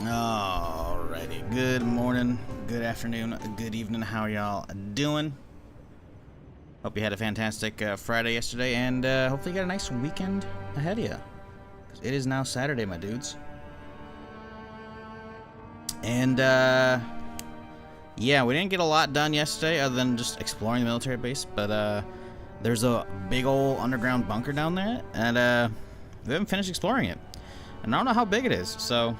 Alrighty, good morning, good afternoon, good evening, how y'all doing? Hope you had a fantastic Friday yesterday, and hopefully you got a nice weekend ahead of you. It is now Saturday, my dudes. And, yeah, we didn't get a lot done yesterday other than just exploring the military base, but there's a big old underground bunker down there, and we haven't finished exploring it. And I don't know how big it is, so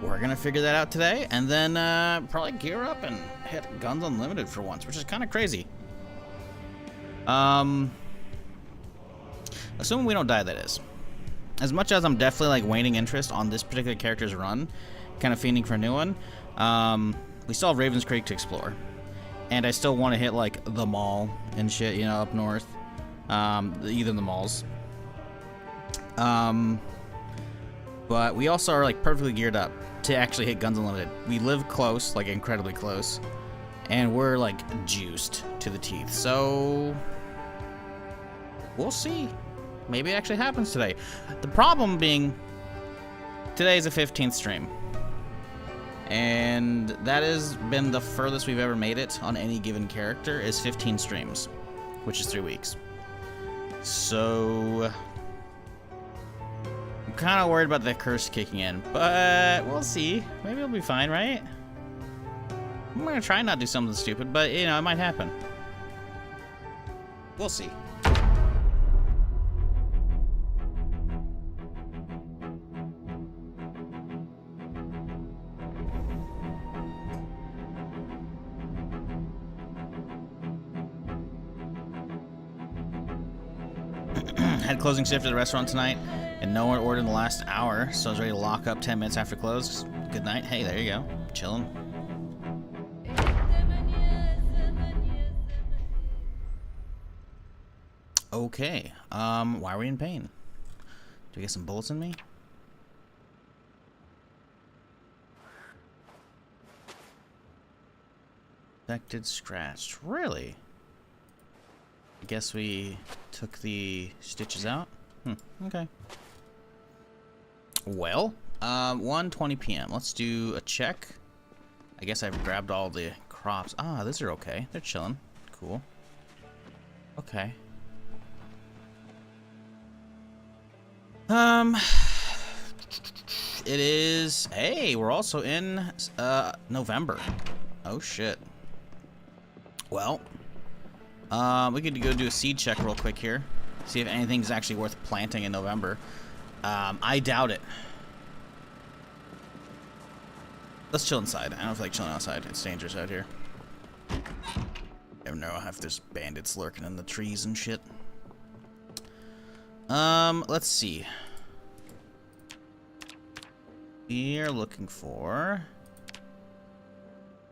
we're gonna figure that out today, and then probably gear up and hit Guns Unlimited for once, which is kind of crazy. Assuming we don't die, that is. As much as I'm definitely like waning interest on this particular character's run, kind of fiending for a new one, we still have Ravens Creek to explore, and I still want to hit like the mall and shit, you know, up north, either of the malls. But we also are like perfectly geared up to actually hit Guns Unlimited. We live close, like incredibly close, and we're like juiced to the teeth. So we'll see. Maybe it actually happens today. The problem being, today is the 15th stream, and that has been the furthest we've ever made it on any given character is 15 streams, which is 3 weeks. So I'm kind of worried about the curse kicking in, but we'll see. Maybe it'll be fine, right? I'm gonna try not to do something stupid, but you know, it might happen. We'll see. Had closing shift at the restaurant tonight, and no one ordered in the last hour, so I was ready to lock up 10 minutes after close. Good night. Hey, there you go. Chilling. Okay. Why are we in pain? Do we get some bullets in me? Affected, scratched. Really? I guess we took the stitches out. Okay. Well, 1:20 p.m. Let's do a check. I guess I've grabbed all the crops. Ah, these are okay. They're chilling. Cool. Okay. It is. Hey, we're also in November. Oh shit. Well, we could go do a seed check real quick here. See if anything's actually worth planting in November. I doubt it. Let's chill inside. I don't feel like chilling outside. It's dangerous out here. You never know if there's bandits lurking in the trees and shit. Let's see. We're looking for...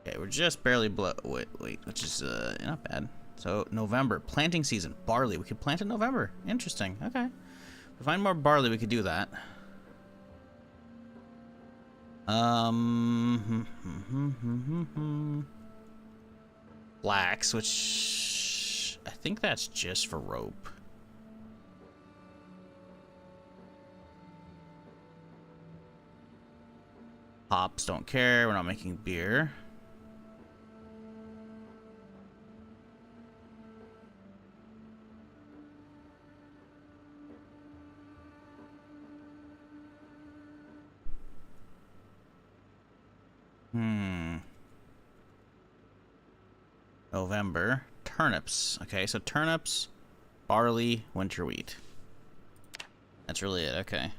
Okay, we're just barely below... Wait, which is, not bad. So, November. Planting season. Barley. We could plant in November. Interesting. Okay. If we find more barley, we could do that. Flax, which... I think that's just for rope. Hops, don't care. We're not making beer. November. Turnips. Okay, so turnips, barley, winter wheat. That's really it. Okay.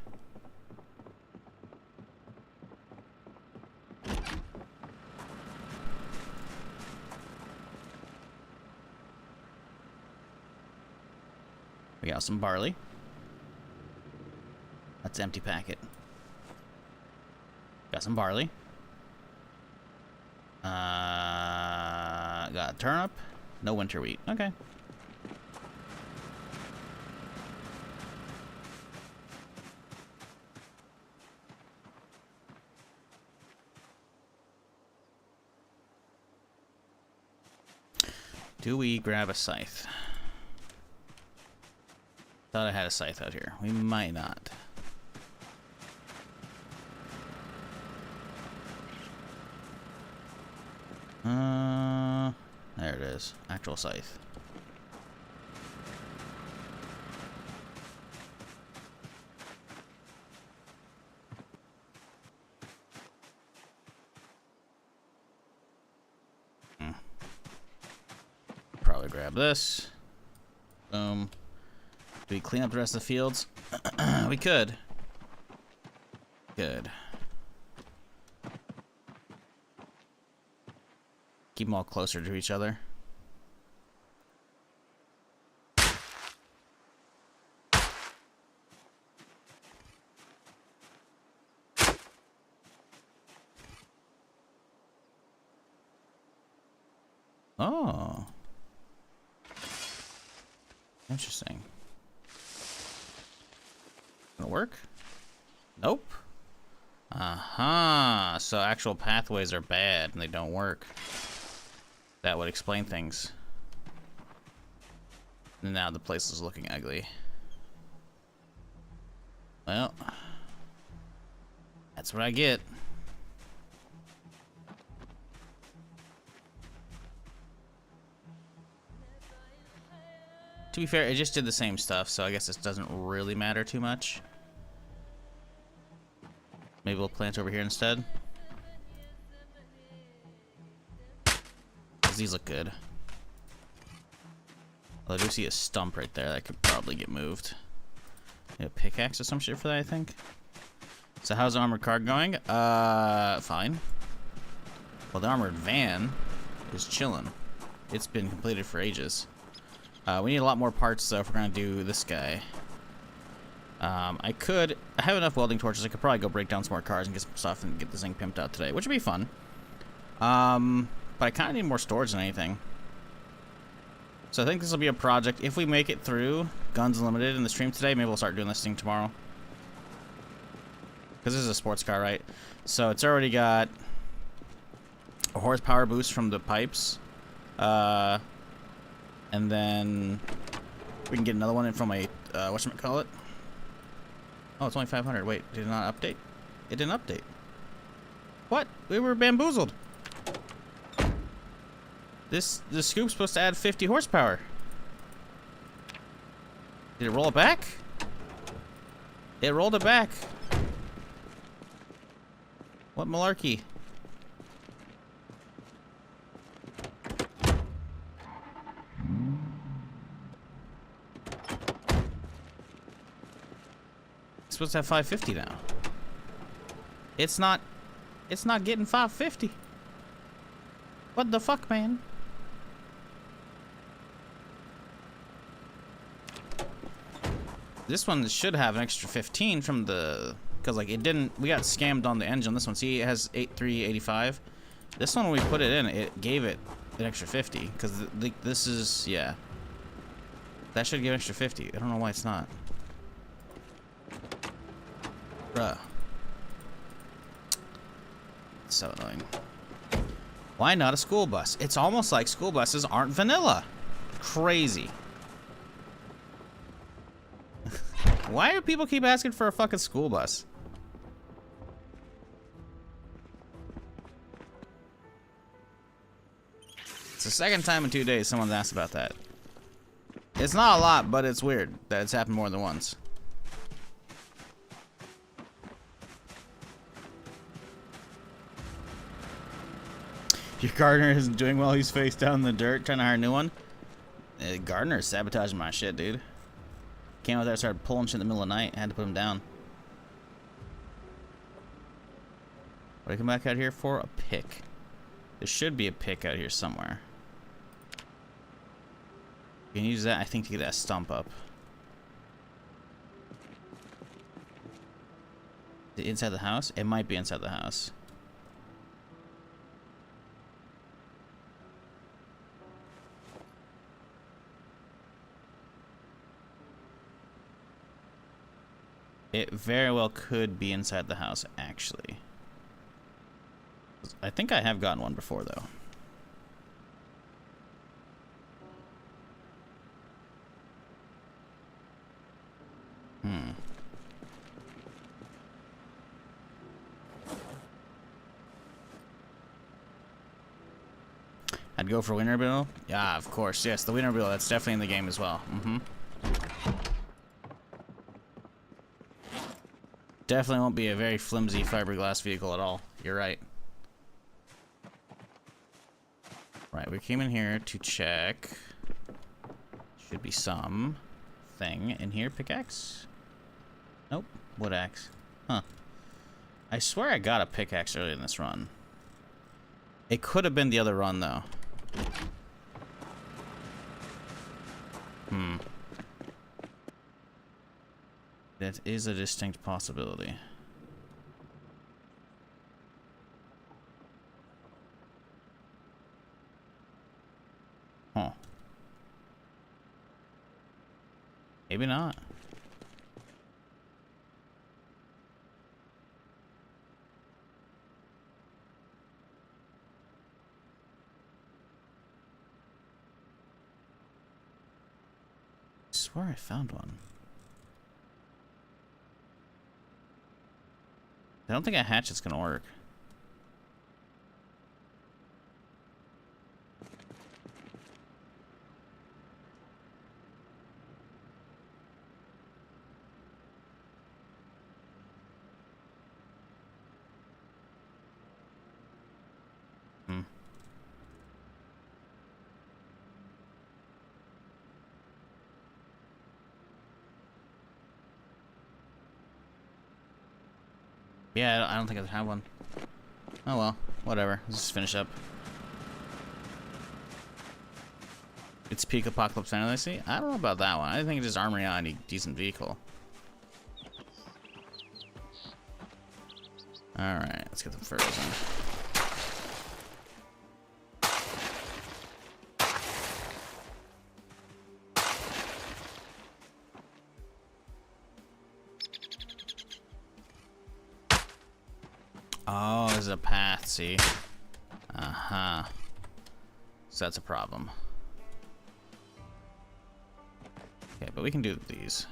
We got some barley. That's an empty packet. Got some barley. Got a turnip. No winter wheat. Okay. Do we grab a scythe? Thought I had a scythe out here. We might not. There it is. Actual scythe. Probably grab this. Boom. Do we clean up the rest of the fields? We could. Good. Keep them all closer to each other. Oh. Interesting. Gonna work? Nope. Uh-huh. So actual pathways are bad and they don't work. That would explain things. And now the place is looking ugly. Well, that's what I get. To be fair, it just did the same stuff, so I guess this doesn't really matter too much. Maybe we'll plant over here instead. 'Cause these look good. Well, I do see a stump right there that could probably get moved. Need a pickaxe or some shit for that, I think. So how's the armored car going? Fine. Well, the armored van is chilling. It's been completed for ages. We need a lot more parts, though, if we're gonna do this guy. I have enough welding torches. I could probably go break down some more cars and get some stuff and get this thing pimped out today, which would be fun. But I kind of need more storage than anything. So I think this will be a project. If we make it through Guns Unlimited in the stream today, maybe we'll start doing this thing tomorrow. Because this is a sports car, right? So it's already got a horsepower boost from the pipes. And then we can get another one in from a, whatchamacallit? Oh, it's only 500. Wait, did it not update? It didn't update. What? We were bamboozled. The scoop's supposed to add 50 horsepower. Did it roll it back? It rolled it back. What malarkey? It's supposed to have 550 now. It's not getting 550. What the fuck, man? This one should have an extra 15 from the, because like it didn't, we got scammed on the engine. This one, see, it has 8385. This one, when we put it in, it gave it an extra 50 because this is, yeah, that should give an extra 50. I don't know why it's not. Bruh. It's so annoying. Why not a school bus? It's almost like school buses aren't vanilla. Crazy. Why do people keep asking for a fucking school bus? It's the second time in 2 days someone's asked about that. It's not a lot, but it's weird that it's happened more than once. Your gardener isn't doing well. He's face down in the dirt trying to hire a new one. Gardener's sabotaging my shit, dude. Came out there, started pulling shit in the middle of the night. I had to put him down. What did I come back out here for? A pick. There should be a pick out here somewhere. You can use that, I think, to get that stump up. Is it inside the house? It might be inside the house. It very well could be inside the house, actually. I think I have gotten one before, though. I'd go for Wienerbill. Yeah, of course. Yes, the Wienerbill. That's definitely in the game as well. Definitely won't be a very flimsy fiberglass vehicle at all. You're right. Right, we came in here to check. Should be some thing in here. Pickaxe? Nope. Wood axe. Huh. I swear I got a pickaxe earlier in this run. It could have been the other run, though. That is a distinct possibility. Huh. Maybe not. I swear I found one. I don't think a hatchet's gonna work. Yeah, I don't think I have one. Oh well, whatever. Let's just finish up. It's peak apocalypse fantasy. I don't know about that one. I think it's just armory on any decent vehicle. Alright, let's get the furs in. Oh, there's a path, see? Uh-huh. So that's a problem. Okay, but we can do these.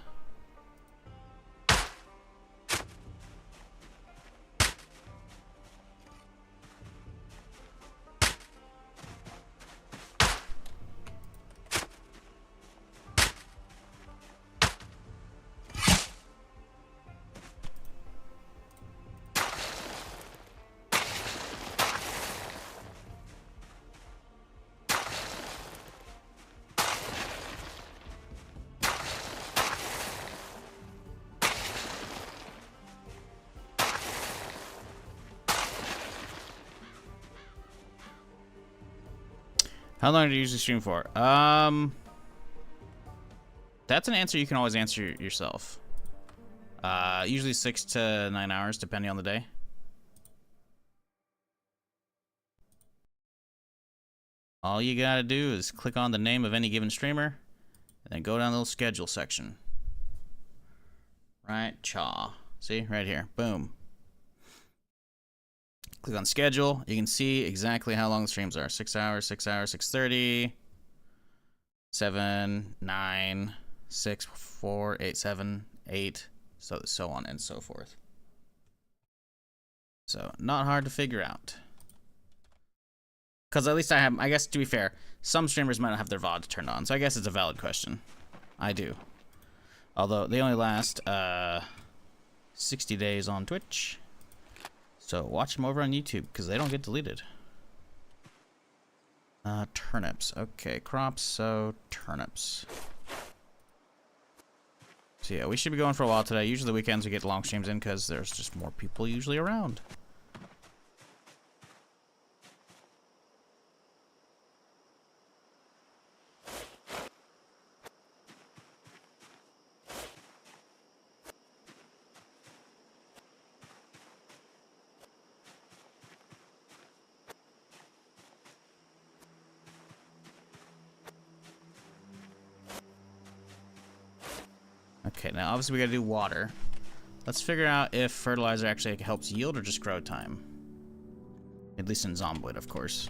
How long do you usually stream for? That's an answer you can always answer yourself. Usually 6 to 9 hours, depending on the day. All you gotta do is click on the name of any given streamer, and then go down the little schedule section. Right, chaw. See, right here, boom. Click on schedule. You can see exactly how long the streams are. 6 hours, 6 hours, 6:30, 7, 9, 6, 4, 8, 7, 8, so on and so forth. So not hard to figure out. Because at least I guess to be fair, some streamers might not have their VOD turned on. So I guess it's a valid question. I do. Although they only last 60 days on Twitch. So watch them over on YouTube because they don't get deleted. Turnips. Okay, crops, so turnips. So yeah, we should be going for a while today. Usually the weekends we get long streams in because there's just more people usually around. Okay, now obviously we gotta do water. Let's figure out if fertilizer actually helps yield or just grow time. At least in Zomboid, of course.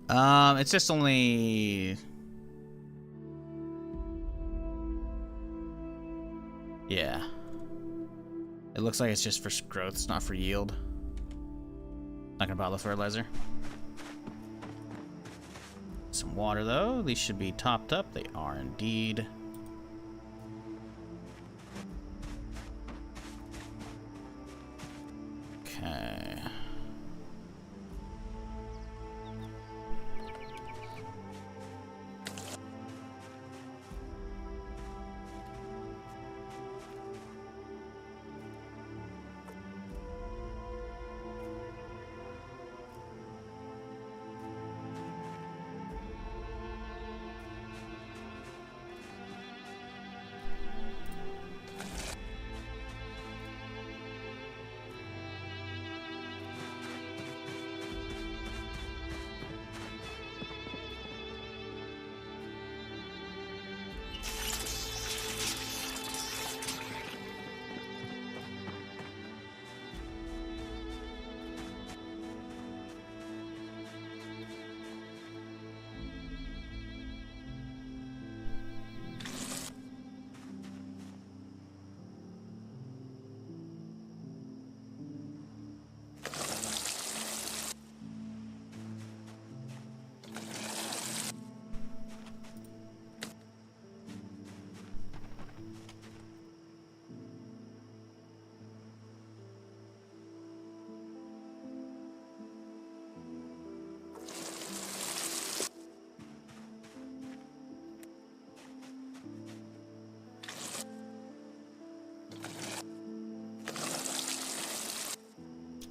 It's just only... Yeah. It looks like it's just for growth, it's not for yield. Not gonna bother with fertilizer. Some water though, these should be topped up. They are indeed. Okay.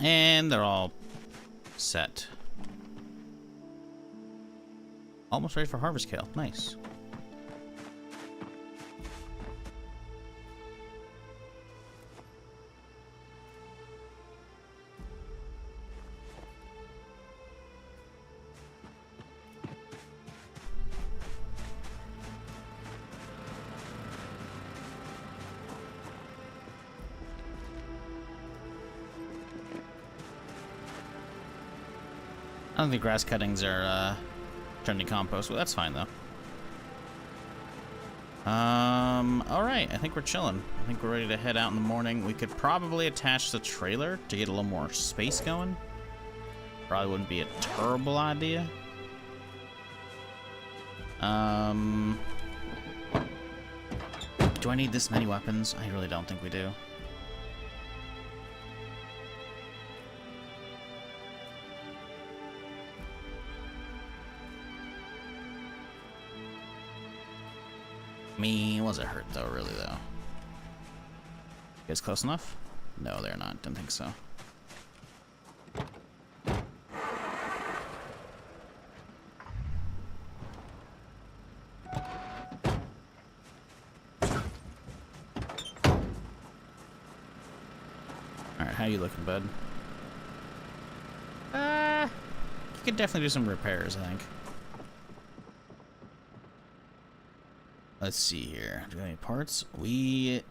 And they're all set. Almost ready for harvest kale. Nice. I don't think grass cuttings are turning to compost, but that's fine though. Alright, I think we're chilling. I think we're ready to head out in the morning. We could probably attach the trailer to get a little more space going. Probably wouldn't be a terrible idea. Do I need this many weapons? I really don't think we do. Me, was it hurt though, really though? You guys close enough? No, they're not. Didn't think so. Alright, how you looking, bud? You could definitely do some repairs, I think. Let's see here. Do we have any parts? We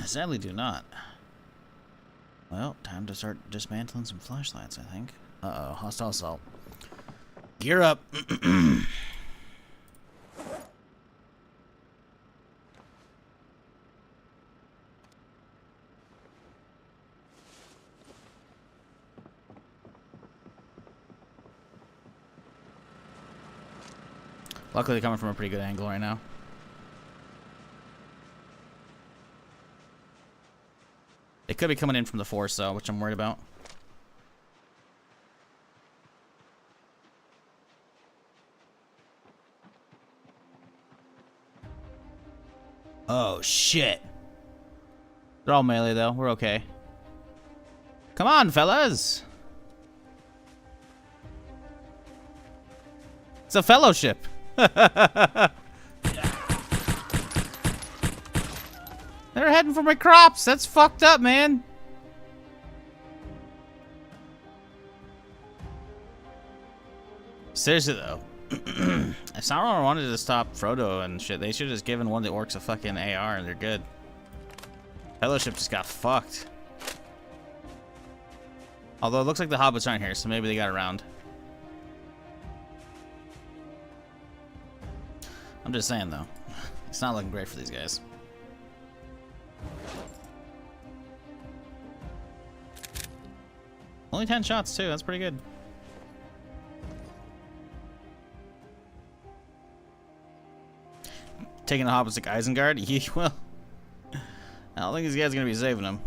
sadly do not. Well, time to start dismantling some flashlights, I think. Uh-oh, hostile assault. Gear up. Luckily, they're coming from a pretty good angle right now. They could be coming in from the force, though, which I'm worried about. Oh, shit. They're all melee, though. We're okay. Come on, fellas. It's a fellowship. They're heading for my crops. That's fucked up, man. Seriously, though. If Sauron wanted to stop Frodo and shit, they should have just given one of the orcs a fucking AR and they're good. Fellowship just got fucked. Although it looks like the hobbits aren't here, so maybe they got around. I'm just saying, though. It's not looking great for these guys. Only 10 shots, too. That's pretty good. Taking the Hobbits like Isengard? Yeah, well, I don't think these guys are going to be saving him.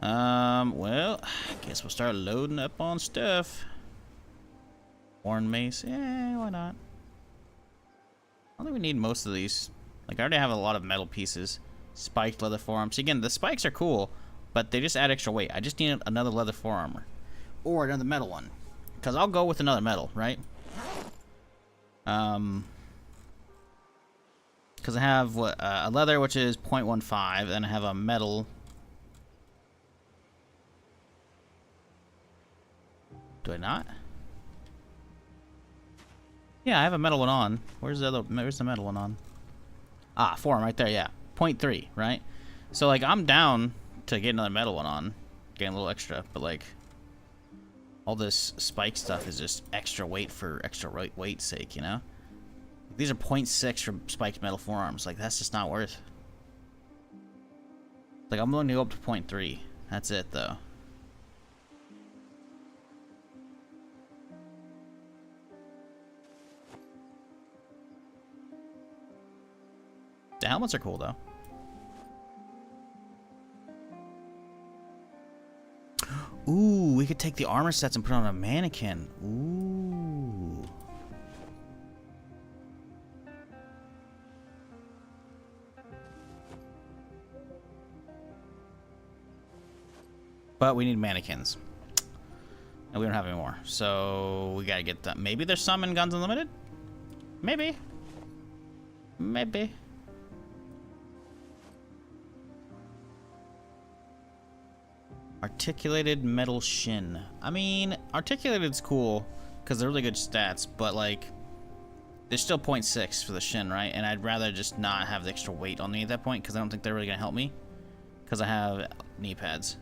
Well, I guess we'll start loading up on stuff. Horn mace, yeah, why not? I don't think we need most of these. Like, I already have a lot of metal pieces. Spiked leather forearms. Again, the spikes are cool, but they just add extra weight. I just need another leather forearmor. Or another metal one. Because I'll go with another metal, right? Because I have what a leather, which is 0.15, and I have a metal. Do I not? Yeah, I have a metal one on. Where's the metal one on? Ah, forearm right there. Yeah, 0.3, right? So like, I'm down to get another metal one on, getting a little extra, but like, all this spike stuff is just extra weight for extra weight's sake, you know? These are 0.6 for spiked metal forearms. Like, that's just not worth. Like, I'm willing to go up to 0.3. That's it, though. The helmets are cool, though. Ooh, we could take the armor sets and put on a mannequin. Ooh. But we need mannequins. And we don't have any more. So we gotta get that. Maybe there's some in Guns Unlimited? Maybe. Maybe. Articulated metal shin. I mean, articulated's cool because they're really good stats, but like, there's still 0.6 for the shin, right? And I'd rather just not have the extra weight on me at that point because I don't think they're really gonna help me because I have knee pads.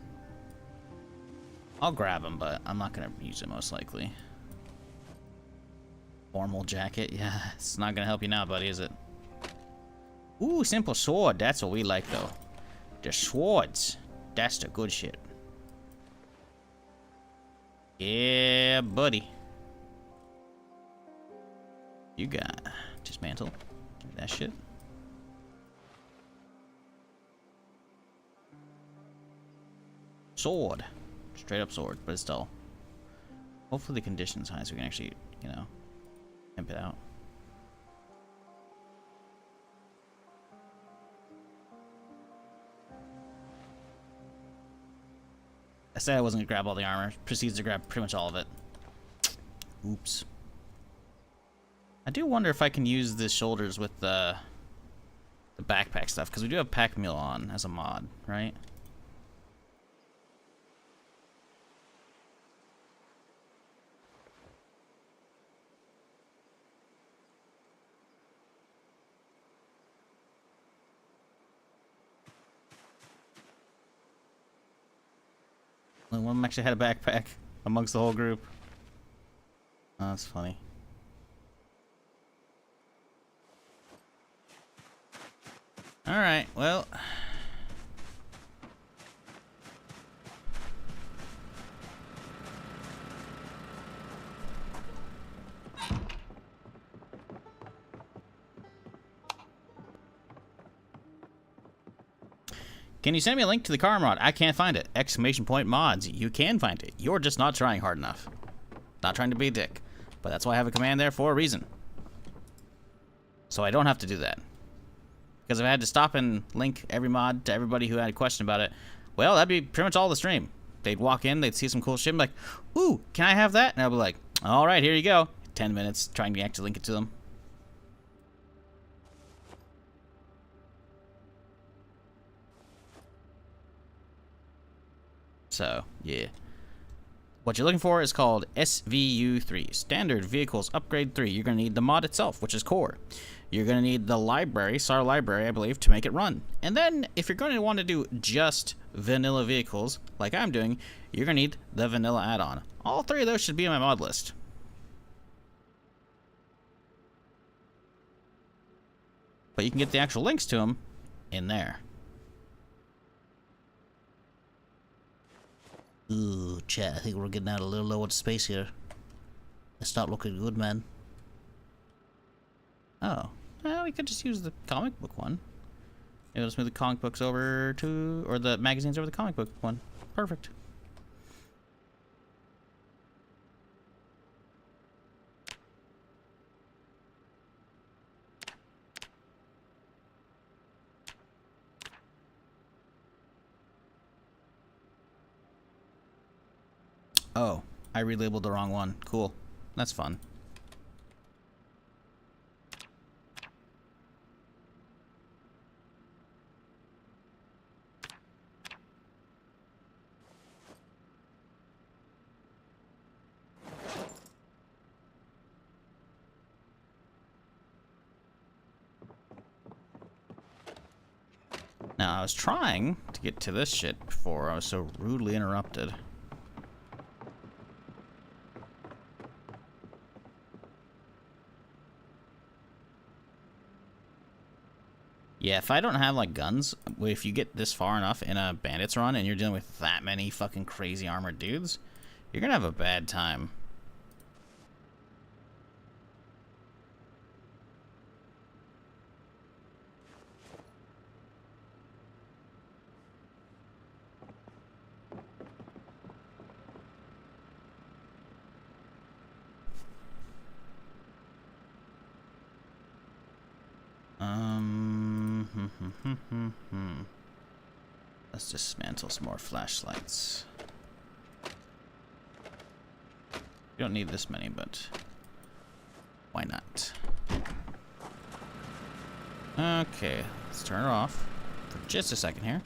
I'll grab them, but I'm not gonna use it most likely. Formal jacket, yeah, it's not gonna help you now, buddy, is it? Ooh, simple sword. That's what we like, though. The swords. That's the good shit. Yeah, buddy. You got dismantle. Give me that shit. Sword. Straight up sword, but it's dull. Hopefully the condition's high so we can actually, you know, pimp it out. I said I wasn't gonna grab all the armor. Proceeds to grab pretty much all of it. Oops. I do wonder if I can use the shoulders with the backpack stuff, because we do have pack mule on as a mod, right? Only one of them actually had a backpack amongst the whole group. Oh, that's funny. Alright, well. Can you send me a link to the car mod? I can't find it. Exclamation point mods. You can find it. You're just not trying hard enough. Not trying to be a dick. But that's why I have a command there for a reason. So I don't have to do that. Because if I had to stop and link every mod to everybody who had a question about it, well, that'd be pretty much all the stream. They'd walk in, they'd see some cool shit, and be like, ooh, can I have that? And I'd be like, all right, here you go. 10 minutes trying to actually link it to them. So, yeah. What you're looking for is called SVU3, Standard Vehicles Upgrade 3. You're going to need the mod itself, which is core. You're going to need the library, SAR library, I believe, to make it run. And then, if you're going to want to do just vanilla vehicles, like I'm doing, you're going to need the vanilla add-on. All three of those should be on my mod list. but you can get the actual links to them in there. Ooh, chat, I think we're getting out a little low on space here. It's not looking good, man. Oh, well, we could just use the comic book one. Maybe let's move the comic books over to, or the magazines over the comic book one. Perfect. Oh, I relabeled the wrong one. Cool. That's fun. Now, I was trying to get to this shit before I was so rudely interrupted. Yeah, if I don't have, like, guns, if you get this far enough in a bandits run and you're dealing with that many fucking crazy armored dudes, you're gonna have a bad time. Let's dismantle some more flashlights. You don't need this many, but why not? Okay, let's turn it off for just a second here.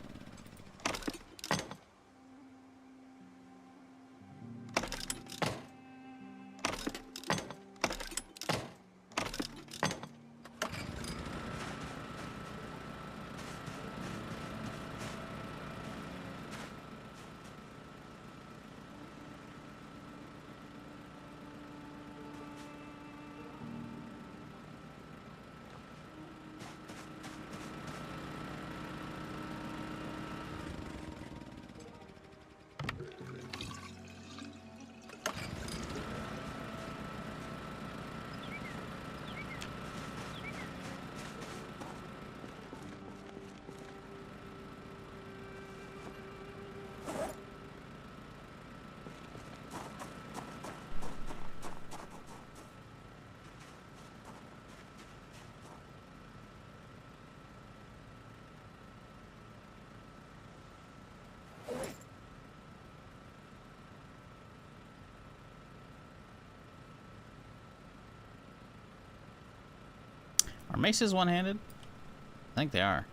Are maces one-handed? I think they are.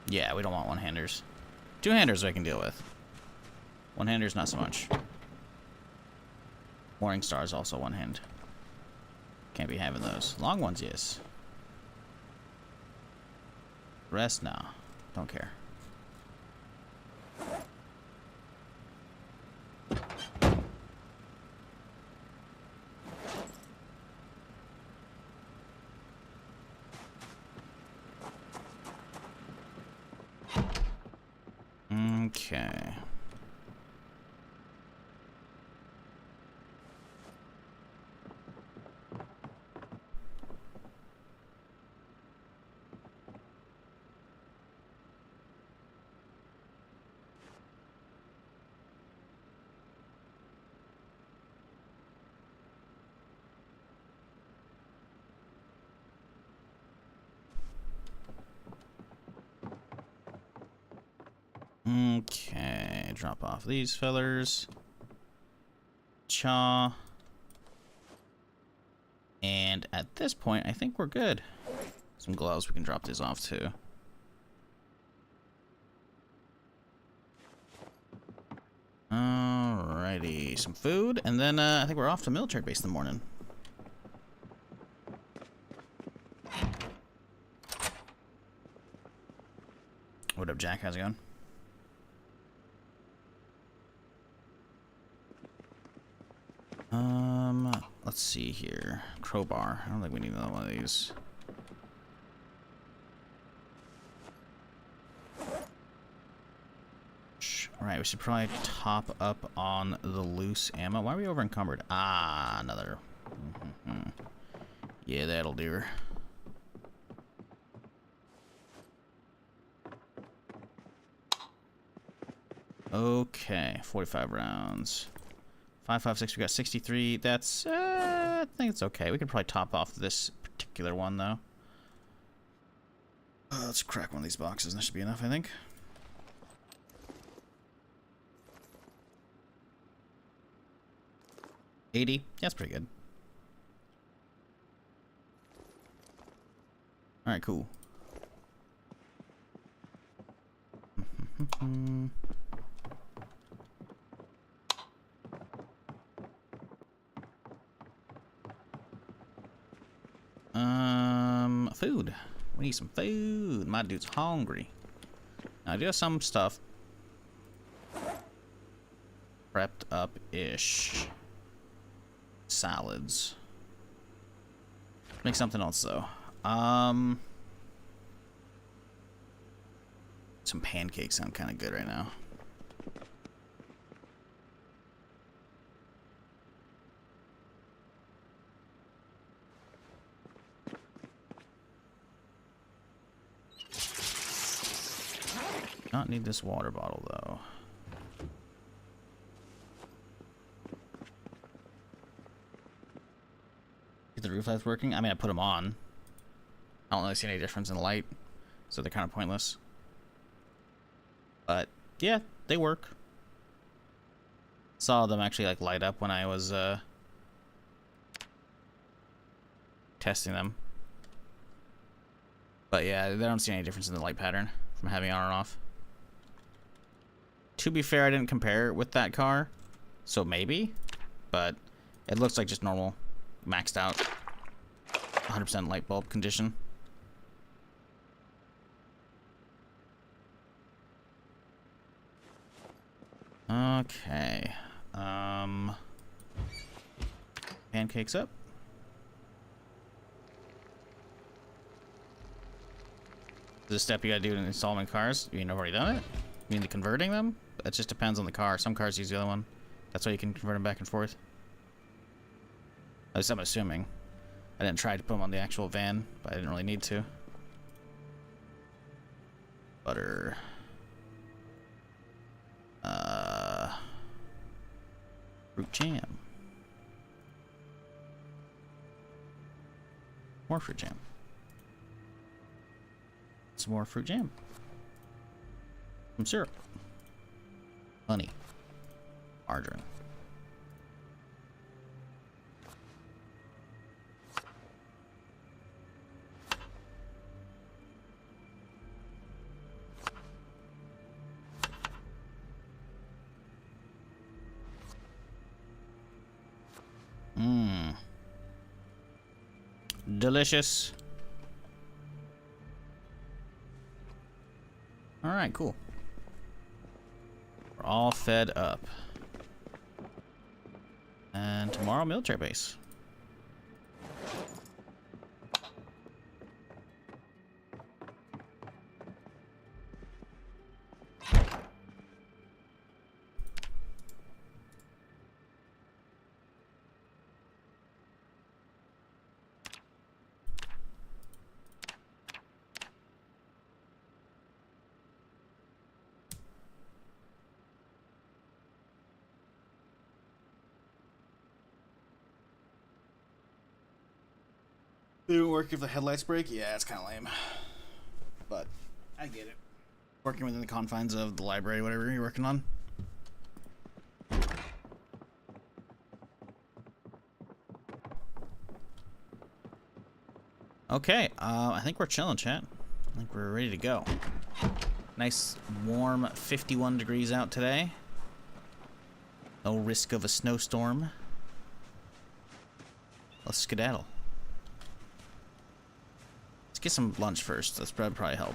Yeah, we don't want one-handers. Two-handers I can deal with. One-handers, not so much. Morning Star is also one-hand. Can't be having those. Long ones, yes. Rest, no. Don't care. Okay. Okay, drop off these fellers. Chaw. And at this point, I think we're good. Some gloves, we can drop these off too. Alrighty, some food, and then I think we're off to military base in the morning. What up, Jack? How's it going? see here. Crowbar. I don't think we need another one of these. Alright, we should probably top up on the loose ammo. Why are we over encumbered? Ah, another. Yeah, that'll do her. Okay, 45 rounds. 5.56, we got 63. That's, I think it's okay. We could probably top off this particular one, though. Let's crack one of these boxes, and that should be enough, I think. $80. That's pretty good. Alright, cool. Food. We need some food. My dude's hungry. Now, I do have some stuff prepped up-ish. Salads. Make something else, though. Some pancakes sound kind of good right now. Not need this water bottle, though. Get the roof lights working? I mean, I put them on. I don't really see any difference in the light, so they're kind of pointless. But, yeah, they work. Saw them actually, like, light up when I was, testing them. But, yeah, I don't see any difference in the light pattern from having it on and off. To be fair, I didn't compare it with that car, so maybe, but it looks like just normal, maxed out, 100% light bulb condition. Okay, pancakes up. This step you gotta do in installing cars. You already done it? You mean the converting them? It just depends on the car. Some cars use the other one. That's why you can convert them back and forth. At least I'm assuming. I didn't try to put them on the actual van, but I didn't really need to. Butter. Fruit jam. More fruit jam. Some more fruit jam. Some syrup. Honey. Margarine. Mmm. Delicious. Alright, cool. We're all fed up. And tomorrow, military base. They don't work if the headlights break? Yeah, it's kind of lame. But, I get it. Working within the confines of the library, whatever you're working on. Okay, I think we're chilling, chat. I think we're ready to go. Nice, warm 51 degrees out today. No risk of a snowstorm. Let's skedaddle. Get some lunch first. That's probably help.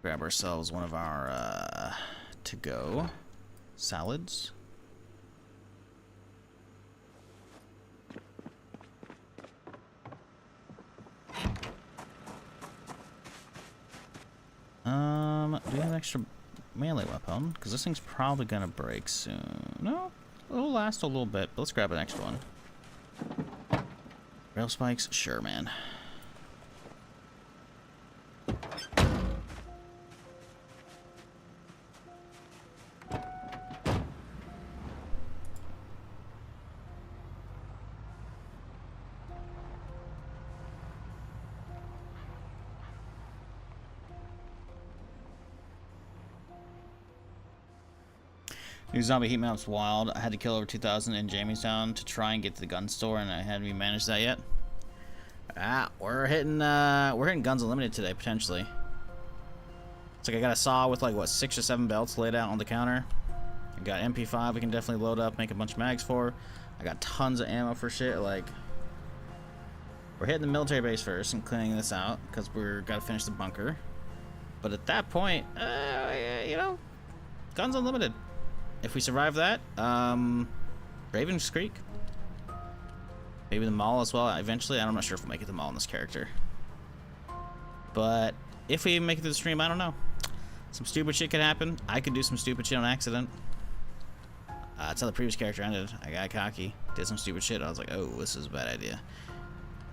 Grab ourselves one of our to-go salads. Do we have an extra melee weapon? Because this thing's probably gonna break soon. No, it'll last a little bit, but let's grab an extra one. Rail spikes? Sure, man. New zombie heat map's wild. I had to kill over 2,000 in Jamiestown to try and get to the gun store, and I hadn't even managed that yet. We're hitting Guns Unlimited today, potentially. It's like I got a saw with like, what, 6 or 7 belts laid out on the counter. I got MP5 we can definitely load up, make a bunch of mags for. I got tons of ammo for shit, like... We're hitting the military base first and cleaning this out, because we're gotta finish the bunker. But at that point, you know, Guns Unlimited. If we survive that, Raven's Creek. Maybe the mall as well, eventually. I'm not sure if we'll make it to the mall in this character. But if we make it to the stream, I don't know. Some stupid shit could happen. I could do some stupid shit on accident. That's how the previous character ended. I got cocky, did some stupid shit. I was like, oh, this is a bad idea.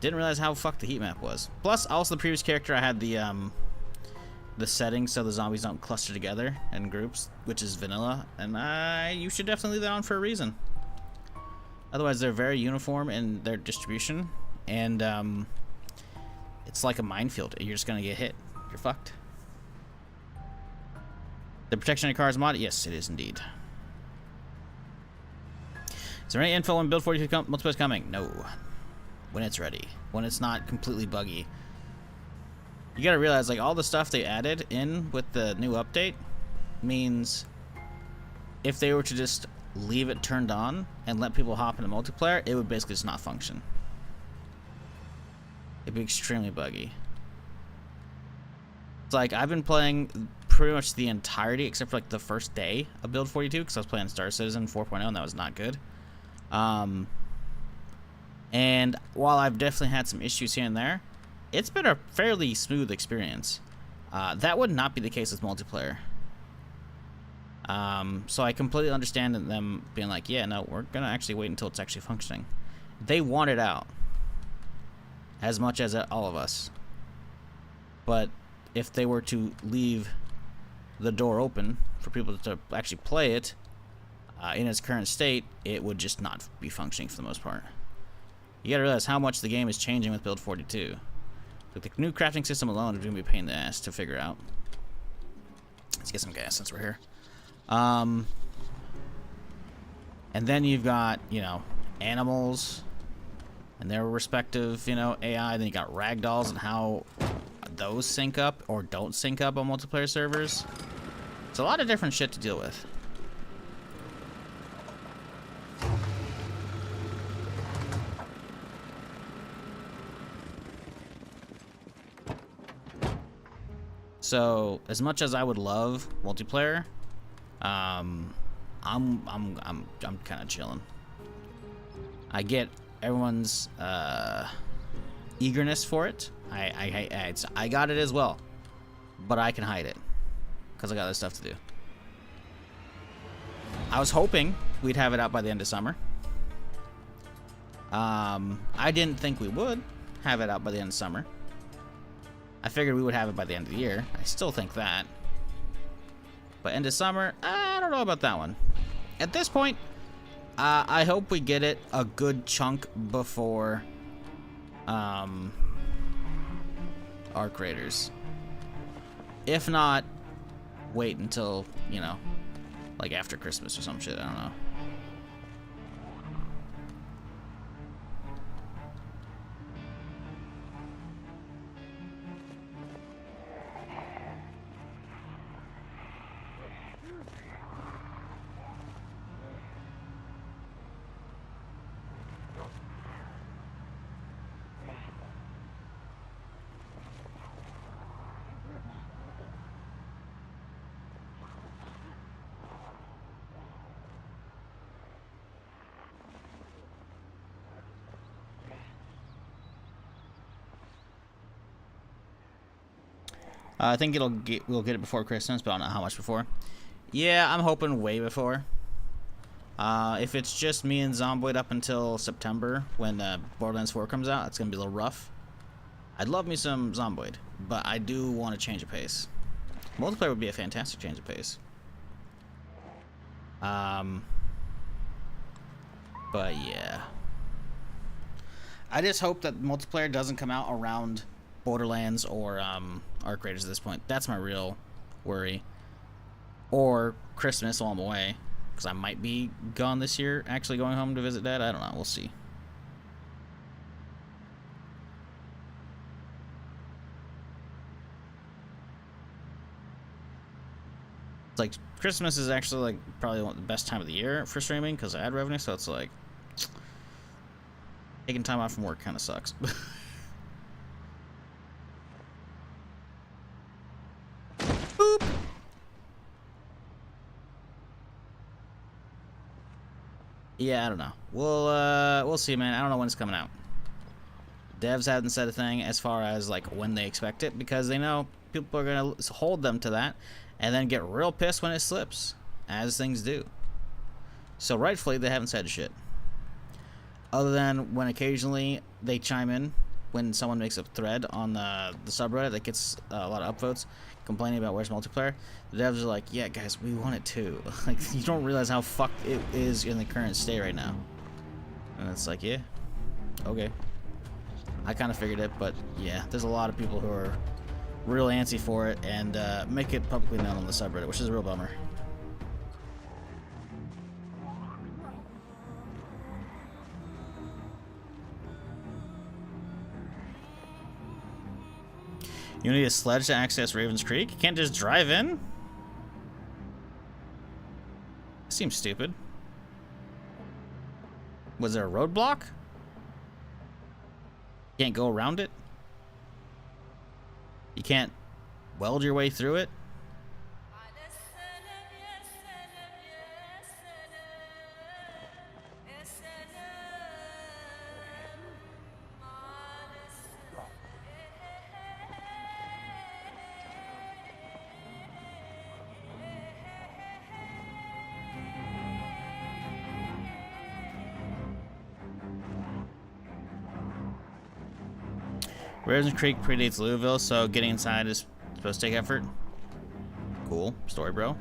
Didn't realize how fucked the heat map was. Plus, also the previous character, I had the settings so the zombies don't cluster together in groups, which is vanilla, and you should definitely leave that on for a reason. Otherwise, they're very uniform in their distribution, and it's like a minefield. You're just gonna get hit. You're fucked. The protection of your car is modded? Yes, it is indeed. Is there any info on Build 42 multiplayer coming? No. When it's ready. When it's not completely buggy. You gotta realize, like, all the stuff they added in with the new update means if they were to just leave it turned on and let people hop into multiplayer, it would basically just not function. It'd be extremely buggy. It's like, I've been playing pretty much the entirety, except for, like, the first day of Build 42, because I was playing Star Citizen 4.0, and that was not good. And while I've definitely had some issues here and there, it's been a fairly smooth experience. That would not be the case with multiplayer. So I completely understand them being like, yeah, no, we're gonna actually wait until it's actually functioning. They want it out. As much as all of us. But if they were to leave the door open for people to actually play it in its current state, it would just not be functioning for the most part. You gotta realize how much the game is changing with Build 42. Like, the new crafting system alone is gonna be a pain in the ass to figure out. Let's get some gas since we're here. And then you've got, you know, animals and their respective, you know, AI. Then you got ragdolls and how those sync up or don't sync up on multiplayer servers. It's a lot of different shit to deal with. So, as much as I would love multiplayer, I'm kind of chilling. I get everyone's eagerness for it. I got it as well, but I can hide it because I got other stuff to do. I was hoping we'd have it out by the end of summer. I didn't think we would have it out by the end of summer. I figured we would have it by the end of the year. I still think that. But end of summer, I don't know about that one. At this point, I hope we get it a good chunk before our creators. If not, wait until, you know, like after Christmas or some shit. I don't know. I think we'll get it before Christmas, but I don't know how much before. Yeah, I'm hoping way before. If it's just me and Zomboid up until September when Borderlands 4 comes out, it's gonna be a little rough. I'd love me some Zomboid, but I do want to change of pace. Multiplayer would be a fantastic change of pace. But yeah. I just hope that multiplayer doesn't come out around Borderlands or Arc Raiders at this point. That's my real worry. Or Christmas while I'm away, because I might be gone this year, actually going home to visit Dad. I don't know. We'll see. It's like Christmas is actually like probably the best time of the year for streaming because of ad revenue. So it's like taking time off from work kind of sucks. Boop. Yeah, I don't know. We'll see, man. I don't know when it's coming out. Devs haven't said a thing as far as like when they expect it because they know people are gonna hold them to that, and then get real pissed when it slips, as things do. So rightfully, they haven't said shit. Other than when occasionally they chime in when someone makes a thread on the subreddit that gets a lot of upvotes complaining about where's multiplayer, the devs are like, yeah guys, we want it too. Like, you don't realize how fucked it is in the current state right now. And it's like, yeah, okay. I kind of figured it, but yeah, there's a lot of people who are real antsy for it and make it publicly known on the subreddit, which is a real bummer. You need a sledge to access Ravens Creek? You can't just drive in? Seems stupid. Was there a roadblock? You can't go around it? You can't weld your way through it? Ravens Creek predates Louisville, so getting inside is supposed to take effort. Cool story, bro.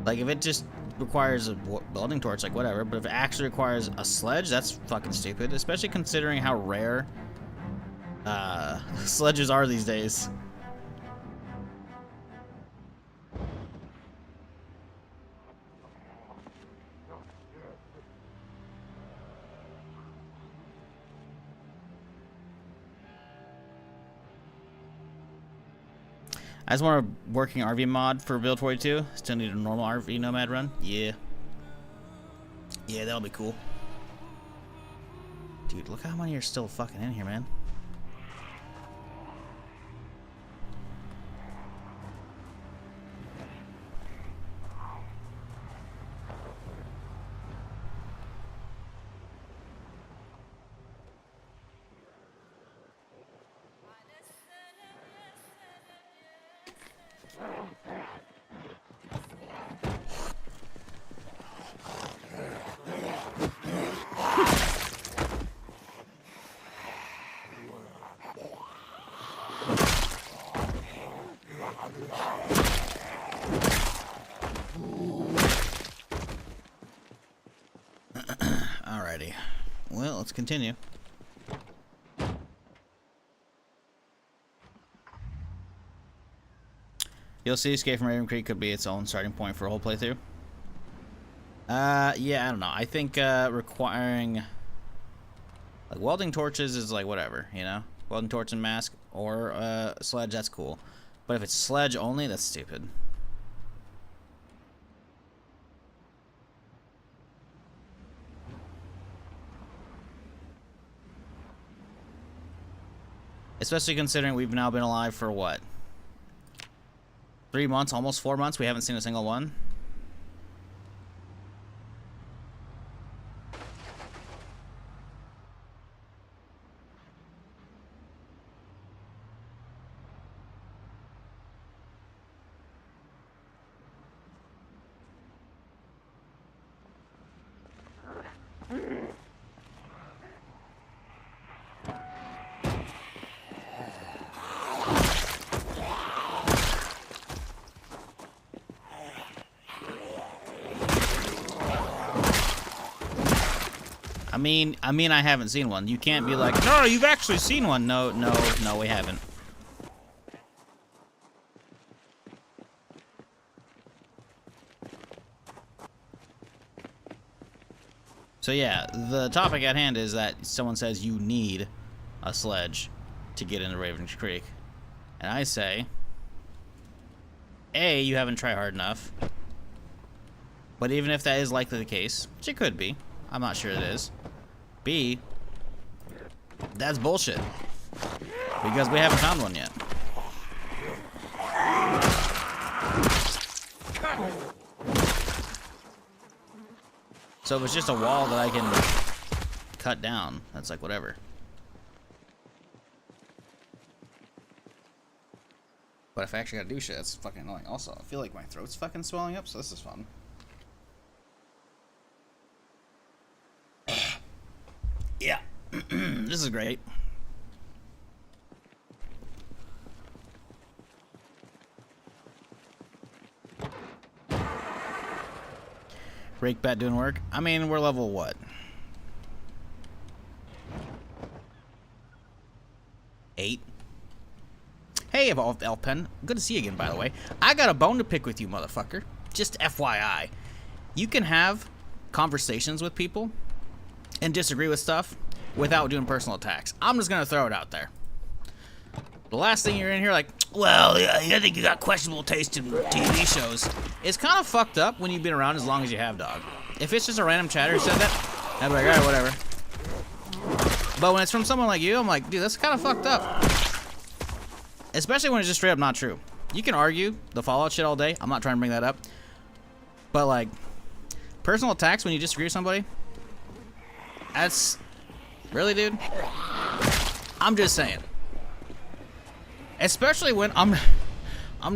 Like, if it just requires a welding torch, like, whatever. But if it actually requires a sledge, that's fucking stupid. Especially considering how rare sledges are these days. I just want a working RV mod for Build 42. Still need a normal RV Nomad run. Yeah. Yeah, that'll be cool. Dude, look how many are still fucking in here, man. Alrighty. Well, let's continue. You'll see Escape from Raven Creek could be its own starting point for a whole playthrough. Yeah, I don't know. I think requiring like welding torches is like whatever, you know? Welding torch and mask or sledge, that's cool. But if it's sledge only, that's stupid. Especially considering we've now been alive for what? 3 months, almost 4 months, we haven't seen a single one. I mean, I haven't seen one. You can't be like, no, you've actually seen one. No, we haven't. So yeah, the topic at hand is that someone says you need a sledge to get into Raven's Creek. And I say, A, you haven't tried hard enough. But even if that is likely the case, which it could be, I'm not sure it is. B, that's bullshit. Because we haven't found one yet. So if it's just a wall that I can cut down, that's like whatever. But if I actually gotta do shit, that's fucking annoying. Also, I feel like my throat's fucking swelling up, so this is fun. Yeah. This is great. Break bat doing work. I mean, we're level what? 8. Hey, Evolved Elfpen. Good to see you again, by the way. I got a bone to pick with you, motherfucker. Just FYI. You can have conversations with people and disagree with stuff without doing personal attacks. I'm just gonna throw it out there. The last thing you're in here like, well, I think you got questionable taste in TV shows. It's kind of fucked up when you've been around as long as you have, dog. If it's just a random chatter who said that, I'd be like, alright, whatever. But when it's from someone like you, I'm like, dude, that's kind of fucked up. Especially when it's just straight up not true. You can argue the Fallout shit all day. I'm not trying to bring that up. But, like, personal attacks when you disagree with somebody, that's... Really, dude? I'm just saying. Especially when I'm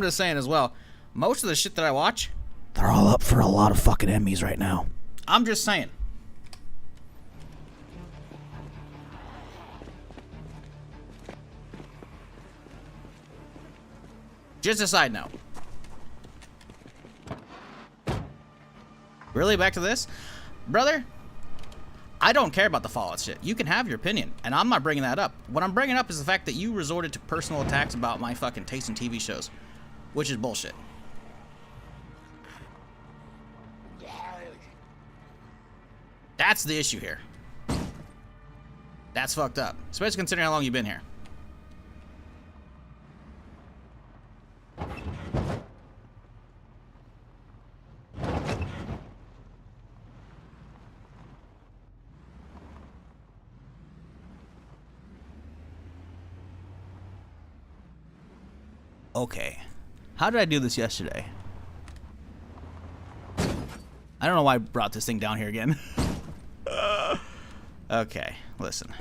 just saying as well, most of the shit that I watch, they're all up for a lot of fucking Emmys right now. I'm just saying. Just a side note. Really, back to this? Brother, I don't care about the Fallout shit. You can have your opinion, and I'm not bringing that up. What I'm bringing up is the fact that you resorted to personal attacks about my fucking taste in TV shows, which is bullshit. That's the issue here. That's fucked up, especially considering how long you've been here. Okay, how did I do this yesterday? I don't know why I brought this thing down here again. Okay, listen.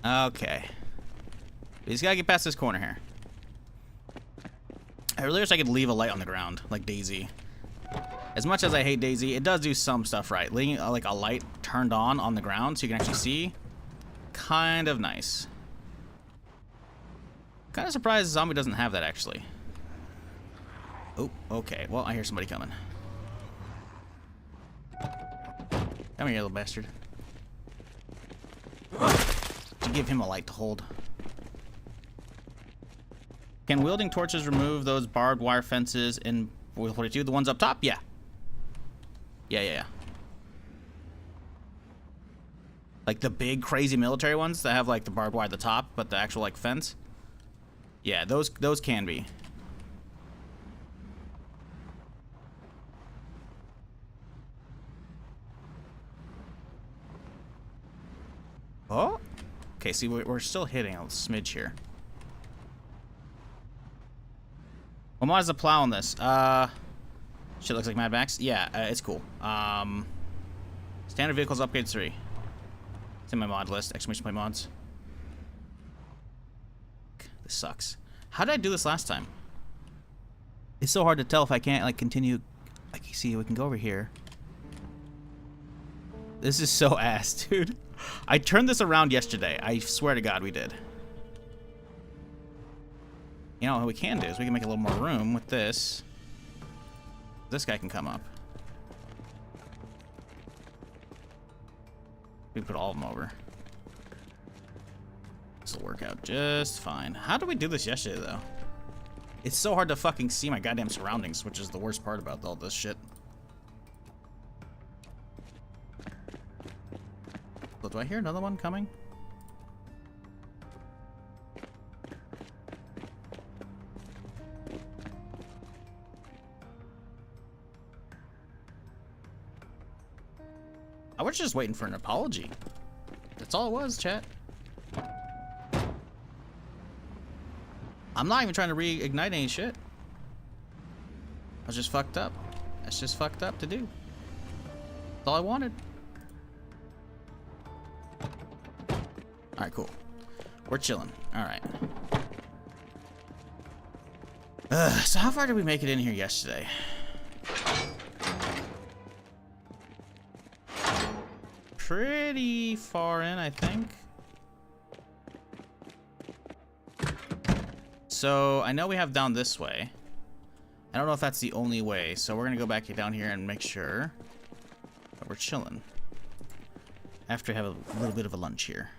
Okay. We just gotta get past this corner here. I really wish I could leave a light on the ground, like Daisy. As much as I hate Daisy, it does do some stuff right. Leaving like a light turned on the ground so you can actually see, kind of nice. Kind of surprised Zombie doesn't have that, actually. Oh, okay. Well, I hear somebody coming. Come here, you little bastard. To give him a light to hold. Can wielding torches remove those barbed wire fences in World 42? The ones up top? Yeah. Yeah. Like the big, crazy military ones that have like the barbed wire at the top, but the actual like fence? Yeah, those can be. Oh? Okay, see, we're still hitting a smidge here. What mod is the plow on this? Shit looks like Mad Max. Yeah, it's cool. Standard vehicles upgrade 3. It's in my mod list. Exclamation point mods. This sucks. How did I do this last time? It's so hard to tell if I can't like continue. Like, you see, we can go over here. This is so ass, dude. I turned this around yesterday. I swear to God we did. You know, what we can do is we can make a little more room with this. This guy can come up. We can put all of them over. This will work out just fine. How did we do this yesterday, though? It's so hard to fucking see my goddamn surroundings, which is the worst part about all this shit. So do I hear another one coming? I was just waiting for an apology. That's all it was, chat. I'm not even trying to reignite any shit. I was just fucked up. That's just fucked up to do. That's all I wanted. Alright, cool. We're chilling. Alright. So how far did we make it in here yesterday? Pretty far in, I think. So I know we have down this way. I don't know if that's the only way, so we're gonna go back down here and make sure that we're chilling after I have a little bit of a lunch here.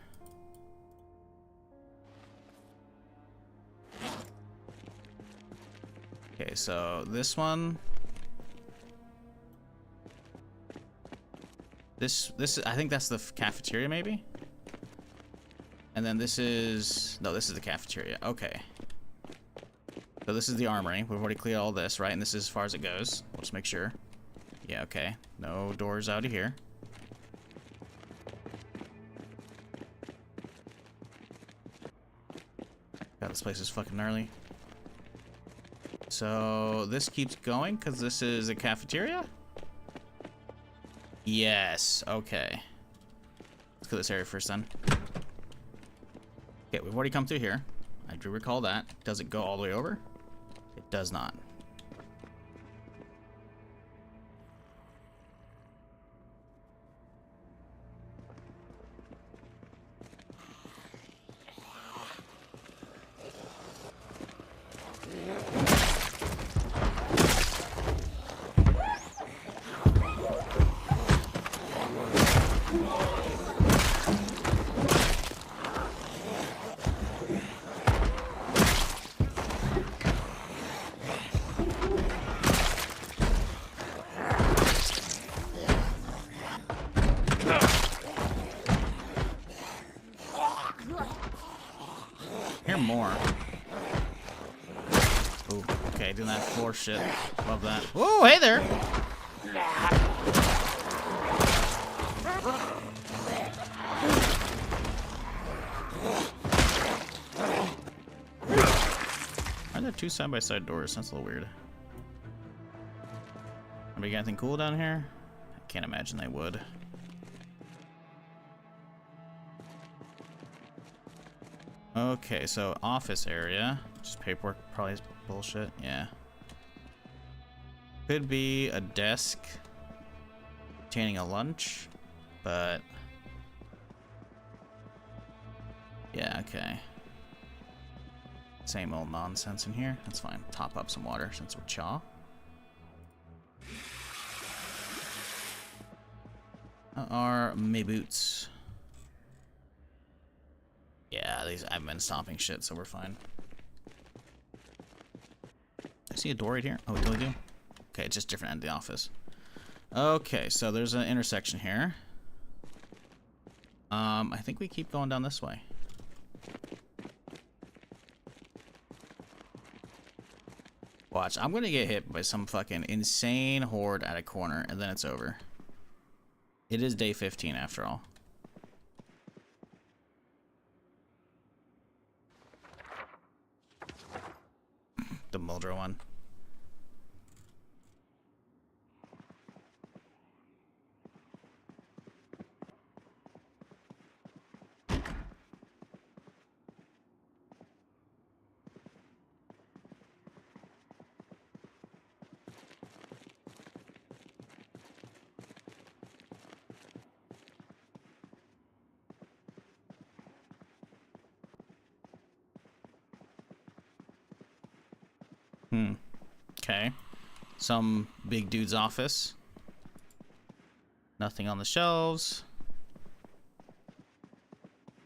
Okay, so this one, this I think that's the cafeteria, maybe. And then this is this is the cafeteria. Okay. So this is the armory. We've already cleared all this, right? And this is as far as it goes. We'll just make sure. Yeah, okay. No doors out of here. God, this place is fucking gnarly. So this keeps going because this is a cafeteria? Yes, okay. Let's clear this area first then. Okay, we've already come through here. I do recall that. Does it go all the way over? It does not. Hear more. Ooh, okay, doing that floor shit. Love that. Whoa, hey there! Why are there two side-by-side doors? That's a little weird. Anybody got anything cool down here? I can't imagine they would. Okay, so office area. Just paperwork probably is bullshit. Yeah. Could be a desk containing a lunch, but yeah, okay. Same old nonsense in here. That's fine. Top up some water since we're chaw. Are my boots? Yeah, these I've been stomping shit, so we're fine. I see a door right here. Oh, we really do? Okay, it's just different end of the office. Okay, so there's an intersection here. I think we keep going down this way. Watch, I'm gonna get hit by some fucking insane horde at a corner, and then it's over. It is day 15 after all. The Muldrow one. Okay. Some big dude's office. Nothing on the shelves.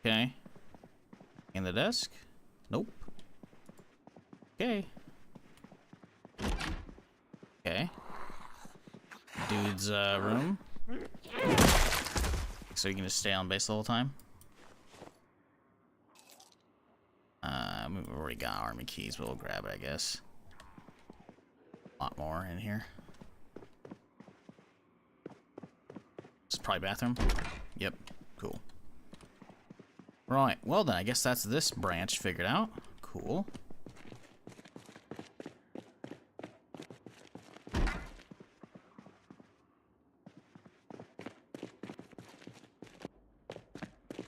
Okay. In the desk? Nope. Okay. Okay. Dude's room. So you can just stay on base the whole time. We've already got army keys, but we'll grab it, I guess. A lot more in here. This is probably bathroom. Yep. Cool. Right. Well then, I guess that's this branch figured out. Cool.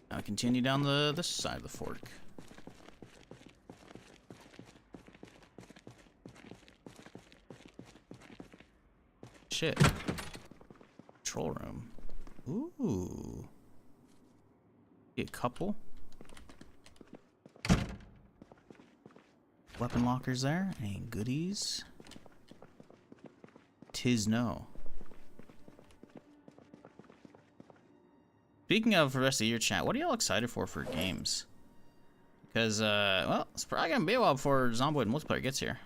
Now continue down this side of the fork. Shit. Control room. Ooh. A couple. Weapon lockers there. Any goodies? Tis no. Speaking of the rest of your chat, what are y'all excited for games? Because, well, it's probably gonna be a while before Zomboid multiplayer gets here.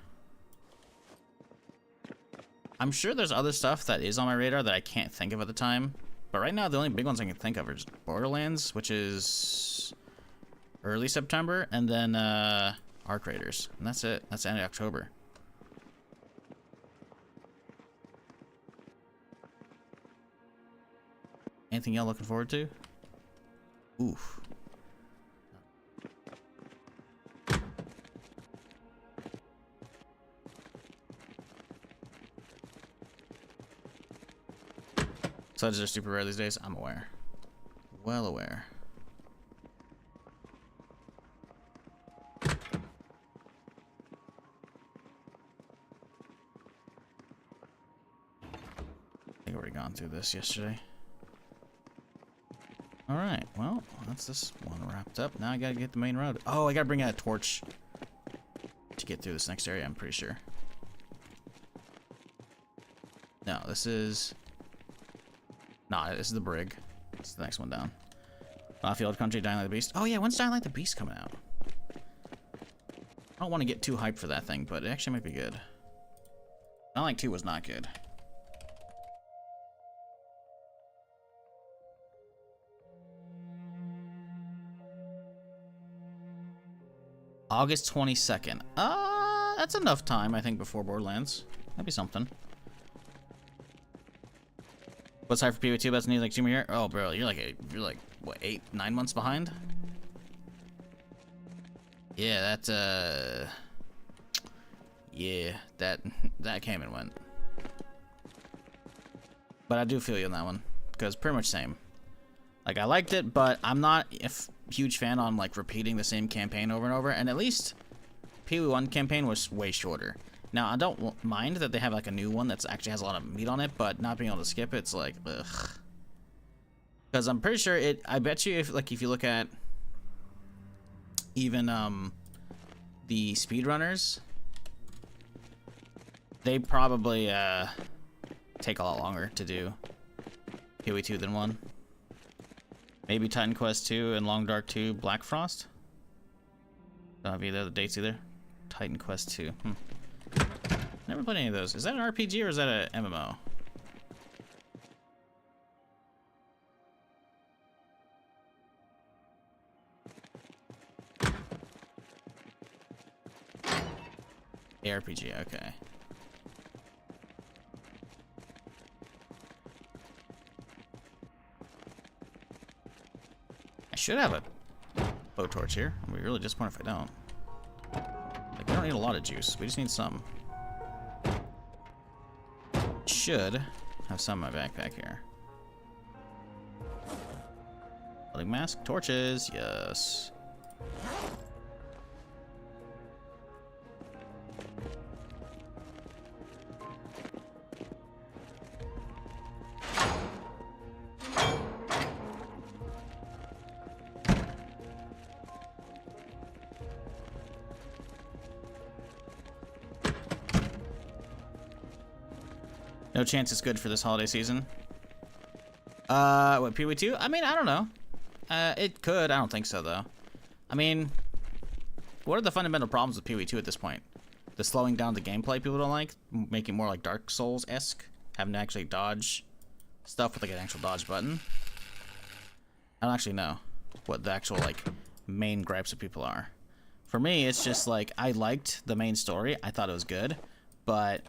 I'm sure there's other stuff that is on my radar that I can't think of at the time. But right now, the only big ones I can think of are just Borderlands, which is early September, and then Arc Raiders. And that's it. That's the end of October. Anything y'all looking forward to? Oof. Sledges are super rare these days. I'm aware. Well aware. I think we already gone through this yesterday. Alright, well, that's this one wrapped up. Now I gotta get the main road. Oh, I gotta bring out a torch to get through this next area, I'm pretty sure. No, this is... Nah, this is the brig. It's the next one down. Field Country, Dying Like the Beast. Oh yeah, when's Dying Like the Beast coming out? I don't want to get too hyped for that thing, but it actually might be good. Dying Like 2 was not good. August 22nd. That's enough time, I think, before Borderlands. That'd be something. What's hard for PO2? That's needed like 2 more years. Oh, bro, you're like what, 8, 9 months behind? Yeah, yeah, that came and went. But I do feel you on that one, because pretty much same. Like, I liked it, but I'm not a huge fan on like repeating the same campaign over and over. And at least PO1 campaign was way shorter. Now, I don't mind that they have like a new one that actually has a lot of meat on it, but not being able to skip it's like, ugh. Because I'm pretty sure I bet you if you look at even the speedrunners, they probably take a lot longer to do PoE2 than 1. Maybe Titan Quest 2 and Long Dark 2 Black Frost? Don't have either of the dates either. Titan Quest 2. Never played any of those. Is that an RPG or is that an MMO? ARPG, okay. I should have a blowtorch here. I'll be really disappointed if I don't. Like, we don't need a lot of juice. We just need some. Should have some in my backpack here. Loading mask, torches, yes. No chance it's good for this holiday season. What, PoE 2? I mean, I don't know. It could. I don't think so, though. I mean, what are the fundamental problems with PoE 2 at this point? The slowing down the gameplay people don't like? Making it more like Dark Souls-esque? Having to actually dodge stuff with like an actual dodge button? I don't actually know what the actual, like, main gripes of people are. For me, it's just like, I liked the main story. I thought it was good. But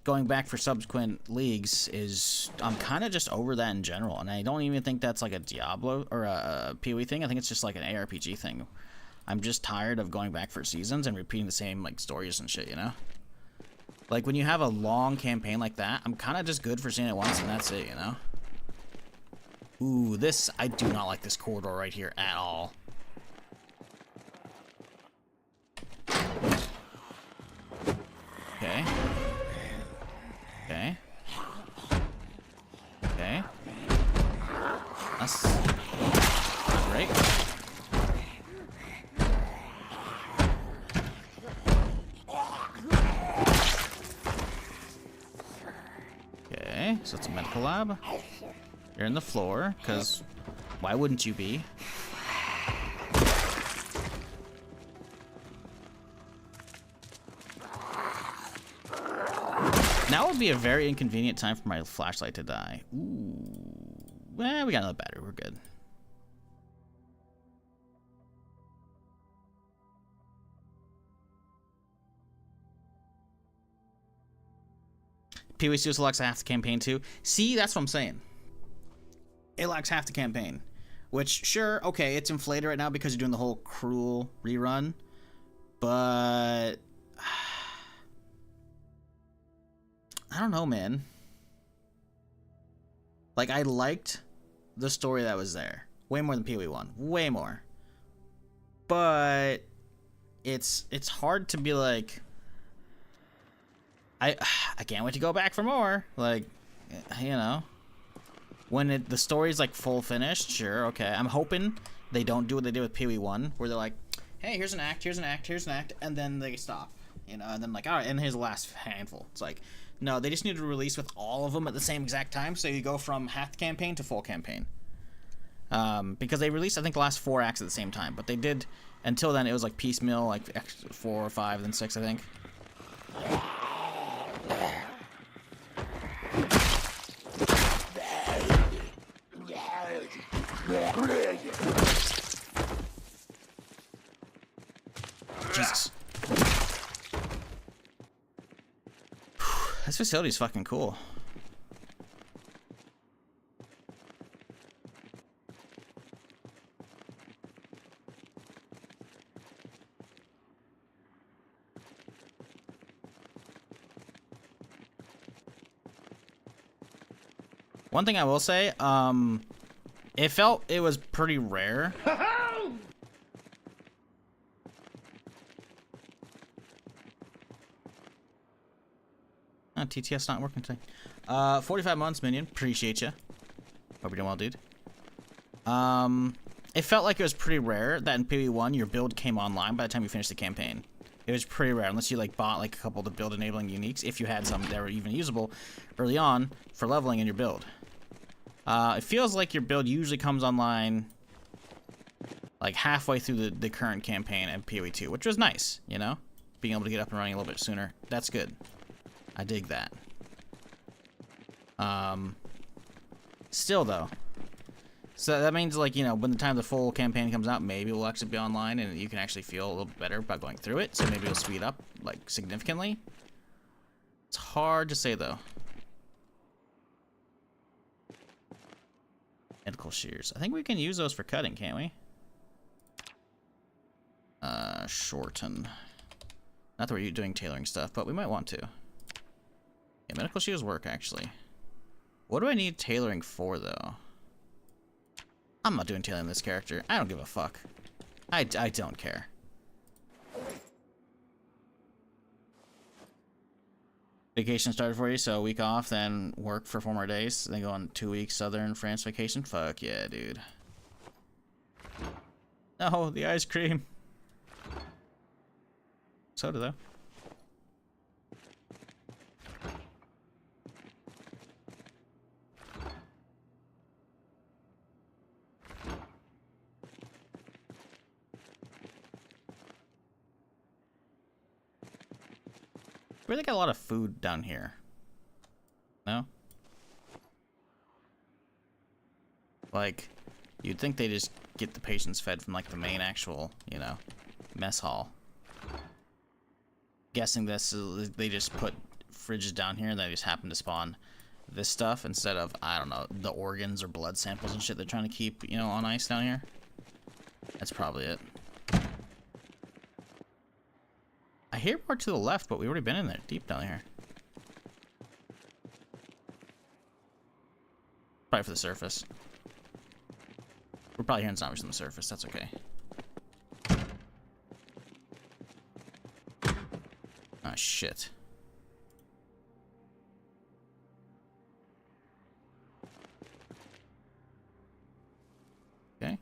going back for subsequent leagues is, I'm kind of just over that in general. And I don't even think that's like a Diablo or a PoE thing. I think it's just like an ARPG thing. I'm just tired of going back for seasons and repeating the same like stories and shit, you know? Like when you have a long campaign like that, I'm kind of just good for seeing it once and that's it, you know? Ooh, this, I do not like this corridor right here at all. Okay. Okay. Okay. That's not great. Okay, so it's a medical lab. You're in the floor, because why wouldn't you be? Now would be a very inconvenient time for my flashlight to die. Ooh. Well, we got another battery. We're good. PoE still lacks half the campaign too. See, that's what I'm saying. It lacks half the campaign. Which, sure, okay, it's inflated right now because you're doing the whole cruel rerun. But I don't know, man. Like, I liked the story that was there. Way more than PoE 1. Way more. But it's hard to be like, I can't wait to go back for more. Like, you know. When the story's like full finished, sure, okay. I'm hoping they don't do what they did with PoE 1, where they're like, hey, here's an act, here's an act, here's an act, and then they stop. You know, and then like, all right, and here's the last handful. It's like, no, they just need to release with all of them at the same exact time, so you go from half the campaign to full campaign. Because they released, I think, the last 4 acts at the same time, but they did, until then, it was like piecemeal, like 4 or 5, then 6, I think. Jesus. This facility's fucking cool. One thing I will say, it felt it was pretty rare. TTS not working today. 45 months, minion. Appreciate you. Hope you're doing well, dude. It felt like it was pretty rare that in PoE 1 your build came online by the time you finished the campaign. It was pretty rare, unless you like bought like a couple of the build enabling uniques, if you had some that were even usable early on for leveling in your build. It feels like your build usually comes online like halfway through the current campaign at PoE 2, which was nice, you know? Being able to get up and running a little bit sooner. That's good. I dig that. Still though. So that means, like, you know, when the time the full campaign comes out, maybe we'll actually be online and you can actually feel a little bit better about going through it. So maybe it'll speed up, like, significantly. It's hard to say though. Medical shears. I think we can use those for cutting, can't we? Shorten. Not that we're doing tailoring stuff, but we might want to. Yeah, medical shears work, actually. What do I need tailoring for, though? I'm not doing tailoring this character. I don't give a fuck. I don't care. Vacation started for you, so a week off, then work for 4 more days, then go on 2 weeks southern France vacation. Fuck yeah, dude. No, the ice cream. Soda, though. Where they got a lot of food down here? No? Like, you'd think they just get the patients fed from, like, the main actual, you know, mess hall. Guessing this, they just put fridges down here and they just happen to spawn this stuff instead of, I don't know, the organs or blood samples and shit they're trying to keep, you know, on ice down here. That's probably it. I hear more to the left, but we've already been in there, deep down here. Probably for the surface. We're probably hearing zombies on the surface. That's okay. Oh, shit. Okay.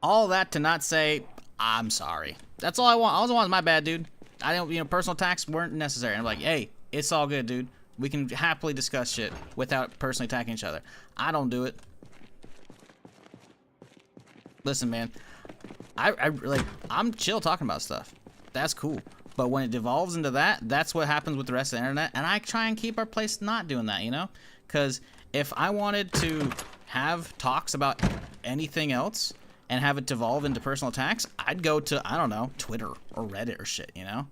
All that to not say, I'm sorry. That's all I want. All I want is my bad, dude. I don't, you know, personal attacks weren't necessary. I'm like, hey, it's all good, dude. We can happily discuss shit without personally attacking each other. I don't do it. Listen, man. I'm chill talking about stuff. That's cool. But when it devolves into that, that's what happens with the rest of the internet. And I try and keep our place not doing that, you know? Because if I wanted to have talks about anything else and have it devolve into personal attacks, I'd go to, I don't know, Twitter or Reddit or shit, you know?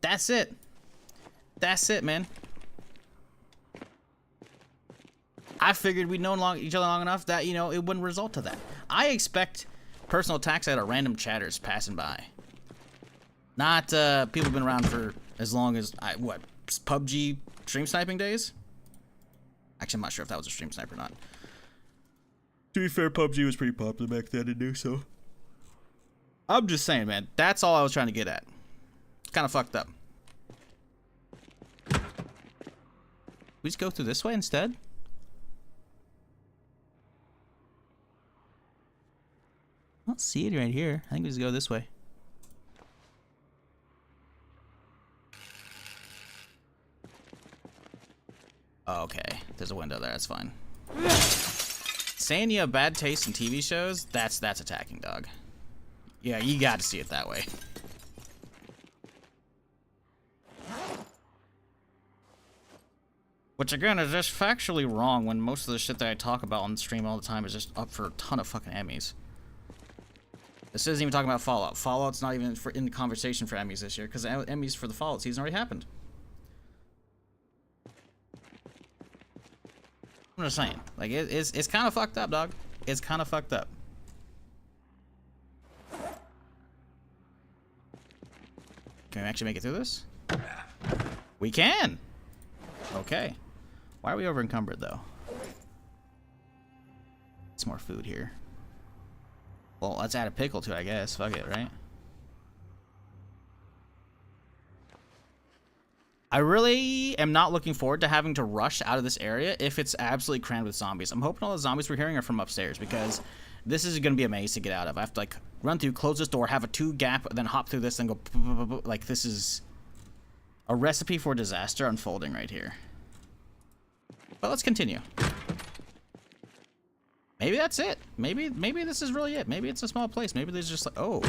That's it. That's it, man. I figured we'd known each other long enough that, you know, it wouldn't result to that. I expect personal attacks out of random chatters passing by. Not people who've been around for as long as, what, PUBG stream sniping days? Actually, I'm not sure if that was a stream snipe or not. To be fair, PUBG was pretty popular back then to do so. I'm just saying, man. That's all I was trying to get at. It's kind of fucked up. We just go through this way instead? I don't see it right here. I think we just go this way. Okay, there's a window there. That's fine. Saying you have bad taste in TV shows, that's attacking, dog. Yeah, you got to see it that way. Which, again, is just factually wrong when most of the shit that I talk about on the stream all the time is just up for a ton of fucking Emmys. This isn't even talking about Fallout. Fallout's not even in the conversation for Emmys this year, because the Emmys for the Fallout season already happened. I'm just saying. Like, it's kind of fucked up, dog. It's kind of fucked up. Can we actually make it through this? We can! Okay. Why are we over encumbered, though? It's more food here. Well, let's add a pickle to it, I guess. Fuck it, right? I really am not looking forward to having to rush out of this area if it's absolutely crammed with zombies. I'm hoping all the zombies we're hearing are from upstairs, because this is going to be a maze to get out of. I have to, like, run through, close this door, have a 2 gap, then hop through this, and go... Like, this is a recipe for disaster unfolding right here. But let's continue. Maybe that's it. Maybe this is really it. Maybe it's a small place. Maybe there's just like... Oh.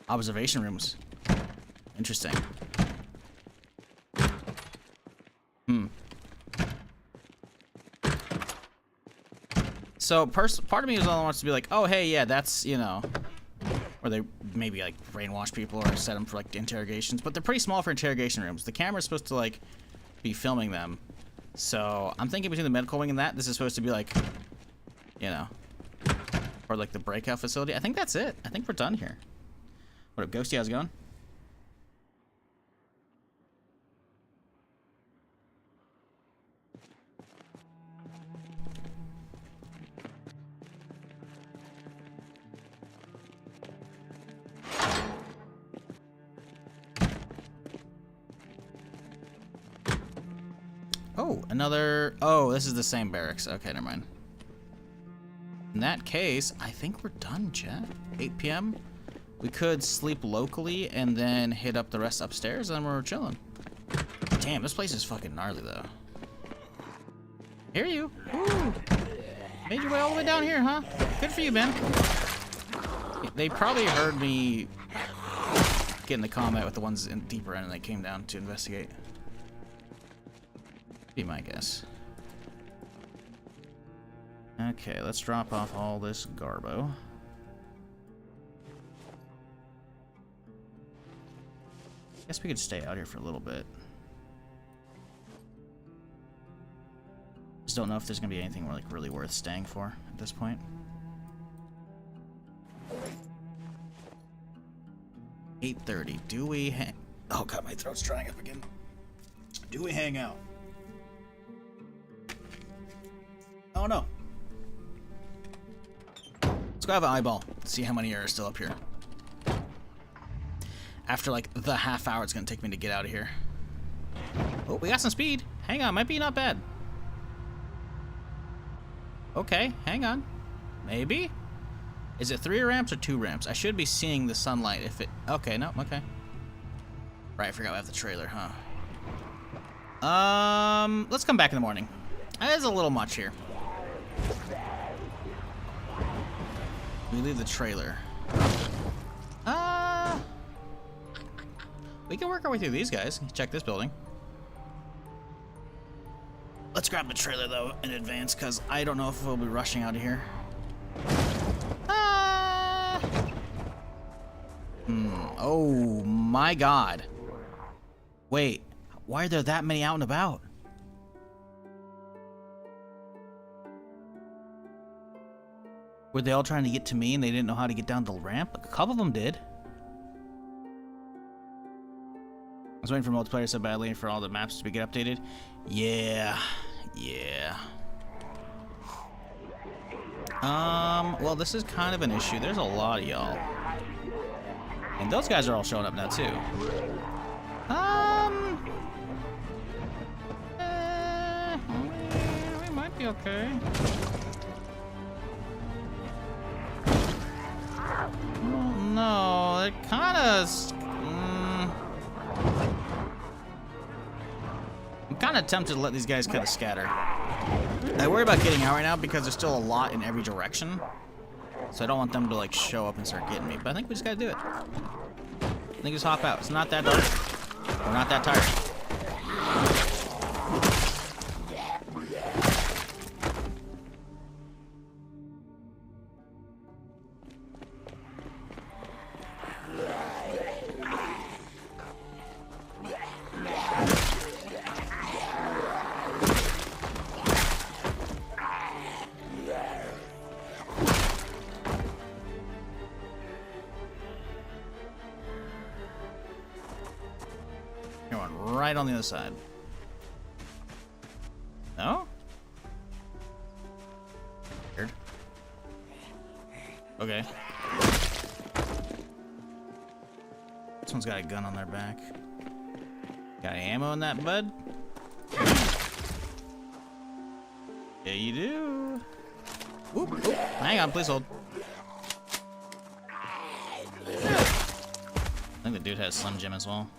Observation rooms. Interesting. So part of me wants to be like, oh hey, yeah, that's, you know, or they maybe like brainwash people or set them for like interrogations, but they're pretty small for interrogation rooms. The camera's supposed to like be filming them. So I'm thinking between the medical wing and that, this is supposed to be like, you know, or like the breakout facility. I think that's it. I think we're done here. What up, Ghosty? How's it going? Oh, another... Oh, this is the same barracks. Okay, never mind. In that case, I think we're done, chat. 8 p.m. We could sleep locally and then hit up the rest upstairs, and then we're chilling. Damn, this place is fucking gnarly, though. Hear you. Ooh. Made your way all the way down here, huh? Good for you, man. They probably heard me get in the combat with the ones in deeper end, and they came down to investigate. Be my guess. Okay, let's drop off all this garbo. Guess we could stay out here for a little bit. Just don't know if there's gonna be anything like really worth staying for at this point. 8:30. Do we hang? Oh god, my throat's drying up again. Do we hang out? Oh no. Let's go have an eyeball. See how many are still up here. After like the half hour it's gonna take me to get out of here. Oh, we got some speed. Hang on, might be not bad. Okay, hang on. Maybe? Is it 3 ramps or 2 ramps? I should be seeing the sunlight if it... Okay, no, okay. Right, I forgot we have the trailer, huh? Let's come back in the morning. That is a little much here. We leave the trailer. We can work our way through these guys. Check this building. Let's grab the trailer, though, in advance, because I don't know if we'll be rushing out of here. Oh, my God. Wait, why are there that many out and about? Were they all trying to get to me and they didn't know how to get down the ramp? A couple of them did. I was waiting for multiplayer so badly for all the maps to get updated. Yeah. Well, this is kind of an issue. There's a lot of y'all. And those guys are all showing up now, too. We might be okay. No, it kind of... I'm kind of tempted to let these guys kind of scatter. I worry about getting out right now because there's still a lot in every direction. So I don't want them to like show up and start getting me. But I think we just gotta do it. I think just hop out. It's not that dark. We're not that tired. Right on the other side. No? Weird. Okay. This one's got a gun on their back. Got any ammo in that, bud? Yeah, you do. Oop, oop. Hang on, please hold. I think the dude has Slim Jim as well.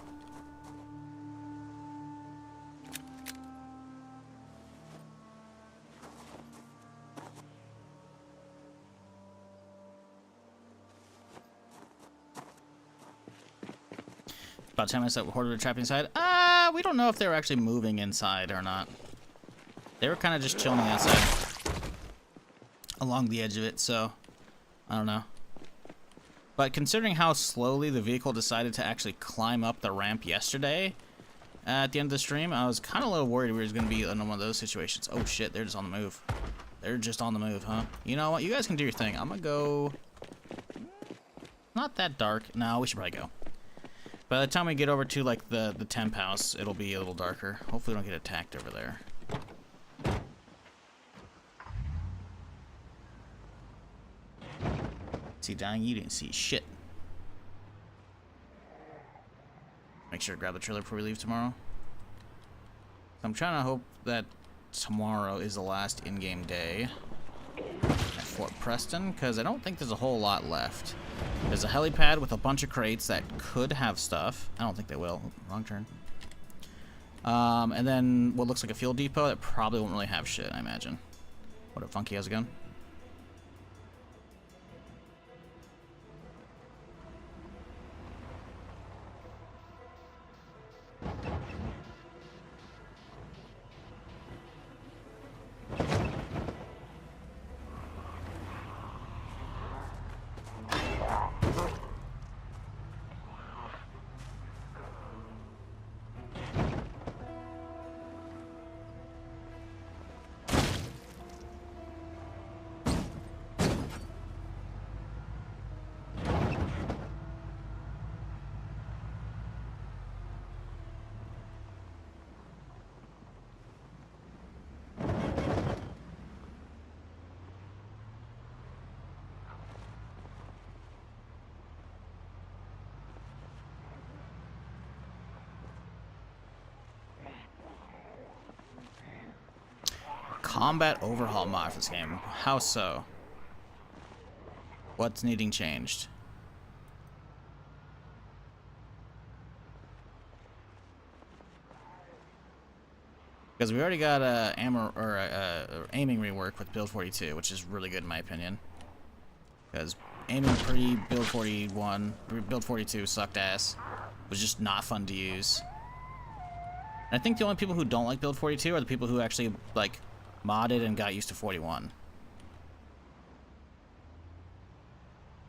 About 10 minutes that Horde were trapped inside. We don't know if they were actually moving inside or not. They were kind of just chilling on the outside. Along the edge of it, so I don't know. But considering how slowly the vehicle decided to actually climb up the ramp yesterday at the end of the stream, I was kind of a little worried we were going to be in one of those situations. Oh shit, they're just on the move. They're just on the move, huh? You know what? You guys can do your thing. I'm going to go... Not that dark. No, we should probably go. By the time we get over to like the temp house, it'll be a little darker. Hopefully we don't get attacked over there. See, dying, you didn't see shit. Make sure to grab the trailer before we leave tomorrow. I'm trying to hope that tomorrow is the last in-game day at Fort Preston, because I don't think there's a whole lot left. There's a helipad with a bunch of crates that could have stuff. I don't think they will. Wrong turn. And then what looks like a fuel depot that probably won't really have shit, I imagine. What up, Funky? How's it going? Combat overhaul mod for this game. How so? What's needing changed? Because we already got aiming rework with build 42, which is really good in my opinion. Because aiming pre-build 41, build 42 sucked ass. Was just not fun to use. And I think the only people who don't like build 42 are the people who actually like modded and got used to 41.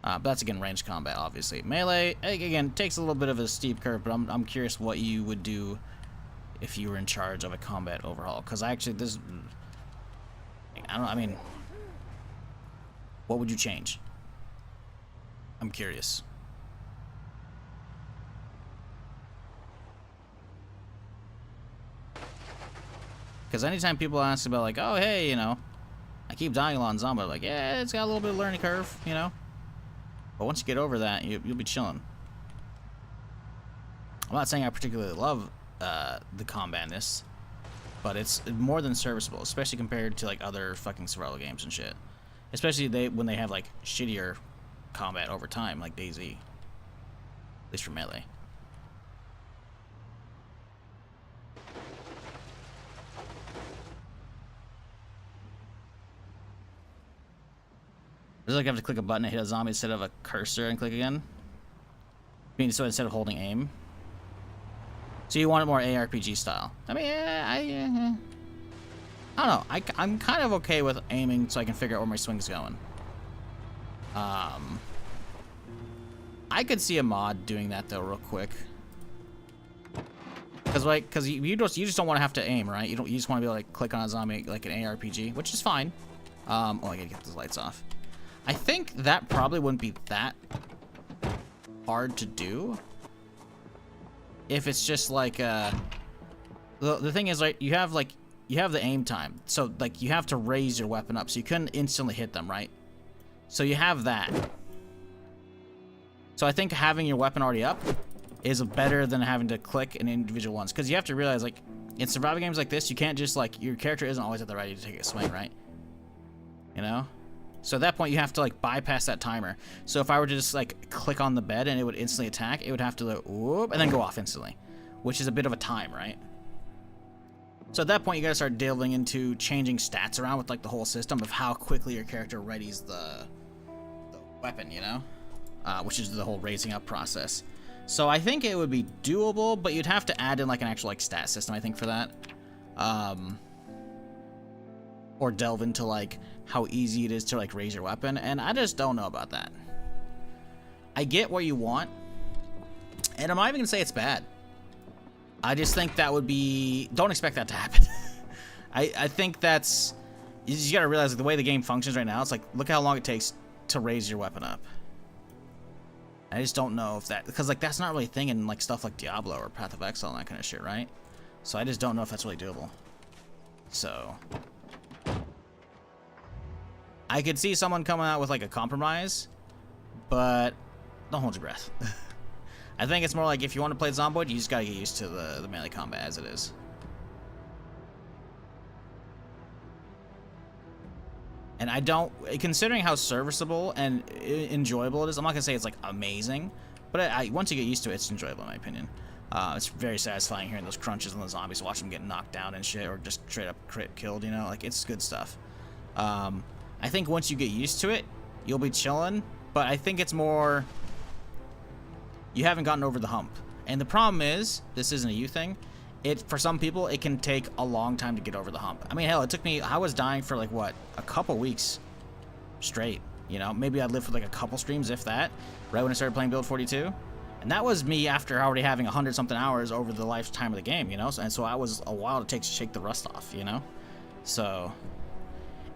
But that's again ranged combat, obviously. Melee again takes a little bit of a steep curve, but I'm curious what you would do if you were in charge of a combat overhaul. Because I don't know. I mean, what would you change? I'm curious. Because anytime people ask about like, oh hey, you know, I keep dying a lot in Zomboid, like, yeah, it's got a little bit of learning curve, you know. But once you get over that, you'll be chilling. I'm not saying I particularly love the combatness, but it's more than serviceable, especially compared to like other fucking survival games and shit. Especially when they have like shittier combat over time, like DayZ. At least for Melee. Does it like have to click a button and hit a zombie instead of a cursor and click again? I mean, so instead of holding aim. So you want it more ARPG style. I mean, I don't know. I'm kind of okay with aiming so I can figure out where my swing's going. I could see a mod doing that though, real quick. Cause you just don't want to have to aim, right? You just want to be able to click on a zombie like an ARPG, which is fine. Oh, I gotta get the lights off. I think that probably wouldn't be that hard to do if it's just like the thing is, like, you have the aim time, so like you have to raise your weapon up so you couldn't instantly hit them, right? So you have that. So I think having your weapon already up is better than having to click in individual ones, because you have to realize, like, in survival games like this, you can't just like, your character isn't always at the ready to take a swing, right? You know? So at that point, you have to like bypass that timer. So if I were to just like click on the bed and it would instantly attack, it would have to like, whoop, and then go off instantly, which is a bit of a time, right? So at that point, you gotta start delving into changing stats around with like the whole system of how quickly your character readies the weapon, you know? Which is the whole raising up process. So I think it would be doable, but you'd have to add in like an actual like stat system, I think, for that. Or delve into like how easy it is to like raise your weapon, and I just don't know about that. I get what you want, and I'm not even gonna say it's bad. I just think that would be, don't expect that to happen. I think that's, you just gotta realize like, the way the game functions right now, it's like, look how long it takes to raise your weapon up. I just don't know if that, because like that's not really a thing in like stuff like Diablo or Path of Exile and that kind of shit, right? So I just don't know if that's really doable. So I could see someone coming out with like a compromise, but don't hold your breath. I think it's more like if you want to play Zomboid, you just gotta get used to the melee combat as it is. And I don't, considering how serviceable and enjoyable it is, I'm not gonna say it's like amazing, but once you get used to it, it's enjoyable in my opinion. It's very satisfying hearing those crunches on the zombies, watching them get knocked down and shit, or just straight up crit killed, you know, like it's good stuff. I think once you get used to it, you'll be chilling, but I think it's more, you haven't gotten over the hump. And the problem is, this isn't a you thing, for some people, it can take a long time to get over the hump. I mean, hell, it took me, I was dying for like, what, a couple weeks straight, you know? Maybe I'd live for like a couple streams, if that, right when I started playing Build 42. And that was me after already having 100-something hours over the lifetime of the game, you know? And so I was a while it takes to shake the rust off, you know? So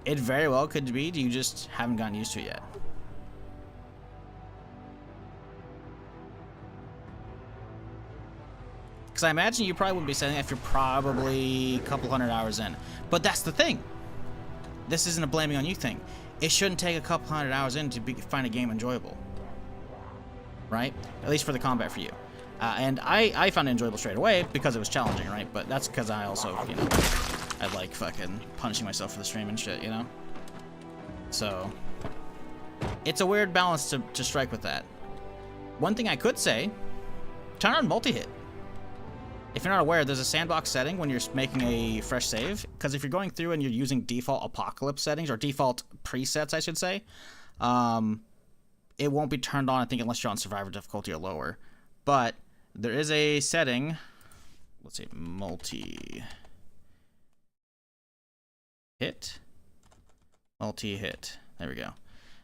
it very well could be you just haven't gotten used to it yet. Because I imagine you probably wouldn't be saying that if you're probably a couple hundred hours in. But that's the thing. This isn't a blaming on you thing. It shouldn't take a couple hundred hours in to find a game enjoyable. Right? At least for the combat for you. And I found it enjoyable straight away because it was challenging, right? But that's because I also, you know, I like fucking punishing myself for the stream and shit, you know? So it's a weird balance to strike with that. One thing I could say, turn on multi-hit. If you're not aware, there's a sandbox setting when you're making a fresh save, because if you're going through and you're using default apocalypse settings, or default presets, I should say, it won't be turned on, I think, unless you're on survivor difficulty or lower. But there is a setting, let's see, multi-hit, there we go.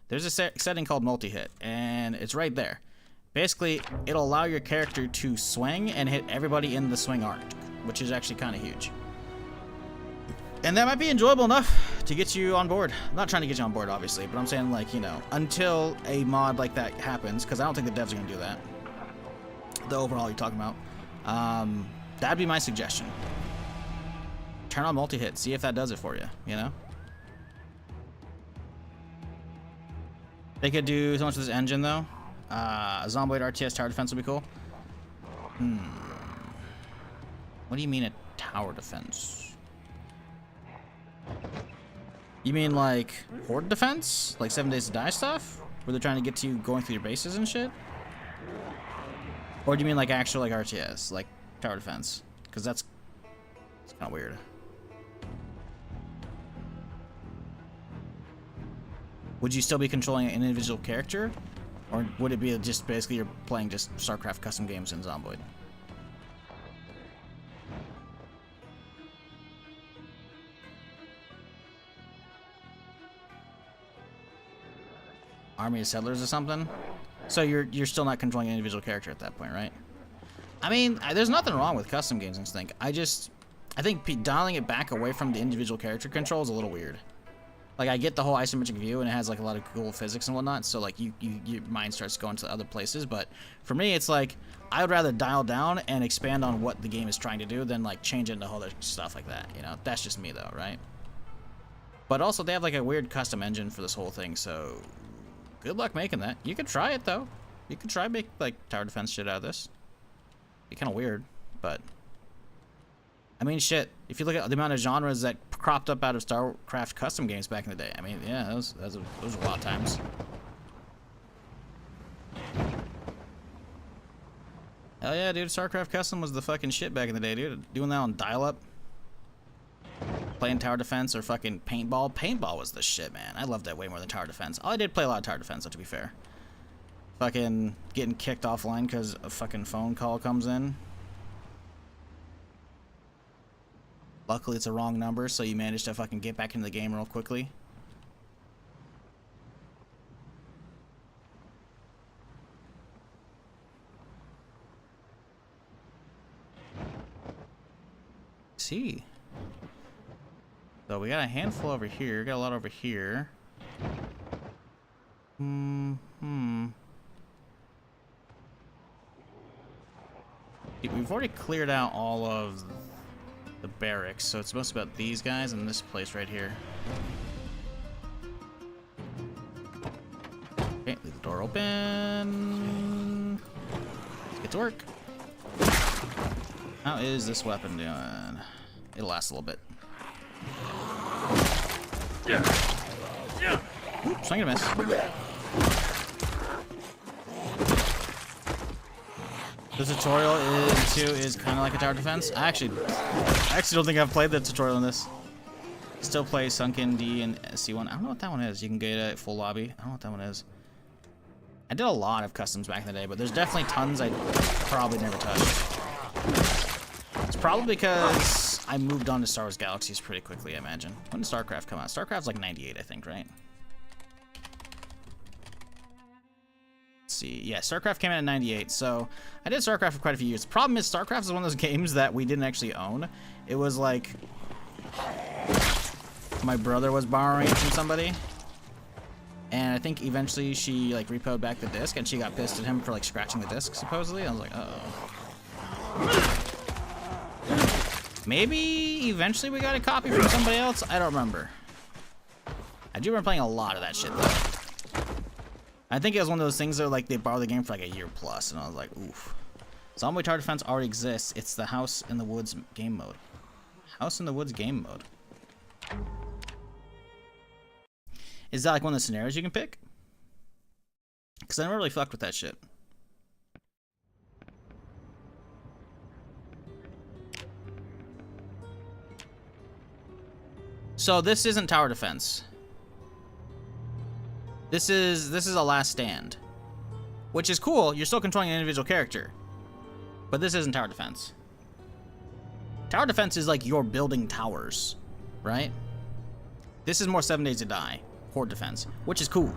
There's a setting called multi-hit, and it's right there. Basically, it'll allow your character to swing and hit everybody in the swing arc, which is actually kind of huge. And that might be enjoyable enough to get you on board. I'm not trying to get you on board, obviously, but I'm saying, like, you know, until a mod like that happens, because I don't think the devs are going to do that. The overall you're talking about. That'd be my suggestion. Turn on multi-hit, see if that does it for you, you know? They could do so much with this engine, though. Zomboid RTS tower defense would be cool. What do you mean a tower defense? You mean like horde defense? Like 7 Days to Die stuff? Where they're trying to get to you going through your bases and shit? Or do you mean like actual like RTS, like tower defense? Because it's kind of weird. Would you still be controlling an individual character? Or would it be just basically you're playing just StarCraft custom games in Zomboid? Army of Settlers or something? So you're still not controlling an individual character at that point, right? I mean, there's nothing wrong with custom games, I think. I think dialing it back away from the individual character control is a little weird. Like, I get the whole isometric view, and it has, like, a lot of cool physics and whatnot, so, like, your mind starts going to other places, but for me, it's like, I would rather dial down and expand on what the game is trying to do than, like, change it into other stuff like that, you know? That's just me, though, right? But also, they have, like, a weird custom engine for this whole thing, so good luck making that. You could try it, though. You could try make, like, tower defense shit out of this. Be kind of weird, but I mean, shit, if you look at the amount of genres that cropped up out of StarCraft custom games back in the day, I mean, yeah, those were a lot of times. Hell yeah, dude, StarCraft custom was the fucking shit back in the day, dude. Doing that on dial-up. Playing tower defense or fucking paintball. Paintball was the shit, man. I loved that way more than tower defense. I did play a lot of tower defense, though, to be fair. Fucking getting kicked offline because a fucking phone call comes in. Luckily, it's a wrong number, so you managed to fucking get back into the game real quickly. See. So we got a handful over here. Got a lot over here. We've already cleared out all of the barracks, so it's mostly about these guys and this place right here. Okay, leave the door open. Let's get to work. How is this weapon doing? It'll last a little bit. Oops, swing and a miss. The tutorial is kind of like a tower defense. I actually don't think I've played the tutorial in this. Still play Sunken D and C1. I don't know what that one is. You can get it at full lobby. I don't know what that one is. I did a lot of customs back in the day, but there's definitely tons I probably never touched. It's probably because I moved on to Star Wars Galaxies pretty quickly, I imagine. When did StarCraft come out? StarCraft's like 98, I think, right? See, yeah, StarCraft came out in 98, so I did StarCraft for quite a few years. The problem is StarCraft is one of those games that we didn't actually own. It was like my brother was borrowing it from somebody, and I think eventually she like repoed back the disc, and she got pissed at him for like scratching the disc supposedly. I was like, uh-oh. Maybe eventually we got a copy from somebody else. I don't remember. I do remember playing a lot of that shit though. I think it was one of those things that like they borrowed the game for like a year plus, and I was like, oof. Zomboid Tower Defense already exists. It's the House in the Woods game mode. House in the Woods game mode. Is that like one of the scenarios you can pick? Because I never really fucked with that shit. So this isn't tower defense. This is a last stand, which is cool. You're still controlling an individual character, but this isn't tower defense. Tower defense is like you're building towers, right? This is more 7 Days to Die, horde defense, which is cool.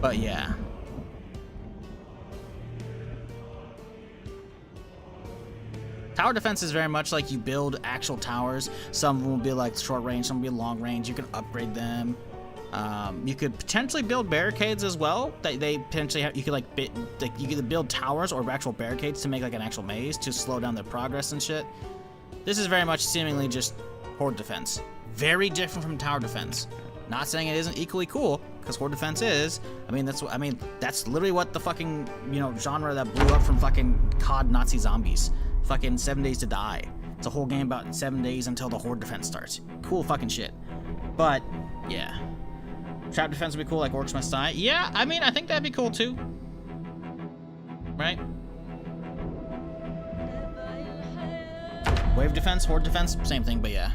But yeah. Tower defense is very much like you build actual towers. Some of them will be like short range, some will be long range. You can upgrade them. You could potentially build barricades as well. They potentially have, you could you could build towers or actual barricades to make like an actual maze to slow down their progress and shit. This is very much seemingly just horde defense. Very different from tower defense. Not saying it isn't equally cool, because horde defense is. That's literally what the fucking genre that blew up from fucking COD Nazi zombies. Fucking 7 Days to Die. It's a whole game about 7 days until the horde defense starts. Cool fucking shit. But yeah, trap defense would be cool, like Orcs Must Die. Yeah, I mean, I think that'd be cool too. Right? Wave defense, horde defense, same thing, but yeah.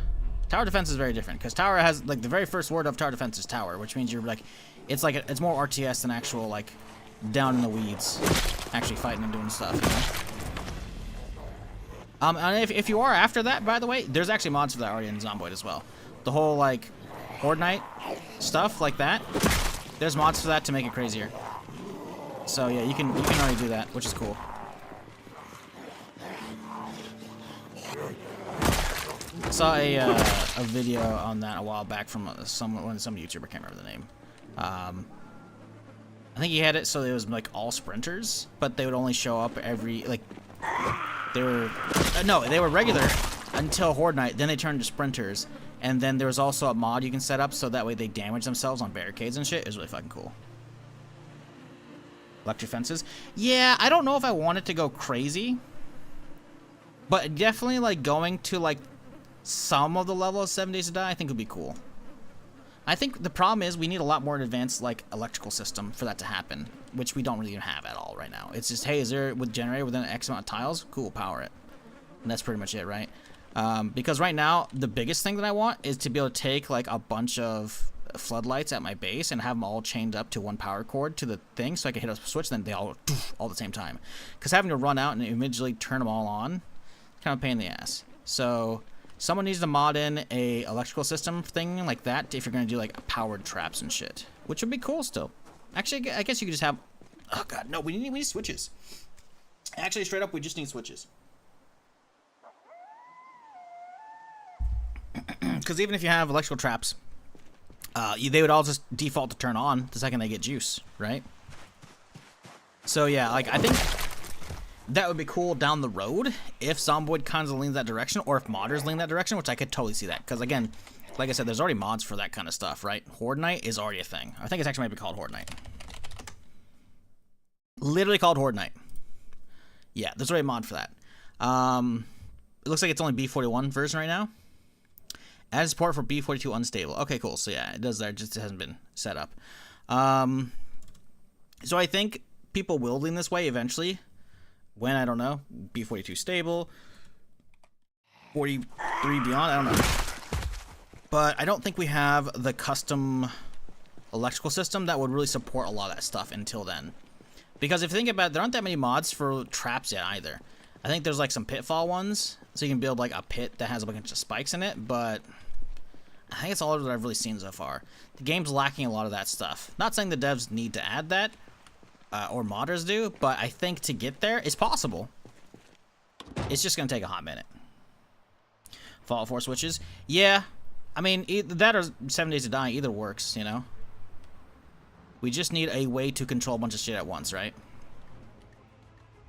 Tower defense is very different, because tower has, like, the very first word of tower defense is tower, which means you're, like, it's more RTS than actual, like, down in the weeds, actually fighting and doing stuff, you know? And if you are after that, by the way, there's actually mods for that already in Zomboid as well. The whole, like, Horde Night stuff like that, there's mods for that to make it crazier. So, yeah, you can already do that, which is cool. I saw a video on that a while back from some YouTuber, I can't remember the name. I think he had it so it was like all sprinters, but they would only show up every, like, they were regular until Horde Night, then they turned to sprinters, and then there was also a mod you can set up so that way they damage themselves on barricades and shit. It was really fucking cool. Electric fences. Yeah, I don't know if I want it to go crazy, but definitely like going to like some of the level of 7 Days to Die I think would be cool. I think the problem is we need a lot more advanced like electrical system for that to happen, which we don't really even have at all right now. It's just, hey, is there a generator within X amount of tiles? Cool, power it. And that's pretty much it, right? Because right now, the biggest thing that I want is to be able to take like a bunch of floodlights at my base and have them all chained up to one power cord to the thing so I can hit a switch, then they all at the same time. Because having to run out and immediately turn them all on, kind of a pain in the ass. So someone needs to mod in a electrical system thing like that if you're going to do like powered traps and shit, which would be cool still. Actually, I guess you could just have... Oh god, no, we need switches. Actually, straight up, we just need switches. Because even if you have electrical traps, they would all just default to turn on the second they get juice, right? So yeah, like I think that would be cool down the road if Zomboid kind of leans that direction, or if modders lean that direction, which I could totally see that. Because again, like I said, there's already mods for that kind of stuff, right? Horde Night is already a thing. I think it's actually might be called Horde Night. Literally called Horde Night. Yeah, there's already a mod for that. It looks like it's only B41 version right now. Add support for B42 unstable. Okay, cool. So yeah, it does that. It just hasn't been set up. So I think people will lean this way eventually. When, I don't know. B42 stable. 43 beyond, I don't know. But I don't think we have the custom electrical system that would really support a lot of that stuff until then. Because if you think about it, there aren't that many mods for traps yet either. I think there's like some pitfall ones, so you can build like a pit that has a bunch of spikes in it, but I think it's all that I've really seen so far. The game's lacking a lot of that stuff. Not saying the devs need to add that, or modders do, but I think to get there, it's possible. It's just going to take a hot minute. Fallout 4 switches? Yeah. I mean, that or 7 Days to Die, either works, you know? We just need a way to control a bunch of shit at once, right?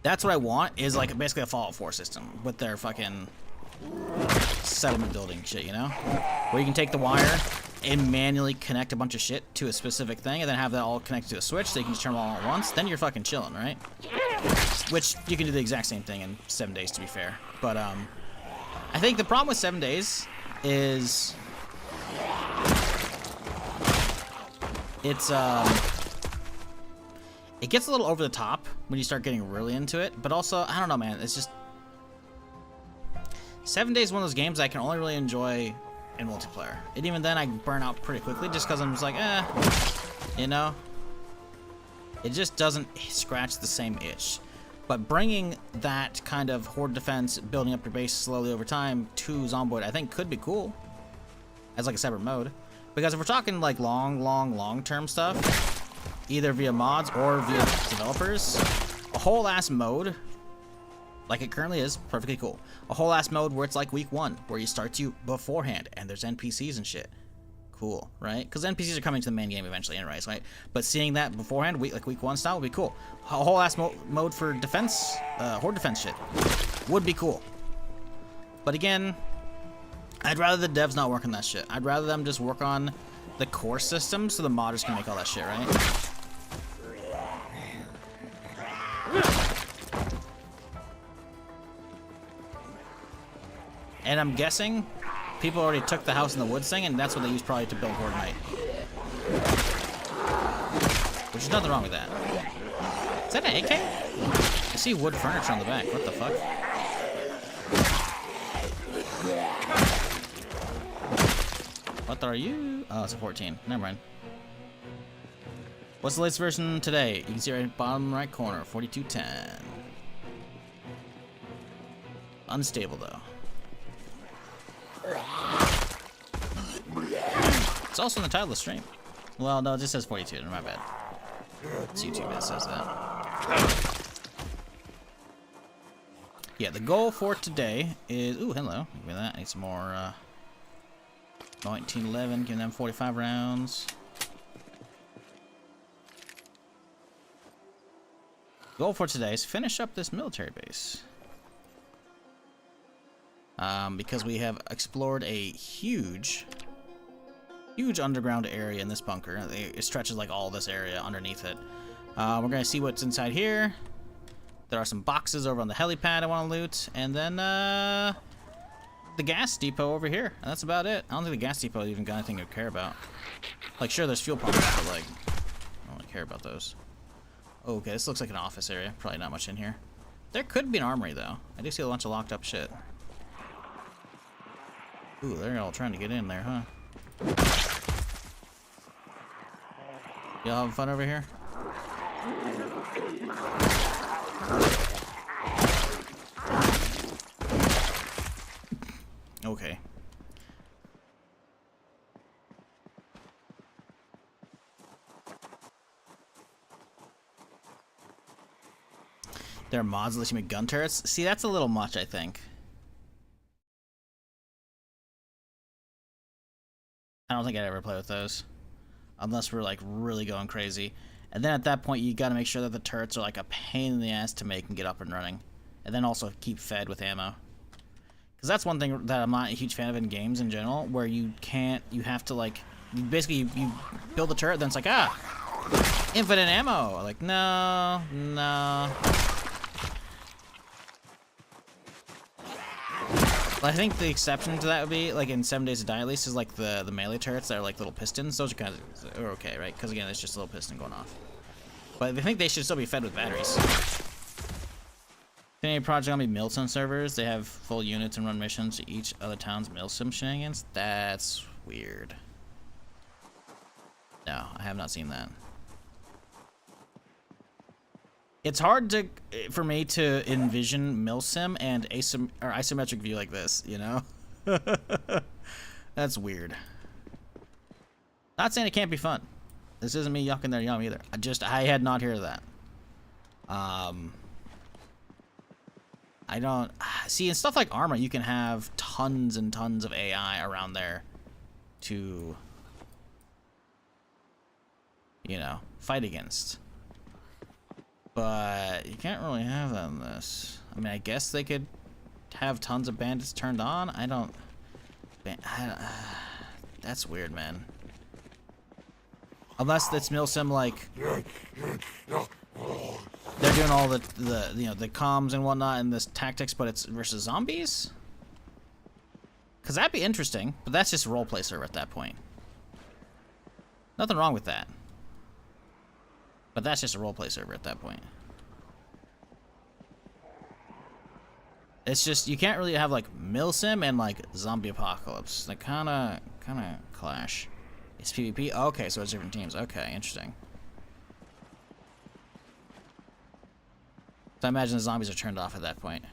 That's what I want, is like basically a Fallout 4 system with their fucking settlement building shit, you know? Where you can take the wire and manually connect a bunch of shit to a specific thing and then have that all connected to a switch so you can just turn them all at once. Then you're fucking chilling, right? Which you can do the exact same thing in 7 days, to be fair. But I think the problem with 7 days is it gets a little over the top when you start getting really into it, but also, I don't know, man, it's just 7 days is one of those games I can only really enjoy in multiplayer. And even then, I burn out pretty quickly just because I'm just like, you know? It just doesn't scratch the same itch. But bringing that kind of horde defense, building up your base slowly over time to Zomboid, I think could be cool as like a separate mode. Because if we're talking like long-term stuff, either via mods or via developers, a whole ass mode, like it currently is, perfectly cool. A whole ass mode where it's like week 1, where you start you beforehand, and there's NPCs and shit. Cool, right? Because NPCs are coming to the main game eventually anyways, right? But seeing that beforehand, like week 1 style, would be cool. A whole ass mode for defense, horde defense shit, would be cool. But again, I'd rather the devs not work on that shit. I'd rather them just work on the core system so the modders can make all that shit, right? And I'm guessing people already took the house in the woods thing, and that's what they used probably to build Horde Night. Which is nothing wrong with that. Is that an AK? I see wood furniture on the back. What the fuck? What are you? Oh, it's a 14. Never mind. What's the latest version today? You can see right bottom right corner, 4210. Unstable though. It's also in the title of the stream. Well, no, it just says 42. My bad. It's YouTube that says that. Yeah, the goal for today is... Ooh, hello. Give me that. I need some more 1911. Give them 45 rounds. Goal for today is finish up this military base. Because we have explored a huge underground area in this bunker. It stretches like all this area underneath it. We're gonna see what's inside here. There are some boxes over on the helipad I want to loot, and then the gas depot over here. And that's about it. I don't think the gas depot even got anything to care about. Like, sure, there's fuel pumps, but like, I don't really care about those. Oh, okay, this looks like an office area. Probably not much in here. There could be an armory though. I do see a bunch of locked up shit. Ooh, they're all trying to get in there, huh? Y'all having fun over here? Okay. There are mods that let you make gun turrets. See, that's a little much, I think. I don't think I'd ever play with those. Unless we're like really going crazy. And then at that point, you gotta make sure that the turrets are like a pain in the ass to make and get up and running. And then also keep fed with ammo. Because that's one thing that I'm not a huge fan of in games in general, where you can't, you have to like, you build the turret, then it's like, ah, infinite ammo. Like, no, no. I think the exception to that would be, like in 7 Days to Die at least, is like the melee turrets that are like little pistons. Those are kind of are okay, right? Because again, it's just a little piston going off. But I think they should still be fed with batteries. Any project on be Milsim servers? They have full units and run missions to each other town's Milsim shenanigans? That's weird. No, I have not seen that. It's hard for me to envision milsim and isometric view like this, you know? That's weird. Not saying it can't be fun. This isn't me yucking their yum either. I had not heard of that. I don't see in stuff like Arma, you can have tons and tons of AI around there to, you know, fight against. But you can't really have that in this. I mean, I guess they could have tons of bandits turned on. I don't that's weird, man. Unless it's milsim like they're doing all the you know, the comms and whatnot and this tactics, but it's versus zombies. Cause that'd be interesting, but that's just a roleplay server at that point. Nothing wrong with that. But that's just a roleplay server at that point. It's just, you can't really have like milsim and like zombie apocalypse. They kinda clash. It's PvP? Okay, so it's different teams. Okay, interesting. So I imagine the zombies are turned off at that point.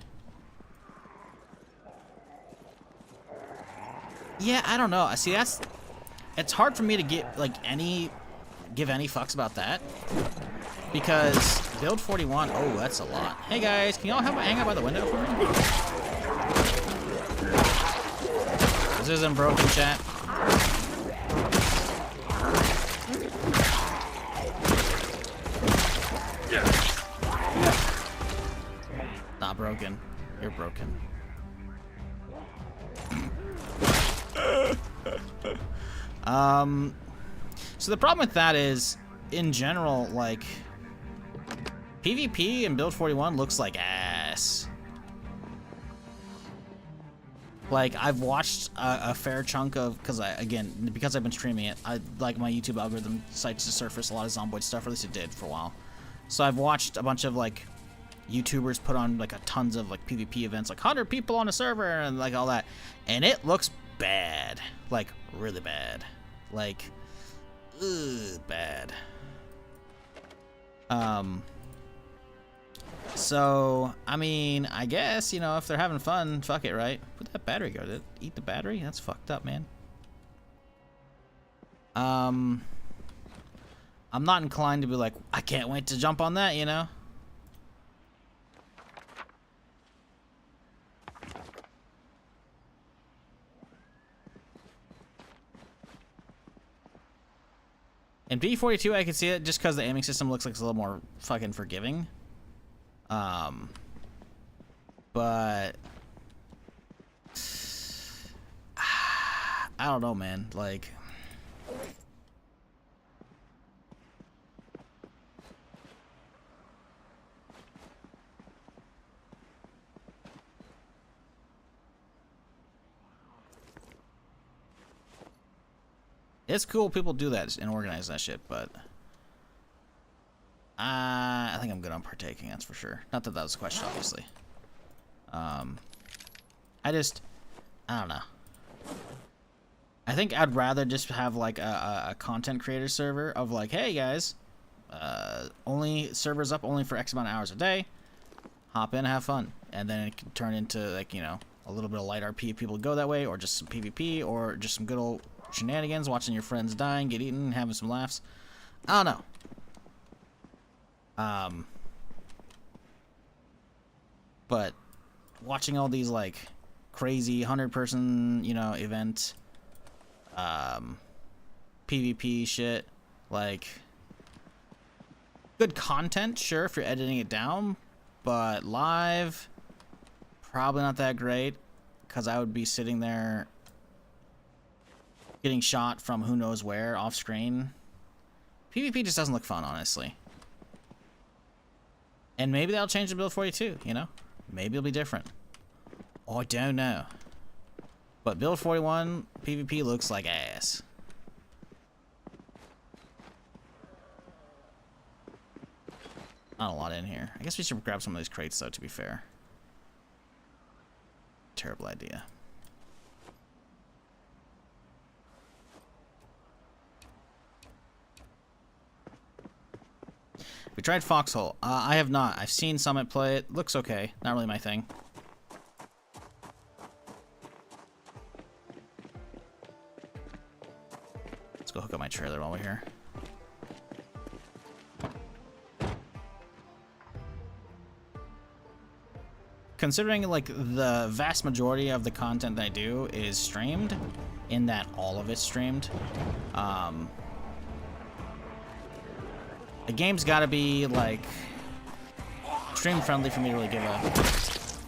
Yeah, I don't know. See, it's hard for me to get like give any fucks about that, because build 41, oh, that's a lot. Hey guys, can y'all hang out by the window for me? This isn't broken, chat. Not broken. You're broken. So the problem with that is, in general, like, PvP in build 41 looks like ass. Like, I've watched a fair chunk of, because I've been streaming it, like my YouTube algorithm decides to surface a lot of Zomboid stuff, or at least it did for a while. So I've watched a bunch of, like, YouTubers put on, like, tons of, like, PvP events, like 100 people on a server, and, like, all that. And it looks bad. Like, really bad. Like, ugh, bad. So, I mean, I guess, you know, if they're having fun, fuck it, right? Where'd that battery go? Did it eat the battery? That's fucked up, man. I'm not inclined to be like, I can't wait to jump on that, you know? In B42, I can see it just because the aiming system looks like it's a little more fucking forgiving. But I don't know, man. Like, it's cool people do that and organize that shit, but I think I'm good on partaking, that's for sure. Not that that was a question, obviously. I don't know. I think I'd rather just have like a content creator server of like, hey guys, only servers up only for X amount of hours a day. Hop in, have fun, and then it can turn into like, you know, a little bit of light RP if people go that way, or just some PvP, or just some good old shenanigans, watching your friends dying, get eaten, having some laughs. I don't know. But watching all these like crazy 100-person, you know, event, PvP shit, like good content, sure, if you're editing it down, but live, probably not that great, because I would be sitting there getting shot from who knows where off screen. PvP just doesn't look fun, honestly. And maybe that'll change the build for you too, you know? Maybe it'll be different. Oh, I don't know. But build 41 PvP looks like ass. Not a lot in here. I guess we should grab some of these crates though, to be fair. Terrible idea. We tried Foxhole. I have not. I've seen Summit play it. Looks okay. Not really my thing. Let's go hook up my trailer while we're here. Considering like the vast majority of the content that I do is streamed, in that all of it's streamed, the game's got to be like stream friendly for me to really give a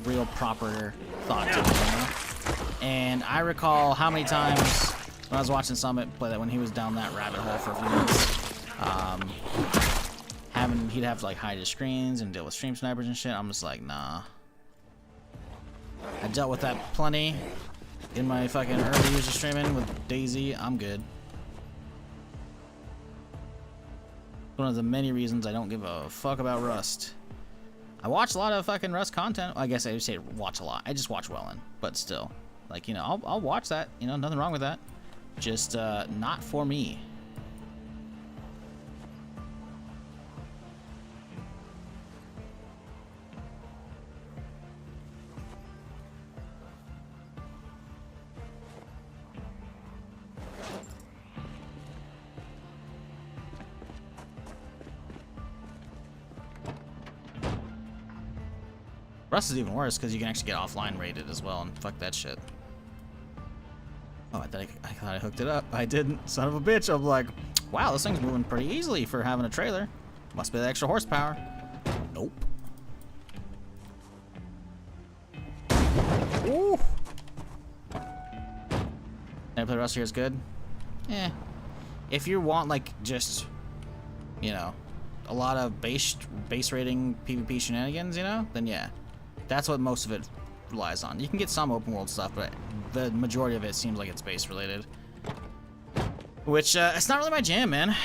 real proper thought to it, you know? And I recall how many times when I was watching Summit play that when he was down that rabbit hole for a few minutes, he'd have to like hide his screens and deal with stream snipers and shit. I'm just like, nah. I dealt with that plenty in my fucking early user streaming with Daisy. I'm good. One of the many reasons I don't give a fuck about Rust. I watch a lot of fucking Rust content. I guess I would say watch a lot. I just watch Wellen, but still, like, you know, I'll watch that. You know, nothing wrong with that. Just not for me. Rust is even worse because you can actually get offline rated as well, and fuck that shit. Oh, I thought I hooked it up. I didn't. Son of a bitch. I'm like, wow, this thing's moving pretty easily for having a trailer. Must be the extra horsepower. Nope. Ooh. Never play Rust here is good. Eh. If you want like just, you know, a lot of base rating PvP shenanigans, you know, then yeah. That's what most of it relies on. You can get some open world stuff, but the majority of it seems like it's base related. Which, it's not really my jam, man.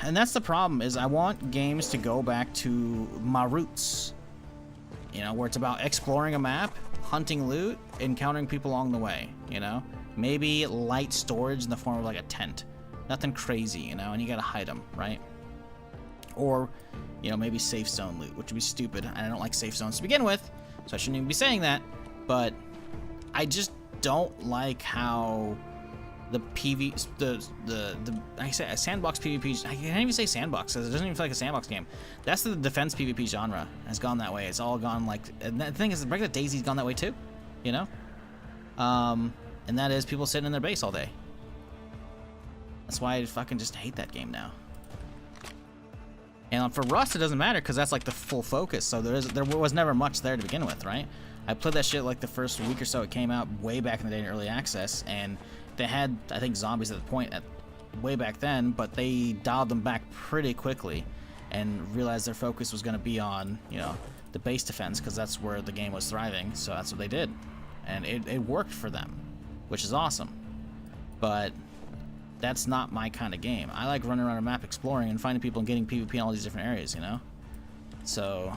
And that's the problem, is I want games to go back to my roots. You know, where it's about exploring a map, hunting loot, encountering people along the way, you know? Maybe light storage in the form of like a tent. Nothing crazy, you know, and you gotta hide them, right? Or, you know, maybe safe zone loot, which would be stupid, and I don't like safe zones to begin with. So I shouldn't even be saying that, but I just don't like how the I say a sandbox PvP. I can't even say sandbox because it doesn't even feel like a sandbox game. That's the defense PvP genre has gone that way. It's all gone like, and the thing is, the regular Daisy's gone that way too, you know. And that is people sitting in their base all day. That's why I fucking just hate that game now. And for Rust, it doesn't matter because that's like the full focus. So there was never much there to begin with, right? I played that shit like the first week or so it came out, way back in the day in early access, and they had, I think, zombies at the point way back then, but they dialed them back pretty quickly and realized their focus was going to be on, you know, the base defense because that's where the game was thriving. So that's what they did, and it worked for them, which is awesome. But that's not my kind of game. I like running around a map exploring and finding people and getting PvP in all these different areas, you know? So,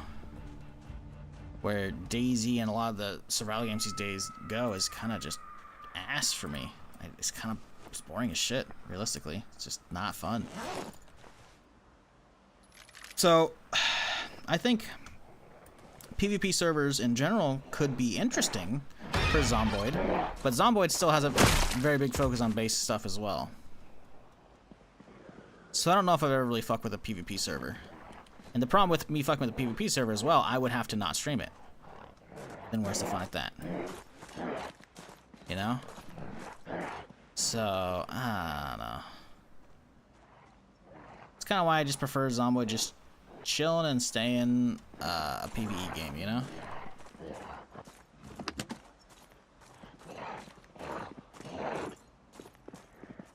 where Daisy and a lot of the survival games these days go is kind of just ass for me. It's kind of It's boring as shit, realistically. It's just not fun. So, I think PvP servers in general could be interesting for Zomboid, but Zomboid still has a very big focus on base stuff as well. So I don't know if I've ever really fucked with a PvP server. And the problem with me fucking with a PvP server as well, I would have to not stream it. Then where's the fun at that? You know? So, I don't know. It's kind of why I just prefer Zomboid just chilling and staying a PvE game, you know?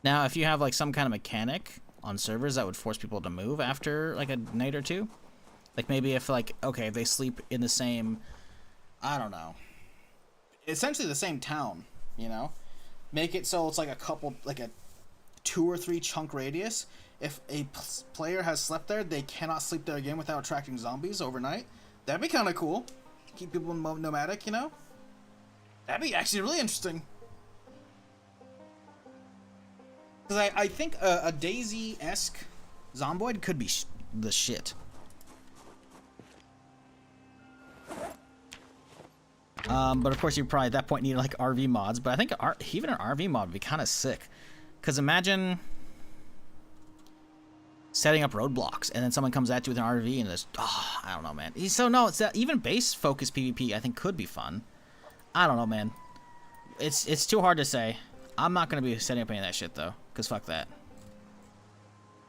Now, if you have like some kind of mechanic on servers that would force people to move after like a night or two, like maybe if like, okay, if they sleep in the same, I don't know, essentially the same town, you know, make it so it's like a couple, like a 2 or 3 chunk radius. If a player has slept there, they cannot sleep there again without attracting zombies overnight. That'd be kind of cool. Keep people nomadic, you know? That'd be actually really interesting. Because I think a Daisy-esque Zomboid could be the shit. But of course you probably at that point need like RV mods. But I think even an RV mod would be kind of sick. Because imagine setting up roadblocks and then someone comes at you with an RV and it's, oh, I don't know, man. So no, it's that even base focused PvP I think could be fun. I don't know, man. It's too hard to say. I'm not gonna be setting up any of that shit though, cause fuck that.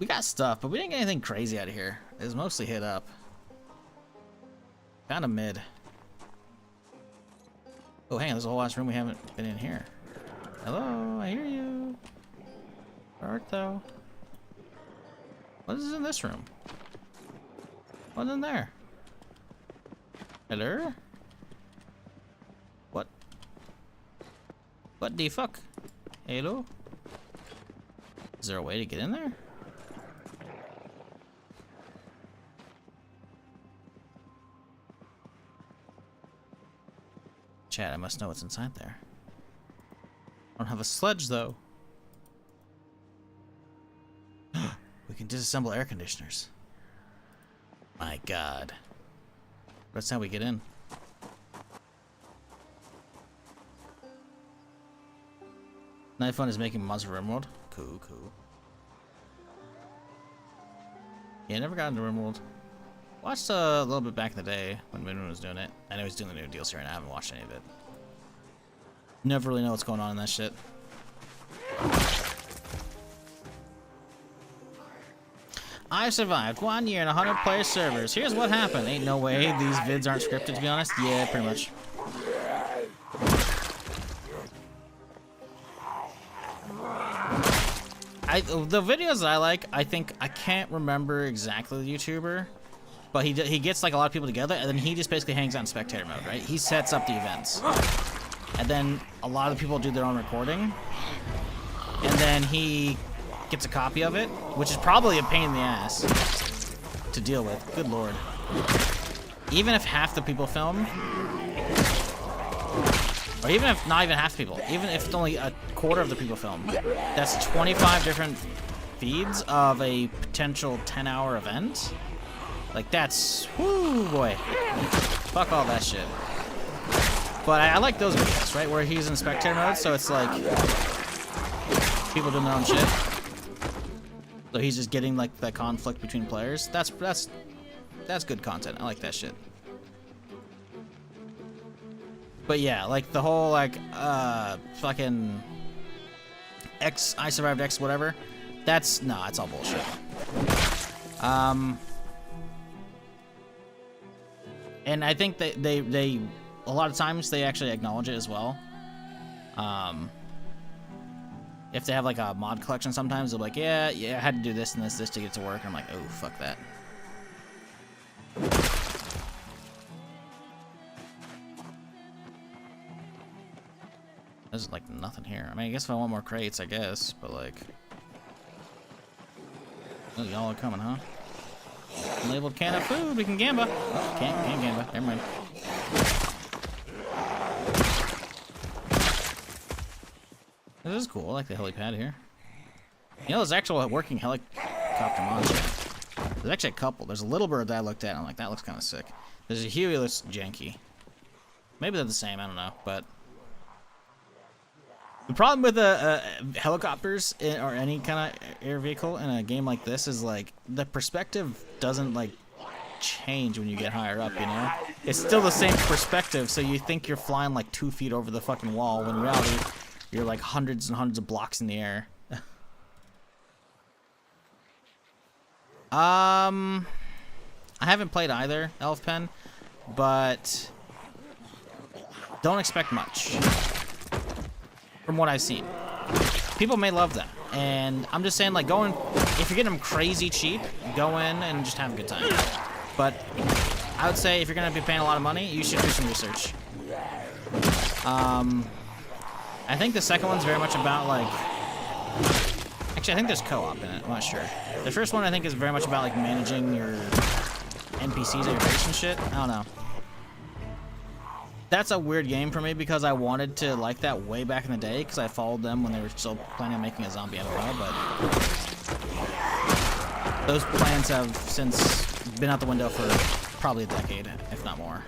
We got stuff, but we didn't get anything crazy out of here. It was mostly hit up. Kind of mid. Oh, hang on, there's a whole ass room we haven't been in here. Hello, I hear you. Where art thou? What is in this room? What's in there? Hello? What? What the fuck? Hello? Is there a way to get in there? Chat, I must know what's inside there. I don't have a sledge, though. We can disassemble air conditioners. My god. That's how we get in. Night Fun is making Monster Rimworld. Cool, cool. Yeah, I never got into Rimworld. Watched a little bit back in the day when Moon was doing it. I know he's doing the new DLC right now. I haven't watched any of it. Never really know what's going on in that shit. I survived 1 year and 100 player servers. Here's what happened. Ain't no way these vids aren't scripted, to be honest. Yeah, pretty much. The videos that I like, I think, I can't remember exactly the YouTuber, but he gets like a lot of people together, and then he just basically hangs out in spectator mode, right? He sets up the events, and then a lot of the people do their own recording, and then he gets a copy of it, which is probably a pain in the ass to deal with. Good lord. Even if half the people film, or even if not even half the people, even if it's only a quarter of the people film, that's 25 different feeds of a potential 10-hour event. Like that's, whoo boy. Fuck all that shit. But I like those videos, right, where he's in spectator mode, so it's like people doing their own shit. So he's just getting like the conflict between players. That's good content. I like that shit. But yeah, like the whole like fucking X, I survived X, whatever. That's nah, it's all bullshit. And I think they a lot of times they actually acknowledge it as well. If they have like a mod collection, sometimes they're like, yeah, I had to do this and this to get it to work. And I'm like, oh, fuck that. There's like nothing here. I mean, I guess if I want more crates, I guess, but like, oh, y'all are coming, huh? Labeled can of food. We can gamba. Oh, can't gamba. Never mind. This is cool. I like the helipad here. You know, there's actual working helicopter monster. There's actually a couple. There's a little bird that I looked at, and I'm like, that looks kind of sick. There's a Huey that looks janky. Maybe they're the same, I don't know, but... The problem with helicopters or any kind of air vehicle in a game like this is, like, the perspective doesn't, like, change when you get higher up, you know? It's still the same perspective, so you think you're flying, like, 2 feet over the fucking wall, when in reality, you're, like, hundreds and hundreds of blocks in the air. I haven't played either, Elf Pen, but don't expect much from what I've seen. People may love them, and I'm just saying, like, if you're getting them crazy cheap, go in and just have a good time. But I would say if you're gonna be paying a lot of money, you should do some research. I think the second one's very much about, like, actually, I think there's co-op in it. I'm not sure. The first one, I think, is very much about, like, managing your NPCs at your base and shit. I don't know. That's a weird game for me because I wanted to like that way back in the day because I followed them when they were still planning on making a zombie MMO, but those plans have since been out the window for probably a decade, if not more.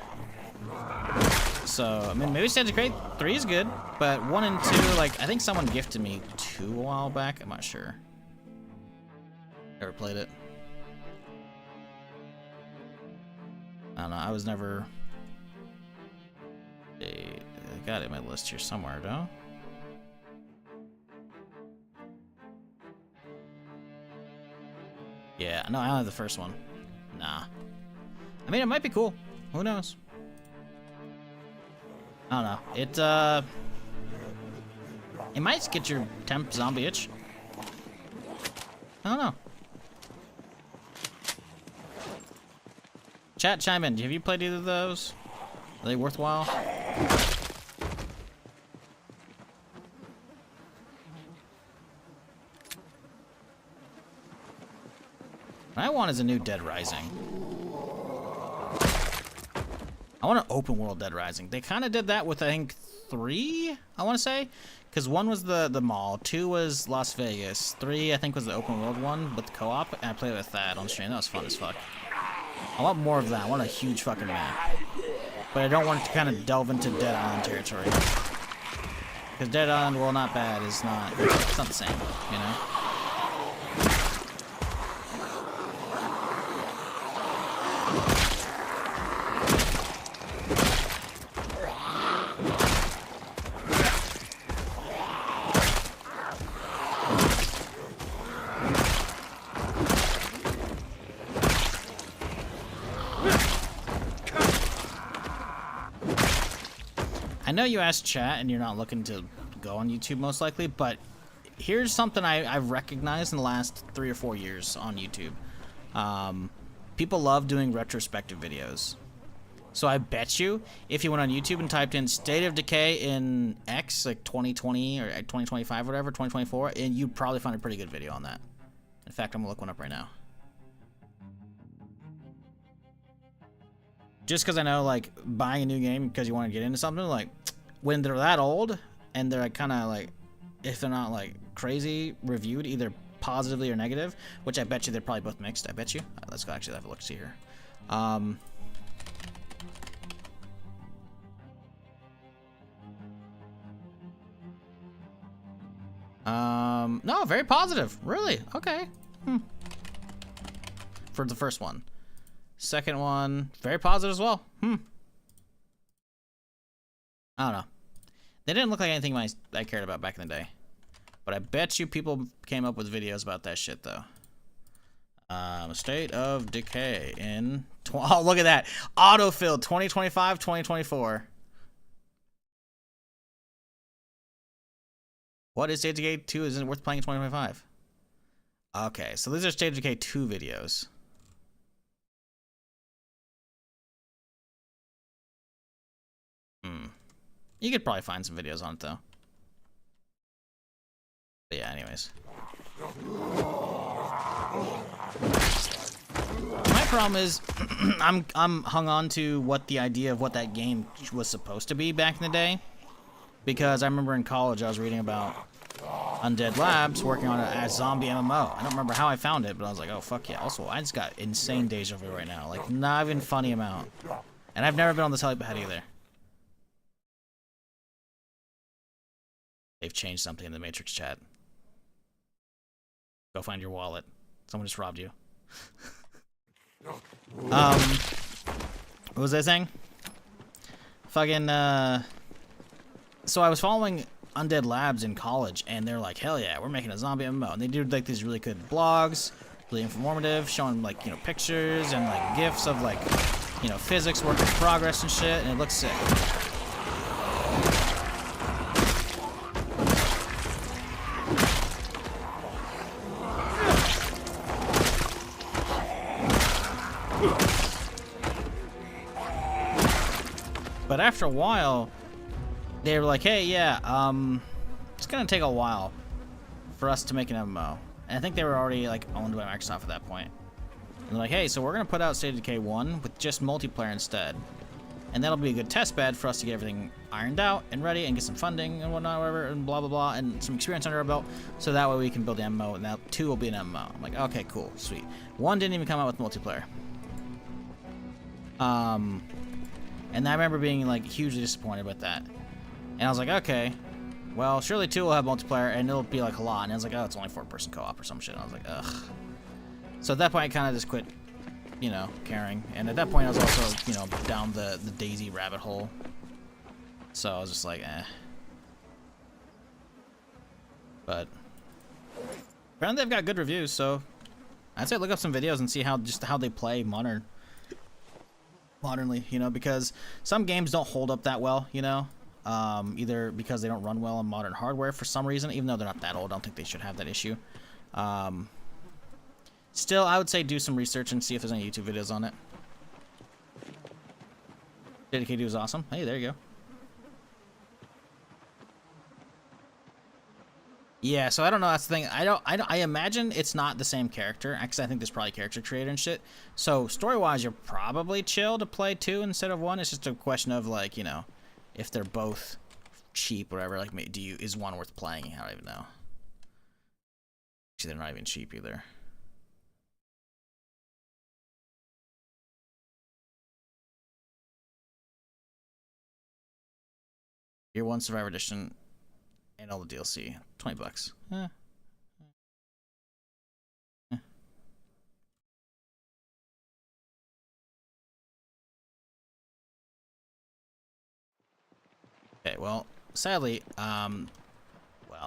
So, I mean, maybe State of Decay 3 is good, but 1 and 2, like, I think someone gifted me 2 a while back. I'm not sure. Never played it. I don't know. I was never... I got it in my list here somewhere, though. Yeah, no, I don't have the first one. Nah. I mean, it might be cool. Who knows? I don't know. It might get your temp zombie itch. I don't know. Chat, chime in. Have you played either of those? Are they worthwhile? What I want is a new Dead Rising. I want an open world Dead Rising. They kind of did that with, I think, 3, I want to say. Because 1 was the mall, 2 was Las Vegas, 3, I think, was the open world one with the co-op, and I played with Thad on stream. That was fun as fuck. I want more of that. I want a huge fucking map. But I don't want to kind of delve into Dead Island territory. Because Dead Island, while not bad, it's not the same, you know? I know you asked chat and you're not looking to go on YouTube most likely, but here's something I've recognized in the last 3 or 4 years on YouTube. People love doing retrospective videos. So I bet you if you went on YouTube and typed in State of Decay in X, like 2020 or 2025 or whatever, 2024, and you'd probably find a pretty good video on that. In fact, I'm gonna look one up right now. Just because I know, like, buying a new game because you want to get into something, like, when they're that old and they're, like, kind of, like, if they're not, like, crazy reviewed, either positively or negative, which I bet you they're probably both mixed, I bet you. Let's go actually have a look-see here. No, very positive. Really? Okay. For the first one. Second one, very positive as well. I don't know. They didn't look like anything I cared about back in the day. But I bet you people came up with videos about that shit, though. State of Decay in... Oh, look at that. Autofill 2025, 2024. What is State of Decay 2? Isn't it worth playing in 2025? Okay, so these are State of Decay 2 videos. You could probably find some videos on it, though. But yeah, anyways. My problem is, I'm hung on to what the idea of what that game was supposed to be back in the day. Because I remember in college I was reading about Undead Labs working on it as zombie MMO. I don't remember how I found it, but I was like, oh, fuck yeah. Also, I just got insane deja vu right now. Like, not even funny amount. And I've never been on this helipad either. They've changed something in the Matrix chat. Go find your wallet. Someone just robbed you. What was I saying? Fucking, so I was following Undead Labs in college, and they're like, hell yeah, we're making a zombie MMO. And they do, like, these really good blogs, really informative, showing, like, you know, pictures and, like, GIFs of, like, you know, physics, work in progress and shit, and it looks sick. But after a while, they were like, hey, yeah, it's gonna take a while for us to make an MMO. And I think they were already, like, owned by Microsoft at that point. And they're like, hey, so we're gonna put out State of Decay 1 with just multiplayer instead. And that'll be a good test bed for us to get everything ironed out and ready and get some funding and whatnot, whatever, and blah, blah, blah, and some experience under our belt, so that way we can build the MMO, and now 2 will be an MMO. I'm like, okay, cool, sweet. 1 didn't even come out with multiplayer. And I remember being, like, hugely disappointed with that. And I was like, okay, well, surely 2 will have multiplayer, and it'll be, like, a lot. And I was like, oh, it's only 4-person co-op or some shit. And I was like, ugh. So at that point, I kind of just quit, you know, caring. And at that point, I was also, you know, down the Daisy rabbit hole. So I was just like, eh. But apparently they've got good reviews, so I'd say look up some videos and see how they play modernly, you know, because some games don't hold up that well, you know, either because they don't run well on modern hardware for some reason, even though they're not that old. I don't think they should have that issue. Still, I would say do some research and see if there's any YouTube videos on it. JDK2 is awesome. Hey, there you go. Yeah, so I don't know. That's the thing. I imagine it's not the same character. Actually, I think there's probably character creator and shit. So story-wise, you're probably chill to play 2 instead of 1. It's just a question of, like, you know, if they're both cheap, or whatever. Like, is 1 worth playing? I don't even know. Actually, they're not even cheap either. Year 1 Survivor Edition. And all the DLC, $20. Okay, well, sadly, well,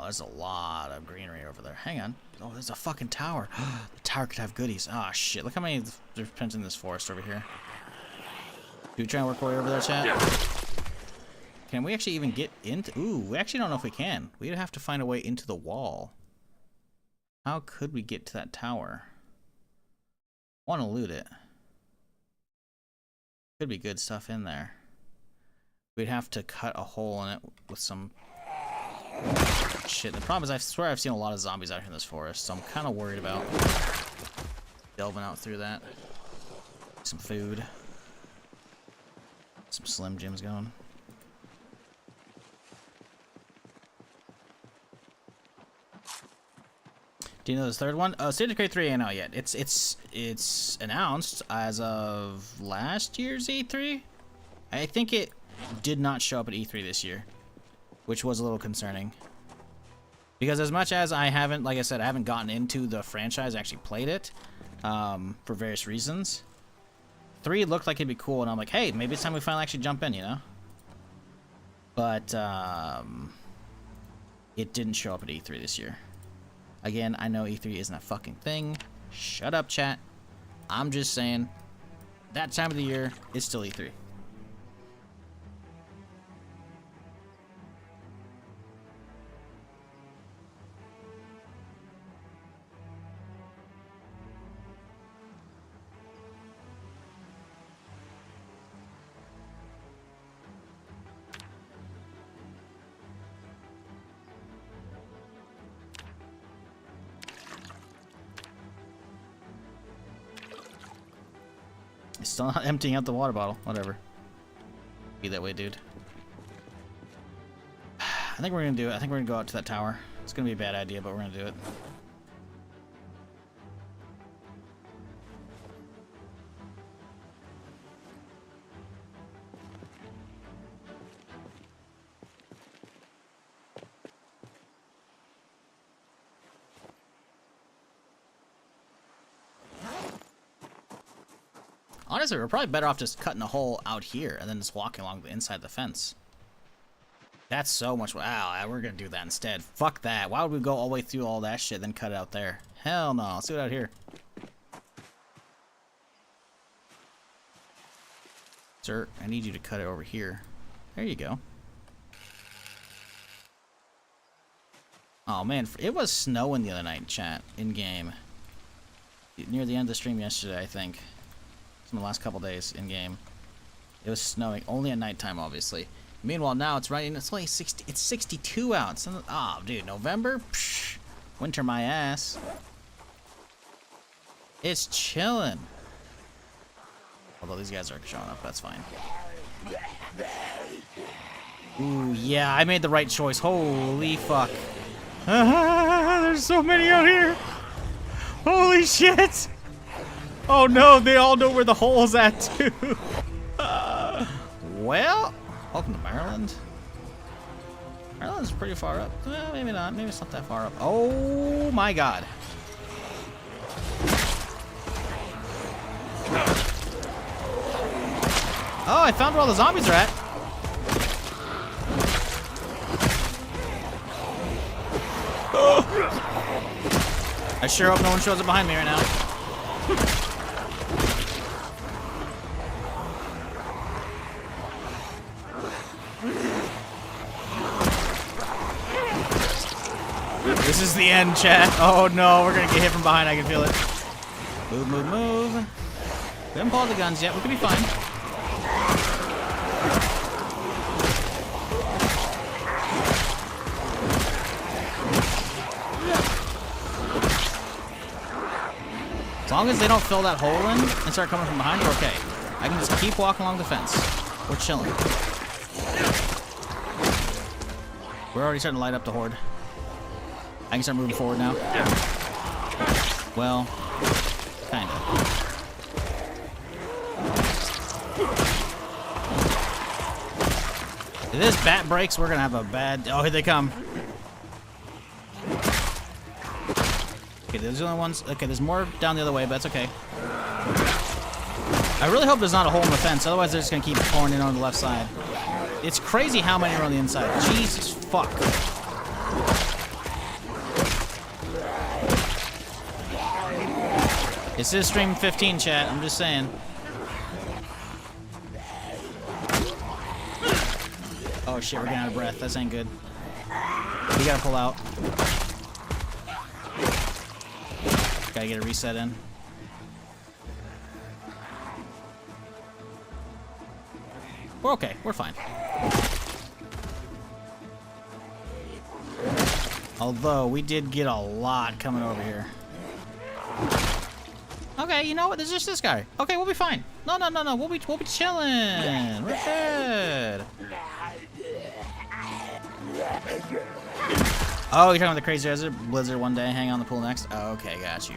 there's a lot of greenery over there. Hang on. Oh, there's a fucking tower. The tower could have goodies. Ah, shit. Look how many there's in this forest over here. Do we try and work our way over there, chat? Yeah. Can we actually even get into... Ooh, we actually don't know if we can. We'd have to find a way into the wall. How could we get to that tower? I want to loot it. Could be good stuff in there. We'd have to cut a hole in it with some... shit. The problem is I swear I've seen a lot of zombies out here in this forest, so I'm kind of worried about delving out through that. Some food. Some Slim Jims going. Do you know this 3rd one? State of Decay 3 ain't out yet. It's announced as of last year's E3. I think it did not show up at E3 this year, which was a little concerning. Because as much as I haven't, like I said, I haven't gotten into the franchise, I actually played it for various reasons. 3 looked like it'd be cool, and I'm like, hey, maybe it's time we finally actually jump in, you know? But it didn't show up at E3 this year. Again, I know E3 isn't a fucking thing. Shut up, chat. I'm just saying, that time of the year is still E3. Still not emptying out the water bottle. Whatever. Be that way, dude. I think we're gonna do it. I think we're gonna go out to that tower. It's gonna be a bad idea, but we're gonna do it. Honestly, we're probably better off just cutting a hole out here and then just walking along the inside of the fence. That's so much. Wow, we're gonna do that instead. Fuck that. Why would we go all the way through all that shit then cut it out there? Hell no. Let's do it out here. Sir, I need you to cut it over here. There you go. Oh man, it was snowing the other night, chat, in game. Near the end of the stream yesterday, I think. Some of the last couple days in game. It was snowing only at nighttime, obviously. Meanwhile, now it's raining. It's only 60. It's 62 out. Oh, dude, November. Psh, winter, my ass. It's chilling. Although these guys are showing up, that's fine. Ooh, yeah, I made the right choice. Holy fuck. There's so many out here. Holy shit. Oh no, they all know where the hole's at too. Well, welcome to Maryland. Maryland's pretty far up. Well, maybe not. Maybe it's not that far up. Oh my god. Oh, I found where all the zombies are at. I sure hope no one shows up behind me right now. This is the end, chat. Oh no, we're gonna get hit from behind. I can feel it. Move, move, move. We haven't pulled the guns yet. We could be fine. As long as they don't fill that hole in and start coming from behind, we're okay. I can just keep walking along the fence. We're chilling. We're already starting to light up the horde. I can start moving forward now. Well, kind of. If this bat breaks, we're gonna have a bad. Oh, here they come. Okay, those are the only ones. Okay, there's more down the other way, but that's okay. I really hope there's not a hole in the fence, otherwise they're just gonna keep pouring in on the left side. It's crazy how many are on the inside. Jesus fuck. This is stream 15, chat. I'm just saying. Oh shit, we're getting out of breath. That ain't good. We gotta pull out. Gotta get a reset in. We're okay. We're fine. Although, we did get a lot coming over here. Okay, you know what? There's just this guy. Okay, we'll be fine. No. We'll be chilling. We're good. Oh, you're talking about the crazy blizzard one day, hang on the pool next? Oh, okay, got you.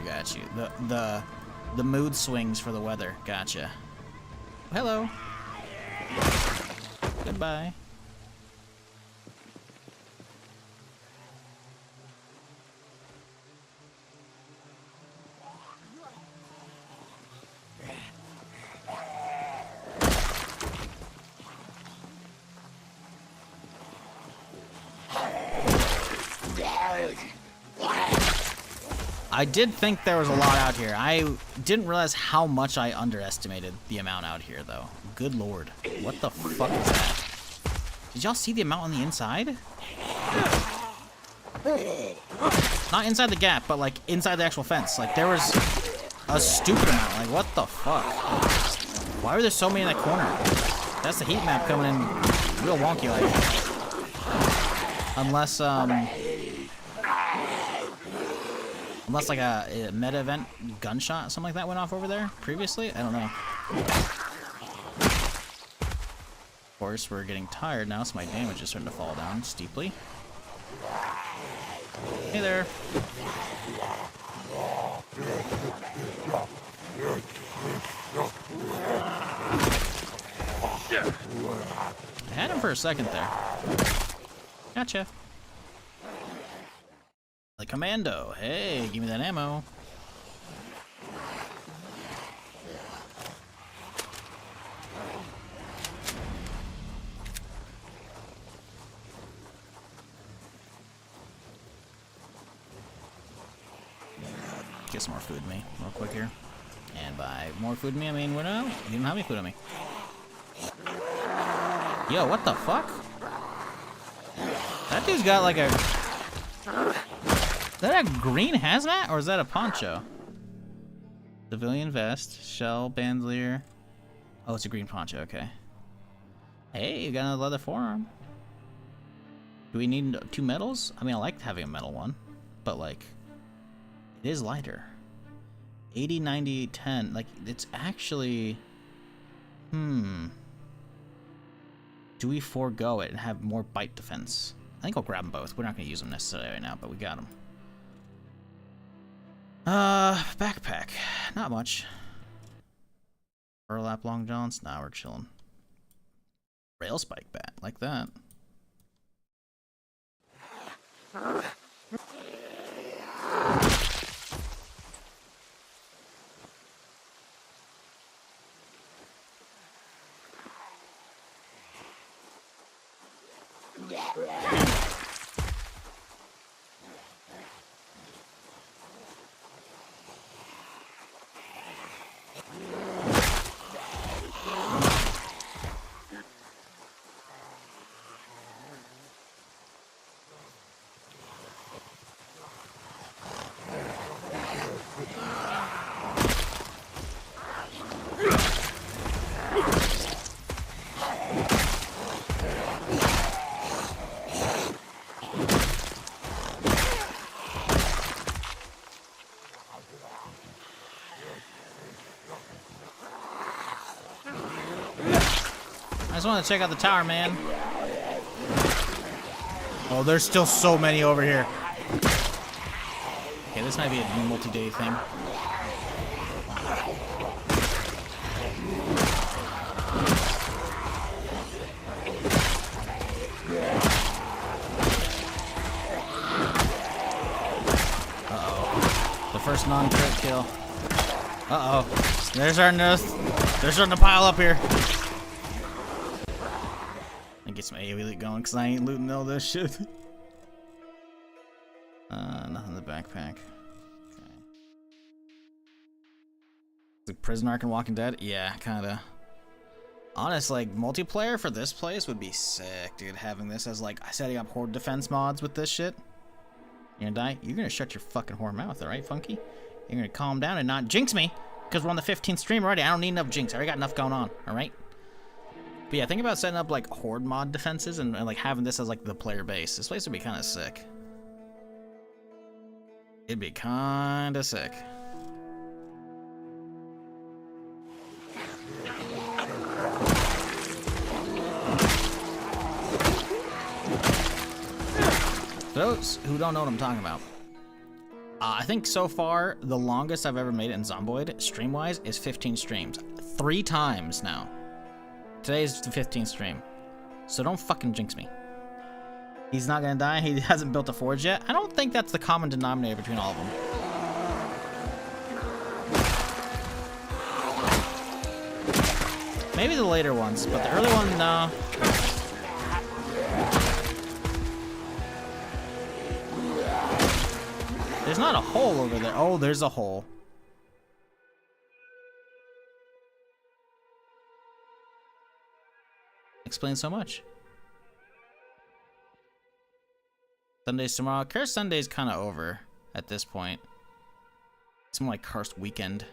The mood swings for the weather. Gotcha. Hello. Goodbye. I did think there was a lot out here. I didn't realize how much I underestimated the amount out here, though. Good lord. What the fuck is that? Did y'all see the amount on the inside? Not inside the gap, but like inside the actual fence. Like there was a stupid amount. Like what the fuck? Why are there so many in that corner? That's the heat map coming in real wonky like. Unless like a meta event gunshot or something like that went off over there previously. I don't know. Of course, we're getting tired now, so my damage is starting to fall down steeply. Hey there. I had him for a second there. Gotcha. The commando. Hey, give me that ammo. Get some more food in me real quick here. And by more food in me, I mean, we don't have any food on me. Yo, what the fuck? That dude's got like a... Is that a green hazmat or is that a poncho? Civilian vest, shell, bandolier. Oh, it's a green poncho, okay. Hey, you got a leather forearm. Do we need 2 medals? I mean, I like having a metal one, but like, it is lighter. 80, 90, 10. Like, it's actually... Do we forego it and have more bite defense? I think I'll grab them both. We're not going to use them necessarily right now, but we got them. Backpack. Not much. Burlap long johns. Nah, we're chilling. Rail spike bat. Like that. I just want to check out the tower, man. Oh, there's still so many over here. Okay, this might be a multi-day thing. Uh-oh. The first non-crit kill. Uh-oh. There's our nest. They're starting to pile up here. Get some AoE elite going because I ain't looting all this shit. Nothing in the backpack. Okay. The prison arc in Walking Dead? Yeah, kinda. Honest, like, multiplayer for this place would be sick, dude. Having this as, like, setting up horde defense mods with this shit. You're gonna die? You're gonna shut your fucking whore mouth, alright, Funky? You're gonna calm down and not jinx me because we're on the 15th stream already. I don't need enough jinx. I already got enough going on, alright? But yeah, think about setting up like horde mod defenses and like having this as like the player base. This place would be kind of sick. It'd be kind of sick. For those who don't know what I'm talking about, I think so far the longest I've ever made it in Zomboid, stream-wise, is 15 streams. 3 times now. Today's the 15th stream, so don't fucking jinx me. He's not gonna die. He hasn't built a forge yet. I don't think that's the common denominator between all of them. Maybe the later ones, but the early one, no. There's not a hole over there. Oh, there's a hole. Explains so much. Sunday's tomorrow. Cursed Sunday's kind of over at this point. It's more like Cursed Weekend.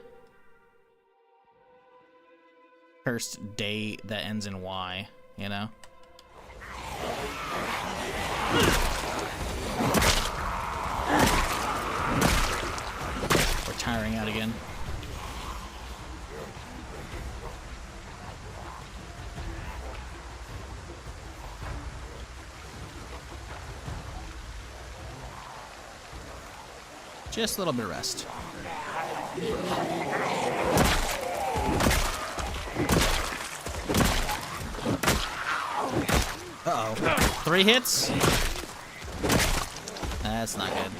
Cursed day that ends in Y, you know? We're tiring out again. Just a little bit of rest. Uh-oh. 3 hits? That's not good.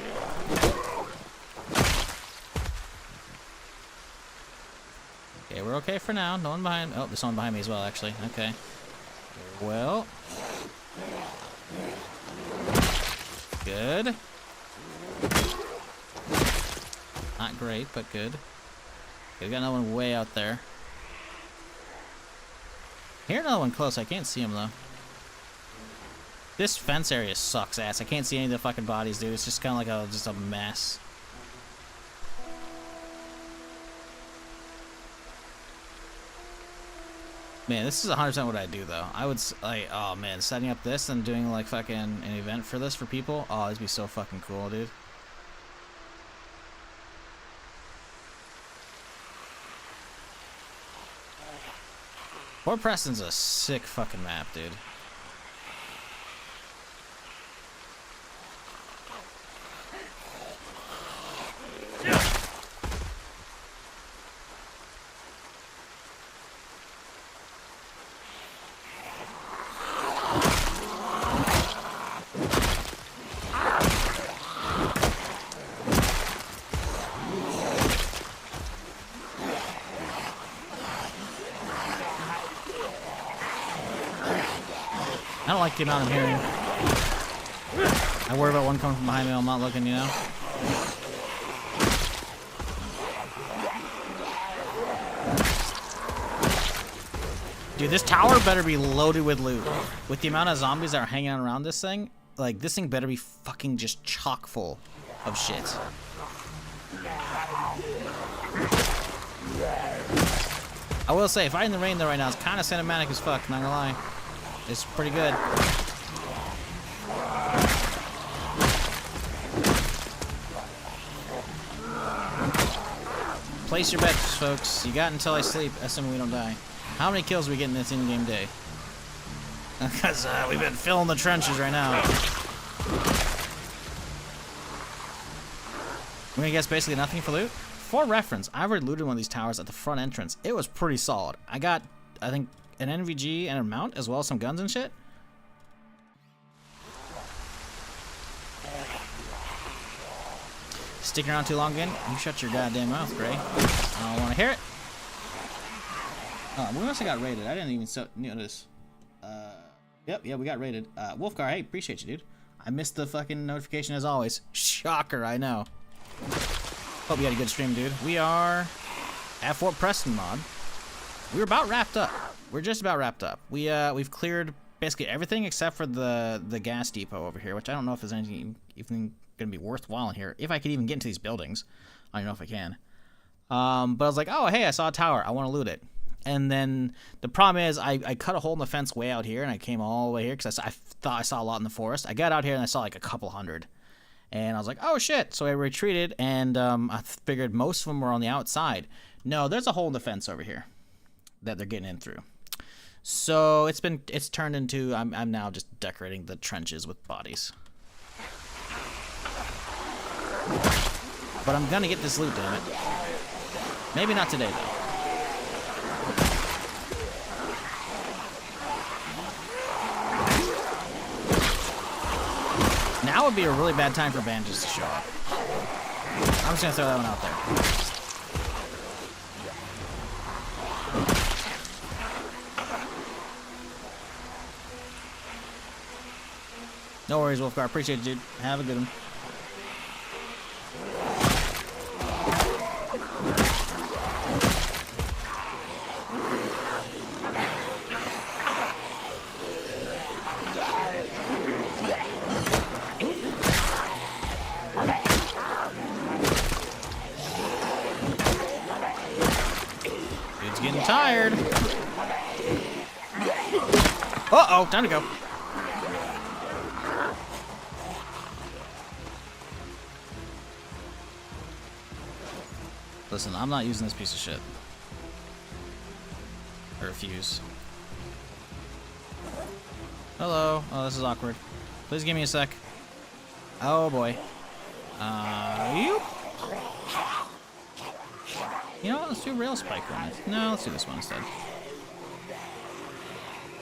Okay, we're okay for now. No one behind. Oh, there's someone behind me as well, actually. Okay. Well. Good. Not great, but good. Okay, we got another one way out there. Hear another one close. I can't see him though. This fence area sucks ass. I can't see any of the fucking bodies, dude. It's just kind of like just a mess. Man, this is 100% what I do though. I would like, oh man, setting up this and doing like fucking an event for this for people. Oh, it'd be so fucking cool, dude. Fort Preston's a sick fucking map, dude. I don't like the amount I'm hearing. I worry about one coming from behind me while I'm not looking, you know? Dude, this tower better be loaded with loot. With the amount of zombies that are hanging out around this thing, like, this thing better be fucking just chock full of shit. I will say, fighting the rain though right now is kind of cinematic as fuck, not gonna lie. It's pretty good. Place your bets, folks. You got until I sleep, assuming we don't die. How many kills are we getting this in-game day? Because we've been filling the trenches right now. We're gonna guess basically nothing for loot. For reference, I already looted one of these towers at the front entrance. It was pretty solid. I got, I think, an NVG and a mount, as well as some guns and shit. Sticking around too long again? You shut your goddamn mouth, Gray. I don't want to hear it. Oh, we must have got raided. I didn't even notice. Yep, yeah, we got raided. Wolfgar, hey, appreciate you, dude. I missed the fucking notification as always. Shocker, I know. Hope you had a good stream, dude. We are at Fort Preston mod. We're about wrapped up. We're just about wrapped up. We've cleared basically everything except for the gas depot over here, which I don't know if there's anything even gonna be worthwhile in here. If I could even get into these buildings, I don't know if I can. But I was like, oh hey, I saw a tower. I want to loot it. And then the problem is, I cut a hole in the fence way out here, and I came all the way here because I thought I saw a lot in the forest. I got out here and I saw like a couple hundred, and I was like, oh shit! So I retreated, and I figured most of them were on the outside. No, there's a hole in the fence over here that they're getting in through. So it's turned into I'm now just decorating the trenches with bodies. But I'm gonna get this loot, damn it. Maybe not today though. Now would be a really bad time for bandages to show up. I'm just gonna throw that one out there. No worries, Wolfgar. Appreciate it, dude. Have a good one. Dude's getting tired. Uh-oh, time to go. Listen, I'm not using this piece of shit. I refuse. Hello. Oh, this is awkward. Please give me a sec. Oh boy. do rail spike one. No, let's do this one instead.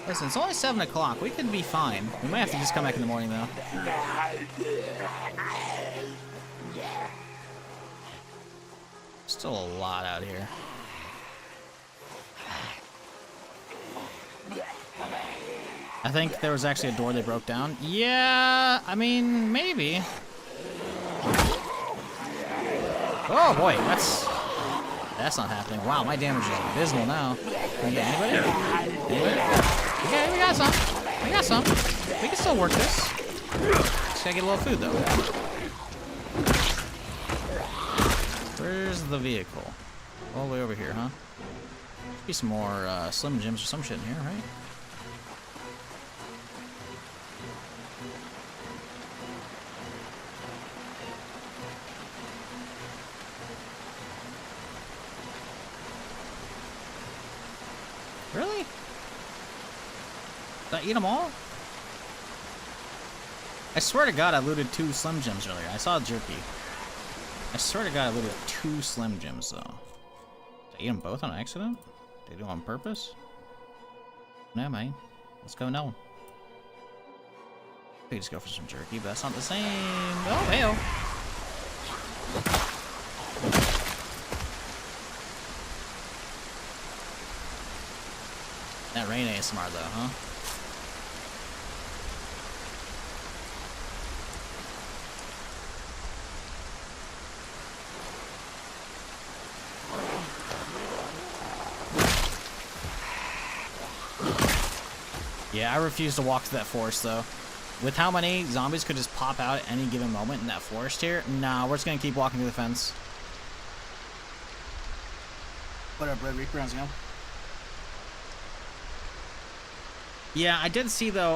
Listen, it's only 7 o'clock. We could be fine. We might have to just come back in the morning, though. Still a lot out here. I think there was actually a door they broke down. Yeah, I mean, maybe. Oh boy, that's not happening. Wow, my damage is abysmal now. Can we get anybody? Anybody? Okay, we got some. We got some. We can still work this. Just gotta get a little food though. Where's the vehicle? All the way over here, huh? Should be some more Slim Jims or some shit in here, right? Really? Did I eat them all? I swear to God I looted 2 Slim Jims earlier. I saw jerky. I swear to God I looted 2 Slim Jims though. Did I eat them both on accident? Did I do them on purpose? No, man. Let's go no. We could just go for some jerky, but that's not the same. Oh, hell. That rain ASMR though, huh? Yeah, I refuse to walk through that forest though. With how many zombies could just pop out at any given moment in that forest here, nah, we're just gonna keep walking through the fence. What up, Red Reaper? How's it going? Yeah, I did see though,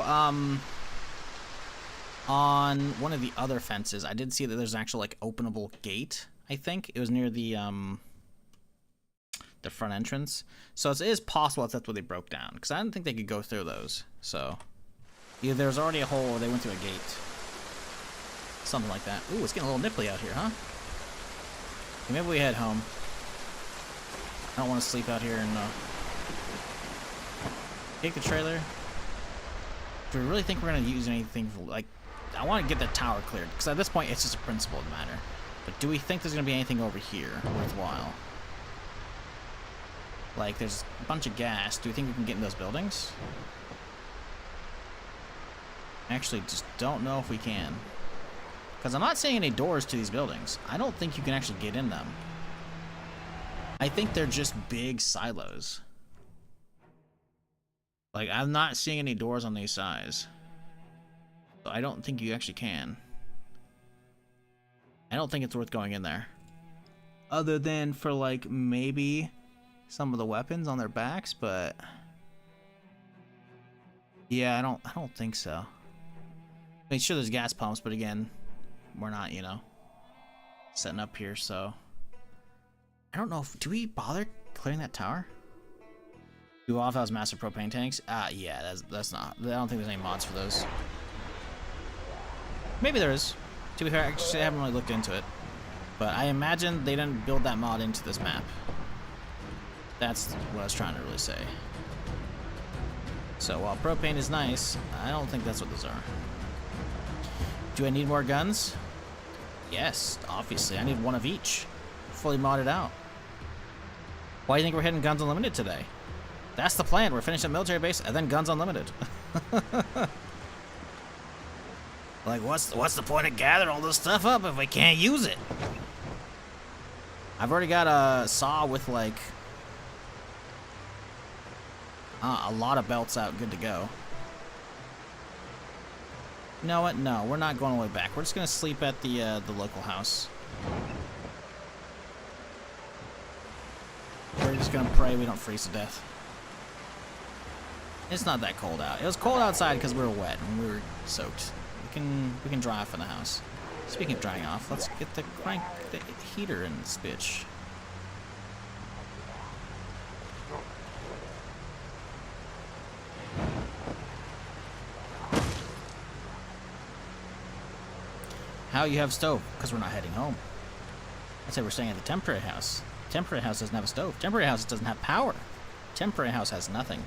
on one of the other fences, I did see that there's an actual like openable gate. I think it was near the front entrance, so it is possible that's what they broke down. Because I didn't think they could go through those. So either there's already a hole or they went through a gate, something like that. Ooh, it's getting a little nipply out here, huh? Okay, maybe we head home. I don't want to sleep out here and take the trailer. Do we really think we're going to use anything for, like, I want to get the tower cleared, because at this point it's just a principle of the matter. But do we think there's going to be anything over here worthwhile? Like, there's a bunch of gas. Do we think we can get in those buildings? Actually, just don't know if we can. Because I'm not seeing any doors to these buildings. I don't think you can actually get in them. I think they're just big silos. Like, I'm not seeing any doors on these sides. So I don't think you actually can. I don't think it's worth going in there. Other than for, like, maybe some of the weapons on their backs, but yeah, I don't think so. I mean, sure, there's gas pumps, but again, we're not, you know, setting up here, so I don't know if, do we bother clearing that tower? Do off house massive propane tanks? Yeah, that's not, I don't think there's any mods for those. Maybe there is. To be fair, actually I haven't really looked into it, but I imagine they didn't build that mod into this map. That's what I was trying to really say. So while propane is nice, I don't think that's what those are. Do I need more guns? Yes, obviously. I need one of each. Fully modded out. Why do you think we're hitting Guns Unlimited today? That's the plan. We're finishing a military base and then Guns Unlimited. Like, what's the point of gathering all this stuff up if we can't use it? I've already got a saw with, like, a lot of belts out, good to go. You know what? No, we're not going all the way back. We're just gonna sleep at the local house. We're just gonna pray we don't freeze to death. It's not that cold out. It was cold outside because we were wet and we were soaked. We can dry off in the house. Speaking of drying off, let's get the heater in this bitch. How you have stove? Because we're not heading home. I said we're staying at the temporary house. Temporary house doesn't have a stove. Temporary house doesn't have power. Temporary house has nothing.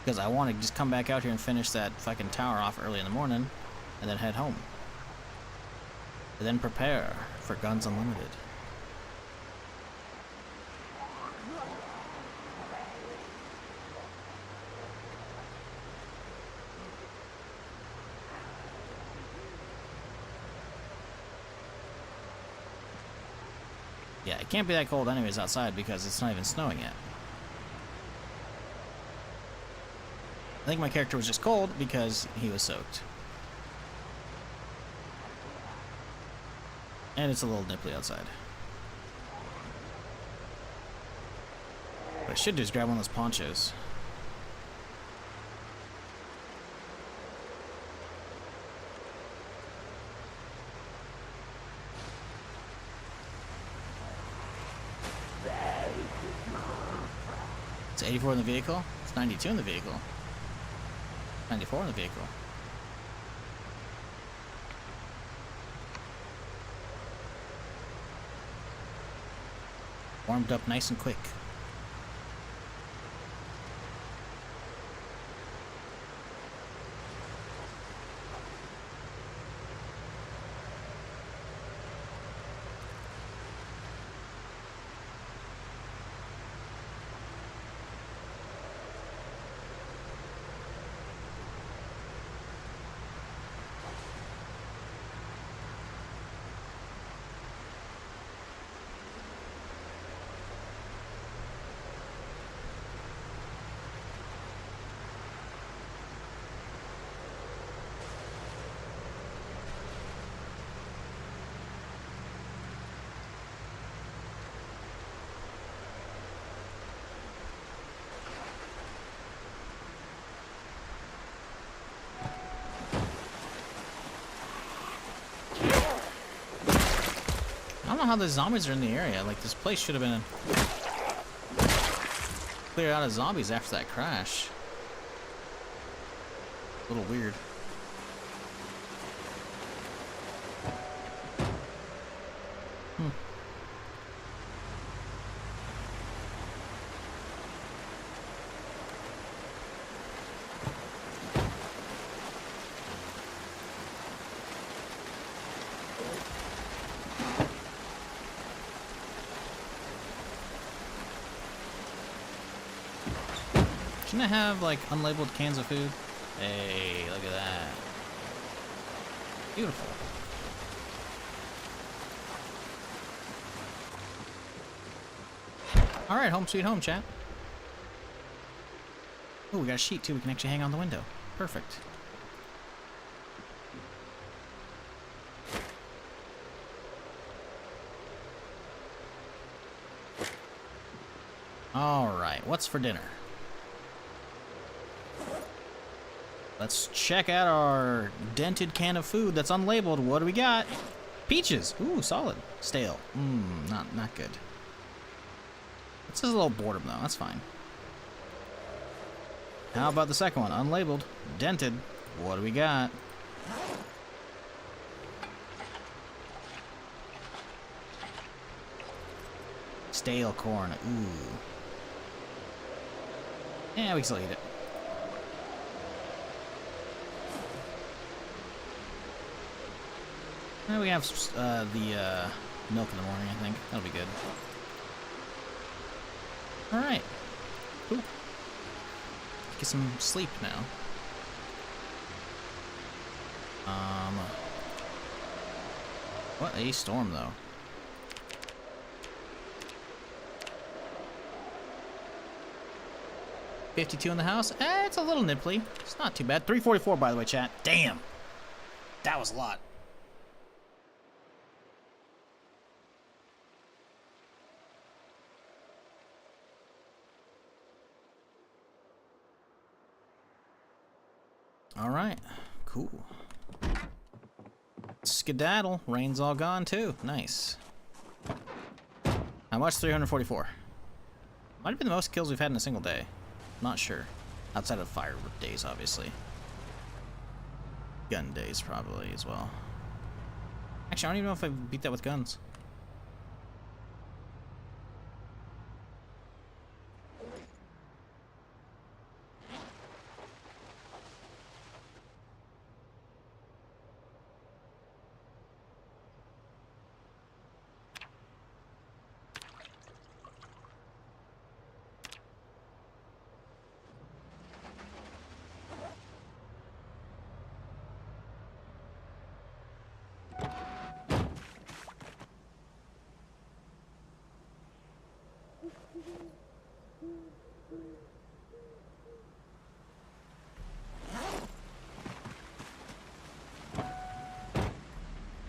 Because I want to just come back out here and finish that fucking tower off early in the morning, and then head home. And then prepare for Guns Unlimited. Yeah, it can't be that cold anyways outside because it's not even snowing yet. I think my character was just cold because he was soaked. And it's a little nipply outside. What I should do is grab one of those ponchos. It's 84 in the vehicle. It's 92 in the vehicle. 94 in the vehicle. Warmed up nice and quick. I don't know how the zombies are in the area. Like, this place should have been cleared out of zombies after that crash. A little weird. Shouldn't I have, like, unlabeled cans of food? Hey, look at that. Beautiful. Alright, home sweet home, chat. Oh, we got a sheet, too. We can actually hang on the window. Perfect. Alright, what's for dinner? Let's check out our dented can of food that's unlabeled. What do we got? Peaches. Ooh, solid. Stale. Not good. This is a little boredom though. That's fine. How about the second one? Unlabeled. Dented. What do we got? Stale corn. Ooh. Yeah, we can still eat it. We have the milk in the morning, I think. That'll be good. Alright. Cool. Get some sleep now. What a storm, though. $52 in the house. It's a little nipply. It's not too bad. $344, by the way, chat. Damn. That was a lot. Alright, cool. Skedaddle. Rain's all gone too. Nice. How much? 344. Might have been the most kills we've had in a single day. Not sure. Outside of fire days, obviously. Gun days, probably, as well. Actually, I don't even know if I beat that with guns.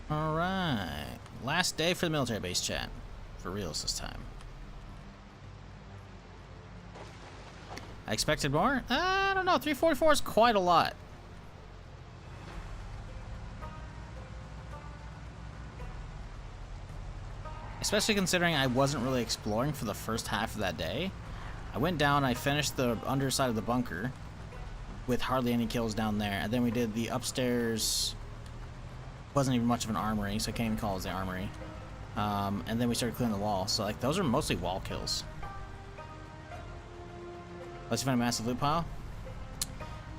Alright. Last day for the military base, chat. For reals this time. I expected more? I don't know. 344 is quite a lot. Especially considering I wasn't really exploring for the first half of that day. I went down, I finished the underside of the bunker with hardly any kills down there, and then we did the upstairs. Wasn't even much of an armory, so I can't even call it the armory. And then we started clearing the wall, so like those are mostly wall kills. Let's find a massive loot pile.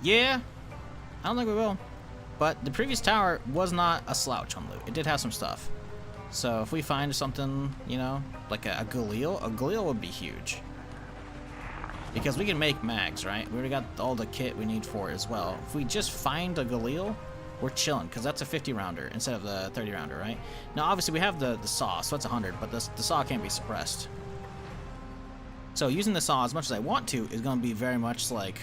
Yeah, I don't think we will. But the previous tower was not a slouch on loot. It did have some stuff. So if we find something, you know, like a Galil would be huge. Because we can make mags, right? We already got all the kit we need for it as well. If we just find a Galil, we're chilling, because that's a 50 rounder instead of the 30 rounder, right? Now obviously we have the saw, so that's 100, but the saw can't be suppressed. So using the saw as much as I want to is going to be very much like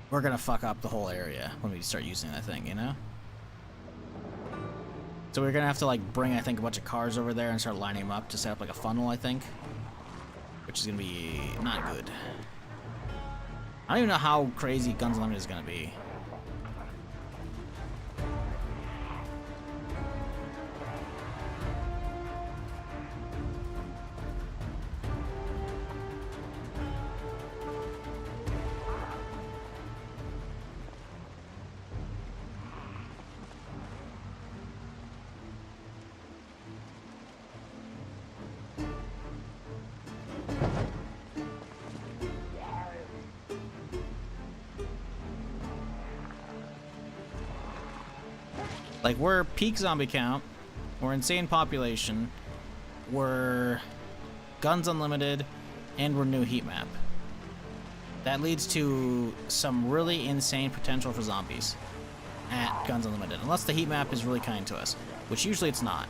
we're going to fuck up the whole area when we start using that thing, you know? So we're going to have to like bring, I think, a bunch of cars over there and start lining them up to set up like a funnel, I think. Which is going to be not good. I don't even know how crazy Guns Unlimited is going to be. Like, we're peak zombie count, we're insane population, we're Guns Unlimited, and we're new heat map. That leads to some really insane potential for zombies at Guns Unlimited, unless the heat map is really kind to us, which usually it's not.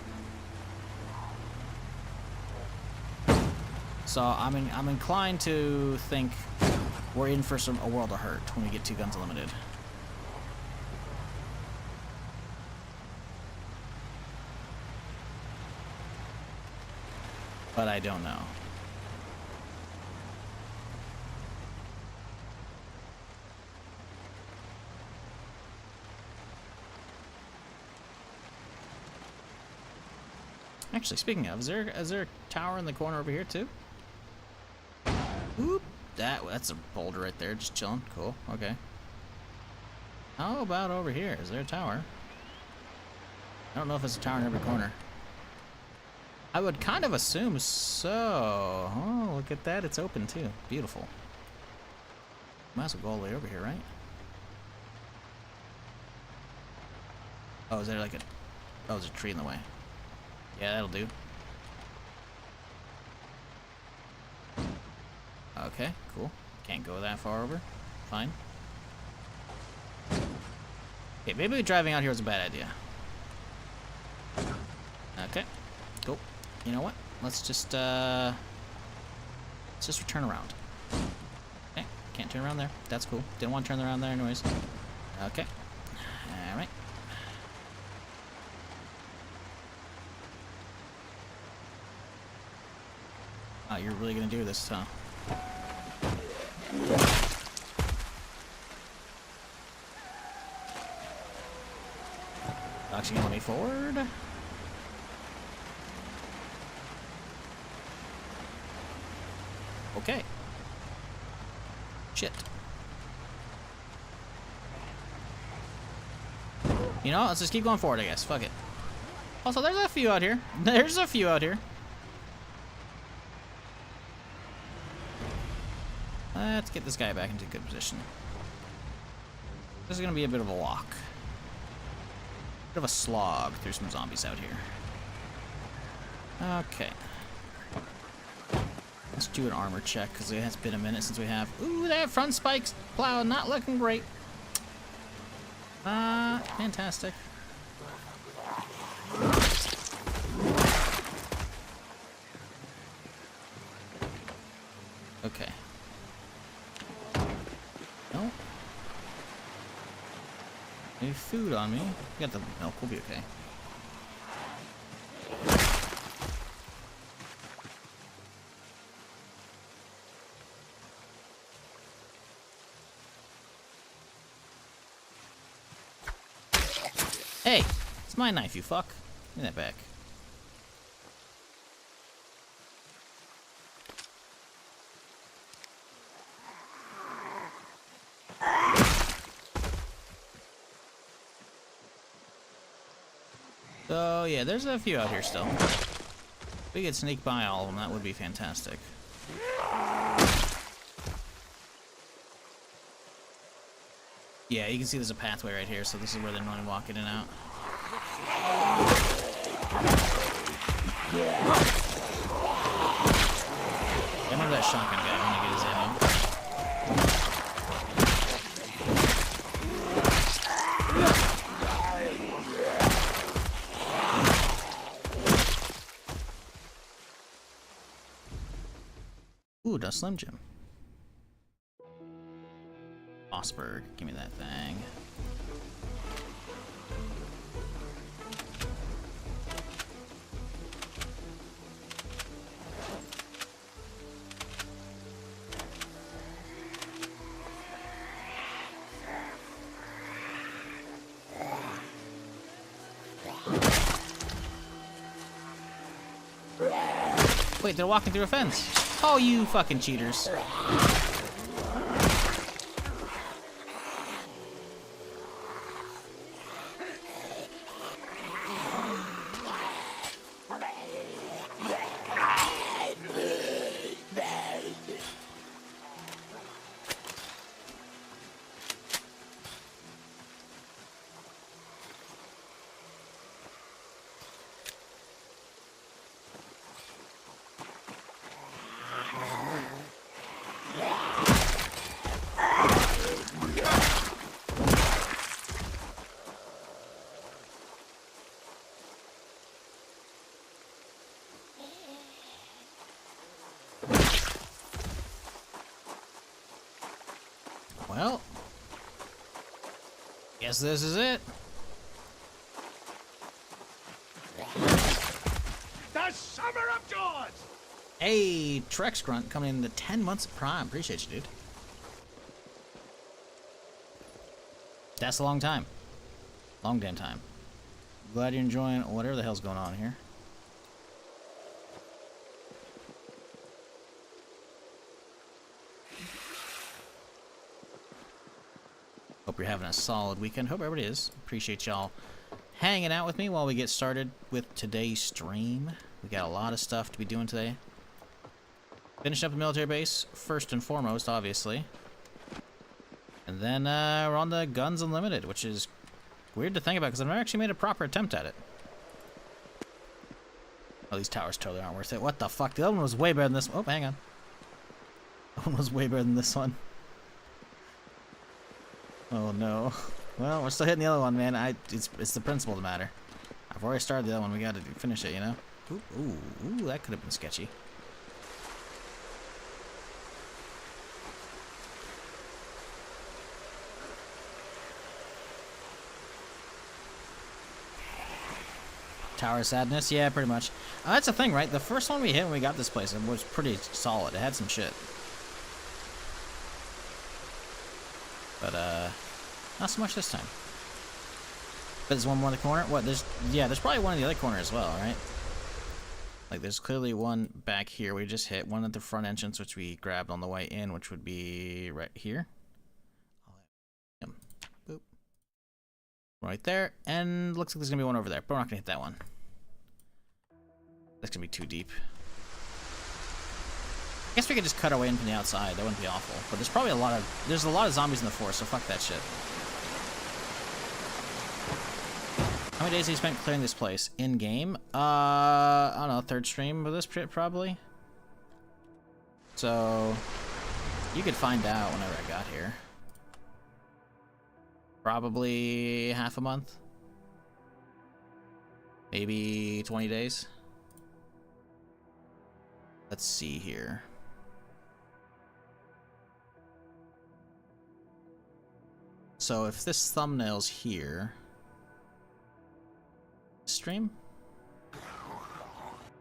So I'm inclined to think we're in for a world of hurt when we get to Guns Unlimited. But I don't know. Actually, speaking of, is there a tower in the corner over here too? Oop, that's a boulder right there, just chilling. Cool. Okay. How about over here? Is there a tower? I don't know if there's a tower in every corner. I would kind of assume so. Oh, look at that. It's open too. Beautiful. Might as well go all the way over here, right? Oh, is there like a... Oh, there's a tree in the way. Yeah, that'll do. Okay, cool. Can't go that far over. Fine. Okay, maybe driving out here was a bad idea. Okay, cool. You know what? Let's just return around. Okay, can't turn around there. That's cool. Didn't want to turn around there anyways. Okay. Alright. Oh, you're really gonna do this, huh? Actually gonna let me forward. Okay. Shit. You know, let's just keep going forward, I guess. Fuck it. Also, there's a few out here. There's a few out here. Let's get this guy back into a good position. This is gonna be a bit of a walk. Bit of a slog through some zombies out here. Okay. Let's do an armor check, because it has been a minute since we have... Ooh, that front spikes plow not looking great. Fantastic. Okay. No. Any food on me? We got the milk, we'll be okay. Hey! It's my knife, you fuck. Give me that back. So, yeah, there's a few out here still. If we could sneak by all of them, that would be fantastic. Yeah, you can see there's a pathway right here, so this is where they're normally walking in and out. I remember that shotgun guy. I want to get his ammo. Ooh, a Slim Jim. Mossberg, give me that thing. Wait, they're walking through a fence. Oh, you fucking cheaters. Well, guess this is it. The summer of George! Hey, Trex Grunt coming in the 10 months of Prime. Appreciate you, dude. That's a long time. Long damn time. Glad you're enjoying whatever the hell's going on here. Hope you're having a solid weekend. Hope everybody is. Appreciate y'all hanging out with me while we get started with today's stream. We got a lot of stuff to be doing today. Finish up the military base, first and foremost, obviously. And then we're on the Guns Unlimited, which is weird to think about because I've never actually made a proper attempt at it. Oh, these towers totally aren't worth it. What the fuck? The other one was way better than this one. Oh, hang on. The one was way better than this one. Oh no. Well, we're still hitting the other one, man. It's the principle of the matter. I've already started the other one. We gotta finish it, you know? Ooh, that could have been sketchy. Tower of Sadness? Yeah, pretty much. That's the thing, right? The first one we hit when we got this place was pretty solid. It had some shit. But, not so much this time. But there's one more in the corner? What, there's probably one in the other corner as well, right? Like, there's clearly one back here we just hit. One at the front entrance, which we grabbed on the way in, which would be right here. Boop. Right there, and looks like there's gonna be one over there, but we're not gonna hit that one. That's gonna be too deep. I guess we could just cut our way in from the outside. That wouldn't be awful. But there's probably a lot of zombies in the forest, so fuck that shit. How many days have you spent clearing this place? In game? I don't know, third stream of this trip probably. So you could find out whenever I got here. Probably half a month. Maybe 20 days. Let's see here. So if this thumbnail's here, stream?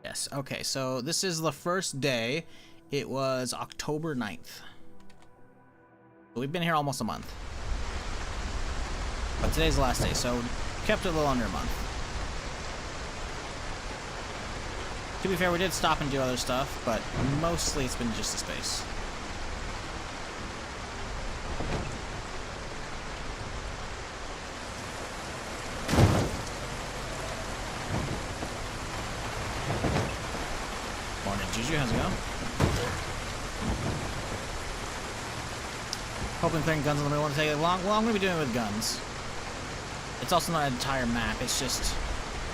Yes, okay, so this is the first day. It was October 9th. So we've been here almost a month. But today's the last day, so kept it a little under a month. To be fair, we did stop and do other stuff, but mostly it's been just the space. Morning, Juju, how's it going? Hoping playing guns on the middle won't take it long. Well, I'm going to be doing it with guns. It's also not an entire map, it's just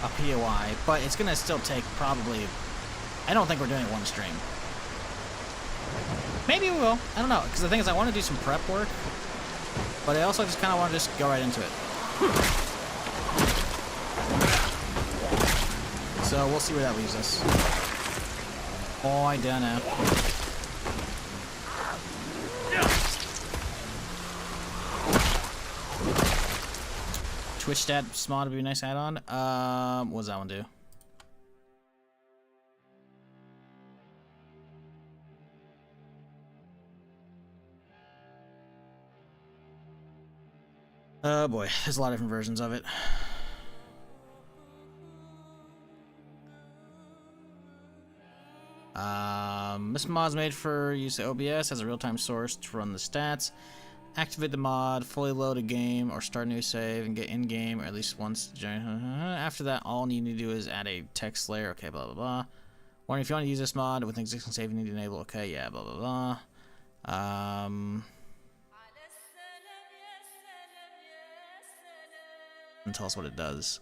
a POI, but it's going to still take probably... I don't think we're doing it one stream. Maybe we will. I don't know, because the thing is I want to do some prep work, but I also just kind of want to just go right into it. So we'll see where that leaves us. Oh, I don't know. Twitch stat mod would be a nice add-on. What does that one do? Oh boy, there's a lot of different versions of it. This mod's made for use of OBS as a real-time source to run the stats. Activate the mod, fully load a game, or start a new save and get in-game, or at least once. After that, all you need to do is add a text layer. Okay, blah, blah, blah. Warning, if you want to use this mod with an existing save, you need to enable. Okay, yeah, blah, blah, blah. And tell us what it does.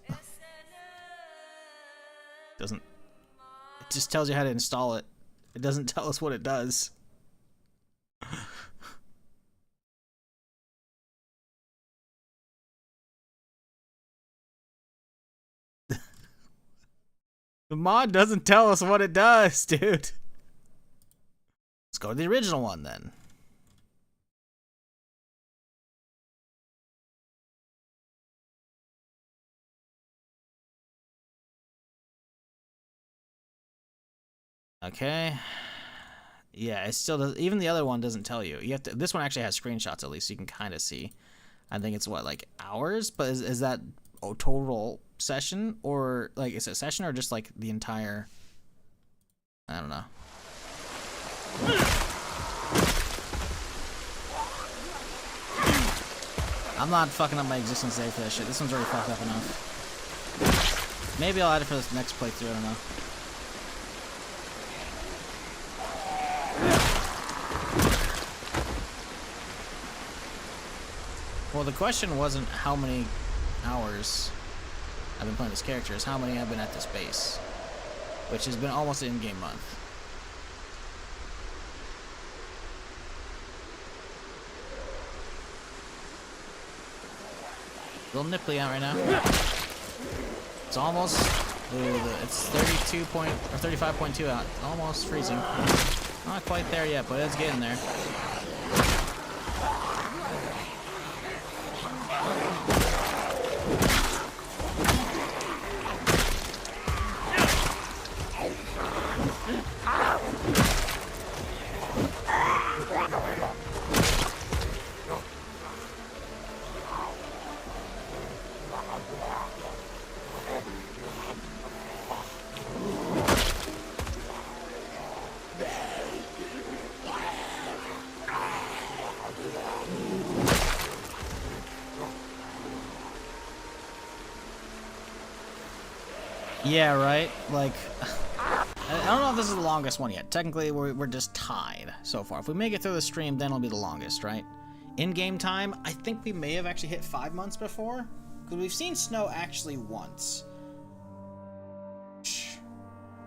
Doesn't. It just tells you how to install it. It doesn't tell us what it does. The mod doesn't tell us what it does, dude. Let's go to the original one then. Okay. Yeah, it still does. Even the other one doesn't tell you. You have to. This one actually has screenshots at least, so you can kind of see. I think it's what, like hours, but is that a total session, or like is it a session or just like the entire? I don't know. I'm not fucking up my existing save for that shit. This one's already fucked up enough. Maybe I'll add it for this next playthrough. I don't know. Well, the question wasn't how many hours I've been playing this character, it's how many I've been at this base, which has been almost an in-game month. A little nipply out right now. It's almost, it's 35.2 out. It's almost freezing. Not quite there yet, but it's getting there. Yeah, right? Like, I don't know if this is the longest one yet. Technically, we're just tied so far. If we make it through the stream, then it'll be the longest, right? In-game time, I think we may have actually hit 5 months before. Because we've seen snow actually once.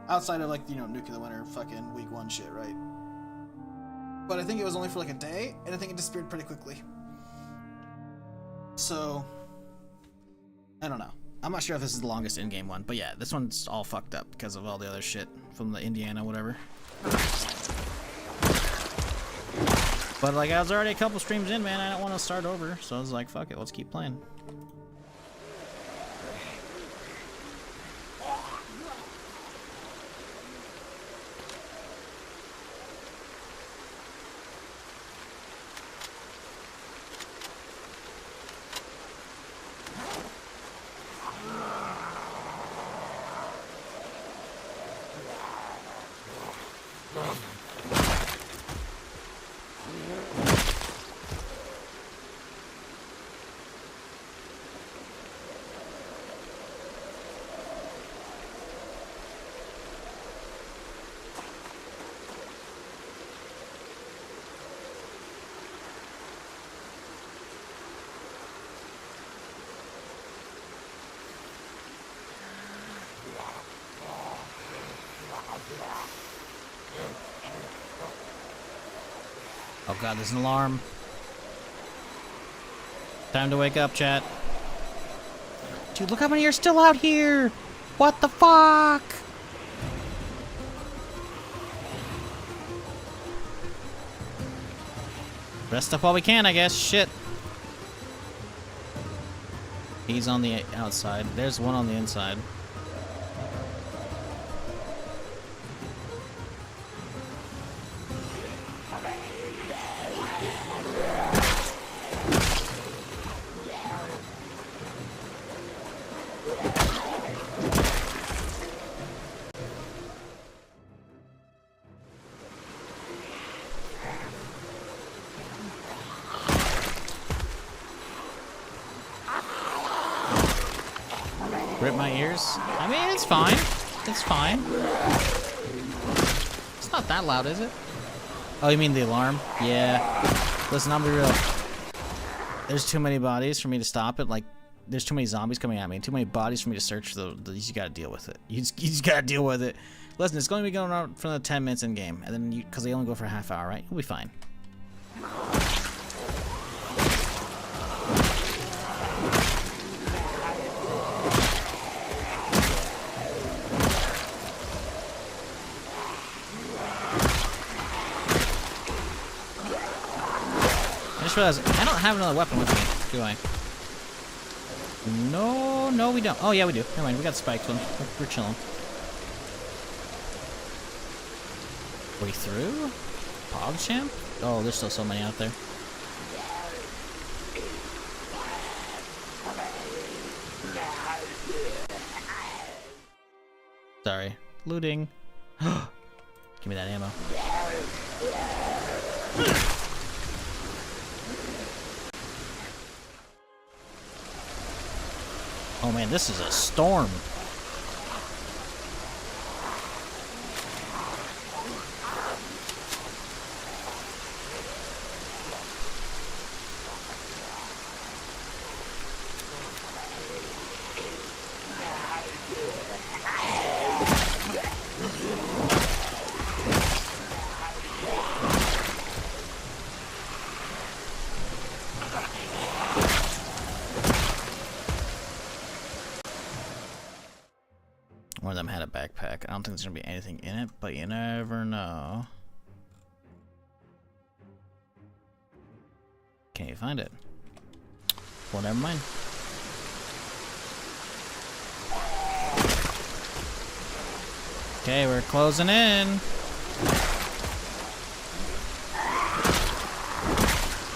Outside of, like, you know, Nuclear Winter fucking week 1 shit, right? But I think it was only for, like, a day, and I think it disappeared pretty quickly. So, I don't know. I'm not sure if this is the longest in-game one, but yeah, this one's all fucked up because of all the other shit from the Indiana, whatever. But, like, I was already a couple streams in, man. I don't want to start over, so I was like, fuck it, let's keep playing. Oh god, there's an alarm. Time to wake up, chat. Dude, look how many are still out here! What the fuck? Rest up while we can, I guess. Shit. He's on the outside. There's one on the inside. Rip my ears? I mean, it's fine. It's fine. It's not that loud, is it? Oh, you mean the alarm? Yeah. Listen, I'll be real. There's too many bodies for me to stop it. Like, there's too many zombies coming at me. Too many bodies for me to search. You just gotta deal with it. You just gotta deal with it. Listen, it's going to be going on for the 10 minutes in game. And then because they only go for a half hour, right? You'll be fine. I just realized I don't have another weapon with me, do I? No, we don't. Oh, yeah, we do. Never mind, we got spikes one. We're chilling. Way through? PogChamp? Oh, there's still so many out there. Sorry. Looting. Give me that ammo. Oh man, this is a storm. One of them had a backpack. I don't think there's gonna be anything in it, but you never know. Can't you find it? Well, never mind. Okay, we're closing in.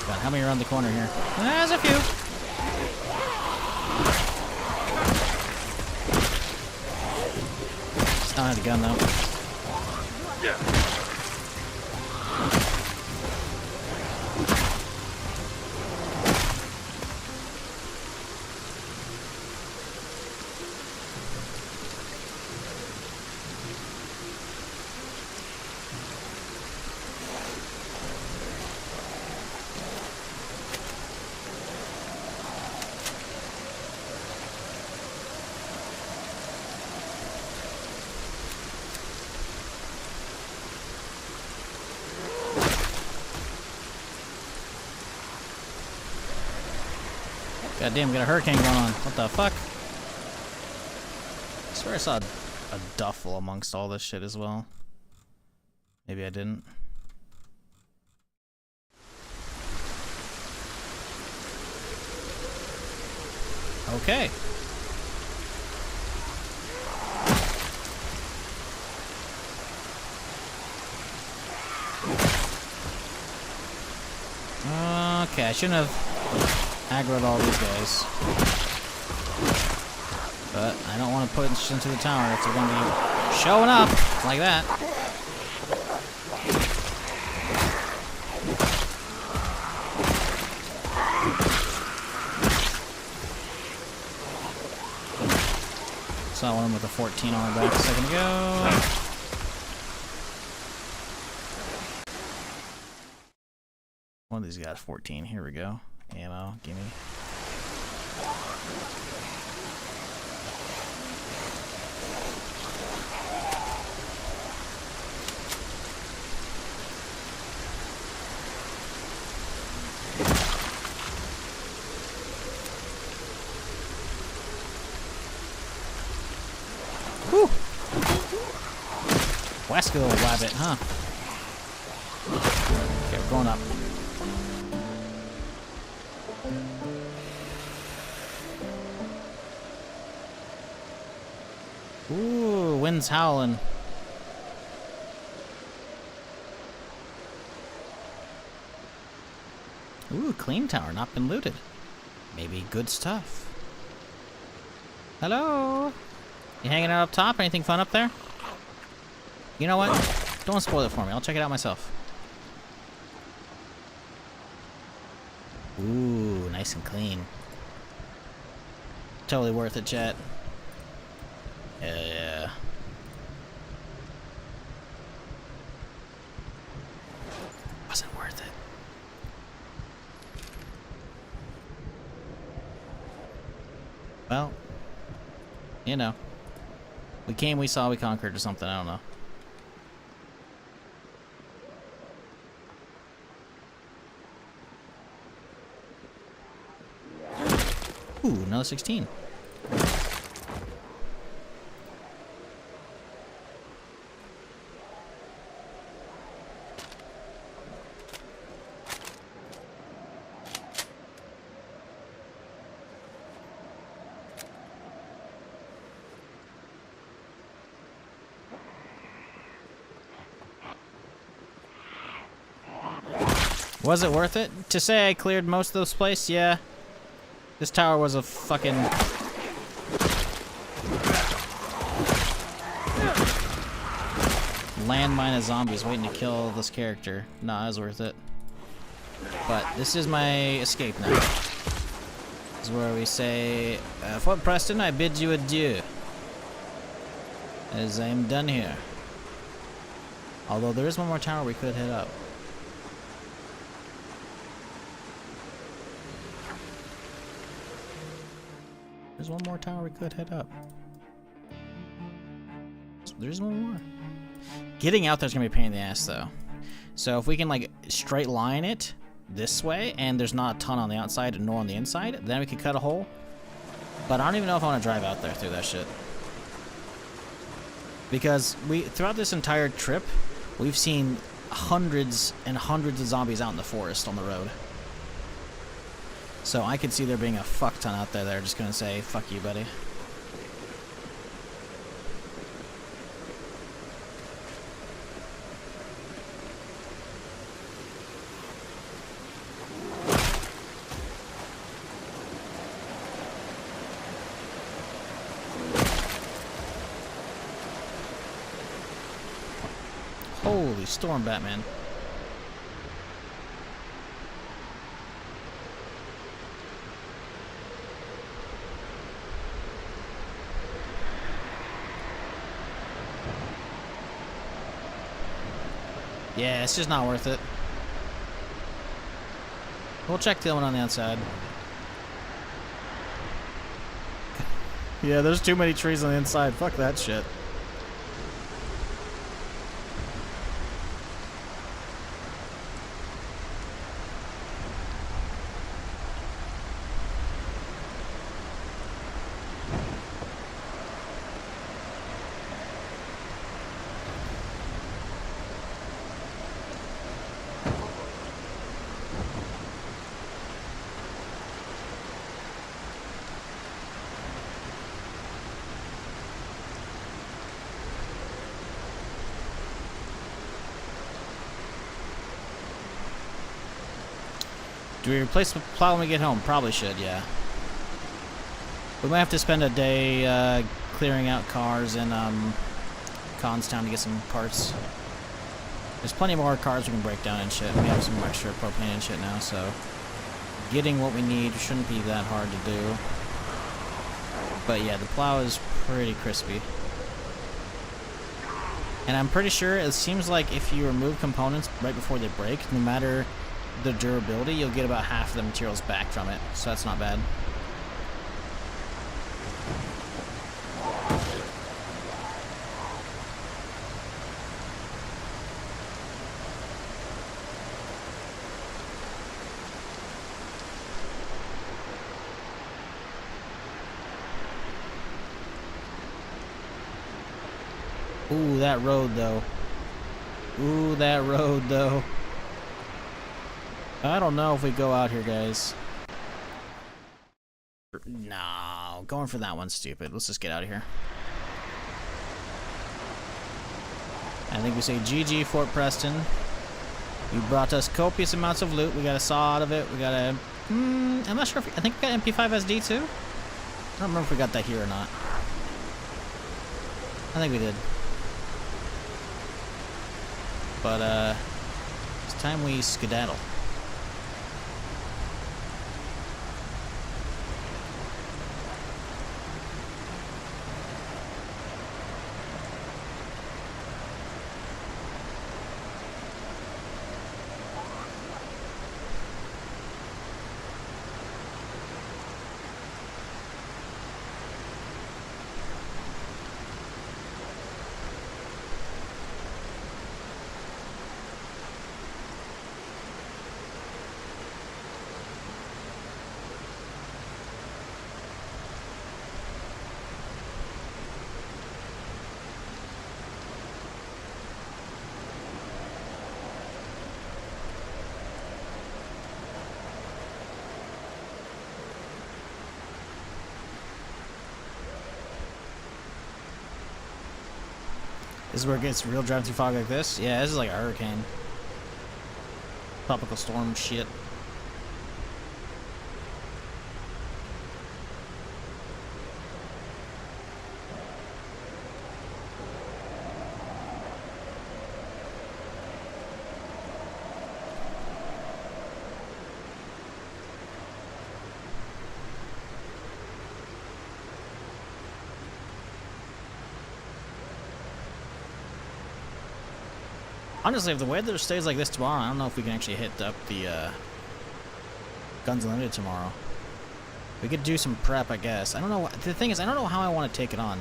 God, how many are around the corner here? There's a few. I don't have the gun though. Yeah. God damn, we got a hurricane going on. What the fuck? I swear I saw a duffel amongst all this shit as well. Maybe I didn't. Okay. Okay, I shouldn't have aggroed all these guys. But I don't want to push into the tower if they're going to be showing up like that. Saw one with a 14 on the back a second ago. One of these got 14. Here we go. Ammo, gimme. Whew! Wasco Wabbit, huh? Okay, we're going up. Ooh, wind's howling. Ooh, clean tower, not been looted. Maybe good stuff. Hello? You hanging out up top? Anything fun up there? You know what? Don't spoil it for me. I'll check it out myself. Ooh, nice and clean. Totally worth it, chat. Yeah. Wasn't worth it. Well, you know. We came, we saw, we conquered or something, I don't know. Ooh, another 16. Was it worth it? To say I cleared most of this place? Yeah. This tower was a fucking... landmine of zombies waiting to kill this character. Nah, it was worth it. But this is my escape now. This is where we say, Fort Preston, I bid you adieu. As I am done here. Although there is one more tower we could hit up. There's one more tower we could hit up. There's one more. Getting out there's gonna be a pain in the ass though. So if we can like straight line it this way and there's not a ton on the outside nor on the inside, then we could cut a hole. But I don't even know if I want to drive out there through that shit. Because throughout this entire trip, we've seen hundreds and hundreds of zombies out in the forest on the road. So I could see there being a fuck ton out there that are just gonna say, fuck you, buddy. Holy storm, Batman. Yeah, it's just not worth it. We'll check the one on the outside. Yeah, there's too many trees on the inside. Fuck that shit. Do we replace the plow when we get home? Probably should, yeah. We might have to spend a day clearing out cars in Constown to get some parts. There's plenty more cars we can break down and shit. We have some extra propane and shit now, so getting what we need shouldn't be that hard to do. But yeah, the plow is pretty crispy. And I'm pretty sure it seems like if you remove components right before they break, no matter the durability, you'll get about half of the materials back from it. So that's not bad. Ooh, that road, though. Ooh, that road, though. I don't know if we go out here, guys. No, going for that one's stupid. Let's just get out of here. I think we say GG, Fort Preston. You brought us copious amounts of loot. We got a saw out of it. We got a... I'm not sure if... I think we got MP5 SD, too? I don't remember if we got that here or not. I think we did. But, it's time we skedaddle. This is where it gets real driving through fog like this? Yeah, this is like a hurricane. Tropical storm shit. Honestly, if the weather stays like this tomorrow, I don't know if we can actually hit up the Guns Unlimited tomorrow. We could do some prep, I guess. I don't know. The thing is, I don't know how I want to take it on.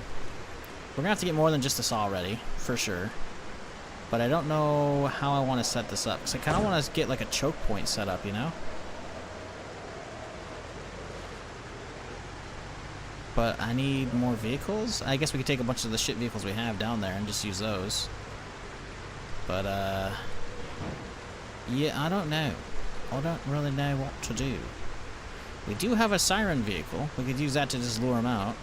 We're gonna have to get more than just a saw ready, for sure. But I don't know how I want to set this up, because I kind of want to get like a choke point set up, you know? But I need more vehicles. I guess we could take a bunch of the shit vehicles we have down there and just use those. But, yeah, I don't know. I don't really know what to do. We do have a siren vehicle. We could use that to just lure them out.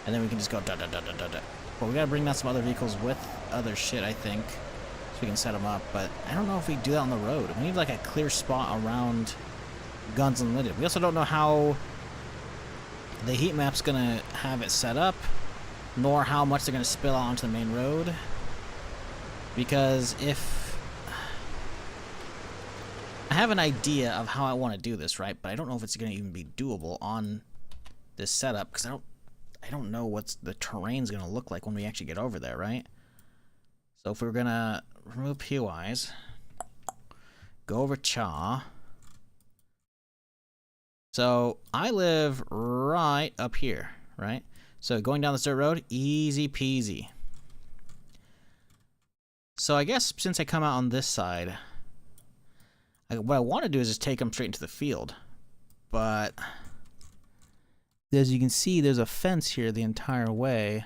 And then we can just go da-da-da-da-da-da. But we gotta bring down some other vehicles with other shit, I think. So we can set them up. But I don't know if we do that on the road. We need, like, a clear spot around Guns Unlimited. We also don't know how the heat map's gonna have it set up, nor how much they're gonna spill out onto the main road. Because if... I have an idea of how I want to do this, right? But I don't know if it's going to even be doable on this setup, because I don't know what the terrain's going to look like when we actually get over there, right? So if we're going to remove POIs, go over Cha. So I live right up here, right? So going down this dirt road, easy peasy. So I guess since I come out on this side, what I want to do is just take them straight into the field. But as you can see, there's a fence here the entire way.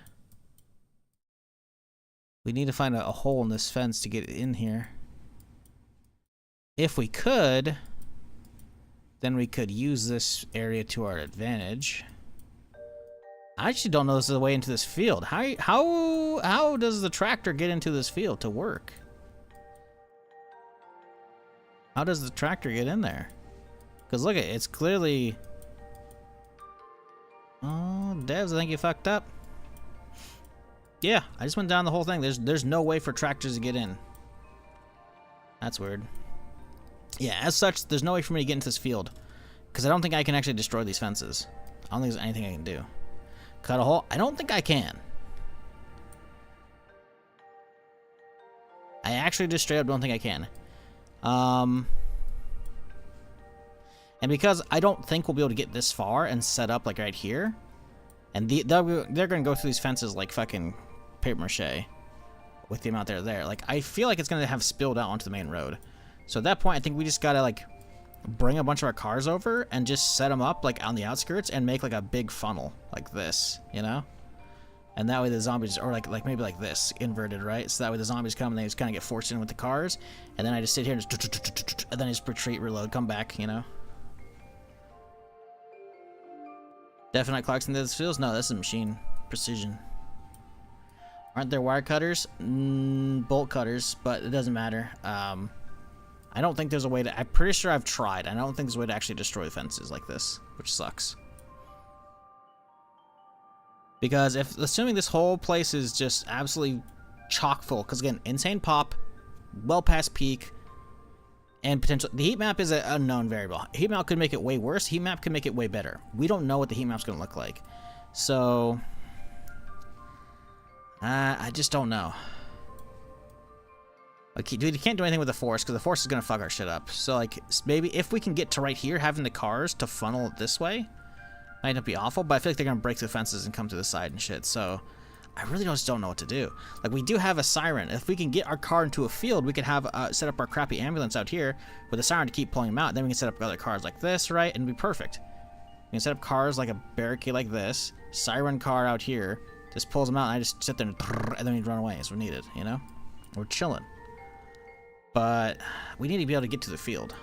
We need to find a hole in this fence to get in here. If we could, then we could use this area to our advantage. I actually don't know this is the way into this field. How does the tractor get into this field to work? How does the tractor get in there? Because look, it's clearly... Oh, devs, I think you fucked up. Yeah, I just went down the whole thing. There's no way for tractors to get in. That's weird. Yeah, as such, there's no way for me to get into this field. Because I don't think I can actually destroy these fences. I don't think there's anything I can do. Cut a hole? I don't think I can. I actually just straight up don't think I can. And because I don't think we'll be able to get this far and set up like right here, and they're going to go through these fences like fucking paper mache with the amount they're there. Like, I feel like it's going to have spilled out onto the main road. So at that point, I think we just got to like bring a bunch of our cars over and just set them up like on the outskirts and make like a big funnel like this, you know? And that way the zombies, or like maybe like this, inverted, right? So that way the zombies come and they just kind of get forced in with the cars, and then I just sit here and and then I just retreat, reload, come back, you know? Definite clocks into this fields? No, that's a machine. Precision. Aren't there wire cutters? Bolt cutters, but it doesn't matter. I don't think there's a way to... I'm pretty sure I've tried. I don't think there's a way to actually destroy the fences like this, which sucks. Because assuming this whole place is just absolutely chock full, because again, insane pop, well past peak, and potential... The heat map is an unknown variable. Heat map could make it way worse. Heat map could make it way better. We don't know what the heat map's going to look like. So... I just don't know. Okay, dude, you can't do anything with the force, because the force is going to fuck our shit up. So, like, maybe if we can get to right here, having the cars to funnel it this way, might not be awful, but I feel like they're going to break the fences and come to the side and shit. So, I really just don't know what to do. Like, we do have a siren. If we can get our car into a field, we could have set up our crappy ambulance out here with a siren to keep pulling them out. Then we can set up other cars like this, right? And it'd be perfect. We can set up cars like a barricade like this, siren car out here, just pulls them out, and I just sit there and then we run away as we need it, you know? We're chilling. But we need to be able to get to the field.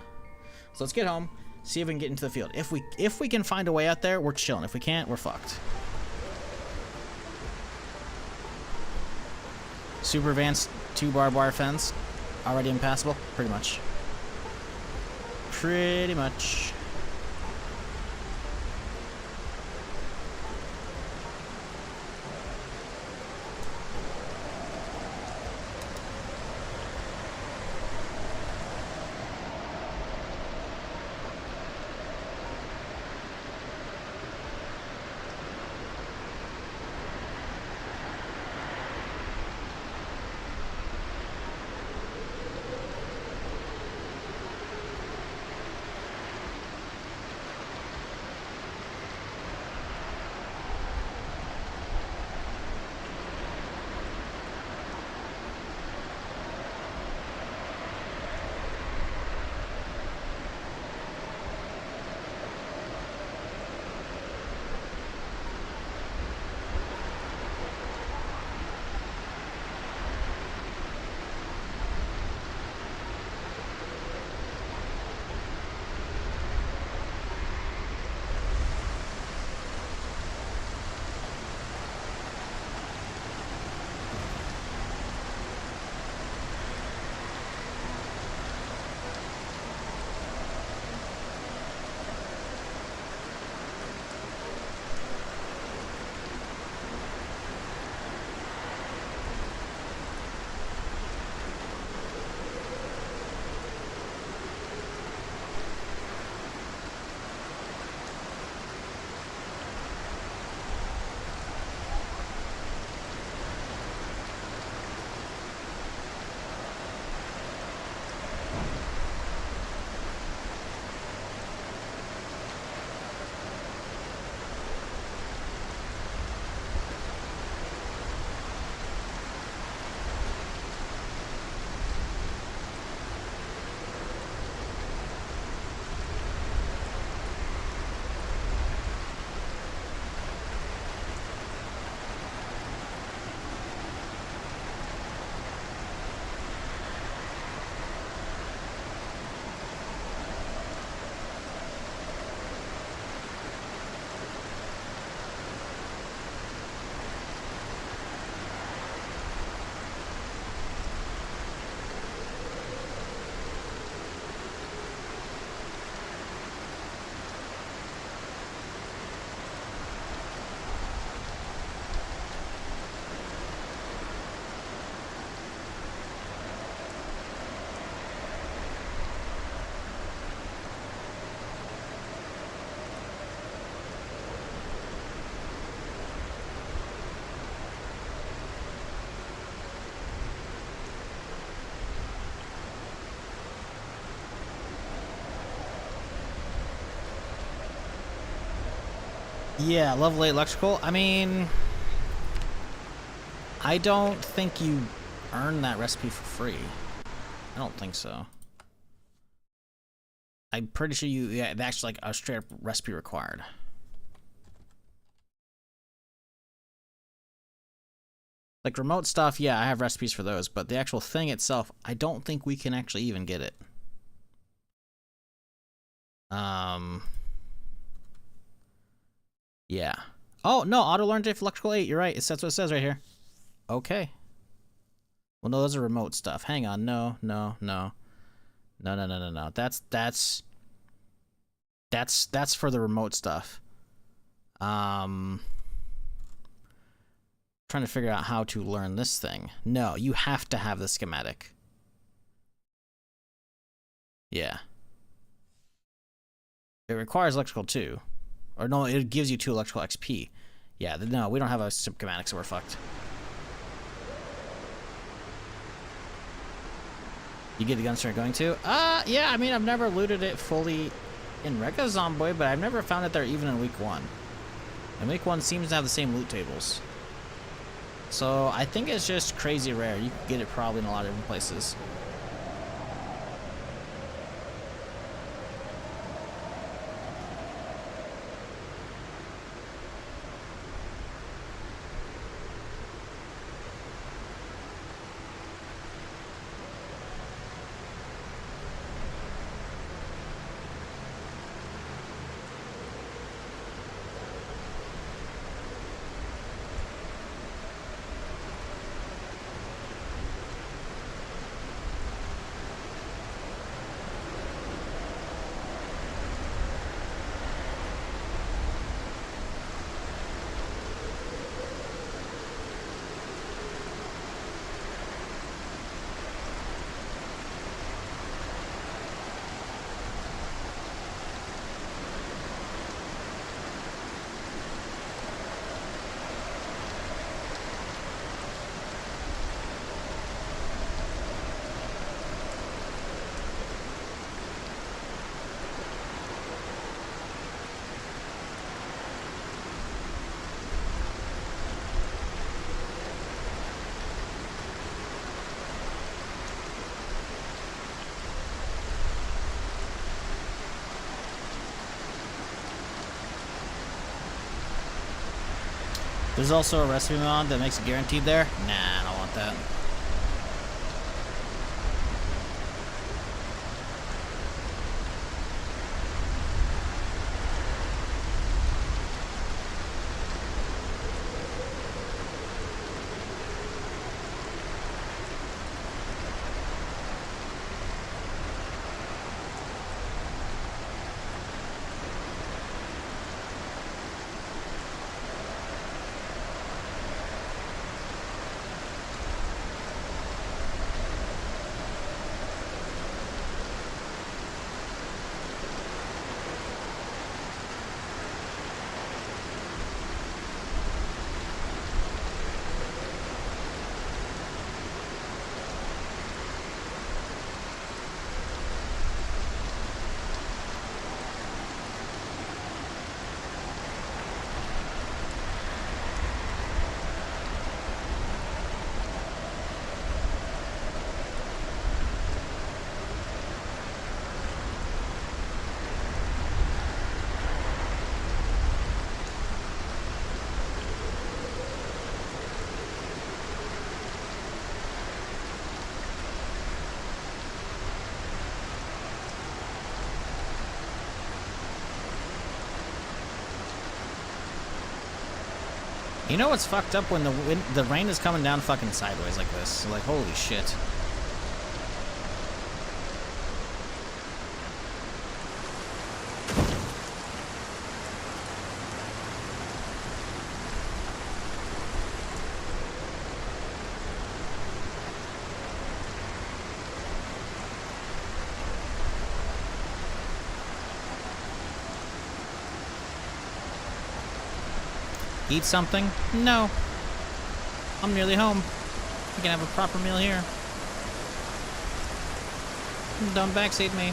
So let's get home, see if we can get into the field. If we can find a way out there, we're chilling. If we can't, we're fucked. Super advanced 2 barbed wire fence. Already impassable? Pretty much. Pretty much. Yeah, level 8 electrical. I mean, I don't think you earn that recipe for free. I don't think so. I'm pretty sure yeah, that's like a straight up recipe required. Like remote stuff, yeah, I have recipes for those, but the actual thing itself, I don't think we can actually even get it. Yeah. Oh, no, auto learn to electrical 8, you're right. That's what it says right here. Okay. Well, no, those are remote stuff. Hang on, no. That's for the remote stuff. Trying to figure out how to learn this thing. No, you have to have the schematic. Yeah. It requires electrical 2. Or no, it gives you 2 electrical XP. Yeah, no, we don't have a schematic, so we're fucked. You get the gun start going to? Yeah, I mean, I've never looted it fully in Rega Zomboid, but I've never found it there even in week 1. And week 1 seems to have the same loot tables. So I think it's just crazy rare. You can get it probably in a lot of different places. There's also a recipe mod that makes it guaranteed there. Nah, I don't want that. You know what's fucked up when the rain is coming down fucking sideways like this? Like, holy shit. Eat something? No. I'm nearly home. You can have a proper meal here. Don't backseat me.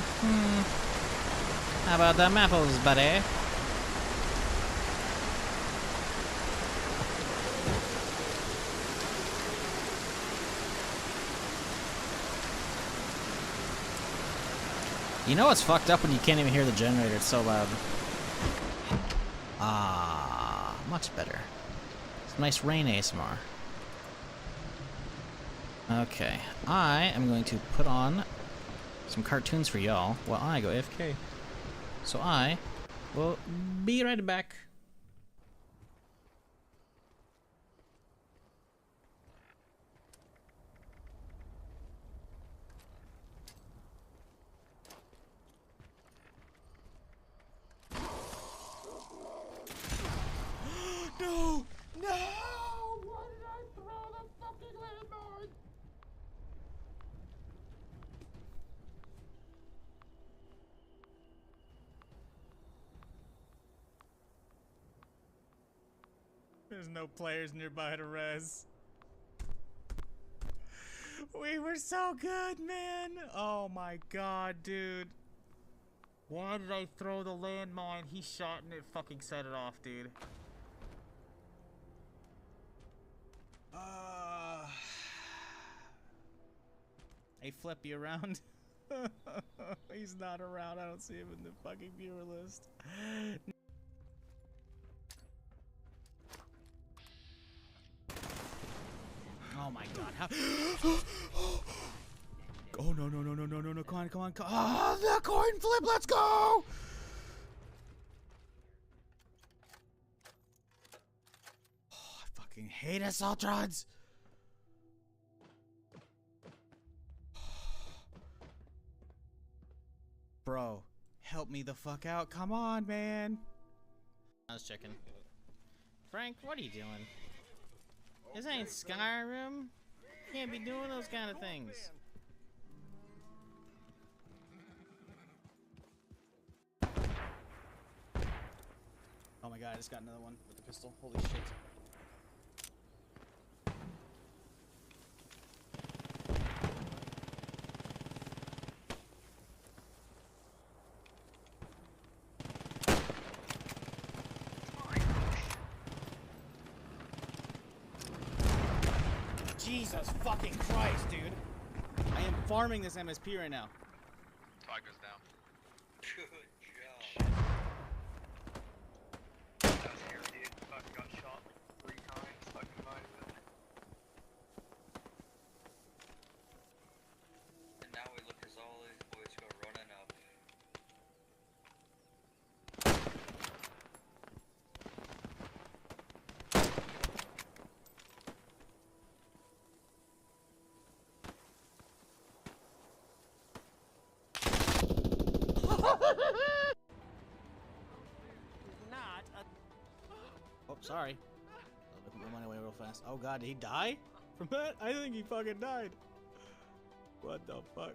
How about them apples, buddy? You know what's fucked up when you can't even hear the generator? It's so loud. Ah, much better. It's nice rain ASMR. Okay, I am going to put on some cartoons for y'all while I go AFK. So I will be right back. No! No! Why did I throw the fucking landmine? There's no players nearby to res. We were so good, man! Oh my god, dude. Why did I throw the landmine? He shot and it fucking set it off, dude. Hey, flip you around. He's not around. I don't see him in the fucking viewer list. Oh my god, how oh no no no no no no no, come on, come on, come on. Oh, the coin flip, let's go! Oh, I fucking hate assaultrons. Bro, help me the fuck out. Come on, man. I was checking. Frank, what are you doing? This ain't Skyrim. You can't be doing those kind of things. Oh my god, I just got another one with the pistol. Holy shit. Jesus fucking Christ, dude. I am farming this MSP right now. Tiger's down. Good job. That was here, dude. Fucking got shot like 3 times. Fucking mind it. And now we look as all these boys go running up. Oh, sorry. I'll put my money away real fast. Oh god, did he die from that? I think he fucking died. What the fuck?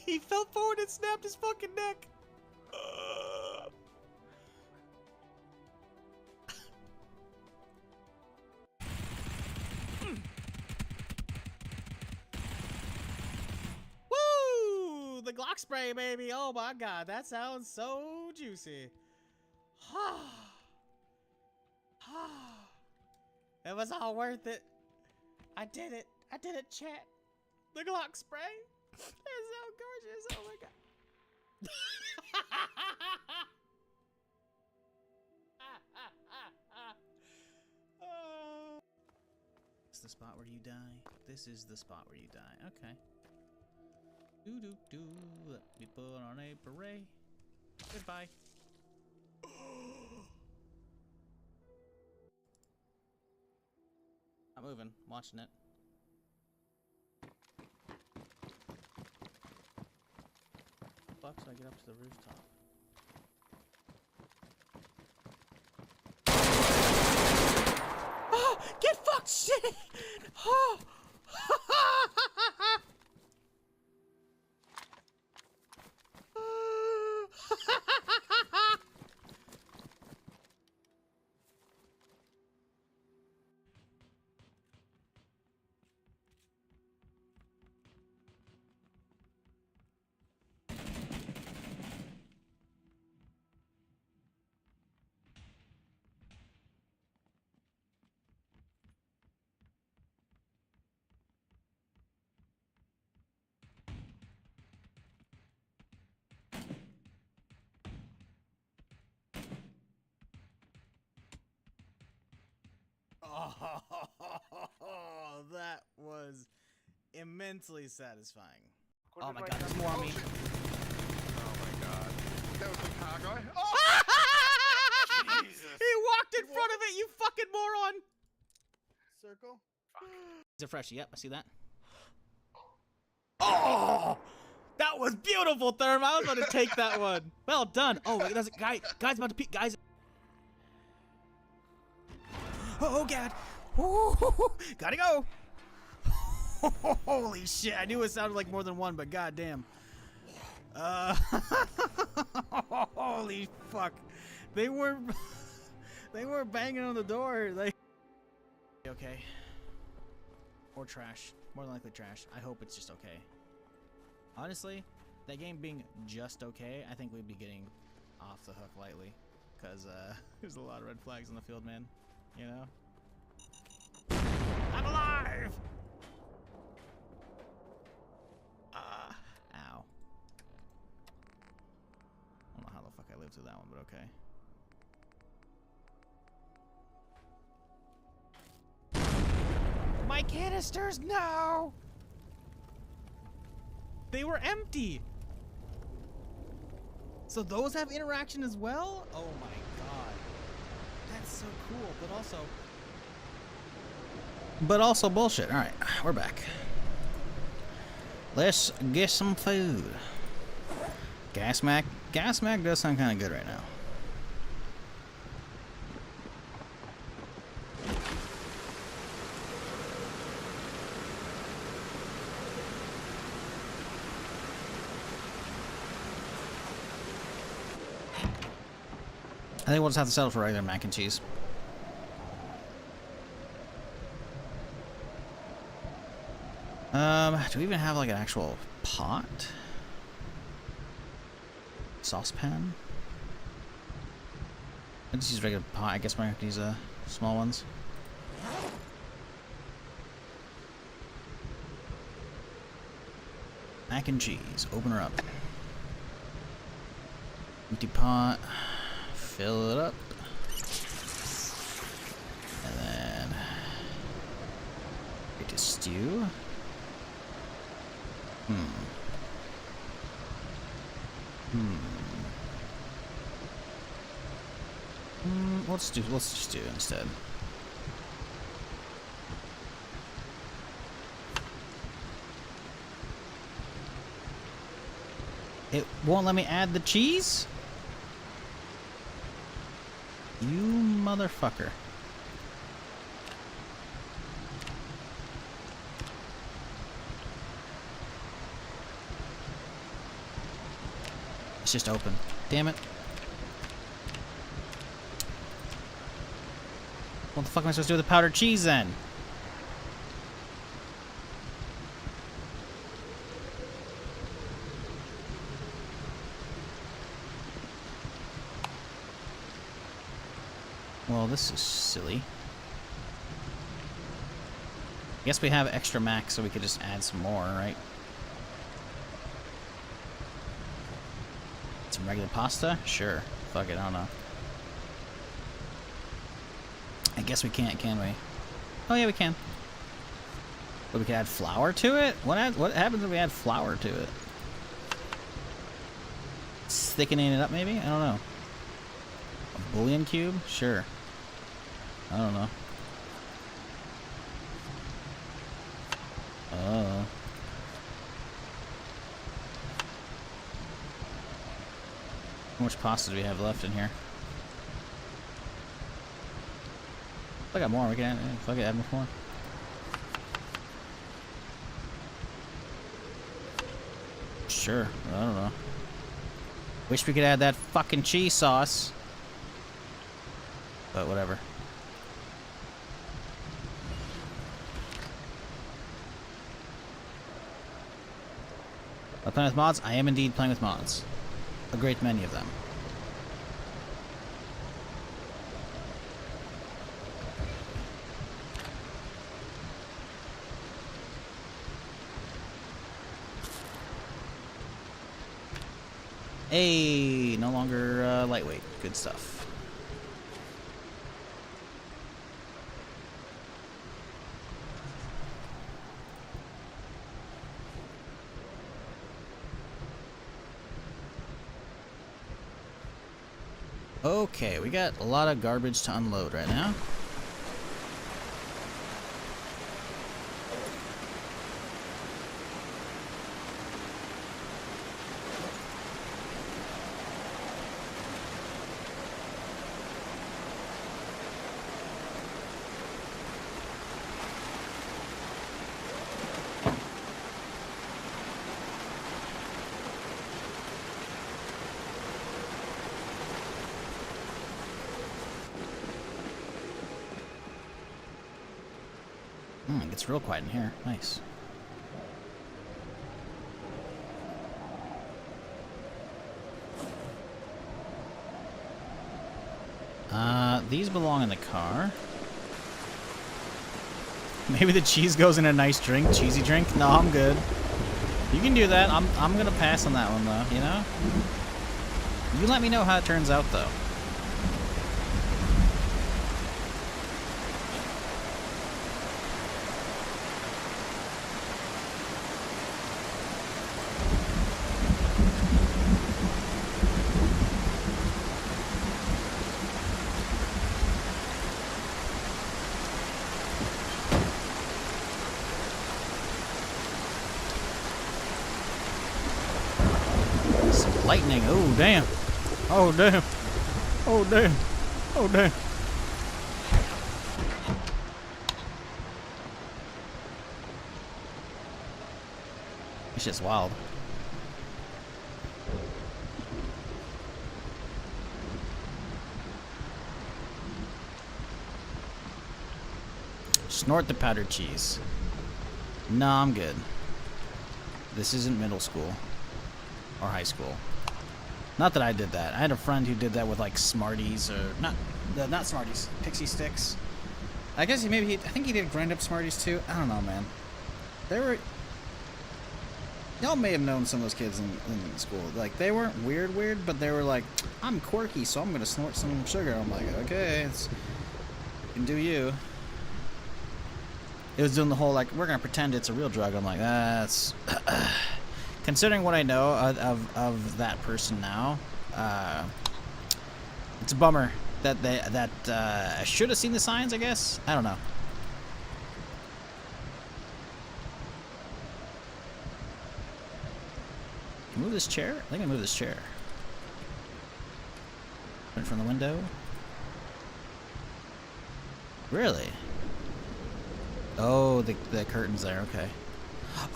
He fell forward and snapped his fucking neck. Woo! The Glock spray, baby. Oh my god, that sounds so juicy. It was all worth it. I did it. I did it, chat. The Glock spray. It's so gorgeous. Oh my god. It's the spot where you die. This is the spot where you die. Okay. Doo doo doo. Let me put on a beret. Goodbye. Not moving. Watching it. Fuck, so I get up to the rooftop. Oh, get fucked, shit! Oh. immensely satisfying. What Oh did my my god, there's gun- more on Oh, me. shit. Oh my god. That was the car guy. Oh! Jesus. He walked in front of it, you fucking moron! Circle? These are fresh. Yep, I see that. Oh! That was beautiful, Therm. I was about to take that one. Well done. Oh, wait, there's a guy. Guy's about to peek. Guys. Oh, God. Ooh, gotta go. Holy shit. I knew it sounded like more than one, but goddamn. Holy fuck. They were banging on the door. Like, okay. Or trash. More than likely trash. I hope it's just okay. Honestly, that game being just okay, I think we'd be getting off the hook lightly. Because there's a lot of red flags on the field, man. You know? I'm alive! Ow. I don't know how the fuck I lived through that one, but okay. My canisters, no! They were empty! So those have interaction as well? Oh my god. That's so cool, but also bullshit. Alright, we're back. Let's get some food. Gas Mac does sound kind of good right now. I think we'll just have to settle for regular mac and cheese. Do we even have like an actual pot? Saucepan? I just use regular pot. I guess I have to use small ones. Mac and cheese. Open her up. Empty pot. Fill it up. And then get to stew. Let's just do instead. It won't let me add the cheese? You motherfucker. It's just open. Damn it. What the fuck am I supposed to do with the powdered cheese then? Well, this is silly. I guess we have extra mac, so we could just add some more, right? Some regular pasta? Sure. Fuck it, I don't know. I guess we can't, can we? Oh yeah, we can. But we can add flour to it? What happens if we add flour to it? Thickening it up, maybe? I don't know. A bouillon cube? Sure. I don't know. Oh. How much pasta do we have left in here? I got more. We can add, if I could add more. Sure. I don't know. Wish we could add that fucking cheese sauce. But whatever. Am I playing with mods? I am indeed playing with mods. A great many of them. Hey, no longer lightweight. Good stuff. Okay, we got a lot of garbage to unload right now. It gets real quiet in here. Nice. These belong in the car. Maybe the cheese goes in a nice drink, cheesy drink. No, I'm good. You can do that. I'm gonna pass on that one though. You know. You let me know how it turns out though. Lightning. Oh, damn. Oh, damn. Oh, damn. Oh, damn. It's just wild. Snort the powdered cheese. No, I'm good. This isn't middle school. Or high school. Not that I did that. I had a friend who did that with like Smarties or not Smarties, Pixie Sticks. I guess I think he did grind up Smarties too. I don't know, man. Y'all may have known some of those kids in school. Like they weren't weird, but they were like, I'm quirky, so I'm gonna snort some sugar. I'm like, okay, you can do you. It was doing the whole like, we're gonna pretend it's a real drug. I'm like, that's. Considering what I know of that person now, it's a bummer that I should have seen the signs. I guess I don't know. Move this chair. I think I move this chair. Put it from the window. Really? Oh, the curtains there. Okay.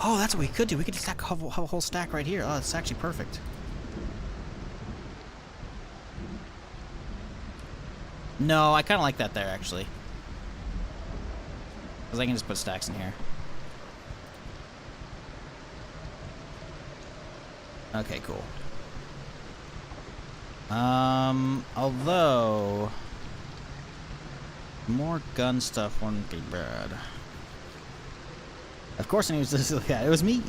Oh, that's what we could do. We could just have a whole stack right here. Oh, that's actually perfect. No, I kind of like that there, actually. Because I can just put stacks in here. Okay, cool. Although... more gun stuff wouldn't be bad. Of course, and he was just, yeah, it was me.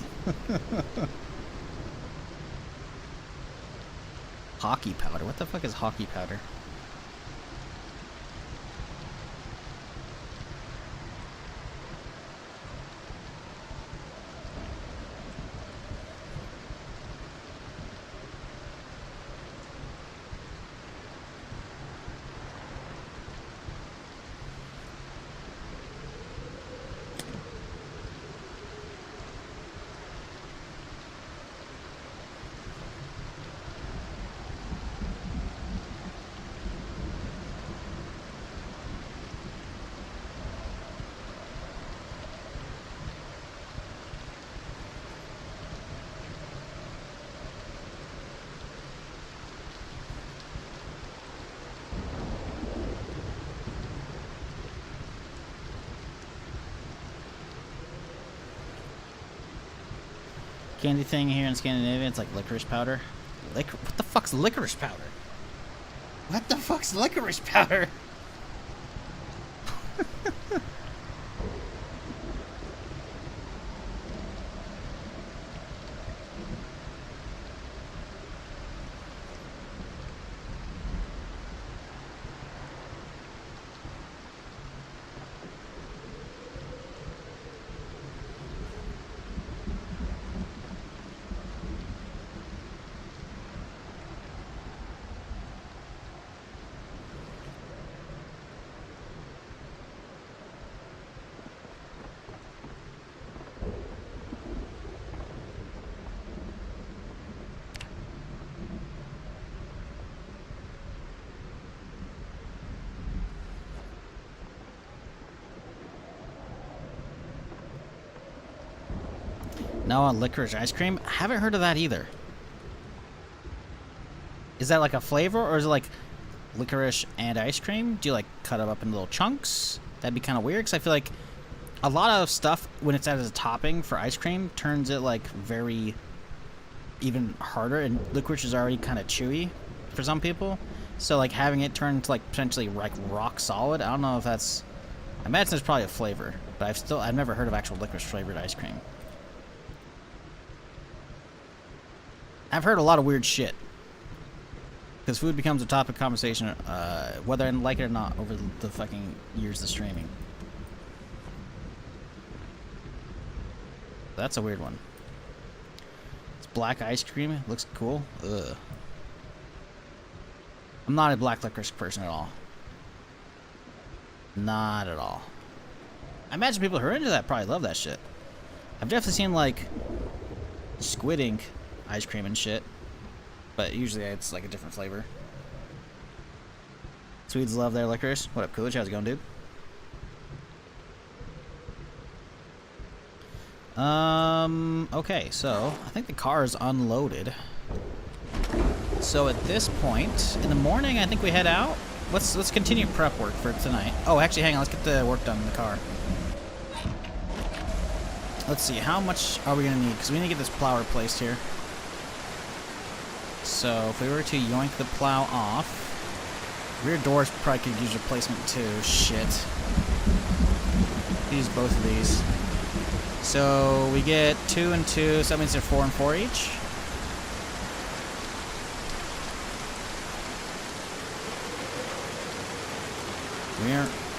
Hockey powder. What the fuck is hockey powder? Candy thing here in Scandinavia, it's like licorice powder. What the fuck's licorice powder? What the fuck's licorice powder? No on licorice ice cream? I haven't heard of that either. Is that like a flavor, or is it like licorice and ice cream? Do you like cut it up in little chunks? That'd be kind of weird, because I feel like a lot of stuff, when it's added as a topping for ice cream, turns it like very even harder, and licorice is already kind of chewy for some people. So like having it turn to like potentially like rock solid, I don't know if that's... I imagine there's probably a flavor, but I've never heard of actual licorice flavored ice cream. I've heard a lot of weird shit. Because food becomes a topic of conversation, whether I like it or not, over the fucking years of streaming. That's a weird one. It's black ice cream. It looks cool. Ugh. I'm not a black licorice person at all. Not at all. I imagine people who are into that probably love that shit. I've definitely seen, like, squid ink ice cream and shit. But usually it's, like, a different flavor. Swedes love their licorice. What up, Coolidge? How's it going, dude? Okay, so I think the car is unloaded. So at this point in the morning, I think we head out. Let's continue prep work for tonight. Oh, actually, hang on. Let's get the work done in the car. Let's see. How much are we gonna need? Because we need to get this plow replaced here. So if we were to yoink the plow off, rear doors probably could use replacement too. Shit. Use both of these. So we get 2 and 2, so that means they're 4 and 4 each.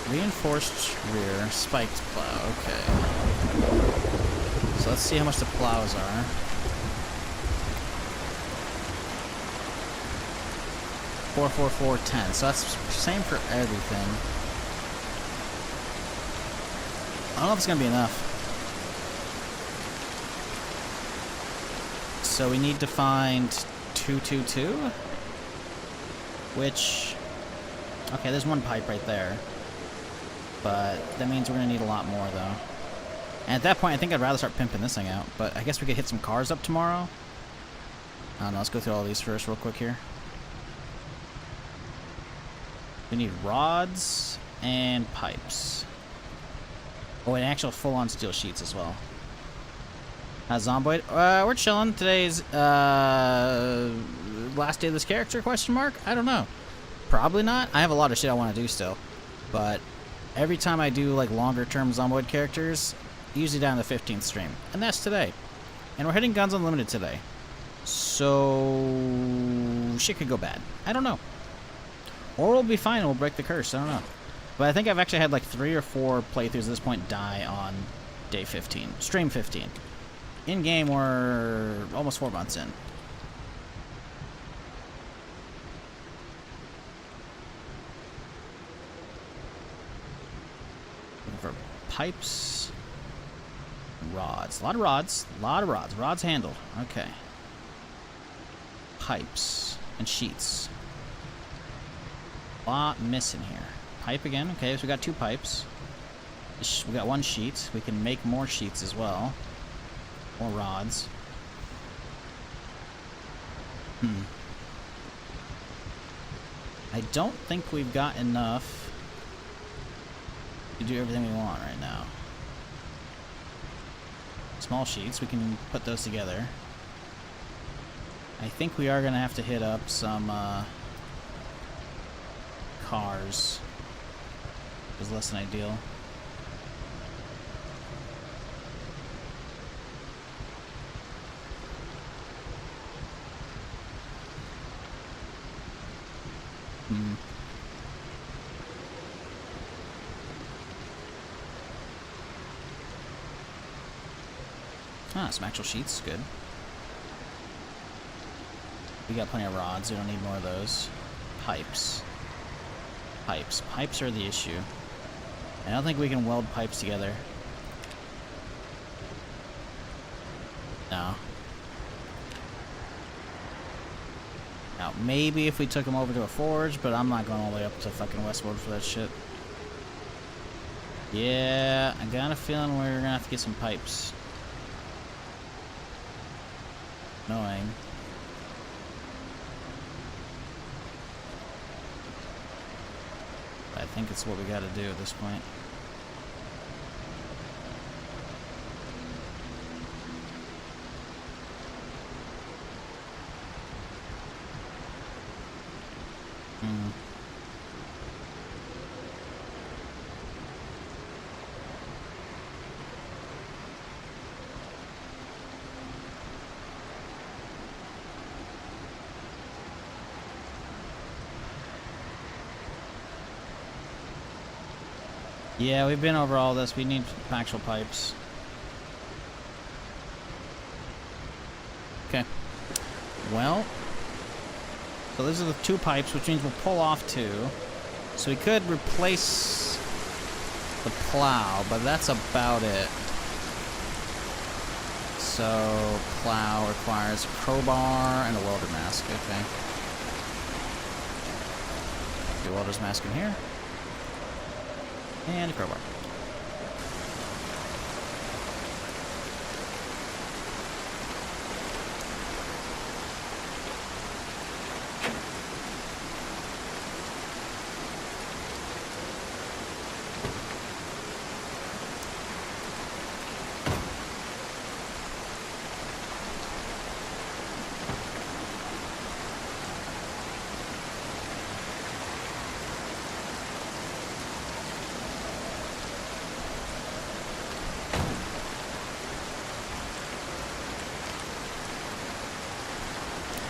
Reinforced rear, spiked plow, okay. So let's see how much the plows are. Four, 4, 4, 10. So that's the same for everything. I don't know if it's gonna be enough. So we need to find 222, which, okay, there's one pipe right there, but that means we're gonna need a lot more though. And at that point, I think I'd rather start pimping this thing out, but I guess we could hit some cars up tomorrow. I don't know, let's go through all these first real quick here. We need rods and pipes. Oh, and actual full-on steel sheets as well. Zomboid, we're chilling. Today's last day of this character, question mark? I don't know. Probably not. I have a lot of shit I want to do still. But every time I do like longer term Zomboid characters, usually down to the 15th stream. And that's today. And we're hitting Guns Unlimited today. So shit could go bad. I don't know. Or we'll be fine and we'll break the curse. I don't know. But I think I've actually had like 3 or 4 playthroughs at this point die on day 15. Stream 15. In game, we're almost 4 months in. Looking for pipes, rods. A lot of rods. A lot of rods. Rods handled. Okay. Pipes and sheets. A lot missing here. Pipe again. Okay, so we got 2 pipes. We got 1 sheet. We can make more sheets as well. More rods. I don't think we've got enough to do everything we want right now. Small sheets, we can put those together. I think we are going to have to hit up some cars. It was less than ideal. Ah, some actual sheets, good. We got plenty of rods, we don't need more of those. Pipes. Pipes. Pipes are the issue. I don't think we can weld pipes together. No. Now, maybe if we took them over to a forge, but I'm not going all the way up to fucking Westwood for that shit. Yeah, I got a feeling we're gonna have to get some pipes. annoying. I think it's what we gotta do at this point. Yeah, we've been over all this. We need actual pipes. Okay. Well, so these are the 2 pipes, which means we'll pull off 2. So we could replace the plow, but that's about it. So plow requires a crowbar and a welder mask. Okay. The welder's mask in here. And a crowbar.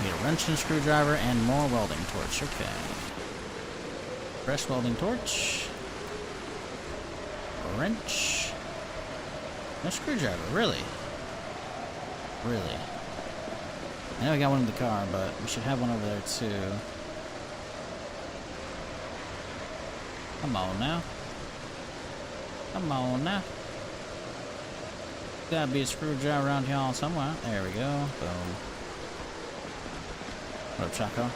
Need a wrench and screwdriver and more welding torch. Okay. Fresh welding torch. A wrench. No screwdriver, really? Really? I know we got one in the car, but we should have one over there too. Come on now. Come on now. Gotta be a screwdriver around here somewhere. There we go. Boom. What up, Chaco?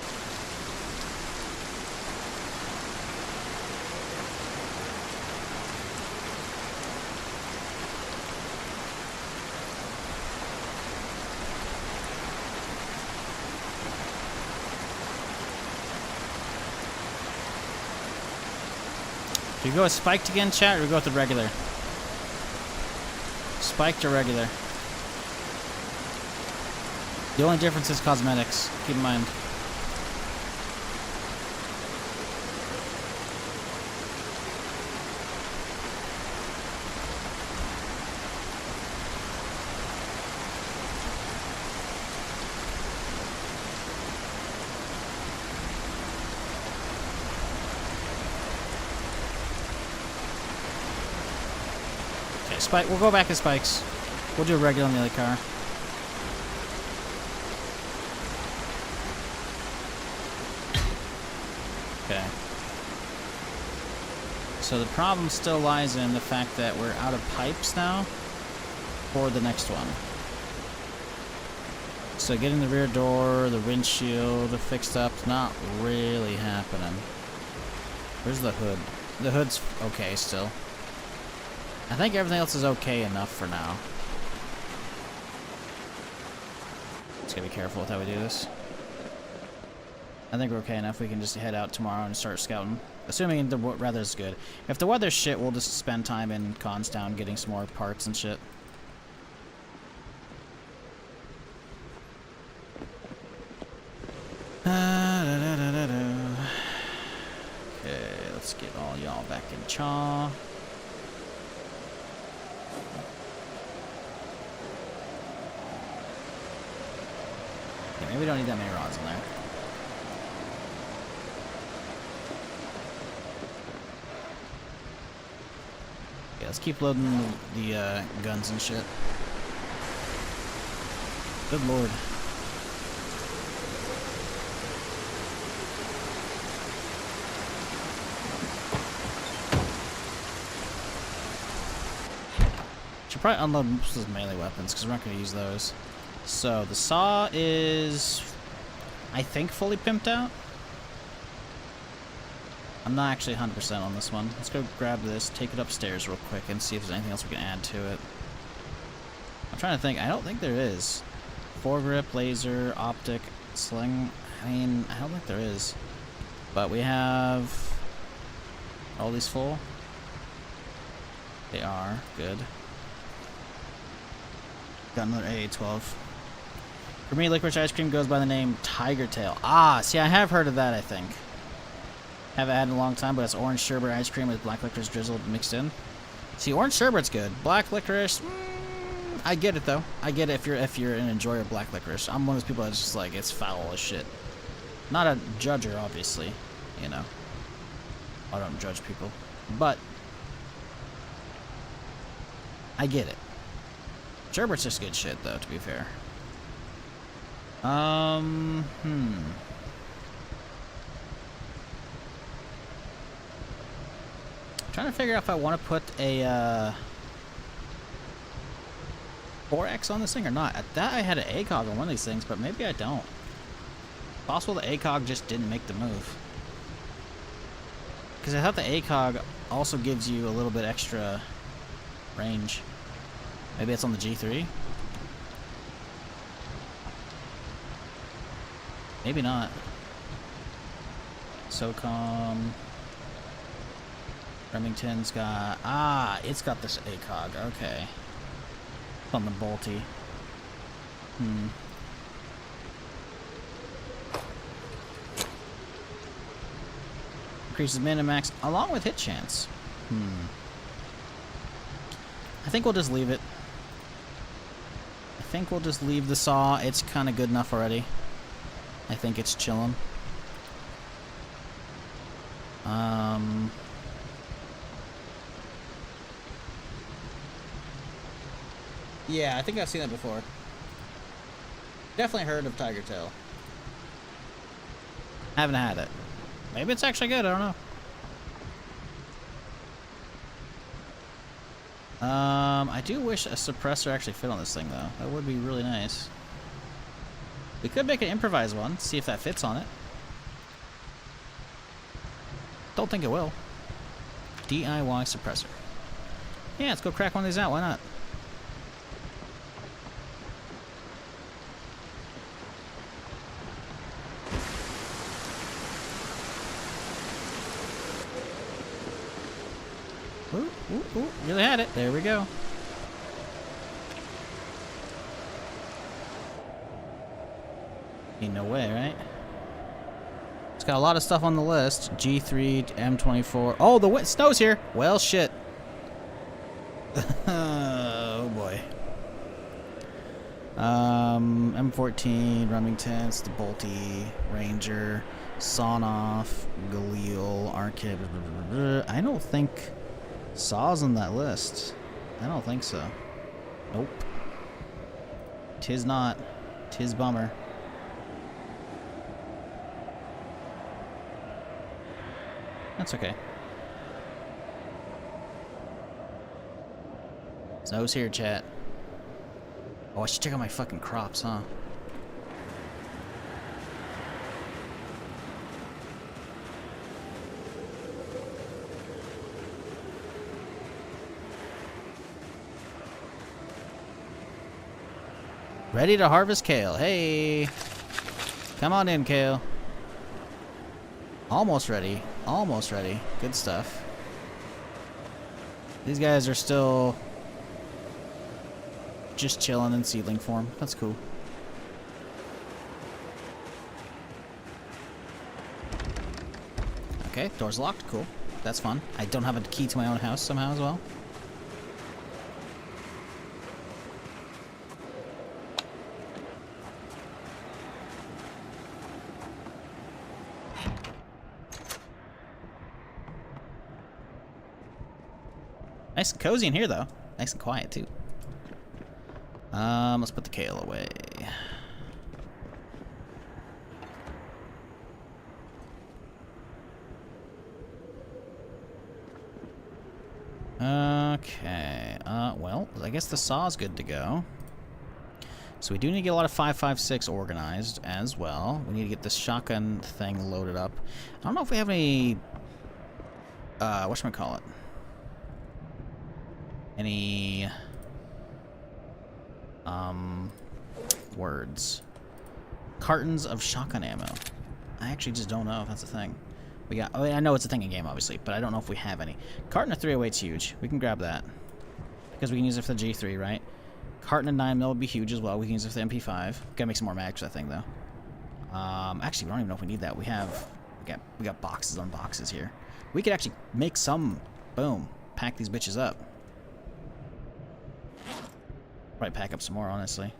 Do you go with spiked again, chat, or we go with the regular? Spiked or regular? The only difference is cosmetics. Keep in mind. Okay, spike. We'll go back to spikes. We'll do a regular on the other car. Okay. So the problem still lies in the fact that we're out of pipes now for the next one. So getting the rear door, the windshield fixed up is not really happening. Where's the hood? The hood's okay still. I think everything else is okay enough for now. Just gotta be careful with how we do this. I think we're okay enough. We can just head out tomorrow and start scouting. Assuming the weather's good. If the weather's shit, we'll just spend time in Constown getting some more parts and shit. Okay, let's get all y'all back in chaw. Okay, maybe we don't need that many rods in there. Okay, let's keep loading the guns and shit. Good lord. Should probably unload most of those melee weapons because we're not going to use those. So the saw is, I think, fully pimped out. I'm not actually 100% on this one. Let's go grab this, take it upstairs real quick, and see if there's anything else we can add to it. I'm trying to think. I don't think there is. foregrip, laser, optic, sling. I mean, I don't think there is. But we have all these full. They are good. Got another AA-12. For me, licorice ice cream goes by the name Tiger Tail. Ah, see, I have heard of that, I think. Haven't had it in a long time, but it's orange sherbet ice cream with black licorice drizzled mixed in. See, orange sherbet's good. Black licorice, I get it though. I get it if you're an enjoyer of black licorice. I'm one of those people that's just like, it's foul as shit. Not a judger, obviously. You know, I don't judge people, but I get it. Sherbet's just good shit, though, to be fair. Trying to figure out if I want to put a 4X on this thing or not. At that, I had an ACOG on one of these things, but maybe I don't. Possible the ACOG just didn't make the move. Because I thought the ACOG also gives you a little bit extra range. Maybe it's on the G3? Maybe not. SOCOM. Remington's got... Ah, it's got this ACOG. Okay. It's on the bolty. Increases min-max along with hit chance. I think we'll just leave it. I think we'll just leave the saw. It's kind of good enough already. I think it's chilling. Yeah, I think I've seen that before. Definitely heard of Tiger Tail. Haven't had it. Maybe it's actually good, I don't know. I do wish a suppressor actually fit on this thing, though. That would be really nice. We could make an improvised one, see if that fits on it. Don't think it will. DIY suppressor. Yeah, let's go crack one of these out, why not? Ooh, ooh, ooh, really had it. There we go. Ain't no way, right? It's got a lot of stuff on the list. G3, M24. Oh, the snow's here. Well, shit. Oh, boy. M14, Remingtons, the Bolty, Ranger, Sonoff, Galil, Arcade. I don't think Saw's on that list. I don't think so. Nope. Tis not. Tis bummer. That's okay. Snow's here, chat. Oh, I should check out my fucking crops, huh? Ready to harvest kale. Hey! Come on in, kale. Almost ready. Almost ready. Good stuff. These guys are still just chilling in seedling form. That's cool. Okay, door's locked. Cool. That's fun. I don't have a key to my own house somehow as well. Nice and cozy in here, though. Nice and quiet, too. Let's put the kale away. Okay. Well, I guess the saw's good to go. So we do need to get a lot of 5.56 organized as well. We need to get this shotgun thing loaded up. I don't know if we have any... whatchamacallit? Any words. Cartons of shotgun ammo. I actually just don't know if that's a thing. We got. I know it's a thing in game, obviously, but I don't know if we have any. Carton of 308's huge. We can grab that because we can use it for the G3, right? Carton of 9mm would be huge as well. We can use it for the MP5. Gotta make some more mags for that thing though. Actually, we don't even know if we need that. We got boxes on boxes here. We could actually make some. Boom. Pack these bitches up. Probably pack up some more, honestly.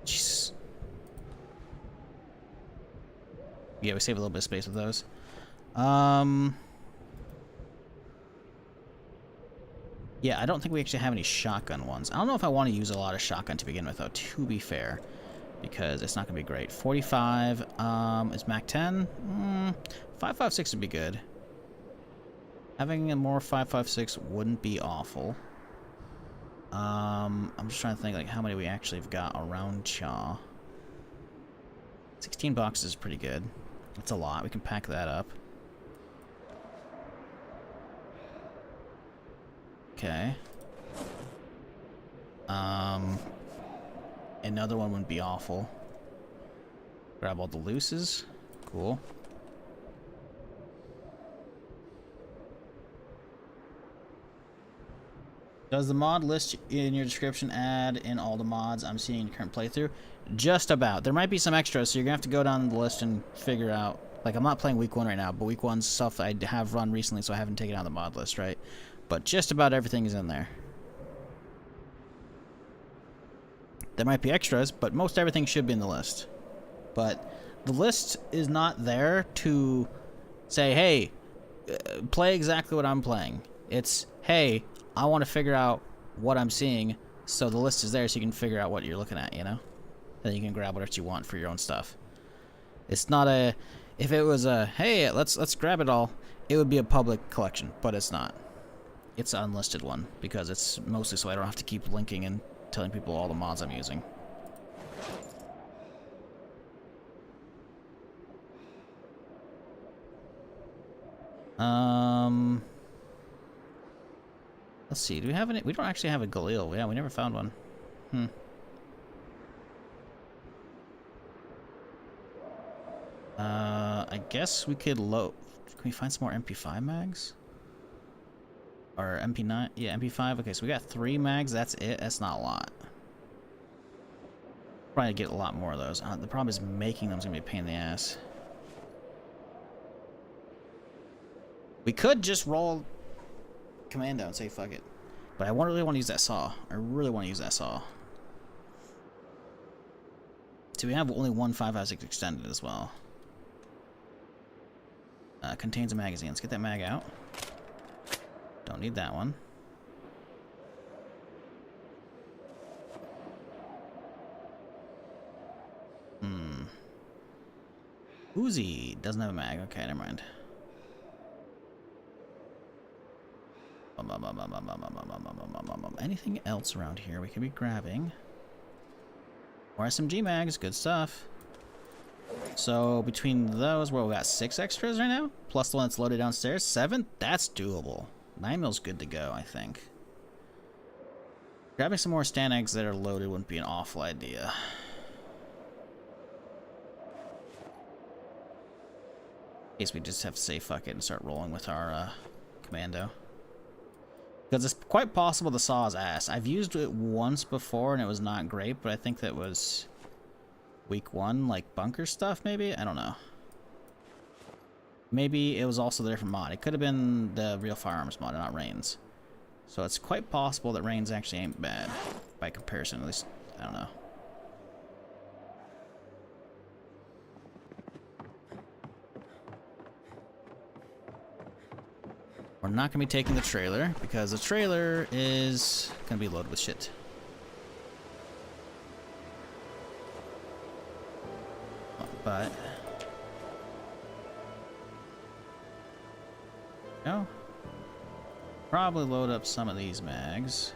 Jesus. Yeah, we save a little bit of space with those. Yeah, I don't think we actually have any shotgun ones. I don't know if I want to use a lot of shotgun to begin with, though, to be fair. Because it's not going to be great. 45, is Mac 10? 5.56 would be good. Having a more 5.56 wouldn't be awful. I'm just trying to think, like, how many we actually have got around Chaw. 16 boxes is pretty good. That's a lot. We can pack that up. Okay. Another one wouldn't be awful. Grab all the looses. Cool. Does the mod list in your description add in all the mods I'm seeing in your current playthrough? Just about. There might be some extras, so you're gonna have to go down the list and figure out. Like, I'm not playing week 1 right now, but week 1's stuff I have run recently, so I haven't taken out the mod list, right? But just about everything is in there. There might be extras, but most everything should be in the list. But the list is not there to say, hey, play exactly what I'm playing. It's, hey, I want to figure out what I'm seeing, so the list is there so you can figure out what you're looking at, you know? Then you can grab whatever you want for your own stuff. It's not a... If it was a, hey, let's grab it all, it would be a public collection, but it's not. It's an unlisted one, because it's mostly so I don't have to keep linking and telling people all the mods I'm using. Let's see, do we have any? We don't actually have a Galil. Yeah, we never found one. I guess we could load. Can we find some more MP5 mags? Or MP9? Yeah, MP5. Okay, so we got 3 mags. That's it. That's not a lot. Probably get a lot more of those. The problem is making them's gonna be a pain in the ass. We could just roll commando and say fuck it. But I really want to use that saw. I really want to use that saw. So we have only one 5.56 extended as well. Contains a magazine. Let's get that mag out. Don't need that one. Uzi doesn't have a mag. Okay, never mind. Anything else around here we could be grabbing? More SMG mags, good stuff. So between those, well, we got 6 extras right now, plus the one that's loaded downstairs. 7? That's doable. 9mm good to go, I think. Grabbing some more stand eggs that are loaded wouldn't be an awful idea. In case we just have to say fuck it and start rolling with our commando. Because it's quite possible the saw is ass. I've used it once before and it was not great, but I think that was week 1, like bunker stuff maybe? I don't know. Maybe it was also the different mod. It could have been the real firearms mod and not Rain's. So it's quite possible that Rain's actually ain't bad by comparison, at least, I don't know. We're not going to be taking the trailer, because the trailer is going to be loaded with shit. But... no. Probably load up some of these mags.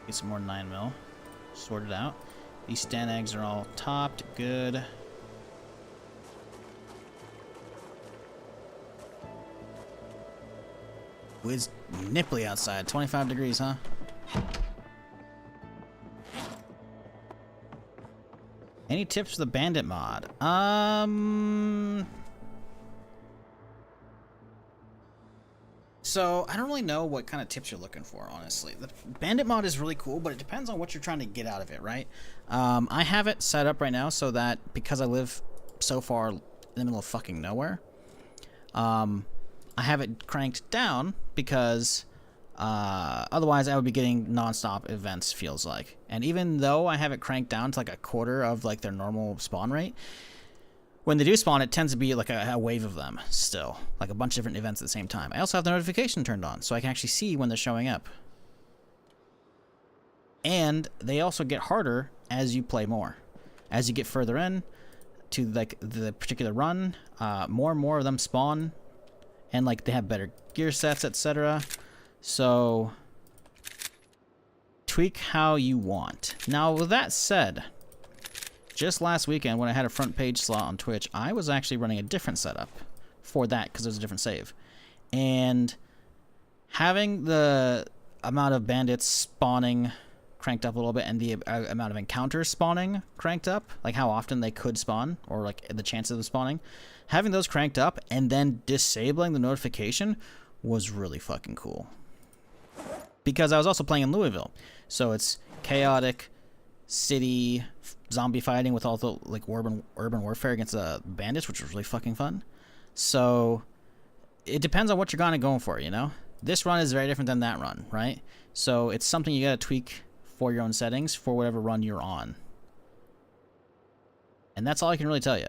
Get some more 9mm. Sorted out. These stand eggs are all topped. Good. It's nipply outside. 25 degrees, huh? Any tips for the bandit mod? So, I don't really know what kind of tips you're looking for, honestly. The bandit mod is really cool, but it depends on what you're trying to get out of it, right? I have it set up right now so that because I live so far in the middle of fucking nowhere, I have it cranked down because otherwise I would be getting non-stop events, feels like. And even though I have it cranked down to like a quarter of like their normal spawn rate, when they do spawn, it tends to be like a wave of them still. Like a bunch of different events at the same time. I also have the notification turned on, so I can actually see when they're showing up. And they also get harder as you play more. As you get further in to like the particular run, more and more of them spawn. And like they have better gear sets, etc. So tweak how you want. Now with that said, just last weekend when I had a front page slot on Twitch, I was actually running a different setup for that because there's a different save. And having the amount of bandits spawning cranked up a little bit and the amount of encounters spawning cranked up, like how often they could spawn or like the chances of spawning, having those cranked up and then disabling the notification was really fucking cool. Because I was also playing in Louisville, so it's chaotic city zombie fighting with all the like urban warfare against bandits, which was really fucking fun. So it depends on what you're kind of going for, you know. This run is very different than that run, right? So it's something you gotta tweak for your own settings for whatever run you're on. And that's all I can really tell you.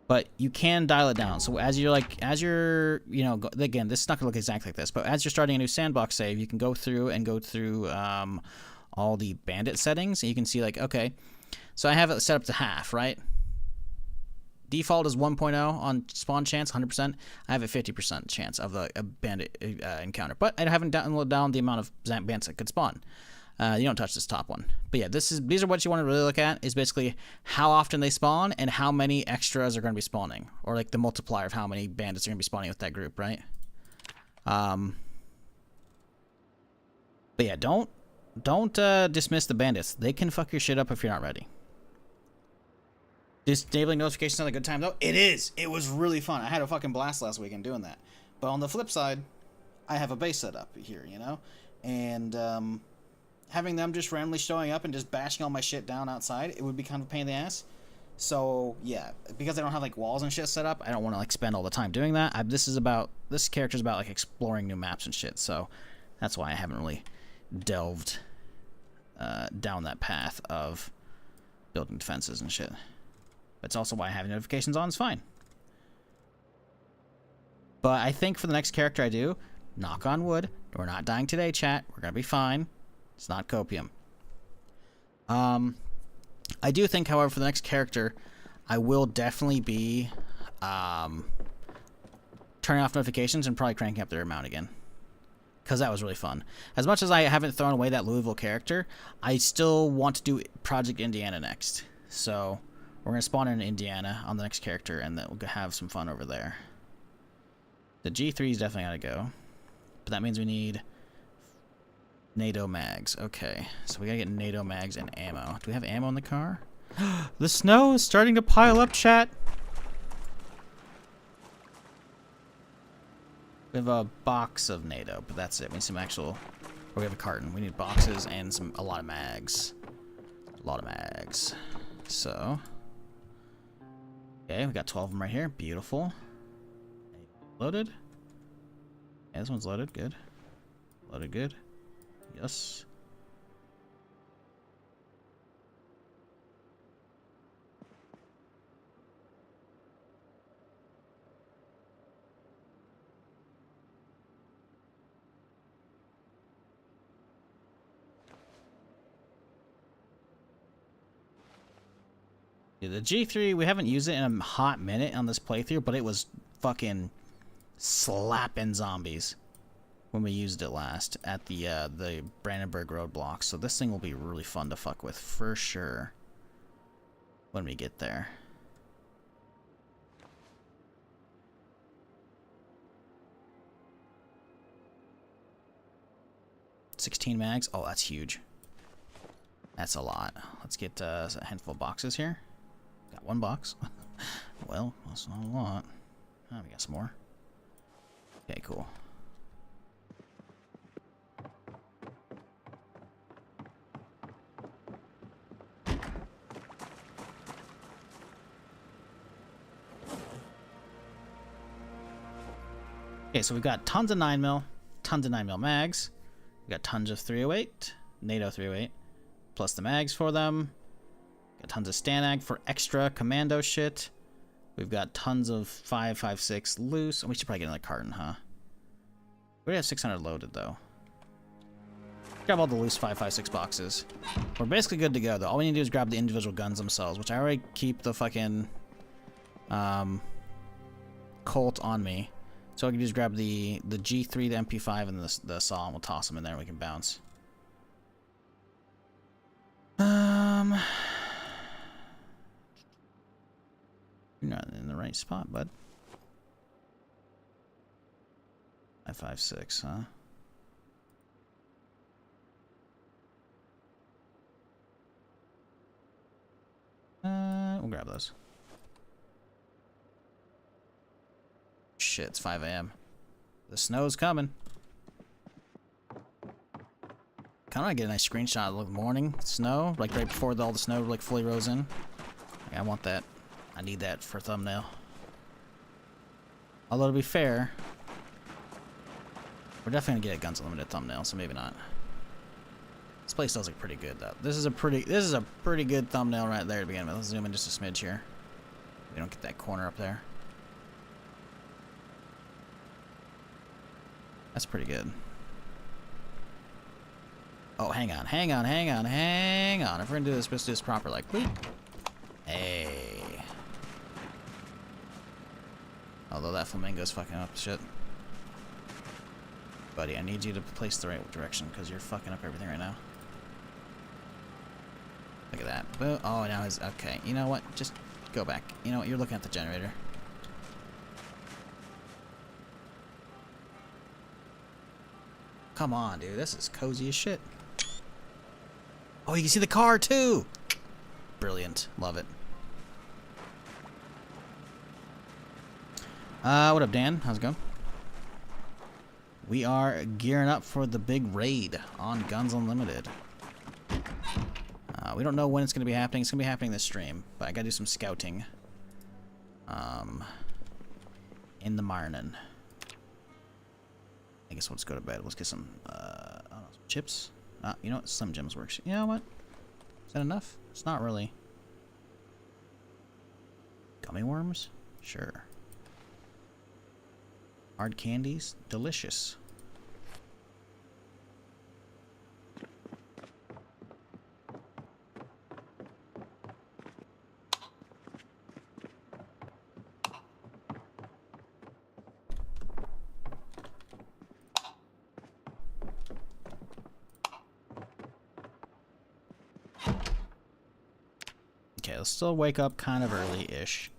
But you can dial it down. So as you're, you know, again, this is not gonna look exactly like this, but as you're starting a new sandbox save, you can go through all the bandit settings, and you can see like, okay, so I have it set up to half, right? Default is 1.0 on spawn chance, 100%. I have a 50% chance of a bandit encounter, but I haven't downloaded down the amount of bandits that could spawn. You don't touch this top one. But yeah, these are what you want to really look at, is basically how often they spawn and how many extras are going to be spawning, or like the multiplier of how many bandits are going to be spawning with that group, right? But yeah, don't dismiss the bandits. They can fuck your shit up if you're not ready. Disabling notifications not a good time though. It is. It was really fun. I had a fucking blast last weekend doing that. But on the flip side, I have a base set up here, you know, and having them just randomly showing up and just bashing all my shit down outside, it would be kind of a pain in the ass. So yeah, because I don't have like walls and shit set up, I don't want to like spend all the time doing that. This character's about like exploring new maps and shit, so that's why I haven't really delved down that path of building defenses and shit. But it's also why having notifications on is fine. But I think for the next character I do, knock on wood, we're not dying today, chat. We're gonna be fine. It's not copium. I do think, however, for the next character, I will definitely be turning off notifications and probably cranking up their amount again. Because that was really fun. As much as I haven't thrown away that Louisville character, I still want to do Project Indiana next. So we're going to spawn in Indiana on the next character, and then we'll have some fun over there. The G3 is definitely got to go. But that means we need NATO mags. Okay, so we gotta get NATO mags and ammo. Do we have ammo in the car? The snow is starting to pile up, chat. We have a box of NATO, but that's it. We need some actual... Or we have a carton. We need boxes and a lot of mags. A lot of mags. So... Okay, we got 12 of them right here. Beautiful. Loaded? Yeah, this one's loaded. Good. Loaded good. Yes. Yeah, the G3, we haven't used it in a hot minute on this playthrough, but it was fucking slapping zombies when we used it last at the Brandenburg roadblock. So this thing will be really fun to fuck with for sure when we get there. $16 mags. Oh, that's huge. That's a lot. Let's get a handful of boxes here. Got 1 box. Well, that's not a lot. Oh, we got some more. Okay, cool. Okay, so we've got tons of 9mm, tons of 9mm mags. We got tons of 308, NATO 308, plus the mags for them. Got tons of Stanag for extra commando shit. We've got tons of 5.56 loose. We should probably get another carton, huh? We already have 600 loaded, though. Grab all the loose 5.56 boxes. We're basically good to go, though. All we need to do is grab the individual guns themselves, which I already keep the fucking Colt on me. So I can just grab the G3, the MP5, and the saw, and we'll toss them in there and we can bounce. You're not in the right spot, bud. 5.56, huh? We'll grab those. Shit, it's 5 a.m. The snow's coming. Kind of want to get a nice screenshot of the morning snow, like right before all the snow like fully rose in. Like, I want that. I need that for thumbnail. Although to be fair, we're definitely gonna get a Guns Unlimited thumbnail, so maybe not. This place does look pretty good though. This is a pretty good thumbnail right there to begin with. Let's zoom in just a smidge here. We don't get that corner up there. That's pretty good. Oh, hang on. If we're gonna do this, let's do this proper, like, boop. Hey. Although that flamingo's fucking up shit. Buddy, I need you to place the right direction, because you're fucking up everything right now. Look at that. Boom. Oh, now it's... Okay, you know what? Just go back. You know what? You're looking at the generator. Come on, dude. This is cozy as shit. Oh, you can see the car, too! Brilliant. Love it. What up, Dan? How's it going? We are gearing up for the big raid on Guns Unlimited. We don't know when it's going to be happening. It's going to be happening this stream, but I got to do some scouting. In the morning. I guess we'll just go to bed. Let's get some, I don't know, some chips. You know what? Slim Jims works. You know what? Is that enough? It's not really. Gummy worms? Sure. Hard candies? Delicious. Okay, let's still wake up kind of early-ish.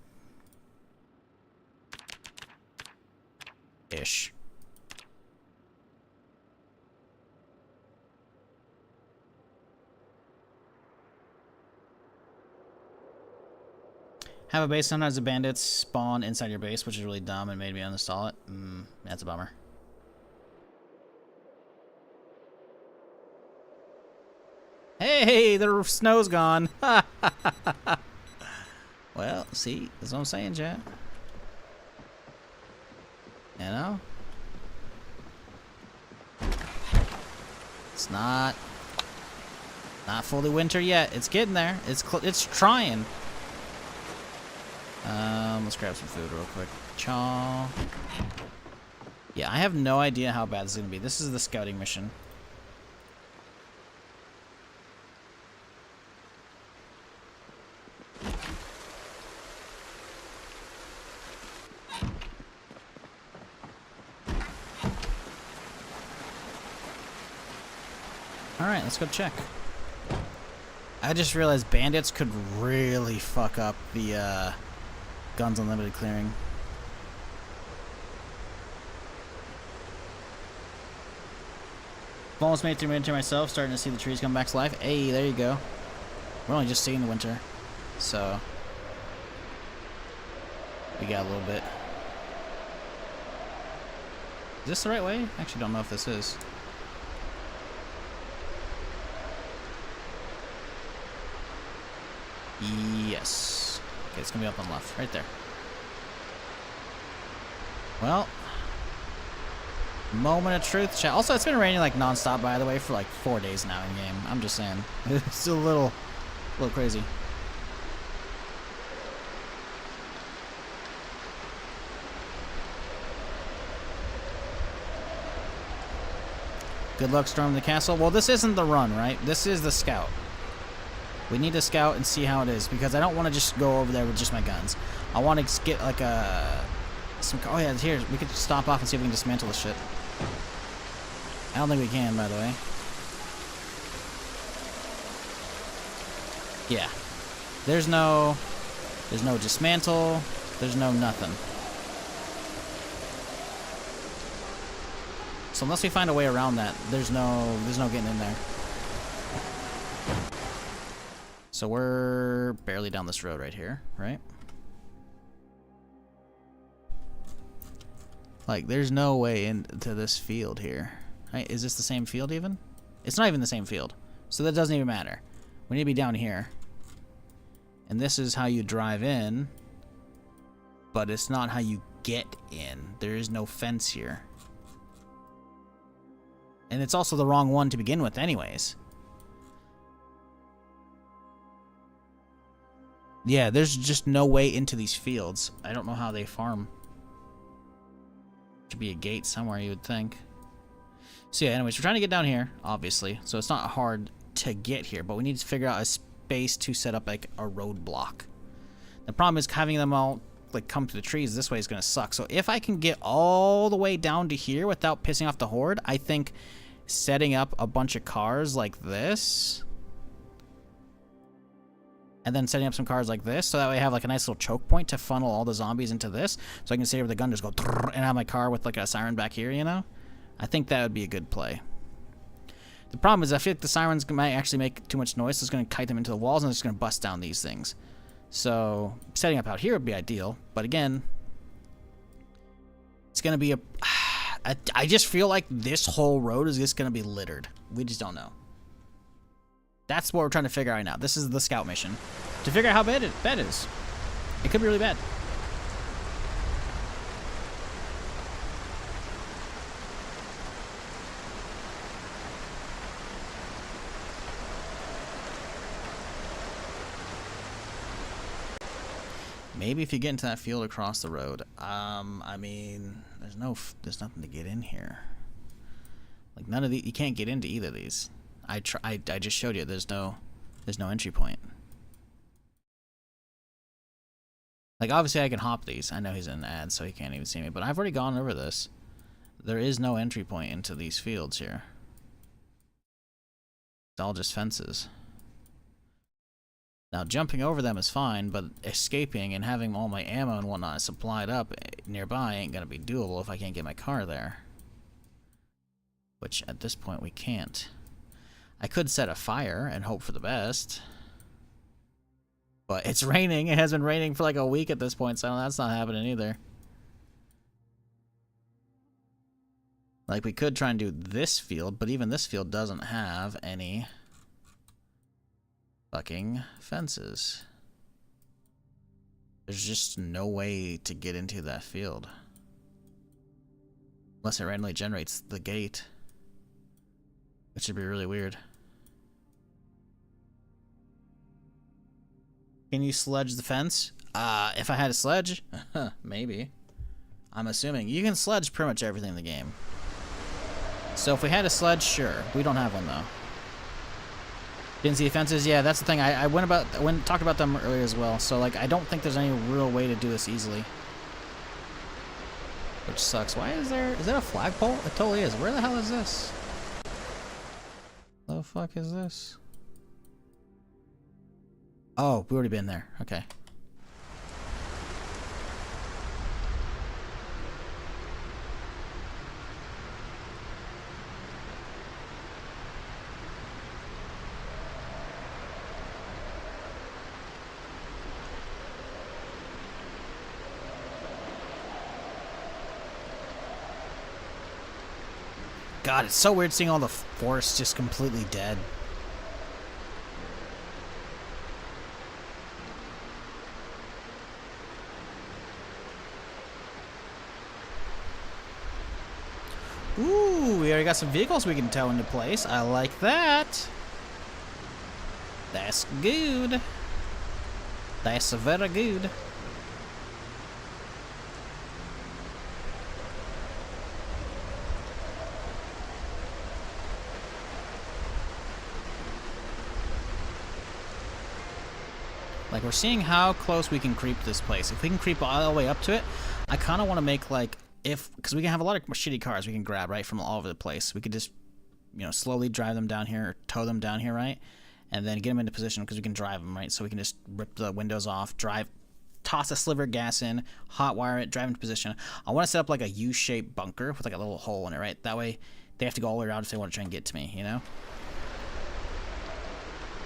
Have a base. Sometimes the bandits spawn inside your base, which is really dumb and made me uninstall it. That's a bummer. Hey, the snow's gone. Well, see, that's what I'm saying, chat. You know? It's not fully winter yet. It's getting there. It's trying. Let's grab some food real quick. Chaw. Yeah, I have no idea how bad this is gonna be. This is the scouting mission. Alright, let's go check. I just realized bandits could really fuck up the Guns Unlimited clearing. I've almost made it through winter myself, starting to see the trees come back to life. Hey, there you go. We're only just seeing the winter, so we got a little bit. Is this the right way? I actually don't know if this is. Yes. Okay, it's gonna be up on the left, right there. Well, moment of truth, chat. Also, it's been raining like non-stop, by the way, for like 4 days now in game. I'm just saying, it's a little crazy. Good luck storming the castle. Well, this isn't the run, right? This is the scout. We need to scout and see how it is, because I don't want to just go over there with just my guns. I want to get like oh yeah, here, we could stop off and see if we can dismantle this shit. I don't think we can, by the way. Yeah. There's no dismantle, there's no nothing. So unless we find a way around that, there's no getting in there. So we're barely down this road right here, right? Like, there's no way into this field here. Right? Is this the same field even? It's not even the same field. So that doesn't even matter. We need to be down here. And this is how you drive in. But it's not how you get in. There is no fence here. And it's also the wrong one to begin with anyways. Yeah, there's just no way into these fields. I don't know how they farm. Should be a gate somewhere, you would think. So yeah, anyways, we're trying to get down here, obviously. So it's not hard to get here, but we need to figure out a space to set up like a roadblock. The problem is having them all like come to the trees this way is gonna suck. So if I can get all the way down to here without pissing off the horde, I think setting up a bunch of cars like this, and then setting up some cars like this, so that way I have like a nice little choke point to funnel all the zombies into this, so I can sit here with the gun, just go and have my car with like a siren back here, you know? I think that would be a good play. The problem is I feel like the sirens might actually make too much noise, so it's going to kite them into the walls and it's going to bust down these things. So setting up out here would be ideal, but again, it's going to be I just feel like this whole road is just going to be littered. We just don't know. That's what we're trying to figure out right now. This is the scout mission. To figure out how bad it is. It could be really bad. Maybe if you get into that field across the road. I mean, there's nothing to get in here. Like none of you can't get into either of these. I just showed you there's no entry point. Like obviously I can hop these. I know he's in an ad, so he can't even see me, but I've already gone over this. There is no entry point into these fields here. It's all just fences. Now, jumping over them is fine, but escaping and having all my ammo and whatnot supplied up nearby ain't gonna be doable if I can't get my car there. Which, at this point, we can't. I could set a fire and hope for the best. But it's raining. It has been raining for like a week at this point, so that's not happening either. Like, we could try and do this field, but even this field doesn't have any fucking fences. There's just no way to get into that field. Unless it randomly generates the gate. Which would be really weird. Can you sledge the fence? If I had a sledge? Maybe. I'm assuming. You can sledge pretty much everything in the game. So if we had a sledge, sure. We don't have one though. Didn't see the fences? Yeah, that's the thing. I went and talked about them earlier as well. So like I don't think there's any real way to do this easily. Which sucks. Why is that a flagpole? It totally is. Where the hell is this? Hello? fuck is this? Oh, we already been there. Okay. God, it's so weird seeing all the forest just completely dead. Ooh, we already got some vehicles we can tow into place. I like that. That's good. That's very good. Like, we're seeing how close we can creep this place. If we can creep all the way up to it, I kind of want to make, like, because we can have a lot of shitty cars we can grab, right, from all over the place. We could just, you know, slowly drive them down here, or tow them down here, right, and then get them into position because we can drive them, right, so we can just rip the windows off, toss a sliver of gas in, hot wire it, drive into position. I want to set up, like, a U-shaped bunker with, like, a little hole in it, right? That way they have to go all the way around if they want to try and get to me, you know?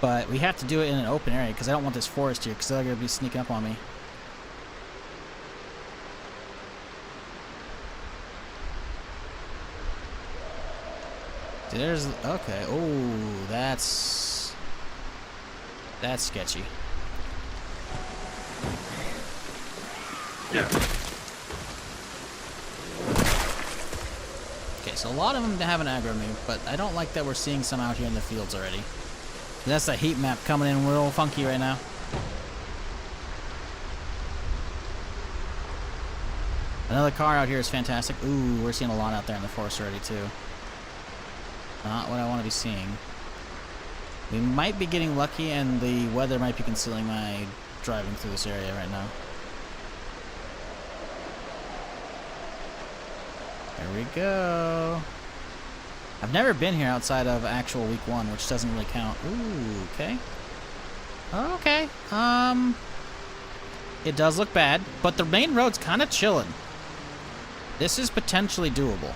But we have to do it in an open area because I don't want this forest here because they're going to be sneaking up on me. There's... Okay. Oh, that's sketchy. Yeah. Okay, so a lot of them haven't aggroed me, but I don't like that we're seeing some out here in the fields already. That's the heat map coming in real funky right now. Another car out here is fantastic. Ooh, we're seeing a lot out there in the forest already too. Not what I want to be seeing. We might be getting lucky and the weather might be concealing my driving through this area right now. There we go. I've never been here outside of actual week 1, which doesn't really count. Ooh, okay. Okay. It does look bad, but the main road's kind of chilling. This is potentially doable.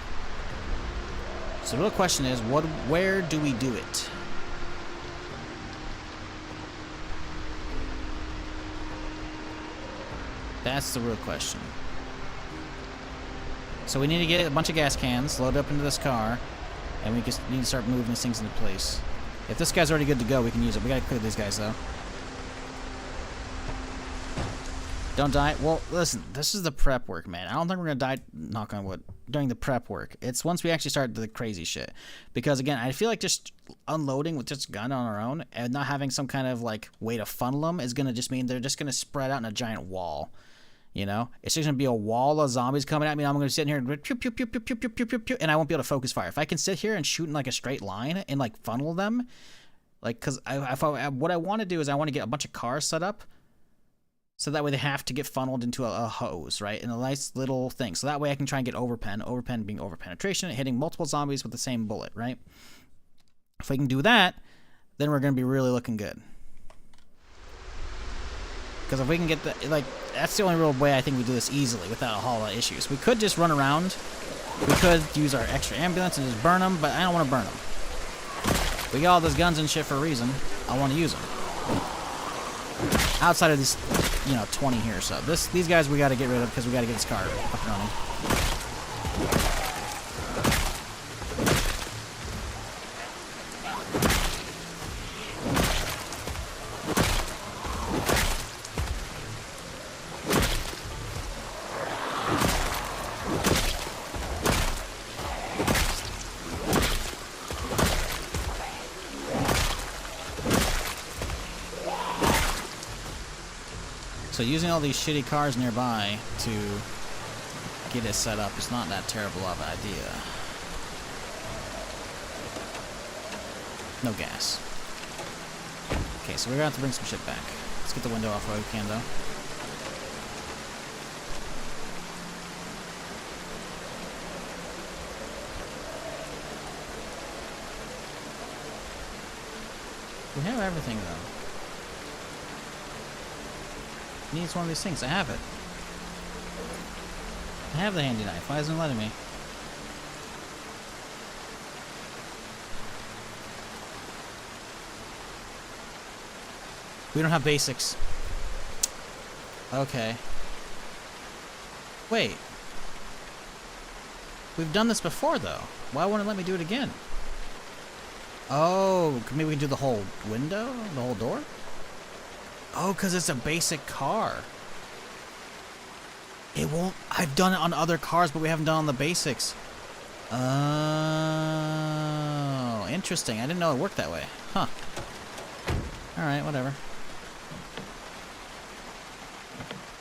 So the real question is, where do we do it? That's the real question. So we need to get a bunch of gas cans, load up into this car, and we just need to start moving these things into place. If this guy's already good to go, we can use it. We gotta clear these guys, though. Don't die. Well, listen, this is the prep work, man. I don't think we're gonna die, knock on wood, during the prep work. It's once we actually start the crazy shit. Because, again, I feel like just unloading with just a gun on our own and not having some kind of, like, way to funnel them is gonna just mean they're just gonna spread out in a giant wall. You know, it's just gonna be a wall of zombies coming at me. I'm gonna sit in here and pew, pew, pew, pew, pew, pew, pew, pew, pew, and I won't be able to focus fire. If I can sit here and shoot in like a straight line and like funnel them, like, cause what I want to do is I want to get a bunch of cars set up, so that way they have to get funneled into a hose, right, in a nice little thing. So that way I can try and get overpen being overpenetration, hitting multiple zombies with the same bullet, right? If we can do that, then we're gonna be really looking good. Because if we can get the, like, that's the only real way I think we do this easily without a whole lot of issues. We could just run around. We could use our extra ambulance and just burn them, but I don't want to burn them. We got all those guns and shit for a reason. I want to use them. Outside of these, 20 here. So these guys we got to get rid of because we got to get this car up and running. So using all these shitty cars nearby to get it set up is not that terrible of an idea. No gas. Okay, so we're gonna have to bring some shit back. Let's get the window off while we can, though. We have everything, though. Needs one of these things. I have it. I have the handy knife. Why isn't it letting me? We don't have basics. Okay. Wait. We've done this before, though. Why won't it let me do it again? Oh, maybe we can do the whole window? The whole door? Oh, because it's a basic car. It won't... I've done it on other cars, but we haven't done it on the basics. Oh, interesting. I didn't know it worked that way. Huh. Alright, whatever.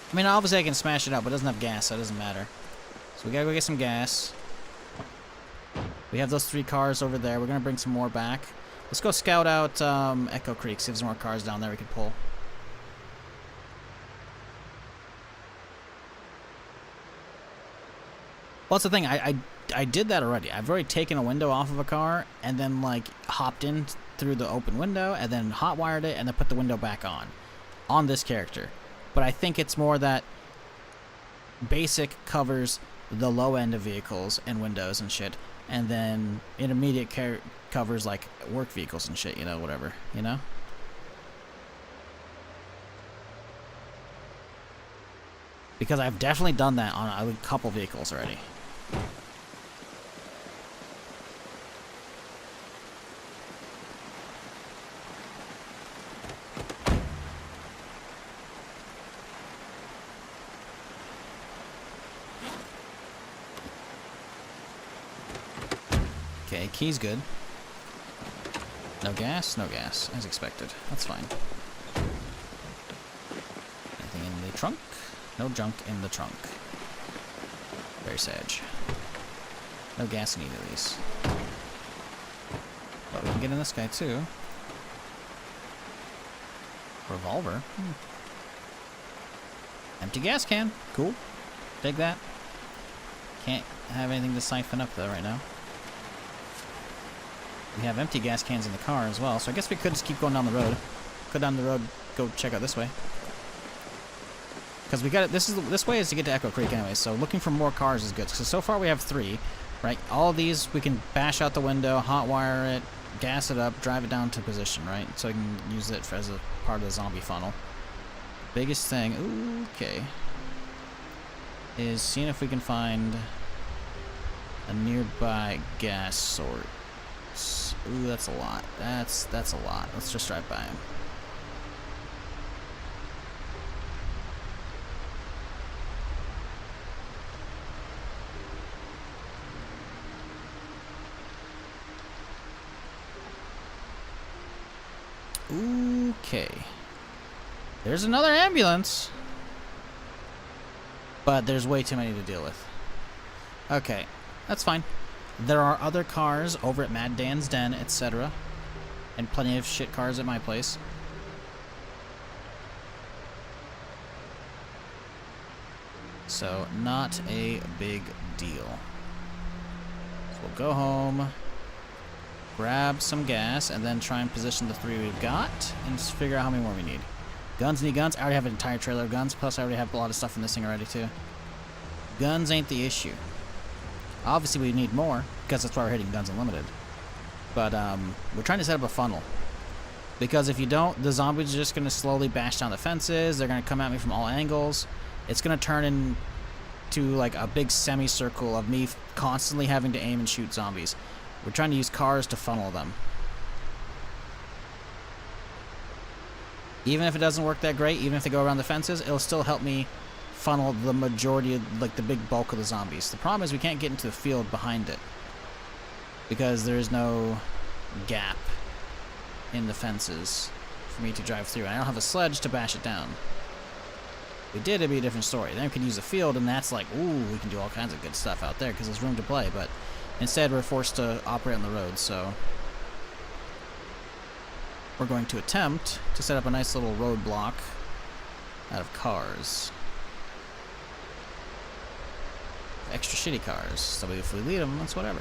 I mean, obviously I can smash it out, but it doesn't have gas, so it doesn't matter. So we gotta go get some gas. We have those 3 cars over there. We're gonna bring some more back. Let's go scout out Echo Creek, see if there's more cars down there we can pull. Well, that's the thing. I did that already. I've already taken a window off of a car and then, like, hopped in through the open window and then hot-wired it and then put the window back on this character. But I think it's more that basic covers the low end of vehicles and windows and shit, and then intermediate covers like work vehicles and shit, you know, whatever, you know? Because I've definitely done that on a couple vehicles already. Okay, key's good. No gas? No gas, as expected. That's fine. Anything in the trunk? No junk in the trunk. Very sage. No gas in either of these. But we can get in this guy too. Revolver. Empty gas can. Cool. Take that. Can't have anything to siphon up though right now. We have empty gas cans in the car as well, so I guess we could just keep going down the road. Go down the road, go check out this way. Because we got it. This way is to get to Echo Creek anyway. So looking for more cars is good. So so far we have 3, right? All of these we can bash out the window, hot wire it, gas it up, drive it down to position, right? So I can use it as a part of the zombie funnel. Biggest thing, okay, is seeing if we can find a nearby gas source. Ooh, that's a lot. That's a lot. Let's just drive by him. Okay. There's another ambulance. But there's way too many to deal with. Okay. That's fine. There are other cars over at Mad Dan's Den, etc. And plenty of shit cars at my place. So, not a big deal. So we'll go home, grab some gas, and then try and position the 3 we've got, and just figure out how many more we need. Guns need guns. I already have an entire trailer of guns, plus I already have a lot of stuff in this thing already, too. Guns ain't the issue. Obviously, we need more, because that's why we're hitting Guns Unlimited. But, we're trying to set up a funnel. Because if you don't, the zombies are just going to slowly bash down the fences. They're going to come at me from all angles. It's going to turn into, like, a big semicircle of me constantly having to aim and shoot zombies. We're trying to use cars to funnel them. Even if it doesn't work that great, even if they go around the fences, it'll still help me funnel the majority of, like, the big bulk of the zombies. The problem is we can't get into the field behind it because there is no gap in the fences for me to drive through. And I don't have a sledge to bash it down. If we did, it'd be a different story. Then we could use a field, and that's like, ooh, we can do all kinds of good stuff out there because there's room to play. But instead, we're forced to operate on the road, so we're going to attempt to set up a nice little roadblock out of cars. Extra shitty cars. So if we lead them, that's whatever.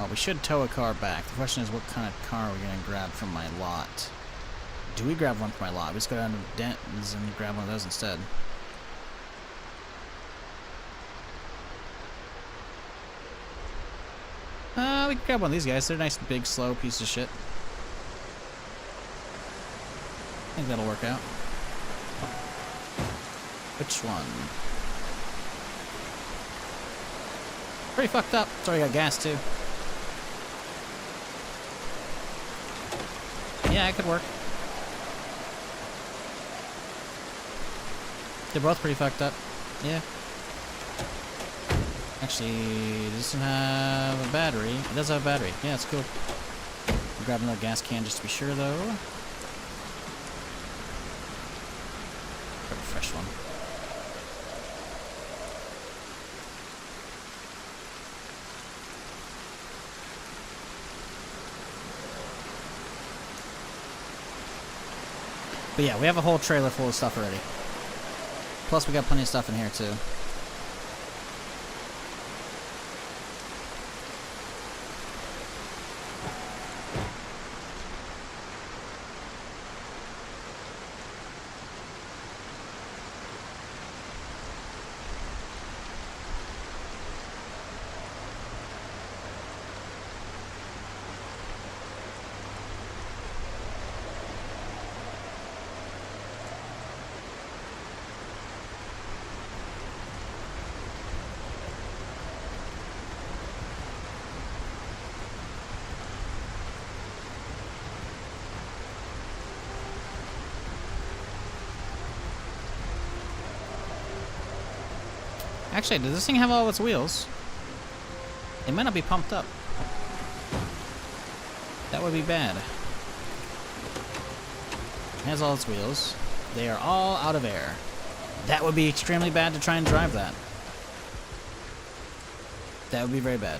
Well, we should tow a car back. The question is, what kind of car are we going to grab from my lot? Do we grab one from my lot? We just go down to Denton's and grab one of those instead. We can grab one of these guys. They're nice, big, slow piece of shit. I think that'll work out. Which one? Pretty fucked up. Sorry, I got gas too. Yeah, it could work. They're both pretty fucked up. Yeah. Actually, it doesn't have a battery. It does have a battery. Yeah, it's cool. I'll grab another gas can just to be sure, though. Grab a fresh one. But yeah, we have a whole trailer full of stuff already. Plus, we got plenty of stuff in here, too. Actually, does this thing have all its wheels? It might not be pumped up. That would be bad. It has all its wheels. They are all out of air. That would be extremely bad to try and drive that. That would be very bad.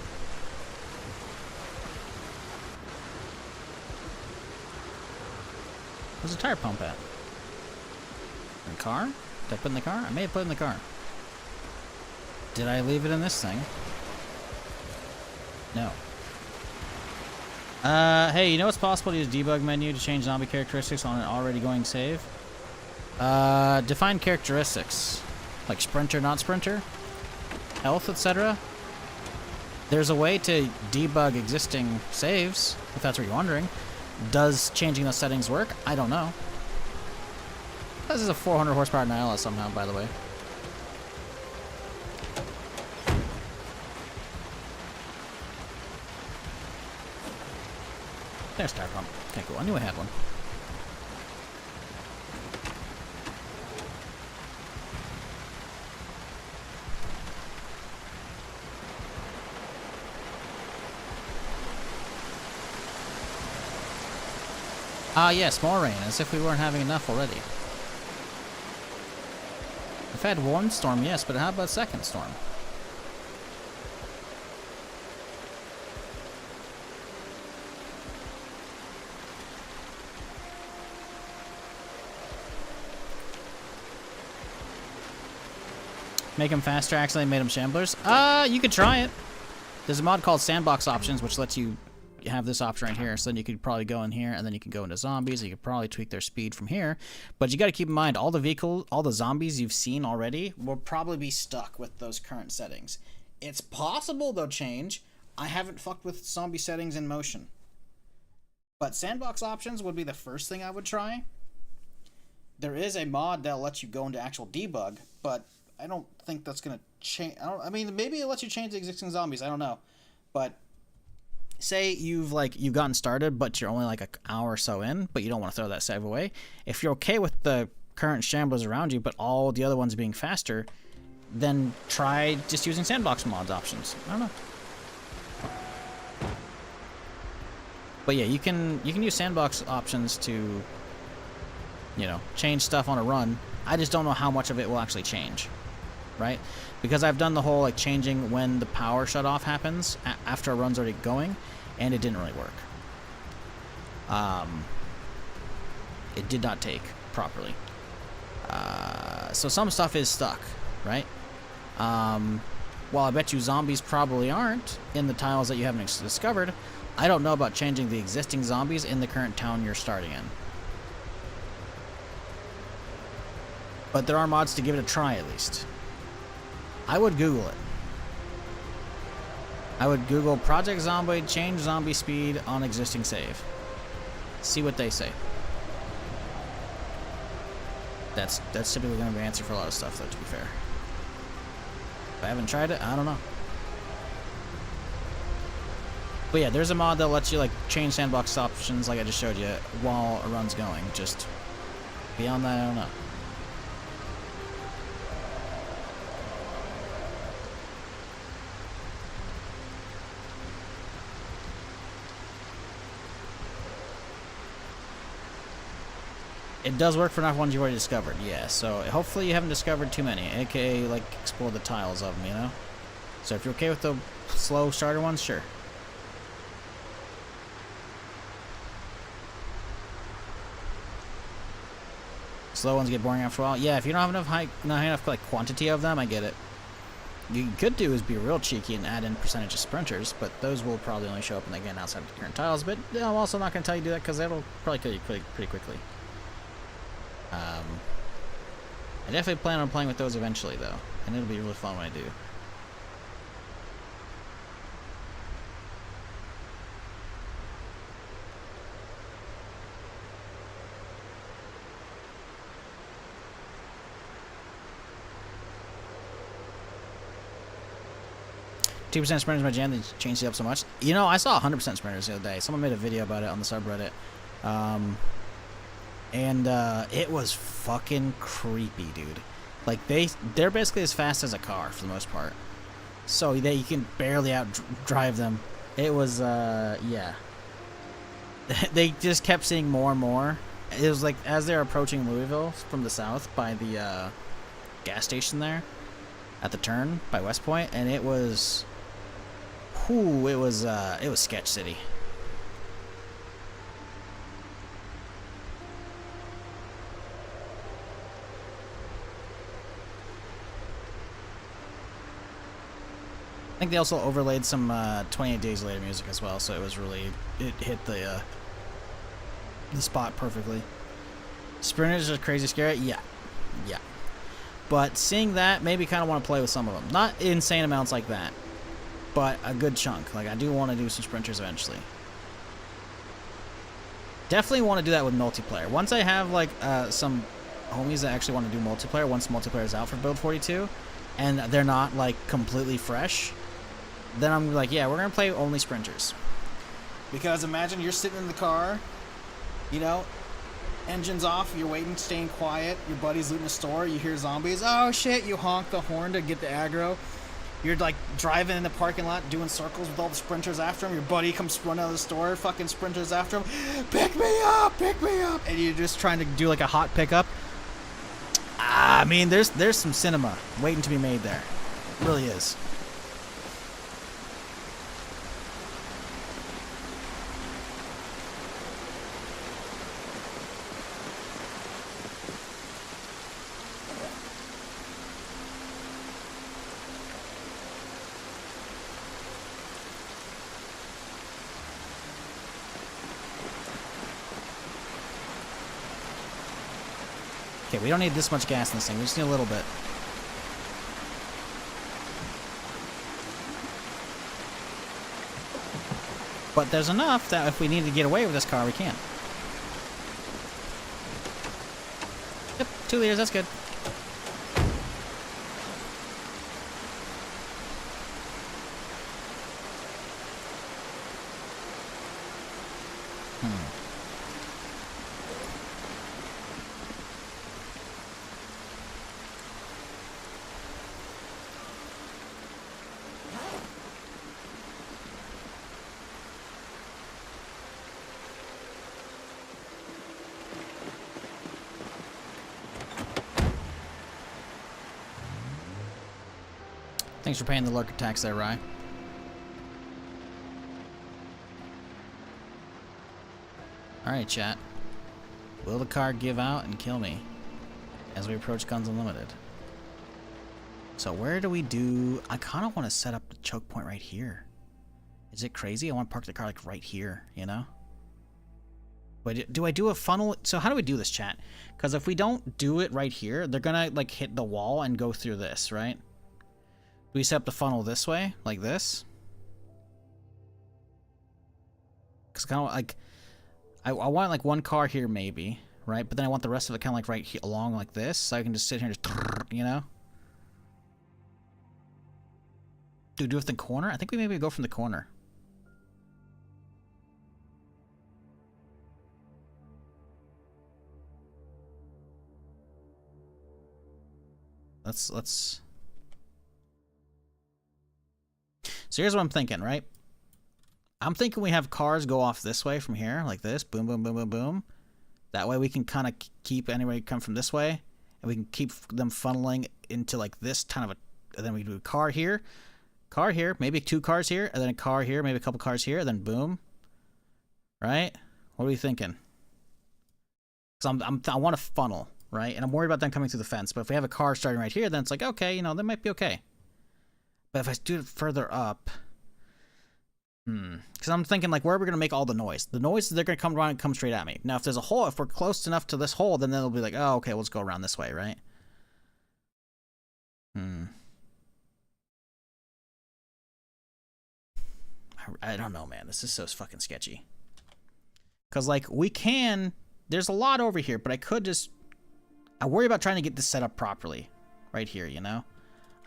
Where's the tire pump at? In the car? Did I put it in the car? I may have put it in the car. Did I leave it in this thing? No. Hey, you know it's possible to use debug menu to change zombie characteristics on an already going save? Define characteristics. Like sprinter, not sprinter? Health, etc. There's a way to debug existing saves, if that's what you're wondering. Does changing those settings work? I don't know. This is a 400 horsepower Nyala somehow, by the way. There's tire pump. Okay, cool. I knew I had one. Ah, yes, more rain, as if we weren't having enough already. We've had one storm, yes, but how about second storm? Make them faster, accidentally made them shamblers? You could try it. There's a mod called Sandbox Options, which lets you have this option right here. So then you could probably go in here, and then you can go into zombies. You could probably tweak their speed from here. But you got to keep in mind, all the vehicles, all the zombies you've seen already will probably be stuck with those current settings. It's possible they'll change. I haven't fucked with zombie settings in motion. But Sandbox Options would be the first thing I would try. There is a mod that'll let you go into actual debug, but I don't think that's gonna change. I mean, maybe it lets you change the existing zombies. I don't know, but say you've gotten started, but you're only like an hour or so in, but you don't want to throw that save away. If you're okay with the current shamblers around you, but all the other ones being faster, then try just using sandbox mods options. I don't know. But yeah, you can use sandbox options to, you know, change stuff on a run. I just don't know how much of it will actually change. Right? Because I've done the whole like changing when the power shut off happens after a run's already going, and it didn't really work. It did not take properly. So some stuff is stuck, right? while I bet you zombies probably aren't in the tiles that you haven't discovered, I don't know about changing the existing zombies in the current town you're starting in. But there are mods to give it a try at least. I would Google it. I would Google Project Zomboid change zombie speed on existing save. See what they say. That's typically going to be the answer for a lot of stuff, though, to be fair. If I haven't tried it, I don't know. But yeah, there's a mod that lets you like change sandbox options like I just showed you while a run's going. Just beyond that, I don't know. It does work for enough ones you've already discovered, yeah. So hopefully you haven't discovered too many, aka like explore the tiles of them, you know? So if you're okay with the slow starter ones, sure. Slow ones get boring after a while. Yeah, if you don't have enough high enough like quantity of them, I get it. You could do is be real cheeky and add in percentage of sprinters, but those will probably only show up when they get outside of the current tiles. But I'm also not going to tell you to do that because that'll probably kill you pretty quickly. I definitely plan on playing with those eventually, though, and it'll be really fun when I do. %, sprinters my jam, they changed it up so much. You know, I saw 100% sprinters the other day. Someone made a video about it on the subreddit. And it was fucking creepy, dude. Like, they're basically as fast as a car for the most part. So you can barely out-drive them. It was, yeah. They just kept seeing more and more. It was like, as they're approaching Louisville from the south by the gas station there, at the turn by West Point, and it was... Whew, it was Sketch City. I think they also overlaid some 28 Days Later music as well, so it was really, it hit the spot perfectly. Sprinters are crazy scary, yeah. But seeing that made me kind of want to play with some of them. Not insane amounts like that, but a good chunk. Like, I do want to do some sprinters eventually. Definitely want to do that with multiplayer. Once I have like some homies that actually want to do multiplayer, once multiplayer is out for Build 42, and they're not like completely fresh, then I'm like, yeah, we're gonna play only sprinters. Because imagine you're sitting in the car, you know, engine's off, you're waiting, staying quiet, your buddy's looting a store, you hear zombies, oh shit, you honk the horn to get the aggro. You're like driving in the parking lot, doing circles with all the sprinters after him. Your buddy comes running out of the store, fucking sprinters after him. Pick me up! And you're just trying to do like a hot pickup. I mean, there's some cinema waiting to be made there. It really is. Okay, we don't need this much gas in this thing. We just need a little bit. But there's enough that if we need to get away with this car, we can. Yep, 2 liters, that's good. Thanks for paying the lurker tax there, Rye. Alright, chat. Will the car give out and kill me as we approach Guns Unlimited? So where do we do... I kind of want to set up the choke point right here. Is it crazy? I want to park the car like right here, you know? But do I do a funnel? So how do we do this, chat? Because if we don't do it right here, they're going to like hit the wall and go through this, right? Do we set up the funnel this way? Like this? Because kind of like... I want like one car here maybe, right? But then I want the rest of it kind of like right here, along like this. So I can just sit here and just... You know? Do we do it from the corner? I think we maybe go from the corner. Let's... So here's what I'm thinking, right? I'm thinking we have cars go off this way from here, like this. Boom, boom, boom, boom, boom. That way we can kind of keep anybody come from this way. And we can keep them funneling into like this kind of a... And then we do a car here. Car here. Maybe 2 cars here. And then a car here. Maybe a couple cars here. And then boom. Right? What are we thinking? Because I want to funnel, right? And I'm worried about them coming through the fence. But if we have a car starting right here, then it's like, okay, you know, that might be okay. But if I do it further up... Because I'm thinking, like, where are we going to make all the noise? The noise, they're going to come around and come straight at me. Now, if there's a hole, if we're close enough to this hole, then they'll be like, oh, okay, let's go around this way, right? I don't know, man. This is so fucking sketchy. Because, like, we can... There's a lot over here, but I could just... I worry about trying to get this set up properly. Right here, you know?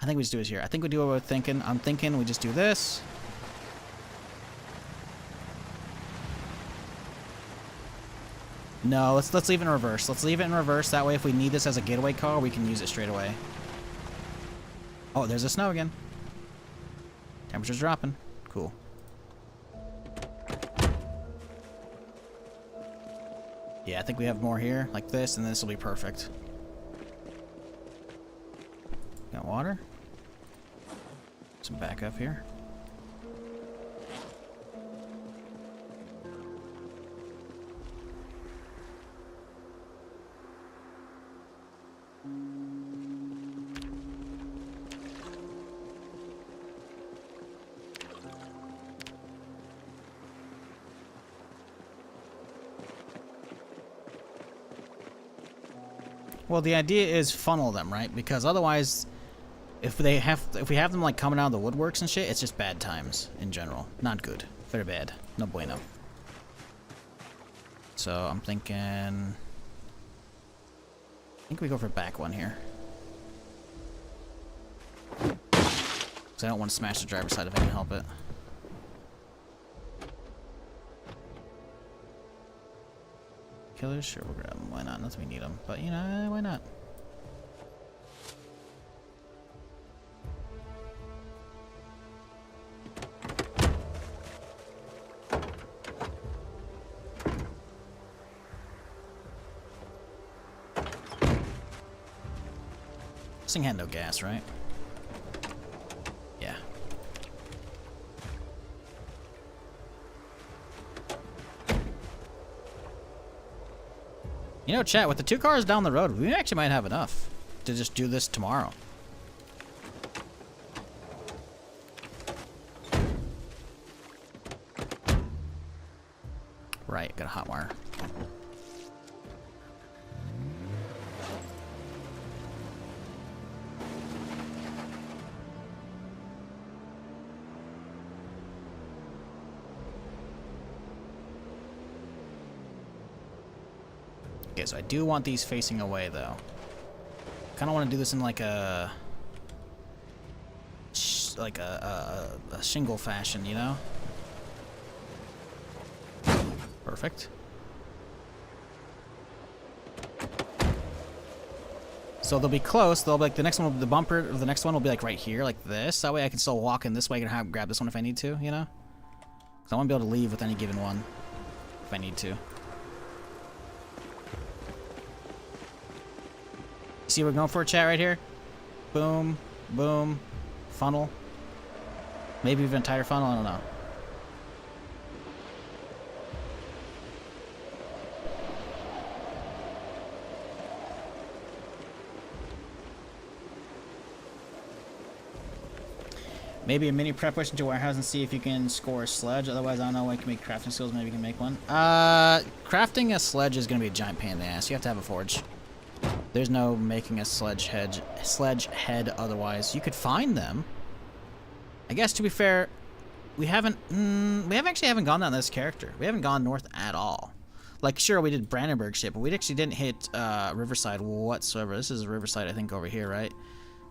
I think we just do it here. I think we do what we're thinking. I'm thinking we just do this... No, let's leave it in reverse. Let's leave it in reverse. That way, if we need this as a getaway car, we can use it straight away. Oh, there's the snow again. Temperature's dropping. Cool. Yeah, I think we have more here, like this, and this will be perfect. Got water. Some backup here. Well, the idea is funnel them, right? Because otherwise, if we have them like coming out of the woodworks and shit, it's just bad times in general. Not good. Very bad. No bueno. So I'm thinking... I think we go for back one here. Because I don't want to smash the driver's side if I can help it. Killers? Sure, we'll grab them. Why not? Not that we need them. But, you know, why not? This thing had no gas, right? Yeah. You know, chat, with the 2 cars down the road, we actually might have enough to just do this tomorrow. Right, got a hot wire. Okay, so I do want these facing away, though. Kind of want to do this in like a shingle fashion, you know? Perfect. So they'll be close. They'll be like the next one, the bumper of the next one will be like right here, like this. That way I can still walk in this way and grab this one if I need to, you know? Because I want to be able to leave with any given one if I need to. See what we're going for, chat, right here? Boom, boom, funnel. Maybe even entire funnel, I don't know. Maybe a mini prep push into warehouse and see if you can score a sledge. Otherwise, I don't know. I can make crafting skills. Maybe you can make one. Crafting a sledge is gonna be a giant pain in the ass. You have to have a forge. There's no making a sledge head otherwise. You could find them. I guess to be fair, we haven't gone down this character. We haven't gone north at all. Like, sure, we did Brandenburg shit, but we actually didn't hit Riverside whatsoever. This is Riverside, I think, over here, right?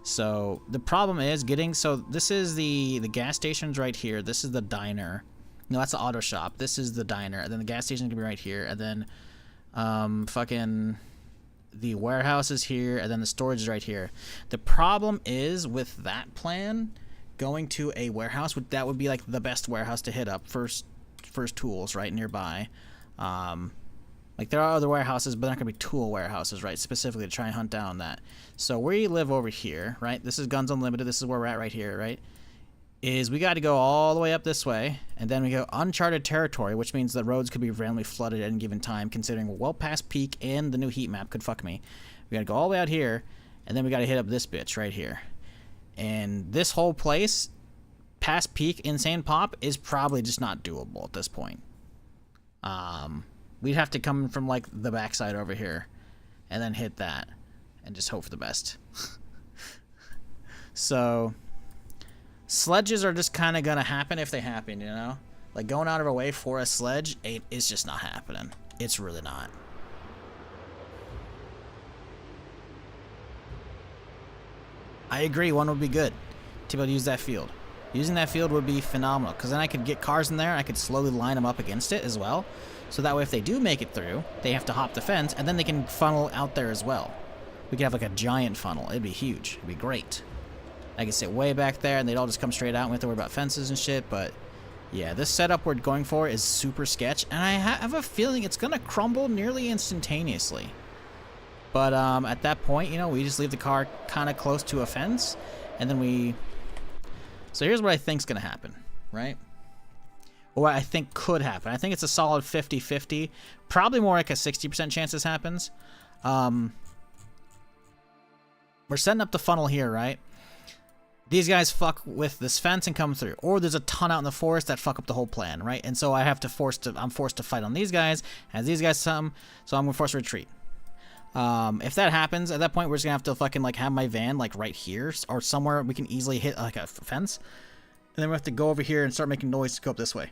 So the problem is getting. So this is the gas station's right here. This is the diner. No, that's the auto shop. This is the diner, and then the gas station's gonna be right here, and then fucking the warehouse is here, and then the storage is right here. The problem is with that plan, going to a warehouse that would be like the best warehouse to hit up first tools right nearby. Like there are other warehouses, but they're not gonna be tool warehouses, right? Specifically to try and hunt down that. So where you live over here, right? This is Guns Unlimited. This is where we're at right here, right? Is we got to go all the way up this way, and then we go uncharted territory, which means the roads could be randomly flooded at any given time, considering well past peak and the new heat map could fuck me. We got to go all the way out here, and then we got to hit up this bitch right here. And this whole place, past peak insane pop, is probably just not doable at this point. We'd have to come from like the backside over here and then hit that and just hope for the best. So sledges are just kind of gonna happen if they happen, you know? Like going out of our way for a sledge, it's just not happening. It's really not. I agree, one would be good to be able to use that field. Using that field would be phenomenal, because then I could get cars in there, I could slowly line them up against it as well. So that way if they do make it through, they have to hop the fence, and then they can funnel out there as well. We could have like a giant funnel. It'd be huge. It'd be great. I could sit way back there, and they'd all just come straight out, and we have to worry about fences and shit, but yeah, this setup we're going for is super sketch, and I have a feeling it's going to crumble nearly instantaneously. But at that point, you know, we just leave the car kind of close to a fence, and then we... So here's what I think's going to happen, right? Or what I think could happen. I think it's a solid 50-50. Probably more like a 60% chance this happens. We're setting up the funnel here, right? These guys fuck with this fence and come through. Or there's a ton out in the forest that fuck up the whole plan, right? And so I'm forced to fight on these guys. As these guys come, so I'm going to force a retreat. If that happens, at that point, we're just gonna have to fucking like have my van like right here or somewhere we can easily hit like a fence, and then we have to go over here and start making noise to go up this way,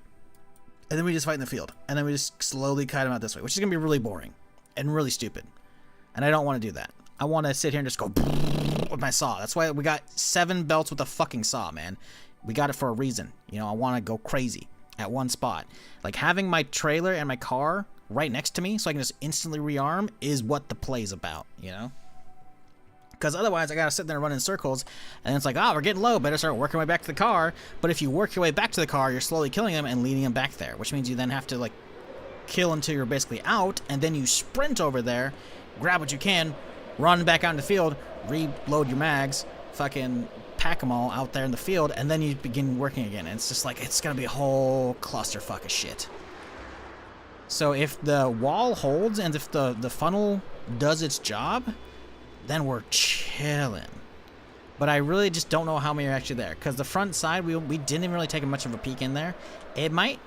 and then we just fight in the field, and then we just slowly kite them out this way, which is gonna be really boring and really stupid, and I don't want to do that. I want to sit here and just go with my saw. That's why we got 7 belts with a fucking saw, man. We got it for a reason. You know, I want to go crazy at one spot. Like having my trailer and my car right next to me so I can just instantly rearm is what the play's about, you know? Because otherwise I gotta sit there and run in circles, and it's like, oh, we're getting low, better start working our way back to the car. But if you work your way back to the car, you're slowly killing them and leading them back there, which means you then have to like kill until you're basically out, and then you sprint over there, grab what you can, run back out in the field, reload your mags, fucking pack them all out there in the field, and then you begin working again. And it's just like, it's gonna be a whole clusterfuck of shit. So if the wall holds and if the funnel does its job, then we're chilling. But I really just don't know how many are actually there, because the front side, we didn't even really take much of a peek in there. It might,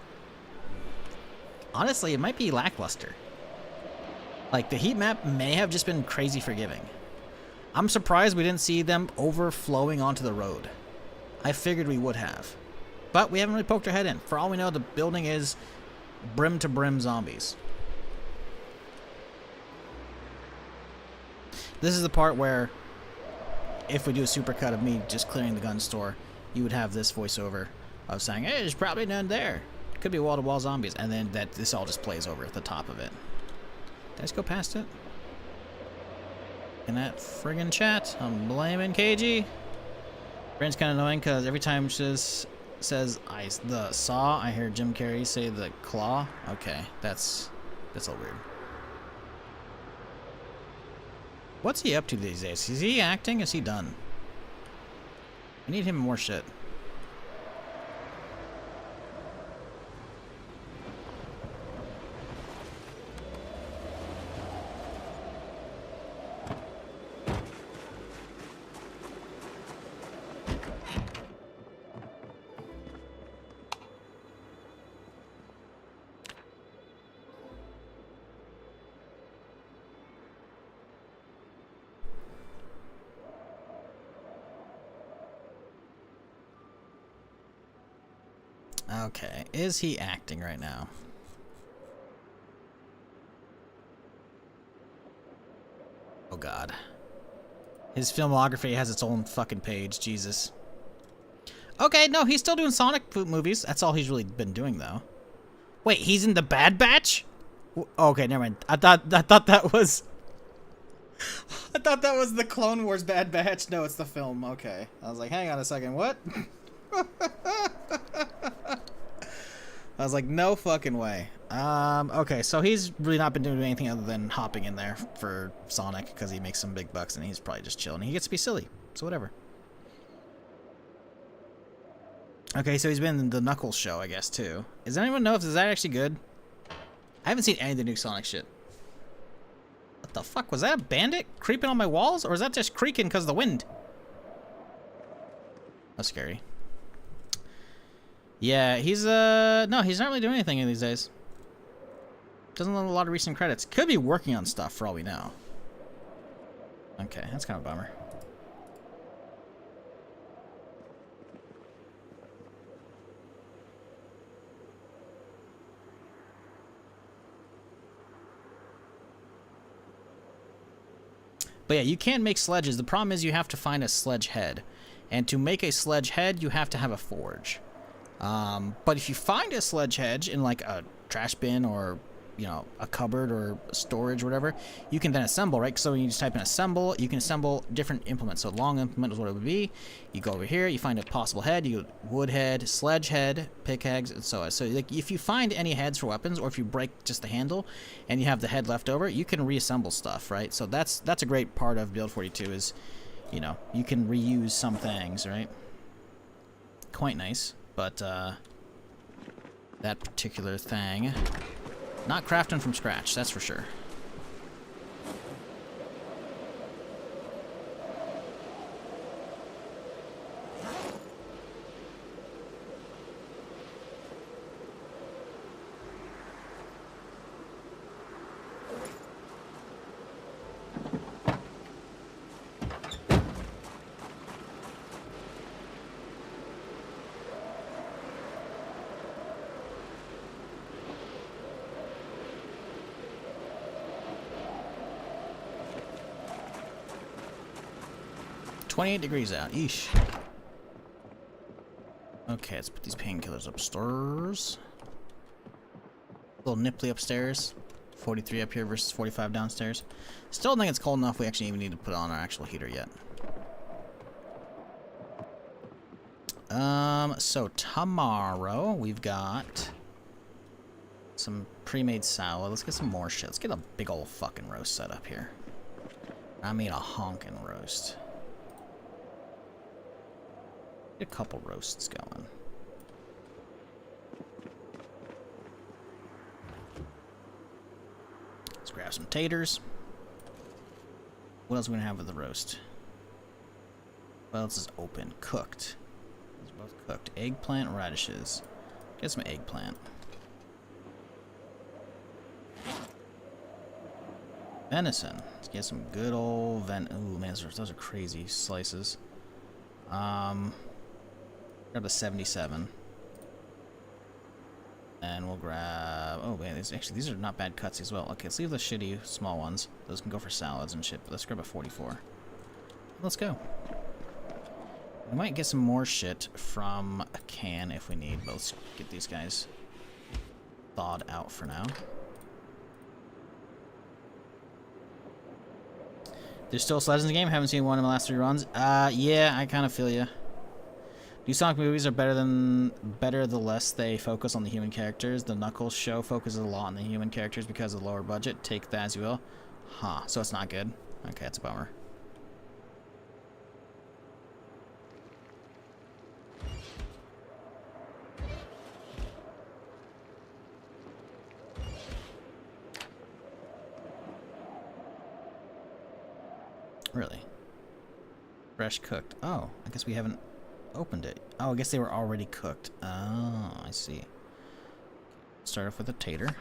honestly, it might be lackluster. Like the heat map may have just been crazy forgiving. I'm surprised we didn't see them overflowing onto the road. I figured we would have. But we haven't really poked our head in. For all we know, the building is brim to brim zombies. This is the part where if we do a supercut of me just clearing the gun store, you would have this voiceover of saying, hey, there's probably none there. It could be wall-to-wall zombies, and then this all just plays over at the top of it. Did I just go past it? In that friggin' chat, I'm blaming KG. Brand's kind of annoying because every time she says the saw, I hear Jim Carrey say the claw. Okay, that's a little weird. What's he up to these days? Is he acting? Is he done? I need him more shit. Okay, is he acting right now? Oh god. His filmography has its own fucking page, Jesus. Okay, no, he's still doing Sonic movies. That's all he's really been doing, though. Wait, he's in the Bad Batch? Okay, never mind. I thought that was... I thought that was the Clone Wars Bad Batch. No, it's the film. Okay. I was like, hang on a second, what? I was like, no fucking way. Okay, so he's really not been doing anything other than hopping in there for Sonic because he makes some big bucks and he's probably just chilling. He gets to be silly, so whatever. Okay, so he's been in the Knuckles show, I guess, too. Does anyone know if is that actually good? I haven't seen any of the new Sonic shit. What the fuck? Was that a bandit creeping on my walls? Or is that just creaking because of the wind? That's scary. Yeah, he's, no, he's not really doing anything these days. Doesn't have a lot of recent credits. Could be working on stuff for all we know. Okay, that's kind of a bummer. But yeah, you can make sledges. The problem is you have to find a sledge head. And to make a sledge head, you have to have a forge. But if you find a sledge head in like a trash bin or, you know, a cupboard or storage or whatever, you can then assemble, right? So when you just type in assemble, you can assemble different implements. So long implement is what it would be. You go over here, you find a possible head, you go wood head, sledge head, pickaxe, and so on. So like if you find any heads for weapons, or if you break just the handle and you have the head left over, you can reassemble stuff, right? So that's a great part of Build 42 is, you know, you can reuse some things, right? Quite nice, but that particular thing, not crafting from scratch, that's for sure. $28 degrees out. Eesh. Okay, let's put these painkillers upstairs. A little nipply upstairs. 43 up here versus 45 downstairs. Still don't think it's cold enough we actually even need to put on our actual heater yet. So tomorrow we've got some pre-made salad. Let's get some more shit. Let's get a big old fucking roast set up here. I mean a honkin' roast. Get a couple roasts going. Let's grab some taters. What else are we gonna have with the roast? What else is open? Cooked. These are both cooked. Eggplant, radishes. Get some eggplant. Venison. Let's get some good old ooh, man, those are crazy slices. Grab a 77. And we'll grab... Oh, man, these are not bad cuts as well. Okay, let's leave the shitty small ones. Those can go for salads and shit, but let's grab a 44. Let's go. We might get some more shit from a can if we need, but let's get these guys thawed out for now. There's still sledges in the game? Haven't seen one in the last 3 runs. Yeah, I kind of feel ya. New Sonic movies are better the less they focus on the human characters. The Knuckles show focuses a lot on the human characters because of the lower budget. Take that as you will. Huh, so it's not good. Okay, that's a bummer. Really? Fresh cooked. Oh, I guess we haven't opened it. Oh, I guess they were already cooked. Oh, I see. Start off with a tater. Hit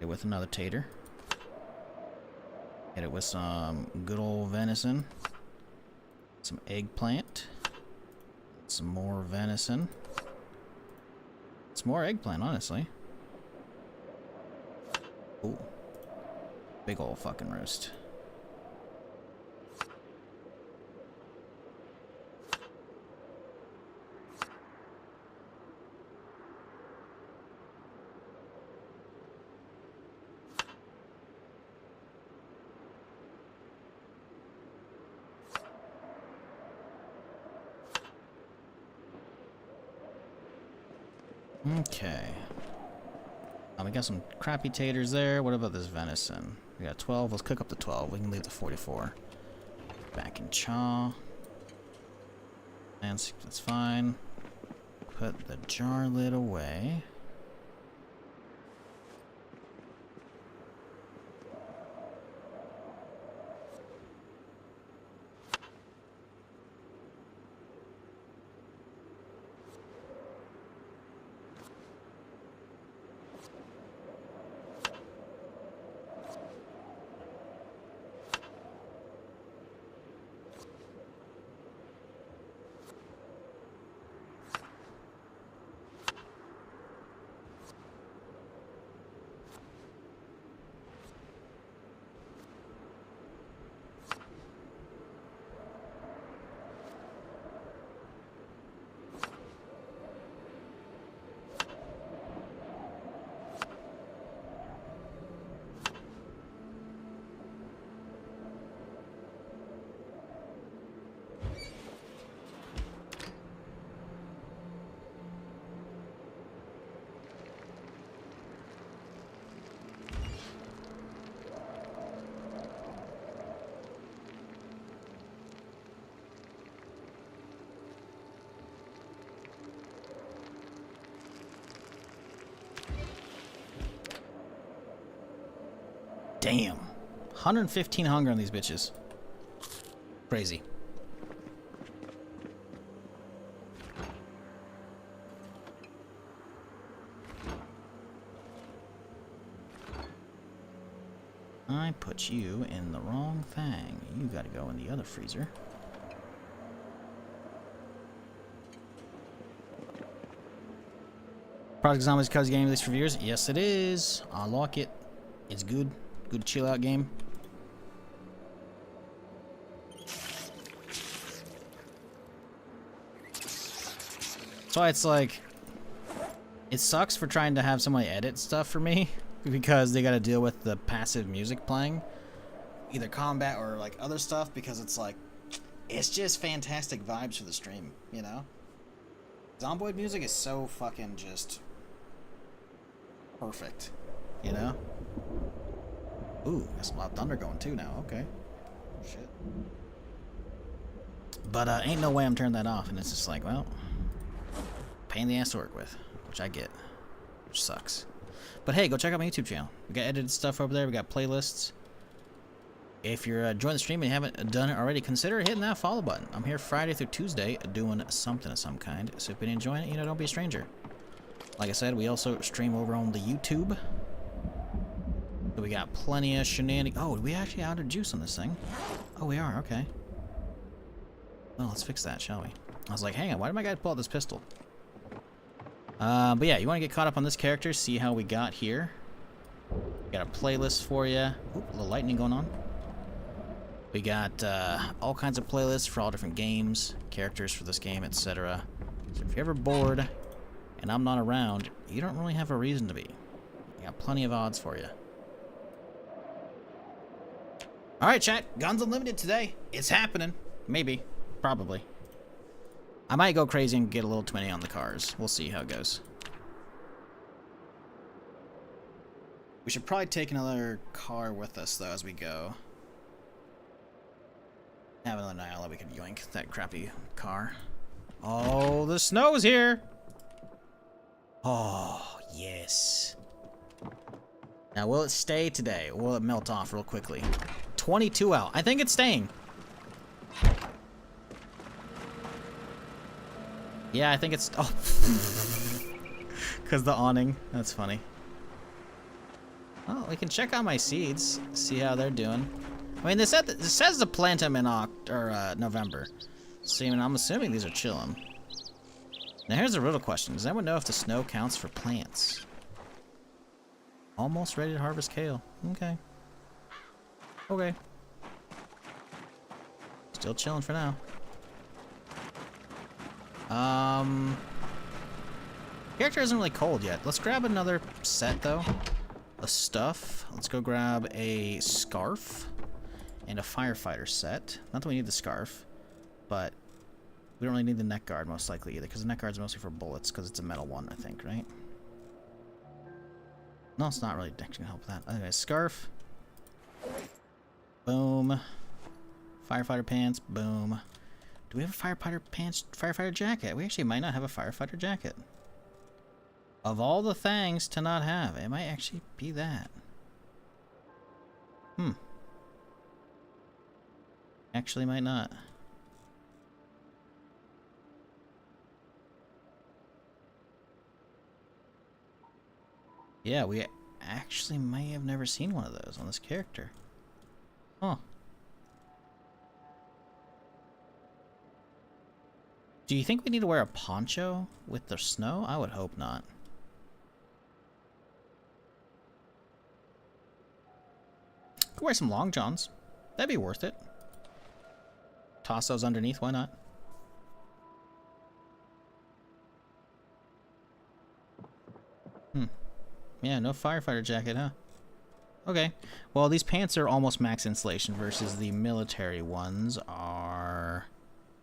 it with another tater. Hit it with some good old venison. Some eggplant. Some more venison. Some more eggplant, honestly. Ooh. Big ol' fucking roast. Okay. We got some crappy taters there. What about this venison? We got 12. Let's cook up the 12. We can leave the 44. Back in chaw. And that's fine. Put the jar lid away. Damn. 115 hunger on these bitches. Crazy. I put you in the wrong thing. You gotta go in the other freezer. Project Zomboid's cozy game, at least for viewers. Yes, it is. I like it. It's good. Good chill out game. That's why it's like, it sucks for trying to have somebody edit stuff for me because they got to deal with the passive music playing, either combat or like other stuff, because it's like, it's just fantastic vibes for the stream, you know? Zomboid music is so fucking just perfect, you know? Ooh, there's a lot of thunder going too now. Okay. Shit. But ain't no way I'm turning that off, and it's just like, well, pain in the ass to work with, which I get, which sucks. But hey, go check out my YouTube channel. We got edited stuff over there. We got playlists. If you're enjoying the stream and you haven't done it already, consider hitting that follow button. I'm here Friday through Tuesday doing something of some kind. So if you've been enjoying it, you know, don't be a stranger. Like I said, we also stream over on the YouTube. So we got plenty of shenanigans. Oh, we actually out of juice on this thing. Oh, we are. Okay. Well, let's fix that, shall we? I was like, hang on, why did my guy pull out this pistol? But yeah, you want to get caught up on this character, see how we got here. We got a playlist for you. Oop, a little lightning going on. We got all kinds of playlists for all different games, characters for this game, etc. So if you're ever bored and I'm not around, you don't really have a reason to be. We got plenty of odds for you. Alright, chat. Guns Unlimited today. It's happening. Maybe. Probably. I might go crazy and get a little 20 on the cars. We'll see how it goes. We should probably take another car with us, though, as we go. Have another Nyala. We could yoink that crappy car. Oh, the snow's here! Oh, yes. Now, will it stay today, or will it melt off real quickly? 22 out. I think it's staying. Yeah, I think it's... Oh. Because the awning. That's funny. Oh, we can check out my seeds. See how they're doing. I mean, this says to plant them in November. See, I mean, I'm assuming these are chillin'. Now here's a riddle question. Does anyone know if the snow counts for plants? Almost ready to harvest kale. Okay. Okay. Still chilling for now. Character isn't really cold yet. Let's grab another set though. A stuff. Let's go grab a scarf and a firefighter set. Not that we need the scarf, but we don't really need the neck guard most likely either, because the neck guard's mostly for bullets because it's a metal one, I think, right? No, it's not really actually gonna help with that. Anyway, scarf. Boom. Firefighter pants. Boom. Do we have a firefighter pants? Firefighter jacket? We actually might not have a firefighter jacket. Of all the things to not have, it might actually be that. Actually might not. Yeah, we actually may have never seen one of those on this character. Huh. Do you think we need to wear a poncho with the snow? I would hope not. Could wear some long johns. That'd be worth it. Toss those underneath, why not? Yeah, no firefighter jacket, huh? Okay. Well, these pants are almost max insulation versus the military ones are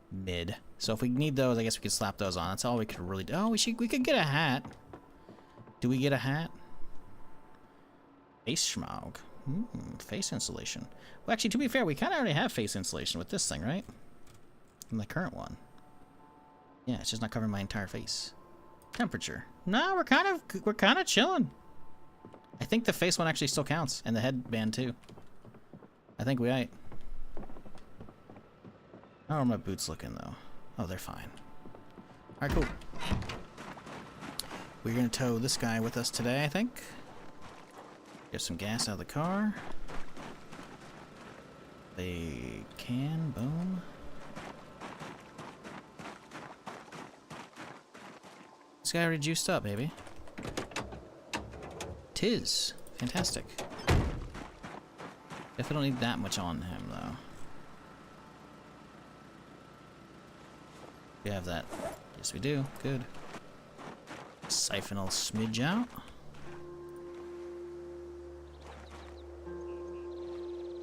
mid. So if we need those, I guess we could slap those on. That's all we could really do. Oh, we could get a hat. Do we get a hat? Face schmaug. Face insulation. Well, actually, to be fair, we kind of already have face insulation with this thing, right? In the current one. Yeah, it's just not covering my entire face. Temperature. No, we're kind of chilling. I think the face one actually still counts, and the headband too. I think we ain't. How are my boots looking though? Oh, they're fine. Alright, cool. We're gonna tow this guy with us today, I think. Get some gas out of the car. They can, boom. This guy already juiced up, baby. Tis. Fantastic. If I don't need that much on him, though. We have that. Yes, we do. Good. Siphon a smidge out.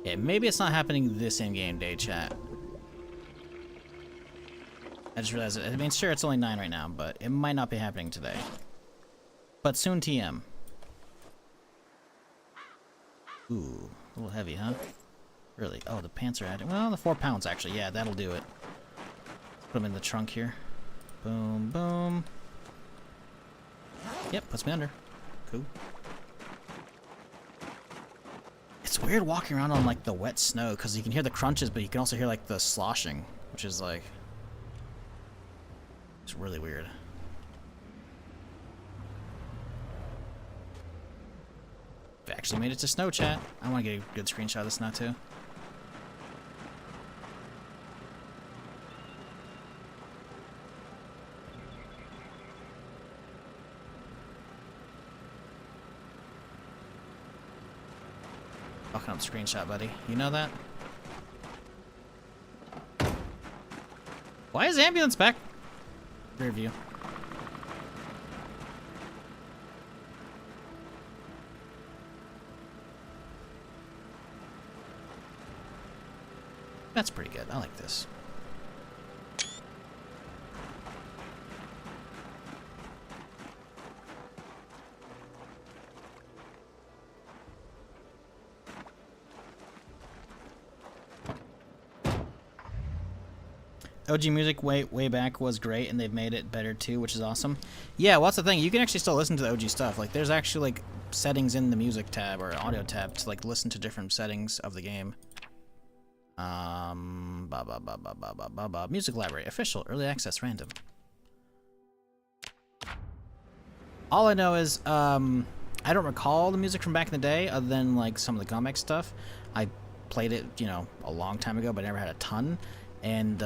Yeah, maybe it's not happening this in-game day, chat. I just realized it. I mean, sure, it's only 9 right now, but it might not be happening today. But soon TM. Ooh, a little heavy, huh? Really? Oh, the pants are adding. Well, the 4 pounds, actually. Yeah, that'll do it. Put them in the trunk here. Boom, boom. Yep, puts me under. Cool. It's weird walking around on, like, the wet snow, because you can hear the crunches, but you can also hear, like, the sloshing, which is, like... It's really weird. We actually made it to snow, chat. I want to get a good screenshot of this now, too. Fucking up screenshot, buddy. You know that? Why is the ambulance back? Rear view. That's pretty good. I like this. OG music way back was great, and they've made it better too, which is awesome. Yeah, well, that's the thing. You can actually still listen to the OG stuff. Like, there's actually like settings in the music tab or audio tab to like listen to different settings of the game. Music library, official, early access, random. All I know is I don't recall the music from back in the day, other than like some of the comic stuff. I played it, you know, a long time ago, but I never had a ton. And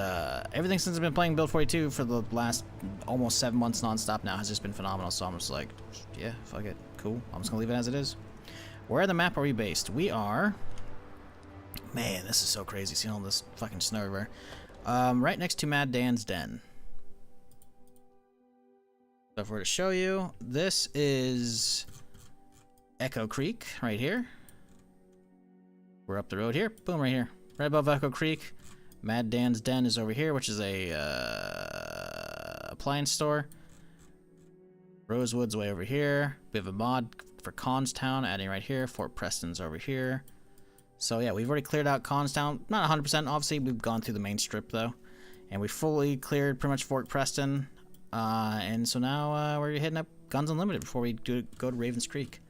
everything since I've been playing Build 42 for the last almost 7 months nonstop now has just been phenomenal. So I'm just like, yeah, fuck it, cool. I'm just gonna leave it as it is. Where on the map are we based? We are. Man, this is so crazy. Seeing all this fucking snow everywhere. Right next to Mad Dan's Den. So if we're to show you, this is Echo Creek right here. We're up the road here. Boom, right here. Right above Echo Creek. Mad Dan's Den is over here, which is a appliance store. Rosewood's way over here. We have a mod for Constown adding right here. Fort Preston's over here. So yeah, we've already cleared out Constown. Not 100%, obviously. We've gone through the main strip though. And we fully cleared pretty much Fort Preston. And so now we're hitting up Guns Unlimited before we go to Ravens Creek.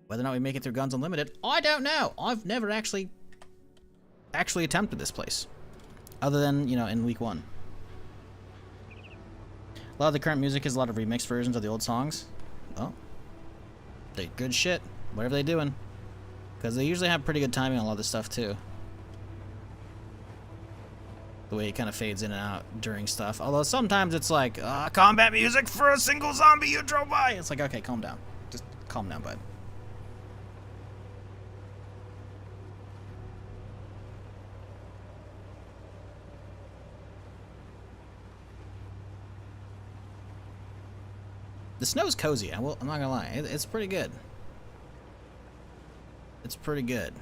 Whether or not we make it through Guns Unlimited, I don't know. I've never actually attempted this place. Other than, you know, in week 1. A lot of the current music is a lot of remixed versions of the old songs. Oh. They good shit. Whatever they doing. Because they usually have pretty good timing on a lot of this stuff too. The way it kind of fades in and out during stuff. Although sometimes it's like, combat music for a single zombie you drove by. It's like, okay, calm down. Just calm down, bud. The snow's cozy. I'm not gonna lie. It's pretty good. It's pretty good.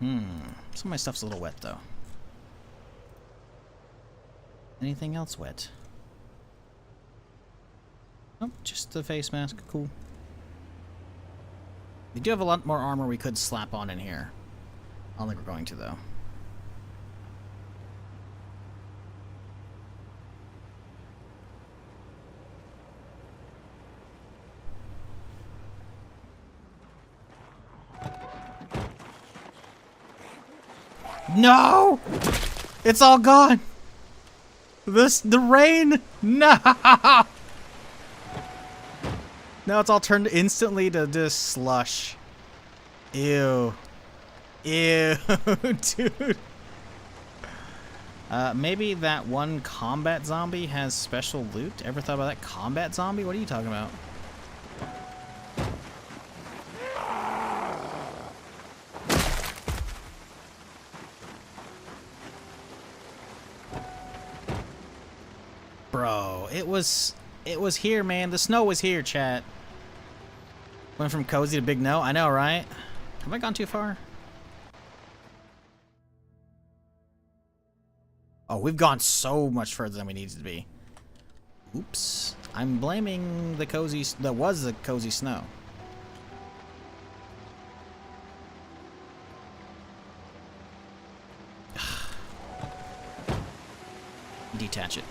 Some of my stuff's a little wet though. Anything else wet? Nope, just the face mask. Cool. We do have a lot more armor we could slap on in here. I don't think we're going to, though. No! It's all gone! The rain! No! Now it's all turned instantly to just slush. Ew. Ew, dude. Maybe that one combat zombie has special loot? Ever thought about that combat zombie? What are you talking about? Bro, it was here, man. The snow was here, chat. Went from cozy to big no. I know, right? Have I gone too far? Oh, we've gone so much further than we needed to be. Oops. I'm blaming the cozy... That was the cozy snow. Detach it.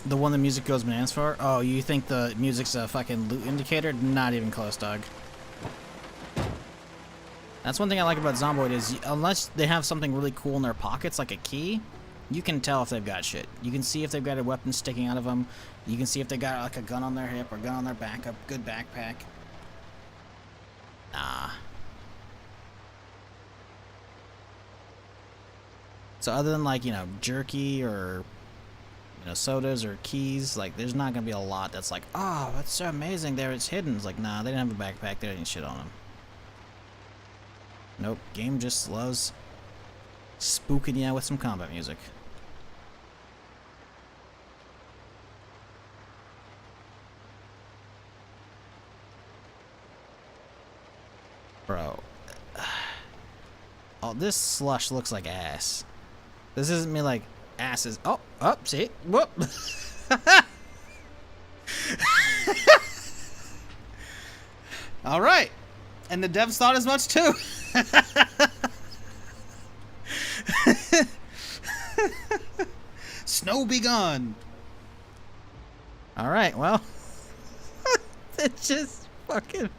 The one the music goes bananas for? Oh, you think the music's a fucking loot indicator? Not even close, dog. That's one thing I like about Zomboid is, unless they have something really cool in their pockets, like a key, you can tell if they've got shit. You can see if they've got a weapon sticking out of them. You can see if they got like a gun on their hip or gun on their back, a good backpack. Nah. So other than like, you know, jerky or... you know, sodas or keys, like, there's not gonna be a lot that's like, oh, that's so amazing, there it's hidden. It's like, nah, they didn't have a backpack, there ain't shit on them. Nope, game just loves spooking you with some combat music. Bro. Oh, this slush looks like ass. This isn't me like, asses. Oh, see? Whoop. All right. And the devs thought as much too. Snow be gone. All right, well. It's just fucking.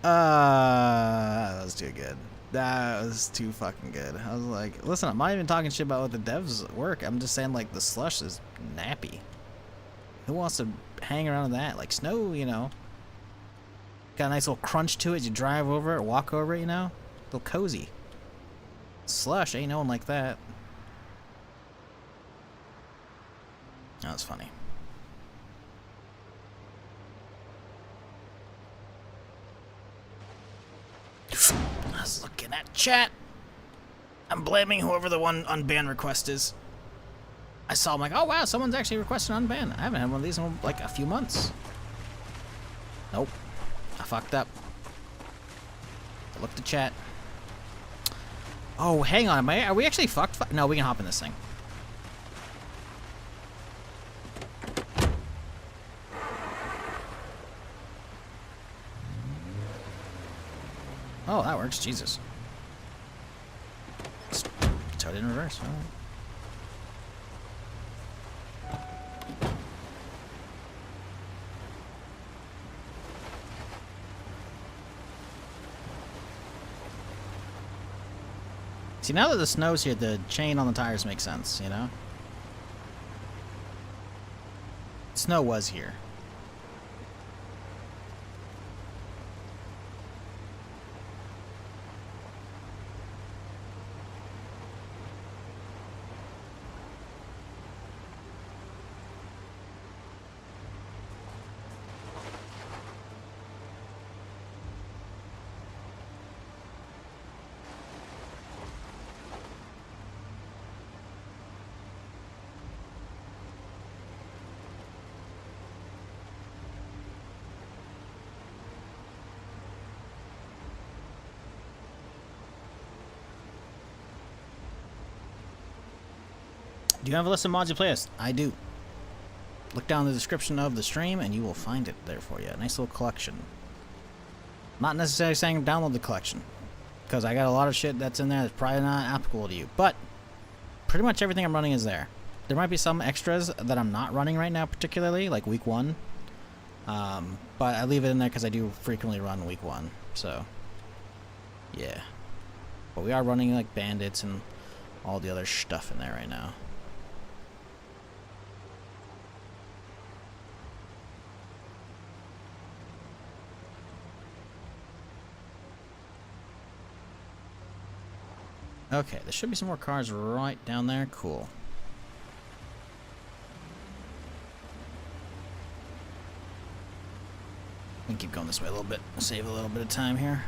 That was too good. That was too fucking good. I was like, listen, I'm not even talking shit about what the devs work. I'm just saying, like, the slush is nappy. Who wants to hang around in that? Like, snow, you know. Got a nice little crunch to it. You drive over it, walk over it, you know. A little cozy. Slush, ain't no one like that. That was funny. I was looking at chat. I'm blaming whoever the one unban request is. I saw, I'm like, oh wow, someone's actually requesting unban. I haven't had one of these in like a few months. Nope. I fucked up. Look at chat. Oh, hang on. Are we actually fucked? No, we can hop in this thing. Oh, that works. Jesus. Towed in reverse. All right. See, now that the snow's here, the chain on the tires makes sense, you know? Snow was here. Do you have a list of mods you play as? I do. Look down the description of the stream and you will find it there for you. A nice little collection. Not necessarily saying download the collection, because I got a lot of shit that's in there that's probably not applicable to you. But pretty much everything I'm running is there. There might be some extras that I'm not running right now, particularly, like week 1. But I leave it in there because I do frequently run week 1. So, yeah. But we are running like bandits and all the other stuff in there right now. Okay, there should be some more cars right down there. Cool. We can keep going this way a little bit. Save a little bit of time here.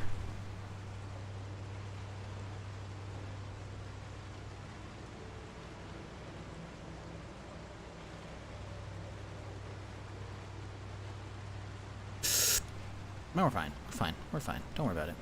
No, we're fine. We're fine. We're fine. Don't worry about it.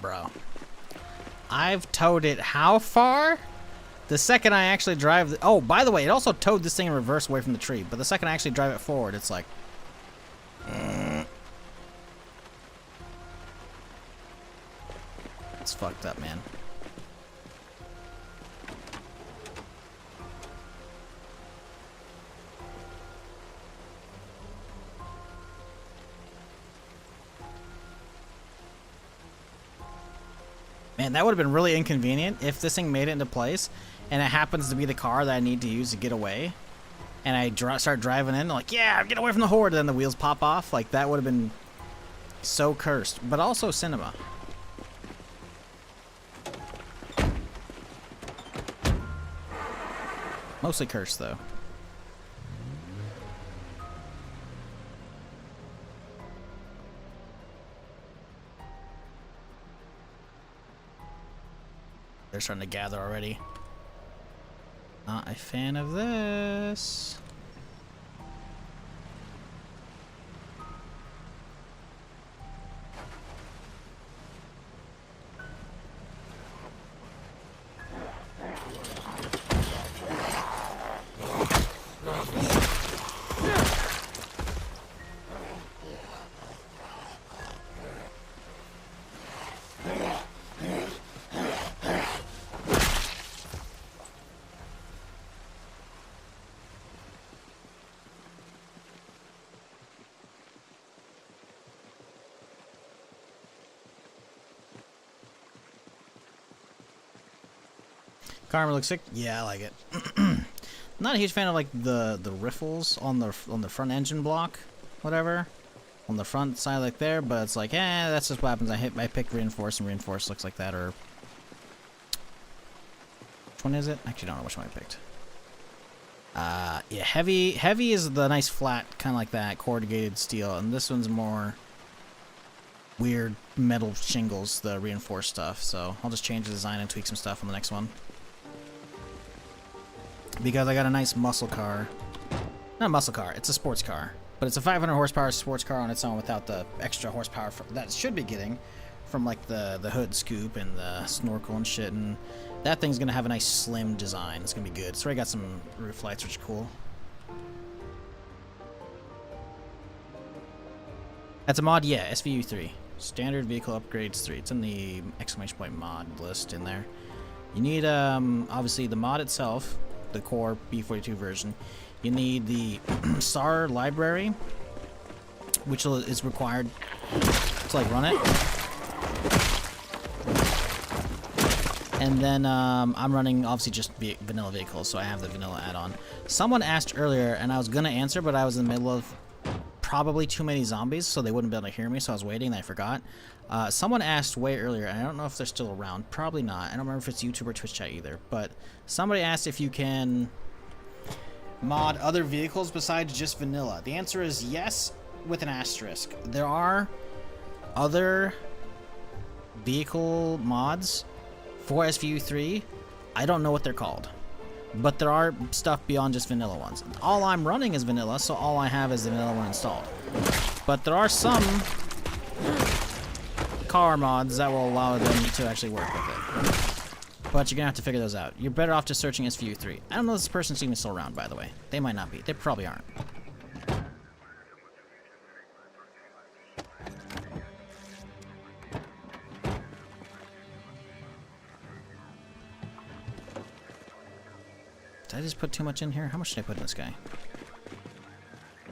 Bro, I've towed it how far? The second I actually drive the, oh, by the way, it also towed this thing in reverse away from the tree, but the second I actually drive it forward, it's like it's fucked up, man. Man, that would have been really inconvenient if this thing made it into place, and it happens to be the car that I need to use to get away, and I start driving in, like, yeah, get away from the horde, and then the wheels pop off. Like, that would have been so cursed, but also cinema. Mostly cursed, though. They're starting to gather already. Not a fan of this. Karma looks sick. Yeah, I like it. Not a huge fan of like the riffles on the front engine block, whatever, on the front side like there. But it's like, that's just what happens. I picked reinforce, and reinforce looks like that. Or which one is it? Actually, I don't know which one I picked. Yeah, heavy is the nice flat kind of like that corrugated steel, and this one's more weird metal shingles, the reinforced stuff. So I'll just change the design and tweak some stuff on the next one. Because I got a nice muscle car. Not a muscle car, it's a sports car. But it's a 500 horsepower sports car on its own without the extra horsepower that it should be getting from like the hood scoop and the snorkel and shit. And that thing's going to have a nice slim design. It's going to be good. So I got some roof lights, which is cool. That's a mod? Yeah, SVU3. Standard vehicle upgrades 3. It's in the exclamation point mod list in there. You need, obviously, the mod itself, the core B42 version. You need the SAR library, which is required to, like, run it. And then, I'm running, obviously, just vanilla vehicles, so I have the vanilla add-on. Someone asked earlier, and I was going to answer, but I was in the middle of probably too many zombies, so they wouldn't be able to hear me, so I was waiting, and I forgot. Someone asked way earlier, and I don't know if they're still around. Probably not. I don't remember if it's YouTube or Twitch chat either, but somebody asked if you can mod other vehicles besides just vanilla. The answer is yes, with an asterisk. There are other vehicle mods for SVU3. I don't know what they're called, but there are stuff beyond just vanilla ones. All I'm running is vanilla, so all I have is the vanilla one installed. But there are some car mods that will allow them to actually work with it. But you're gonna have to figure those out. You're better off just searching SVU3. I don't know if this person's even still around, by the way. They might not be. They probably aren't. Did I just put too much in here? How much should I put in this guy?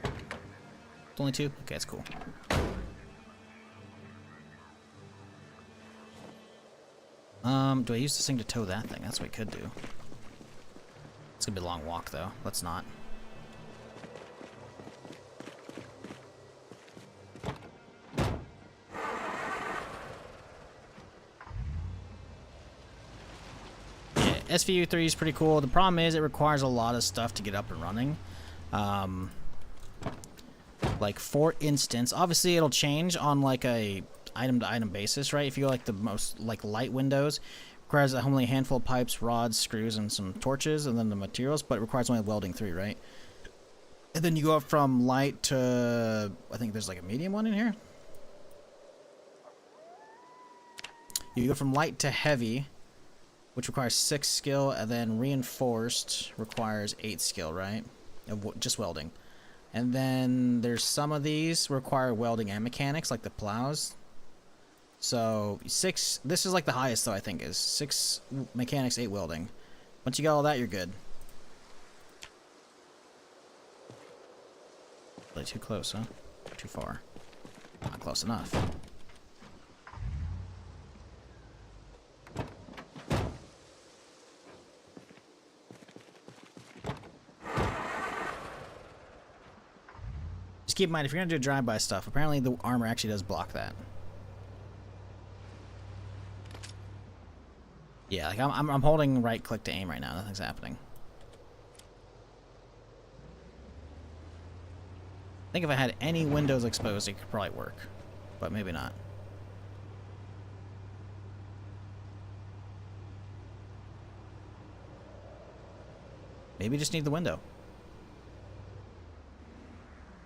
It's only 2? Okay, that's cool. Do I use this thing to tow that thing? That's what we could do. It's gonna be a long walk, though. Let's not. Yeah, SVU3 is pretty cool. The problem is it requires a lot of stuff to get up and running. Like, for instance, obviously it'll change on, like, a item-to-item basis, right? If you go, like, the most, like, light windows, requires only a handful of pipes, rods, screws, and some torches, and then the materials, but it requires only welding 3, right? And then you go up from light to, I think there's, like, a medium one in here? You go from light to heavy, which requires 6 skill, and then reinforced requires 8 skill, right? Of just welding. And then there's some of these require welding and mechanics, like the plows. So 6, this is like the highest though, I think, is 6 mechanics, 8 welding. Once you got all that, you're good. Really too close, huh? Too far. Not close enough. Just keep in mind, if you're gonna do drive-by stuff, apparently the armor actually does block that. Yeah, like I'm holding right-click to aim right now. Nothing's happening. I think if I had any windows exposed, it could probably work, but maybe not. Maybe just need the window.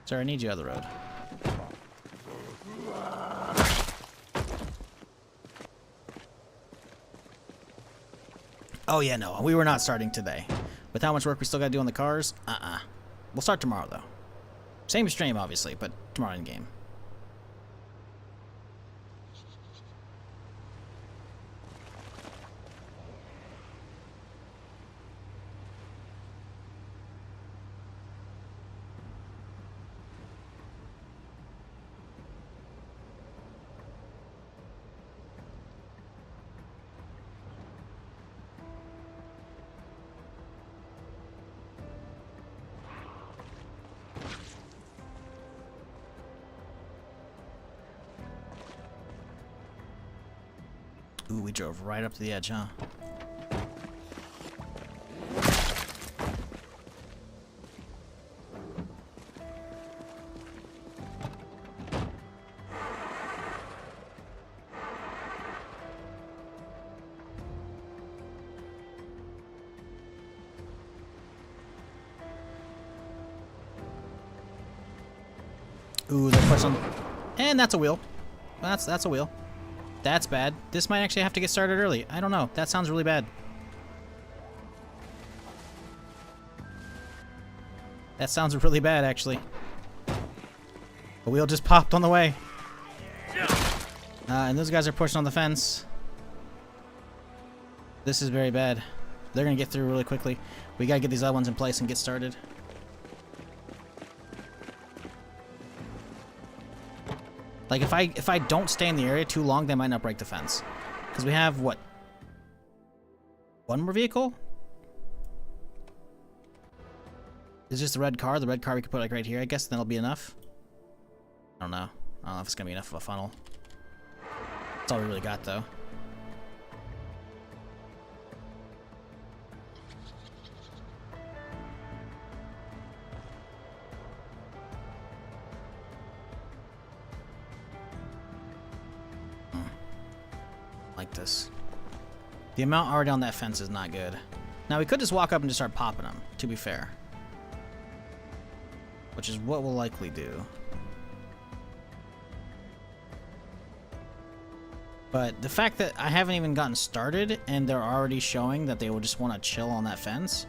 Sir, I need you out of the road. Oh yeah, no, we were not starting today. With how much work we still gotta do on the cars, We'll start tomorrow though. Same stream, obviously, but tomorrow in game. Ooh, we drove right up to the edge, huh? Ooh, they're pushing. And that's a wheel. That's a wheel. That's bad. This might actually have to get started early. I don't know. That sounds really bad. That sounds really bad, actually. The wheel just popped on the way. And those guys are pushing on the fence. This is very bad. They're going to get through really quickly. We got to get these other ones in place and get started. Like, if I don't stay in the area too long, they might not break the fence. Because we have, what? One more vehicle? Is just the red car? The red car we could put, like, right here, I guess. Then it'll be enough. I don't know. I don't know if it's going to be enough of a funnel. That's all we really got, though. Like this. The amount already on that fence is not good. Now we could just walk up and just start popping them, to be fair. Which is what we'll likely do. But the fact that I haven't even gotten started and they're already showing that they will just want to chill on that fence,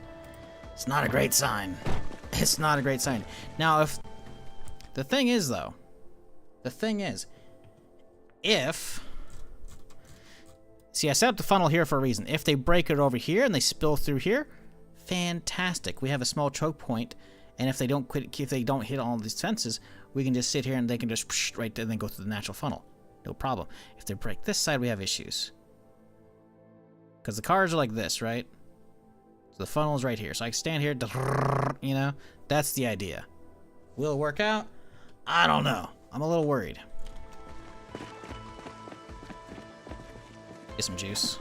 it's not a great sign. It's not a great sign. Now if... The thing is though, if... See, I set up the funnel here for a reason. If they break it over here and they spill through here, fantastic. We have a small choke point, and if they don't hit all these fences, we can just sit here and they can just right there and then go through the natural funnel. No problem. If they break this side, we have issues. Because the cars are like this, right? So the funnel is right here. So I can stand here, you know? That's the idea. Will it work out? I don't know. I'm a little worried. Get some juice.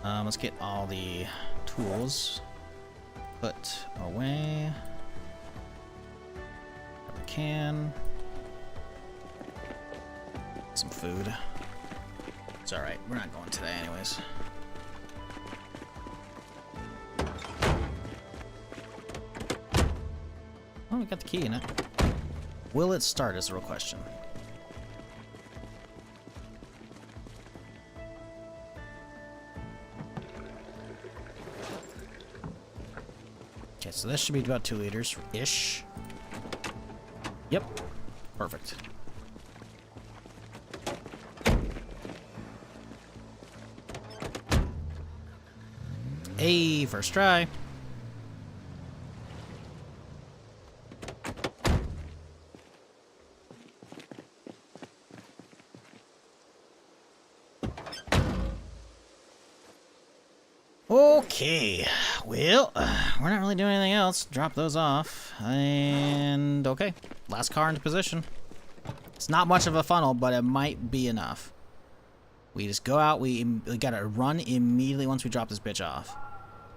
Let's get all the tools put away. Grab a can. Some food. It's alright, we're not going today anyways. Oh, we got the key in it. Will it start is the real question. Okay, so this should be about 2 liters-ish. Yep. Perfect. Hey, first try. Okay, well, we're not really doing anything else. Drop those off, and okay, last car into position. It's not much of a funnel, but it might be enough. We just go out, we gotta run immediately once we drop this bitch off.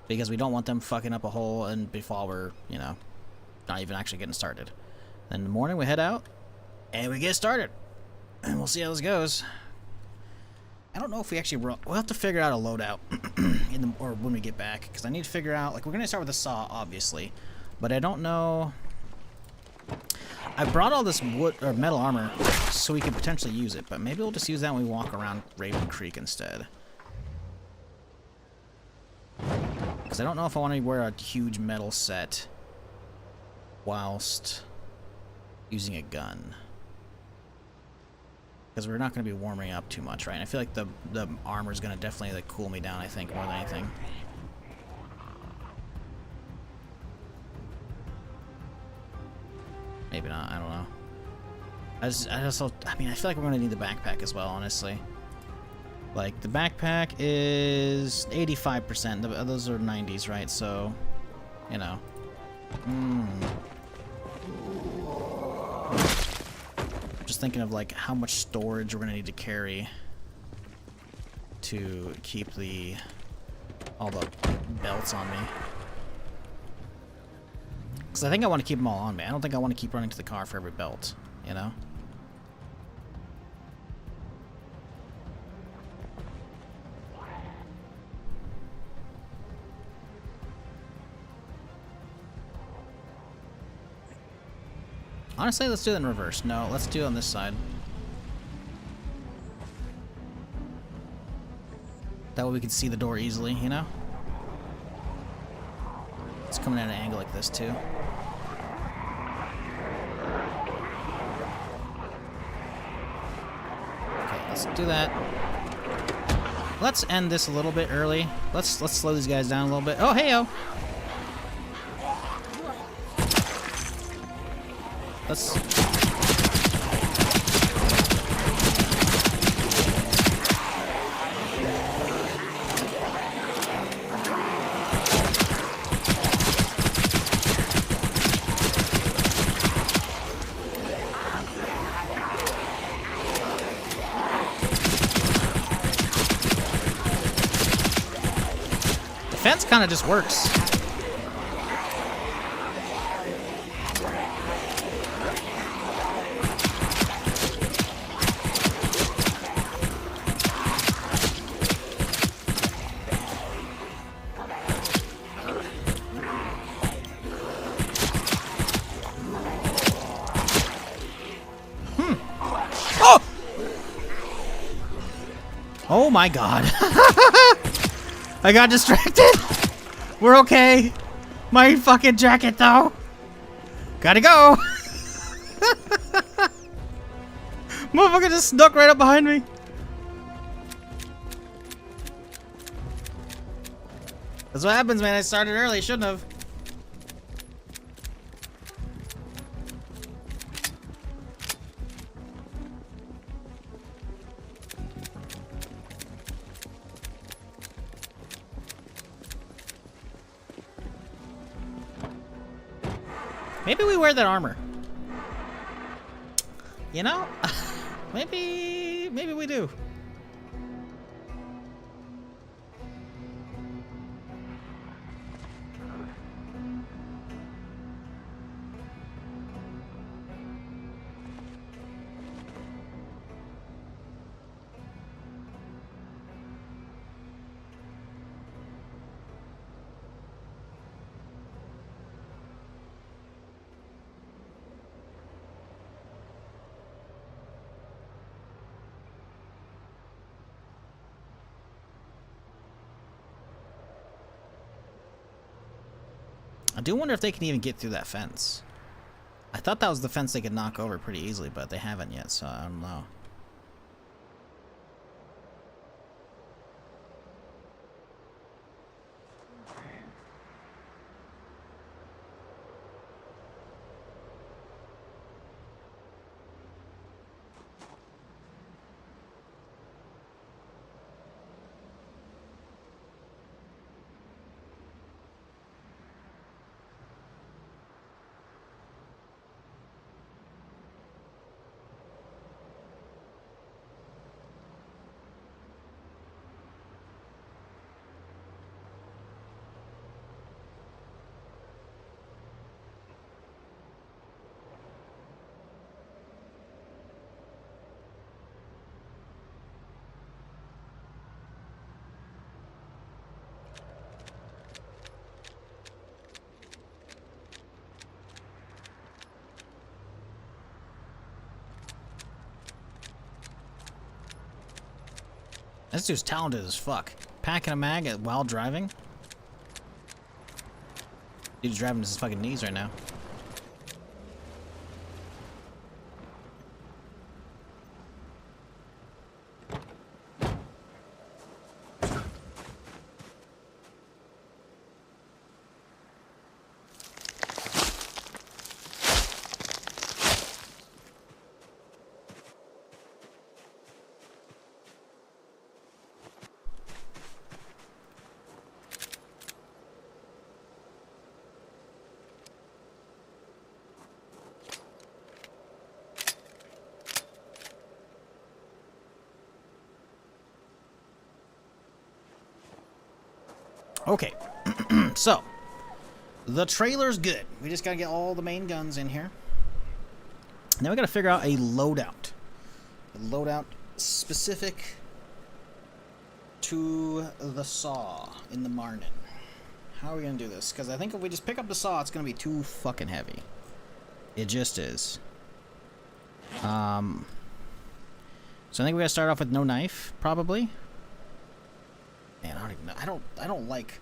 Because we don't want them fucking up a hole and before we're, you know, not even actually getting started. Then in the morning we head out, and we get started. And we'll see how this goes. I don't know if we actually we'll have to figure out a loadout or when we get back, because I need to figure out, like, we're gonna start with a saw obviously, but I don't know. I brought all this wood or metal armor so we could potentially use it, but maybe we'll just use that when we walk around Raven Creek instead. Because I don't know if I want to wear a huge metal set whilst using a gun. Because we're not going to be warming up too much, right? And I feel like the armor is going to definitely like cool me down, I think, more than anything. Maybe not, I don't know. I mean, I feel like we're going to need the backpack as well, honestly. Like, the backpack is 85%. Those are 90s, right? So, you know. Just thinking of, like, how much storage we're going to need to carry to keep all the belts on me. Because I think I want to keep them all on me. I don't think I want to keep running to the car for every belt, you know? Honestly, let's do it in reverse. No, let's do it on this side. That way we can see the door easily, you know? It's coming at an angle like this, too. Okay, let's do that. Let's end this a little bit early. Let's slow these guys down a little bit. Oh, hey-o! Let's... The fence kind of just works. Oh my god. I got distracted. We're okay. My fucking jacket though. Gotta go. Motherfucker just snuck right up behind me. That's what happens, man. I started early. Shouldn't have. Maybe we wear that armor. You know? maybe we do. I do wonder if they can even get through that fence. I thought that was the fence they could knock over pretty easily, but they haven't yet, so I don't know. This dude's talented as fuck. Packing a mag while driving. Dude's driving to his fucking knees right now. Okay, so the trailer's good. We just gotta get all the main guns in here. Now we gotta figure out a loadout. A loadout specific to the saw in the Marnin. How are we gonna do this? Because I think if we just pick up the saw, it's gonna be too fucking heavy. It just is. So I think we gotta start off with no knife, probably. Man, I don't even know. I don't like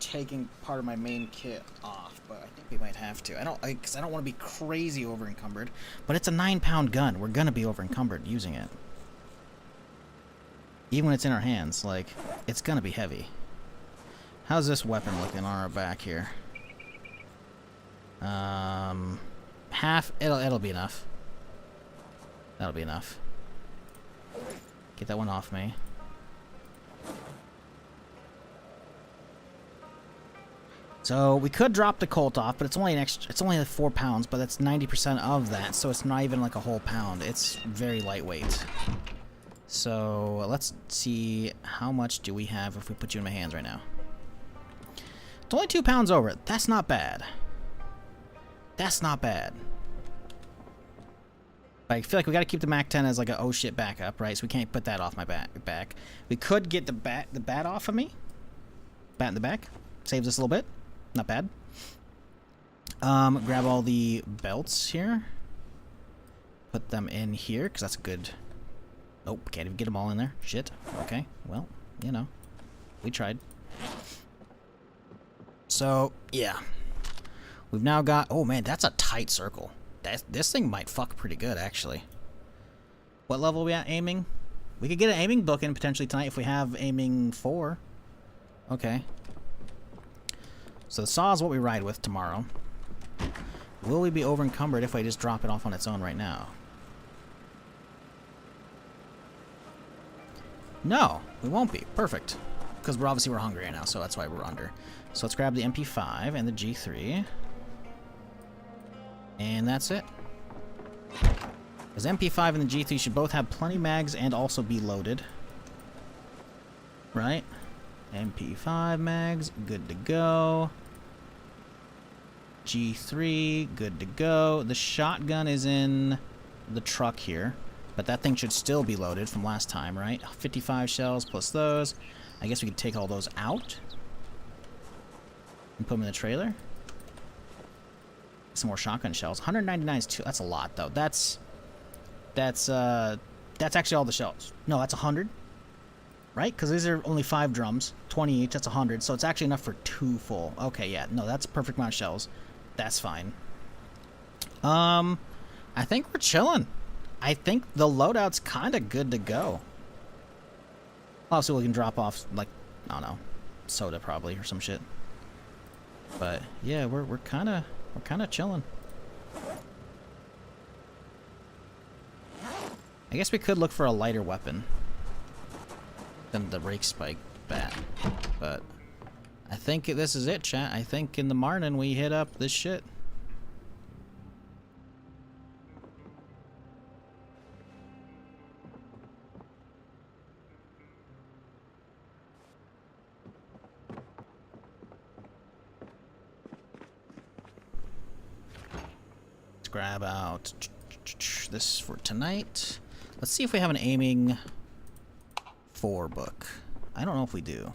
taking part of my main kit off, but I think we might have to. Because I don't want to be crazy over encumbered. But it's a 9-pound gun. We're gonna be over encumbered using it. Even when it's in our hands, like, it's gonna be heavy. How's this weapon looking on our back here? Half. It'll be enough. That'll be enough. Get that one off me. So we could drop the Colt off, but it's only it's only like 4 pounds, but that's 90% of that, so it's not even like a whole pound. It's very lightweight. So let's see, how much do we have if we put you in my hands right now? It's only 2 pounds over it. That's not bad. That's not bad. I feel like we got to keep the MAC-10 as like a oh shit backup, right? So we can't put that off my back. We could get the bat off of me. Bat in the back. Saves us a little bit. Not bad. Grab all the belts here. Put them in here, because that's good. Oh, can't even get them all in there. Shit. Okay, well, you know. We tried. So, yeah. We've now got... Oh, man, that's a tight circle. This thing might fuck pretty good, actually. What level are we at aiming? We could get an aiming book in potentially tonight if we have aiming 4. Okay. So the saw is what we ride with tomorrow. Will we be over encumbered if I just drop it off on its own right now? No, we won't be. Perfect. Because we're hungry right now, so that's why we're under. So let's grab the MP5 and the G3. And that's it. Because MP5 and the G3 should both have plenty mags and also be loaded. Right? MP5 mags, good to go. G3, good to go. The shotgun is in the truck here, but that thing should still be loaded from last time, right? 55 shells plus those. I guess we could take all those out and put them in the trailer. Some more shotgun shells. 199 is too. That's a lot, though. That's actually all the shells. No, that's 100. Right? Because these are only 5 drums. 20 each. That's 100. So it's actually enough for 2 full. Okay, yeah. No, that's a perfect amount of shells. That's fine. I think we're chilling. I think the loadout's kind of good to go. Also, we can drop off, like, I don't know, soda probably or some shit. But yeah, we're kind of chilling. I guess we could look for a lighter weapon than the rake spike bat, but I think this is it, chat. I think in the Marnin we hit up this shit. Let's grab out this for tonight. Let's see if we have an aiming 4 book. I don't know if we do.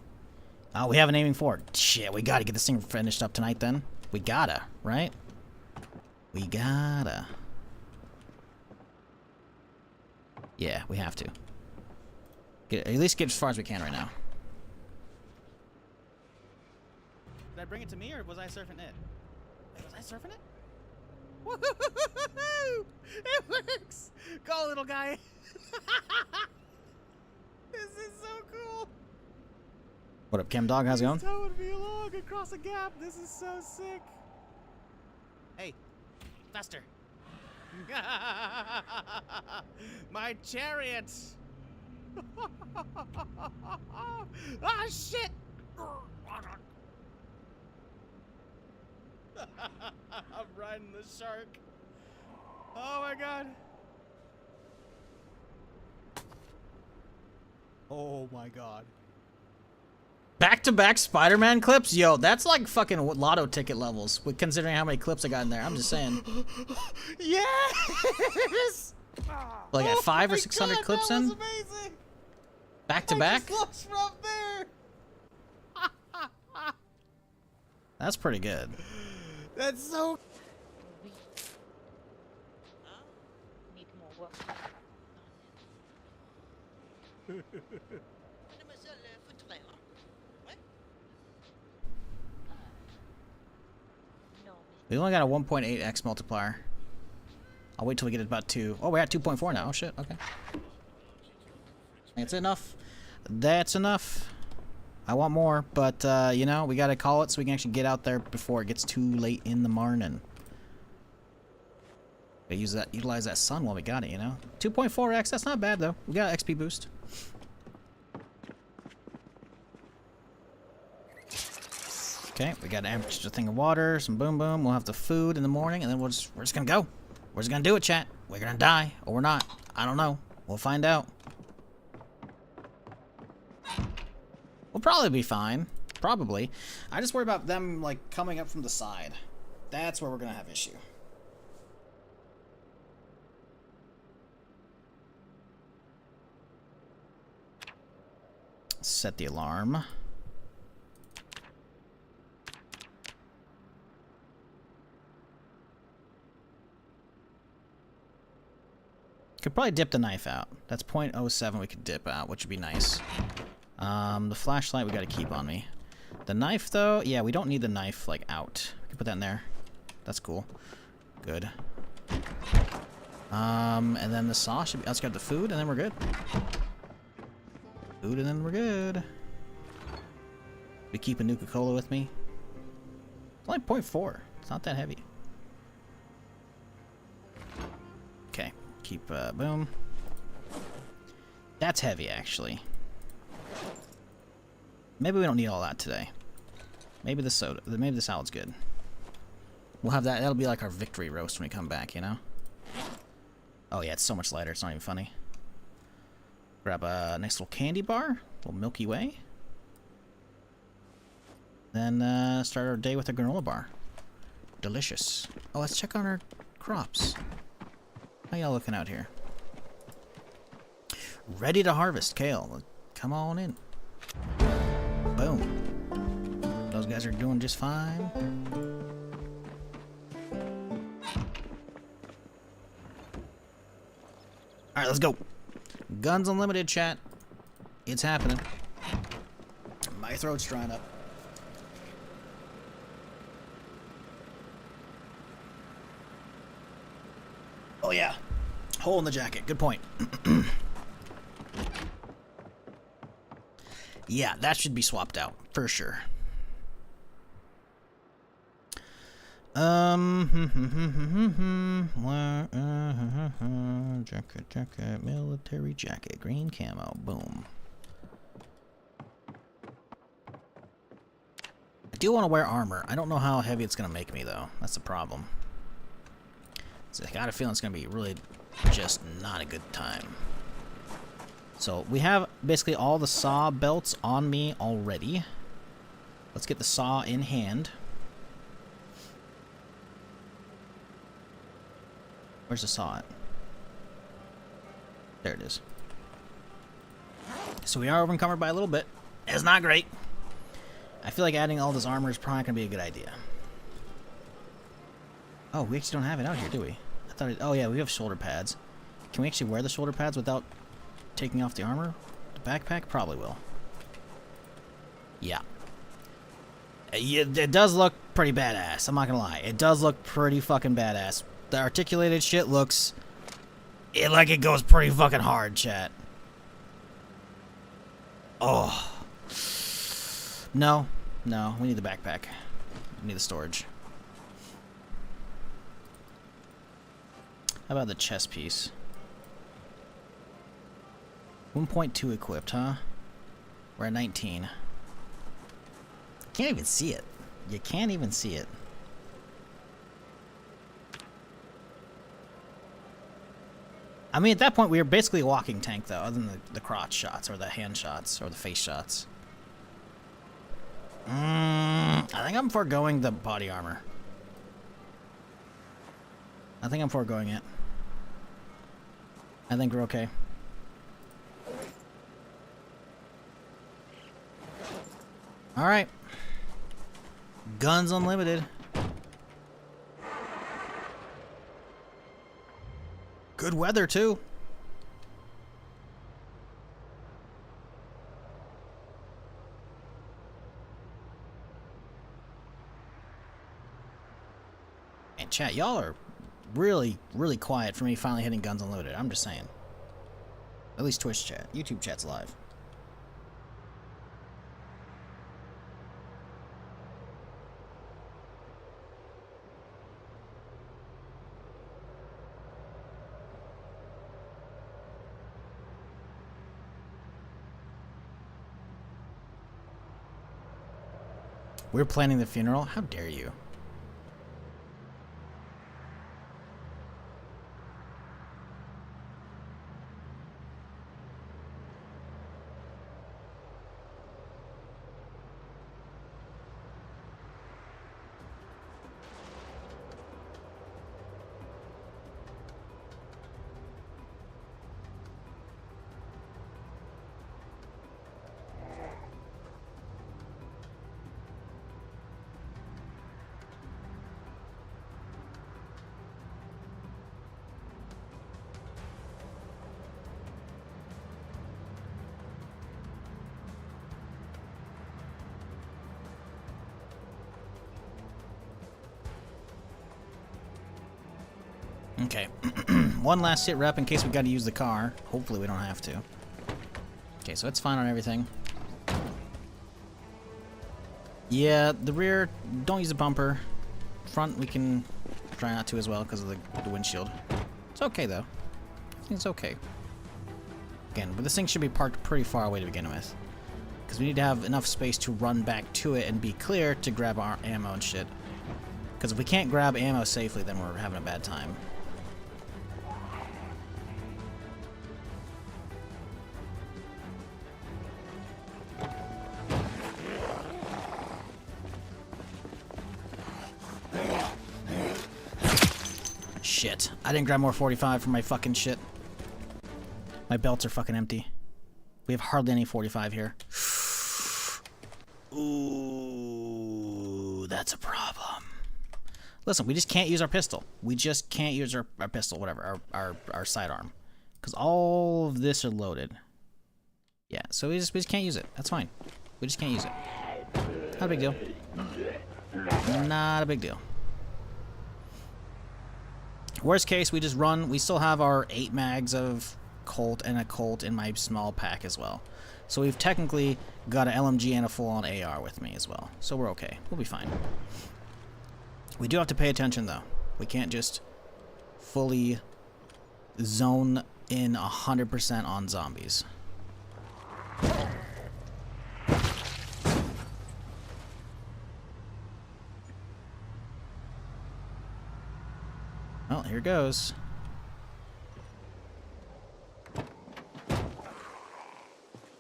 Oh, we have an aiming 4. Shit, we gotta get this thing finished up tonight then. We gotta, right? We gotta. Yeah, we have to. At least get as far as we can right now. Did I bring it to me, or was I surfing it? Wait, was I surfing it? Woohoo! It works! Go, little guy! This is so cool! What up, Chem Dog? How's it going? Towing me along across a gap. This is so sick. Hey, faster! My chariot! Ah, shit! I'm riding the shark. Oh my god. Oh my god. Back-to-back Spider-Man clips? Yo, that's like fucking lotto ticket levels, considering how many clips I got in there. I'm just saying. Yes! Like at 500 or 600 God, clips that was in? amazing. Back-to-back? I just looked from there. That's pretty good. That's so. Need more work. No, We only got a 1.8x multiplier. I'll wait till we get it about 2. Oh, we're at 2.4 now. Oh, shit. Okay. That's enough. That's enough. I want more, but, you know, we gotta call it so we can actually get out there before it gets too late in the morning. Gotta utilize that sun while we got it, you know? 2.4x, that's not bad, though. We got an XP boost. Okay, we got an extra thing of water, some boom boom. We'll have the food in the morning, and then we're just gonna go. We're just gonna do it, chat. We're gonna die, or we're not. I don't know. We'll find out. We'll probably be fine. Probably. I just worry about them, like, coming up from the side. That's where we're gonna have issue. Set the alarm. Could probably dip the knife out. That's 0.07 we could dip out, which would be nice. The flashlight we gotta keep on me. The knife, though, yeah, we don't need the knife, like, out. We can put that in there. That's cool. Good. And then the saw should be... Let's grab the food, and then we're good. Food, and then we're good. We keep a Nuka-Cola with me. It's only 0.4. It's not that heavy. Okay. Keep, boom. That's heavy, actually. Maybe we don't need all that today. Maybe the soda, maybe the salad's good. We'll have that, that'll be like our victory roast when we come back, you know? Oh yeah, it's so much lighter, it's not even funny. Grab a nice little candy bar, little Milky Way. Then, start our day with a granola bar. Delicious. Oh, let's check on our crops. How y'all looking out here? Ready to harvest kale. Come on in. Boom. Those guys are doing just fine. Alright, let's go. Guns Unlimited, chat. It's happening. My throat's drying up. Oh yeah. Hole in the jacket. Good point. Yeah, that should be swapped out for sure. Jacket, military jacket, green camo, boom. I do want to wear armor. I don't know how heavy it's gonna make me though. That's the problem. So I got a feeling it's gonna be really just not a good time. So we have basically all the saw belts on me already. Let's get the saw in hand. Where's the saw at? There it is. So we are encumbered by a little bit. It's not great. I feel like adding all this armor is probably going to be a good idea. Oh, we actually don't have it out here, do we? I thought oh yeah, we have shoulder pads. Can we actually wear the shoulder pads without taking off the armor? The backpack probably will. Yeah. It does look pretty badass. I'm not gonna lie. It does look pretty fucking badass. The articulated shit looks... like it goes pretty fucking hard, chat. Oh. No. No, we need the backpack. We need the storage. How about the chest piece? 1.2 equipped, huh? We're at 19. Can't even see it. You can't even see it. I mean, at that point, we were basically a walking tank, though, other than the crotch shots, or the hand shots, or the face shots. I think I'm foregoing the body armor. I think I'm foregoing it. I think we're okay. Alright. Guns unlimited. Good weather, too. And chat, y'all are really, really quiet for me finally hitting guns unlimited. I'm just saying. At least Twitch chat. YouTube chat's live. We're planning the funeral? How dare you? Okay. One last sit rep in case we gotta use the car. Hopefully we don't have to. Okay, so it's fine on everything. Yeah, the rear, don't use the bumper. Front, we can try not to as well because of the windshield. It's okay, though. I think it's okay. Again, but this thing should be parked pretty far away to begin with. Because we need to have enough space to run back to it and be clear to grab our ammo and shit. Because if we can't grab ammo safely, then we're having a bad time. Shit. I didn't grab more 45 for my fucking shit. My belts are fucking empty. We have hardly any 45 here. Ooh, that's a problem. Listen, we just can't use our pistol. We just can't use our pistol, whatever, our sidearm. Because all of this are loaded. Yeah, so we just can't use it. That's fine. We just can't use it. Not a big deal. Not a big deal. Worst case, we just run. We still have our 8 mags of Colt and a Colt in my small pack as well. So we've technically got an LMG and a full-on AR with me as well. So we're okay. We'll be fine. We do have to pay attention, though. We can't just fully zone in 100% on zombies. Well, here goes.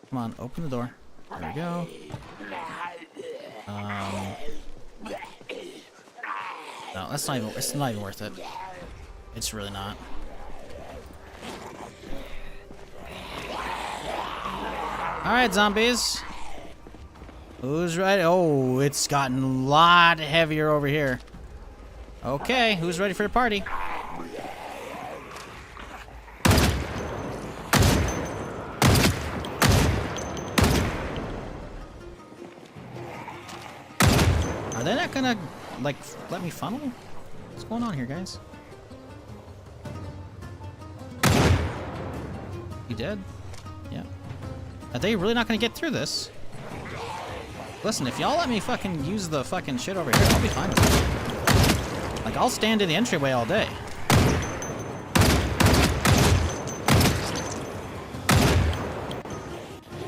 Come on, open the door. There we go. No, that's not even. It's not even worth it. It's really not. All right, zombies. Who's ready? Oh, it's gotten a lot heavier over here. Okay, who's ready for the party? Are they not gonna, like, let me funnel? What's going on here, guys? You dead? Yeah. Are they really not gonna get through this? Listen, if y'all let me fucking use the fucking shit over here, I'll be fine with it. Like, I'll stand in the entryway all day.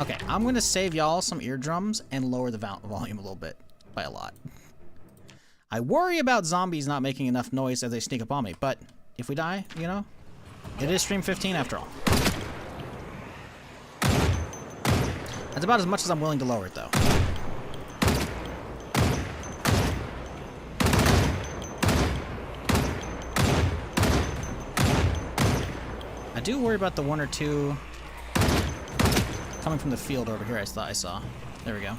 Okay, I'm gonna save y'all some eardrums and lower the volume a little bit. By a lot. I worry about zombies not making enough noise as they sneak up on me, but if we die, you know, it is stream 15 after all. That's about as much as I'm willing to lower it, though. I do worry about the one or two coming from the field over here I thought I saw. There we go.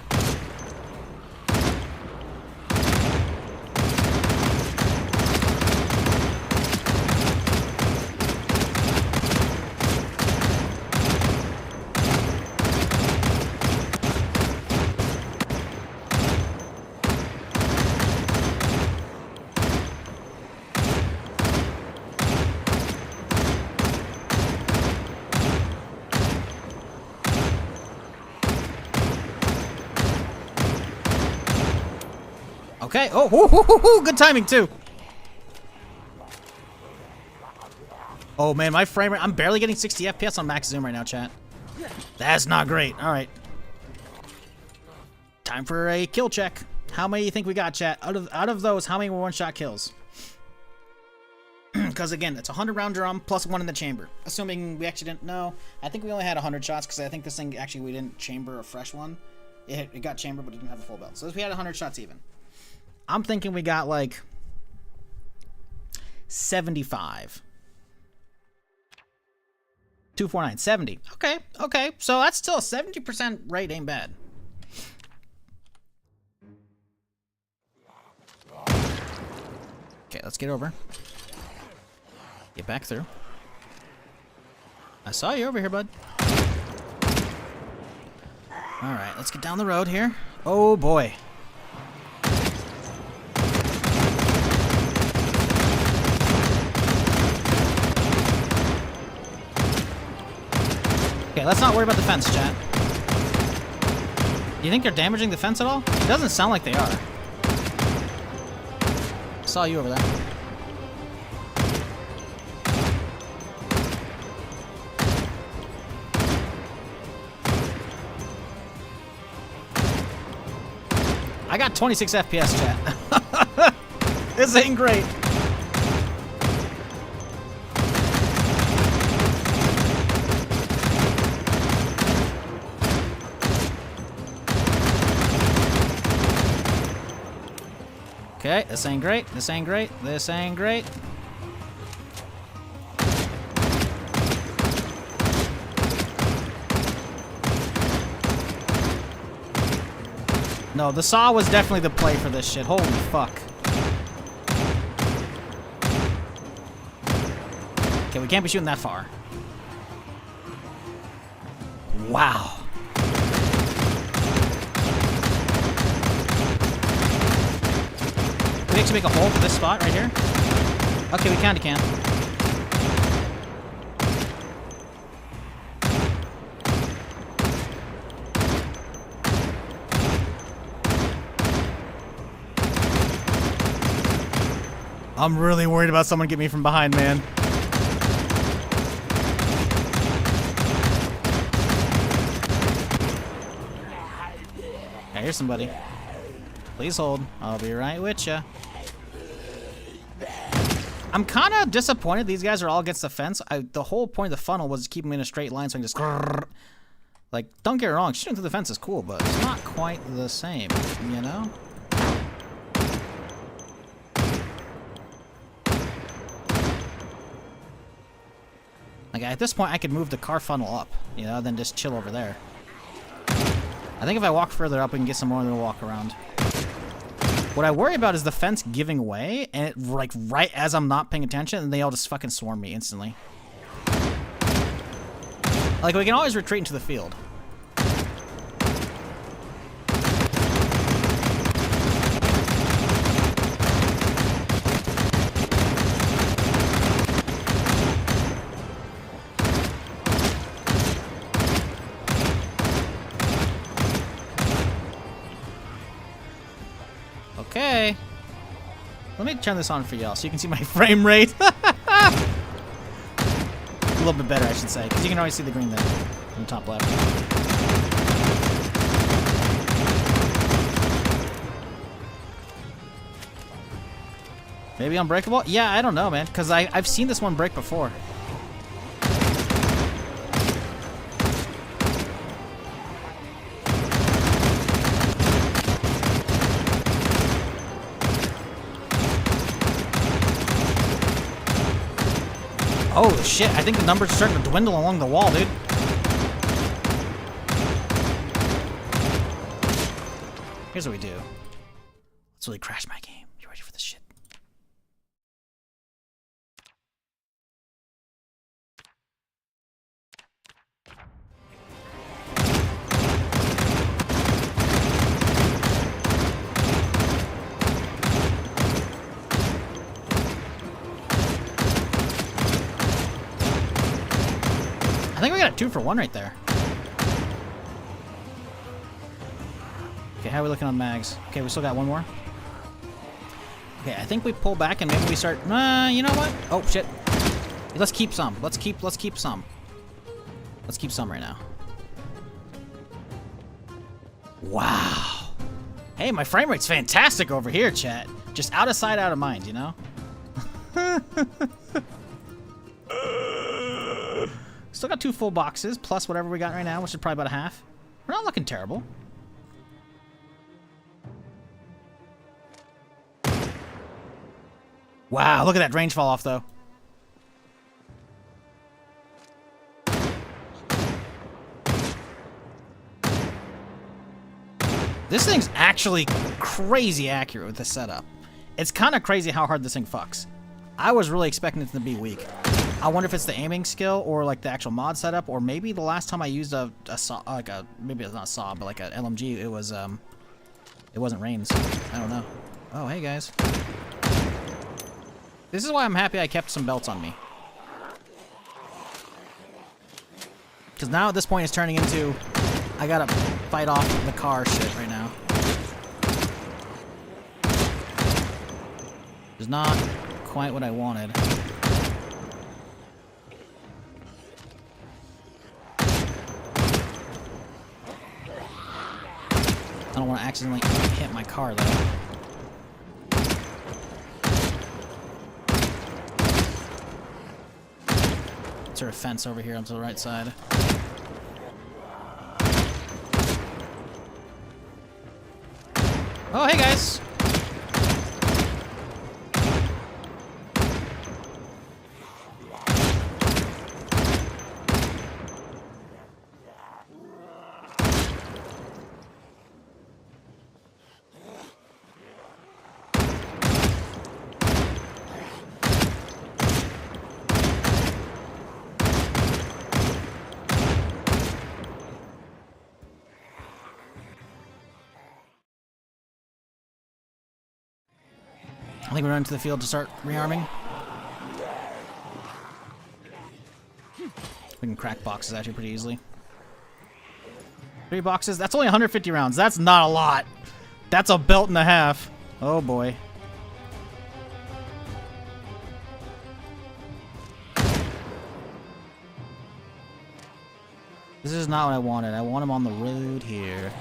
Okay. Oh, good timing too. Oh man, my frame rate. I'm barely getting 60 FPS on max zoom right now, chat. That's not great. All right. Time for a kill check. How many do you think we got, chat? Out of those, how many were one-shot kills? Because again, it's a 100-round drum plus one in the chamber. Assuming we actually didn't know. I think we only had 100 shots because I think this thing actually we didn't chamber a fresh one. It got chambered, but it didn't have a full belt. So we had 100 shots even. I'm thinking we got like 75. 249, 70. Okay. So that's still a 70% rate, ain't bad. Okay, let's get over. Get back through. I saw you over here, bud. Alright, let's get down the road here. Oh boy. Okay, let's not worry about the fence, chat. Do you think they're damaging the fence at all? It doesn't sound like they are. I saw you over there. I got 26 FPS, chat. This ain't great. Okay, this ain't great. This ain't great. This ain't great. No, the saw was definitely the play for this shit. Holy fuck. Okay, we can't be shooting that far. Wow. Can we actually make a hole for this spot right here? Okay, we kinda can. I'm really worried about someone getting me from behind, man. Hey, here's somebody. Please hold. I'll be right with ya. I'm kind of disappointed these guys are all against the fence. The whole point of the funnel was to keep them in a straight line so I can just... Like, don't get me wrong, shooting through the fence is cool, but it's not quite the same, you know? Like, at this point, I could move the car funnel up, you know, then just chill over there. I think if I walk further up, we can get some more and then we'll walk around. What I worry about is the fence giving way, and it, like, right as I'm not paying attention, and they all just fucking swarm me instantly. Like, we can always retreat into the field. me turn this on for y'all so you can see my frame rate. A little bit better, I should say, because you can always see the green there on the top left. Maybe unbreakable? Yeah, I don't know, man, because I've seen this one break before. Oh shit, I think the numbers are starting to dwindle along the wall, dude. Here's what we do. Let's really crash my game. You ready for this shit? I think we got a 2-for-1 right there. Okay, how are we looking on mags? Okay, we still got one more. Okay, I think we pull back and maybe we start. You know what? Oh shit! Let's keep some. Let's keep some. Let's keep some right now. Wow. Hey, my frame rate's fantastic over here, chat. Just out of sight, out of mind, you know. Still got 2 full boxes, plus whatever we got right now, which is probably about a half. We're not looking terrible. Wow, look at that range fall off, though. This thing's actually crazy accurate with the setup. It's kind of crazy how hard this thing fucks. I was really expecting it to be weak. I wonder if it's the aiming skill or like the actual mod setup, or maybe the last time I used a saw, like a, maybe it's not a saw, but like a LMG, it wasn't Reigns. I don't know. Oh, hey guys. This is why I'm happy I kept some belts on me. Because now at this point it's turning into, I gotta fight off the car shit right now. It's not quite what I wanted. I don't want to accidentally hit my car, though. Is there a fence over here onto the right side? Oh, hey, guys! I think we're running to the field to start rearming. We can crack boxes out here pretty easily. 3 boxes? That's only 150 rounds. That's not a lot. That's a belt and a half. Oh boy. This is not what I wanted. I want him on the road here.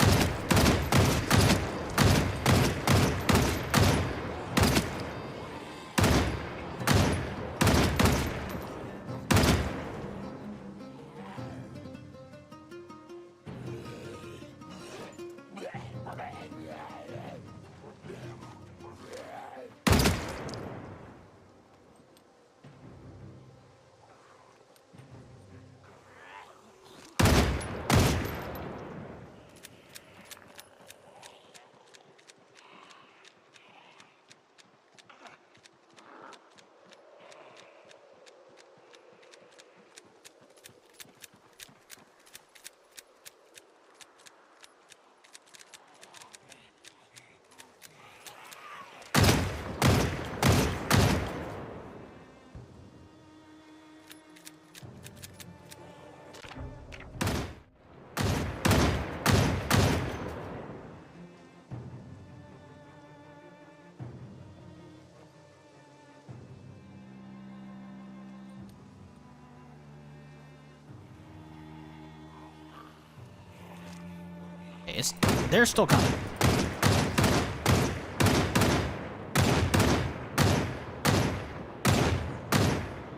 They're still coming.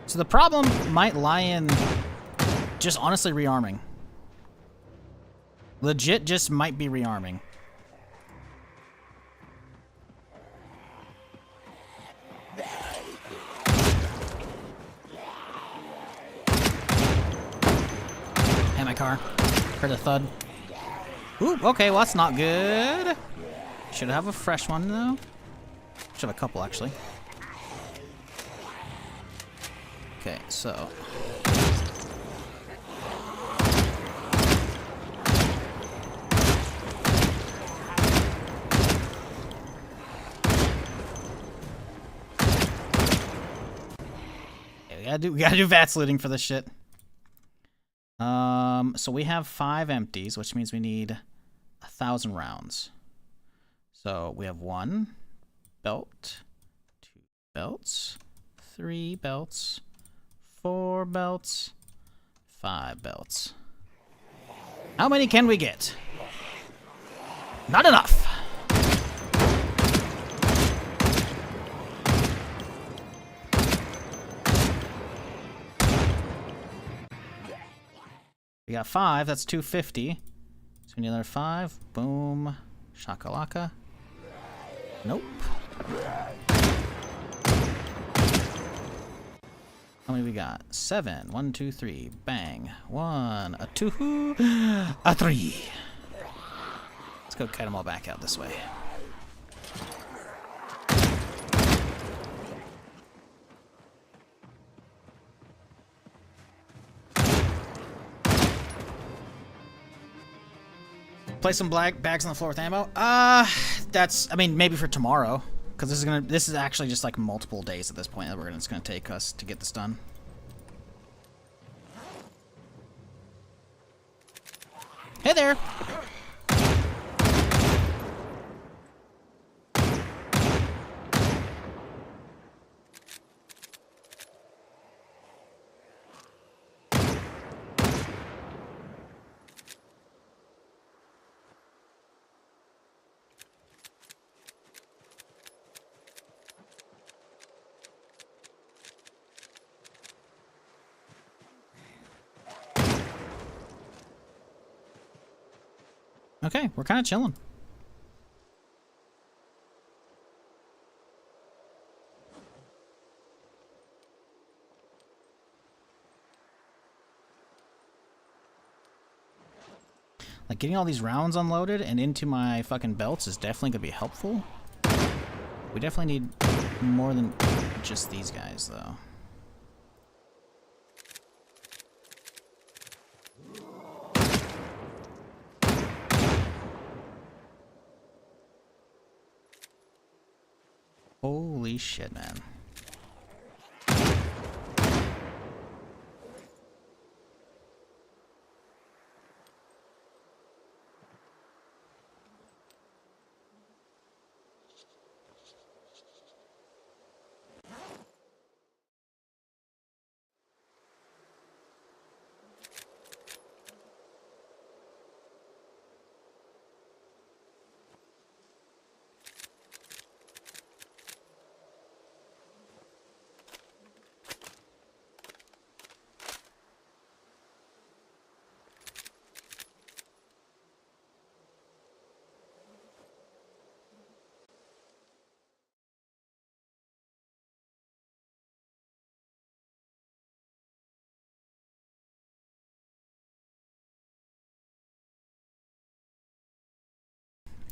So the problem might lie in just honestly rearming. Legit just might be rearming. Hey, my car. Heard a thud. Ooh, okay, well that's not good. Should have a fresh one though. Should have a couple actually. Okay, so. Okay, we gotta do VATS looting for this shit. So we have 5 empties, which means we need 1,000 rounds. So we have 1 belt, 2 belts, 3 belts, 4 belts, 5 belts. How many can we get? Not enough. We got 5, that's 250. So we need another 5. Boom. Shakalaka. Nope. How many we got? 7. 1, 2, 3. Bang. 1, a 2, a 3. Let's go cut them all back out this way. Place some black bags on the floor with ammo. That's, I mean, maybe for tomorrow, because this is actually just like multiple days at this point that it's gonna take us to get this done. Hey there. Okay, we're kind of chilling. Like, getting all these rounds unloaded and into my fucking belts is definitely gonna be helpful. We definitely need more than just these guys, though. Holy shit, man.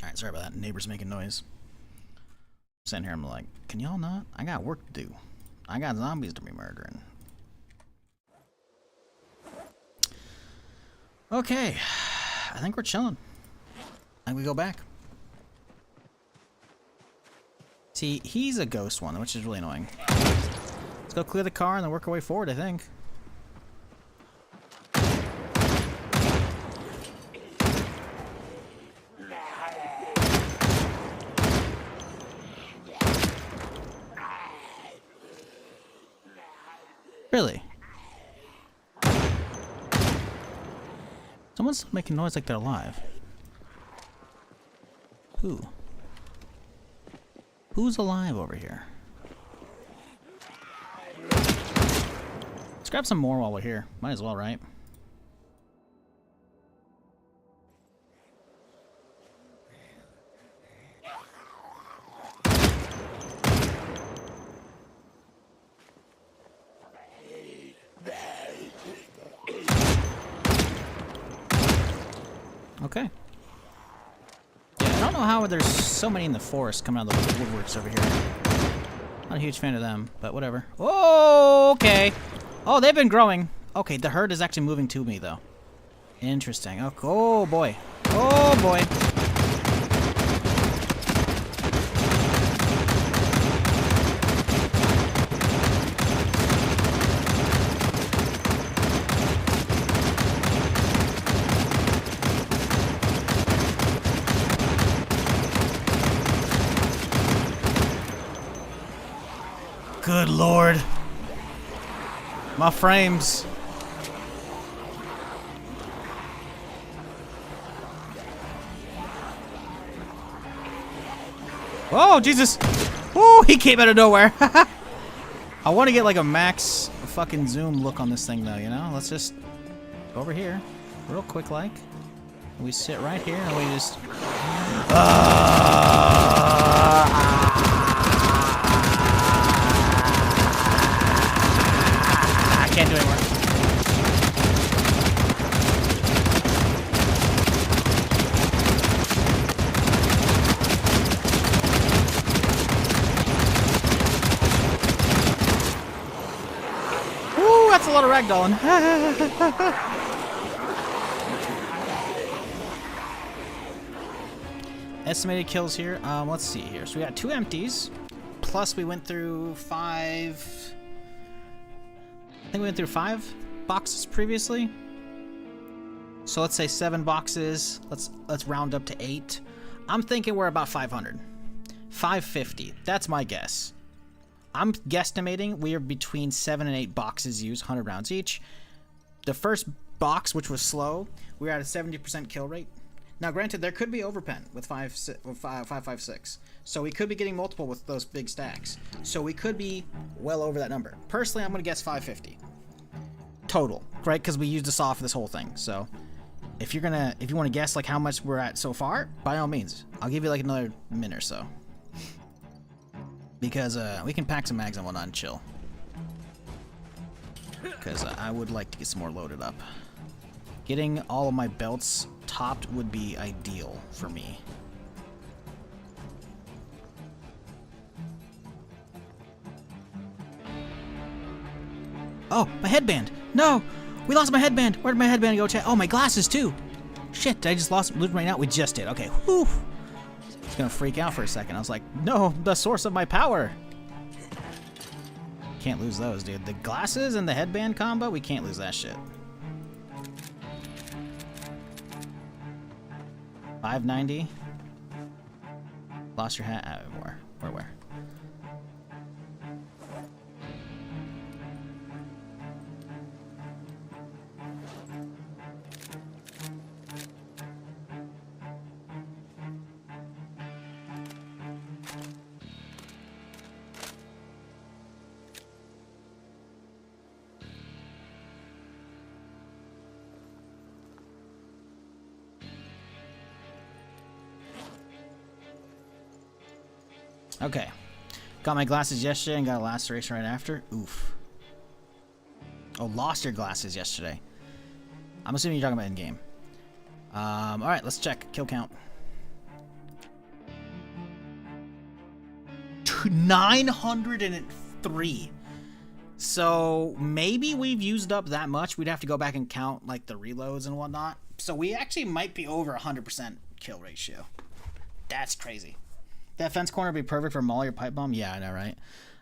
Alright, sorry about that. Neighbors making noise. I'm sitting here, I'm like, can y'all not? I got work to do. I got zombies to be murdering. Okay. I think we're chilling. I think we go back. See, he's a ghost one, which is really annoying. Let's go clear the car and then work our way forward, I think. Really? Someone's making noise like they're alive. Who? Who's alive over here? Let's grab some more while we're here. Might as well, right? Okay. Yeah, I don't know how there's so many in the forest coming out of the woodworks over here. Not a huge fan of them, but whatever. Oh, okay. Oh, they've been growing. Okay, the herd is actually moving to me, though. Interesting. Oh boy. Oh, boy. Good lord. My frames. Oh, Jesus. Ooh, he came out of nowhere. I want to get like a max fucking zoom look on this thing though, you know? Let's just go over here real quick like. We sit right here and we just... I can't do anymore. Ooh, that's a lot of ragdolling. Estimated kills here. Let's see here. So we got 2 empties. Plus we went through 5... I think we went through 5 boxes previously. So let's say 7 boxes. Let's round up to 8. I'm thinking we're about 500. 550. That's my guess. I'm guesstimating we are between 7 and 8 boxes used, 100 rounds each. The first box, which was slow, we were at a 70% kill rate. Now, granted, there could be overpen with 556. So we could be getting multiple with those big stacks. So we could be well over that number. Personally, I'm going to guess 550. Total, right? Because we used a saw for this whole thing. So if you want to guess like how much we're at so far, by all means. I'll give you like another minute or so. Because we can pack some mags and whatnot and chill. Because I would like to get some more loaded up. Getting all of my belts topped would be ideal for me. Oh, my headband! No! We lost my headband! Where did my headband go, chat? Oh, my glasses, too! Shit, I just lost losing right now? We just did. Okay, whew! I was gonna freak out for a second. I was like, no, the source of my power! Can't lose those, dude. The glasses and the headband combo, we can't lose that shit. 590. Lost your hat. Where? Okay. Got my glasses yesterday and got a laceration right after. Oof. Oh, lost your glasses yesterday. I'm assuming you're talking about in-game. Alright, let's check. Kill count. 903. So, maybe we've used up that much. We'd have to go back and count, like, the reloads and whatnot. So, we actually might be over 100% kill ratio. That's crazy. That fence corner would be perfect for Molly or Pipe Bomb? Yeah, I know, right?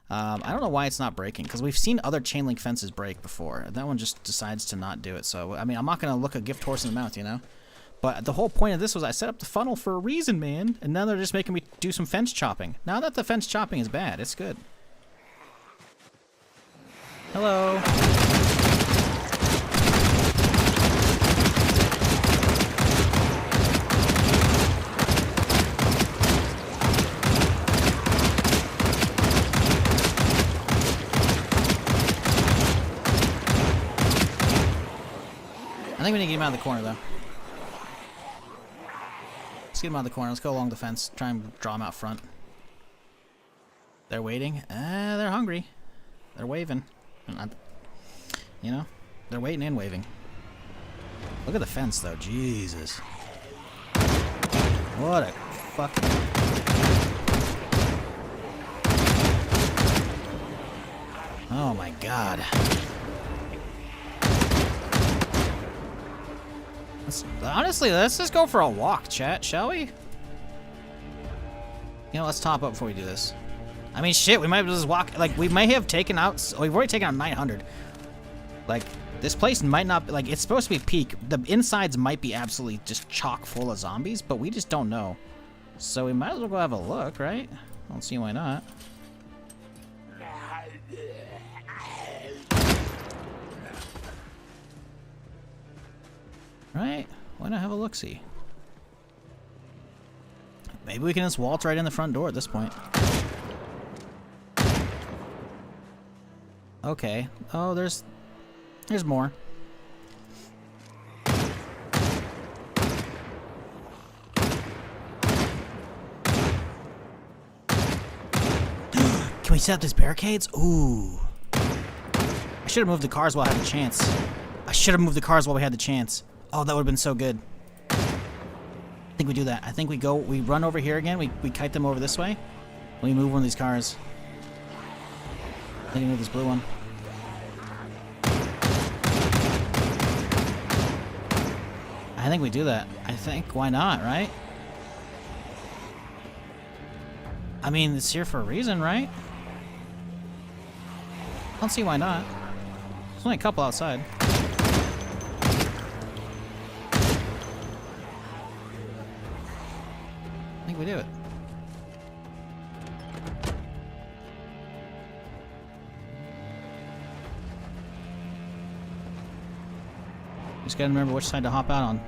I don't know why it's not breaking, because we've seen other chain link fences break before. That one just decides to not do it. So, I mean, I'm not going to look a gift horse in the mouth, you know? But the whole point of this was I set up the funnel for a reason, man. And now they're just making me do some fence chopping. Now that the fence chopping is bad, it's good. Hello. I think we need to get him out of the corner, though. Let's get him out of the corner. Let's go along the fence. Try and draw him out front. They're waiting. They're hungry. They're waving. You know? They're waiting and waving. Look at the fence, though. Jesus. What a fucking... Oh my god. Honestly, let's just go for a walk, chat, shall we? You know, let's top up before we do this. I mean, shit, we might just walk. Like, we may have taken out... We've already taken out 900. Like, this place might not... Like, it's supposed to be peak. The insides might be absolutely just chock full of zombies, but we just don't know. So we might as well go have a look, right? I don't see why not. Right? Why not have a look-see? Maybe we can just waltz right in the front door at this point. Okay. Oh, there's more. Can we set up these barricades? Ooh. I should have moved the cars while I had the chance. I should have moved the cars while we had the chance. Oh, that would have been so good. I think we do that. I think we run over here again. We kite them over this way. We move one of these cars. I think we move this blue one. I think we do that. I think, why not, right? I mean, it's here for a reason, right? I don't see why not. There's only a couple outside. I think we do it. Just gotta remember which side to hop out on.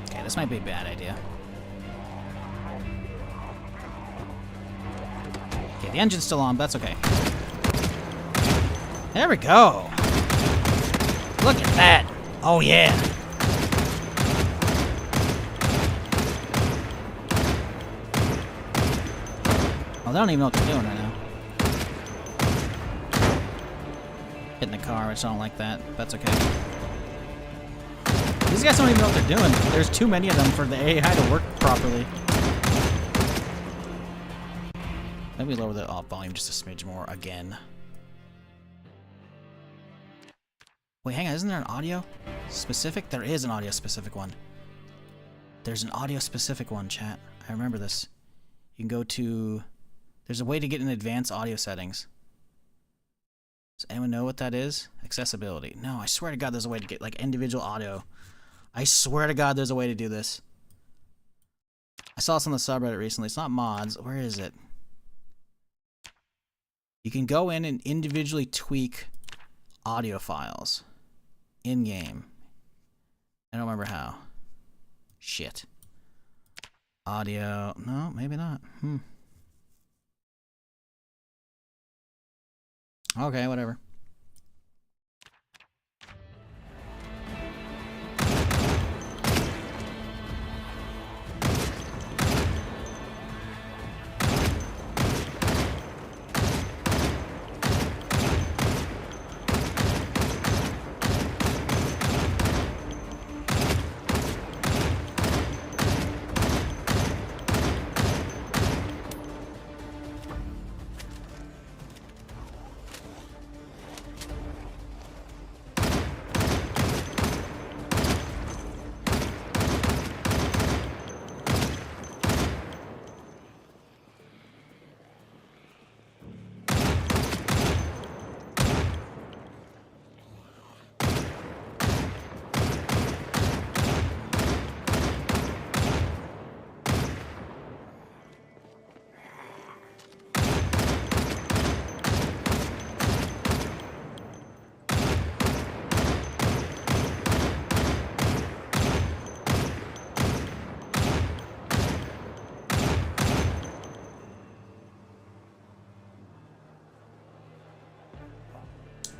Okay, this might be a bad idea. Okay, the engine's still on, but that's okay. There we go. Look at that. Oh, yeah. Oh, they don't even know what they're doing right now. Hitting the car, which I don't like that. That's okay. These guys don't even know what they're doing. There's too many of them for the AI to work properly. Maybe lower the volume just a smidge more again. Wait, hang on, isn't there an audio specific? There is an audio specific one. There's an audio specific one, chat. I remember this. You can go to... There's a way to get in advanced audio settings. Does anyone know what that is? Accessibility. No, I swear to God there's a way to get, like, individual audio. I swear to God there's a way to do this. I saw this on the subreddit recently. It's not mods. Where is it? You can go in and individually tweak audio files. In-game. I don't remember how. Shit. Audio. No, maybe not. Okay, whatever.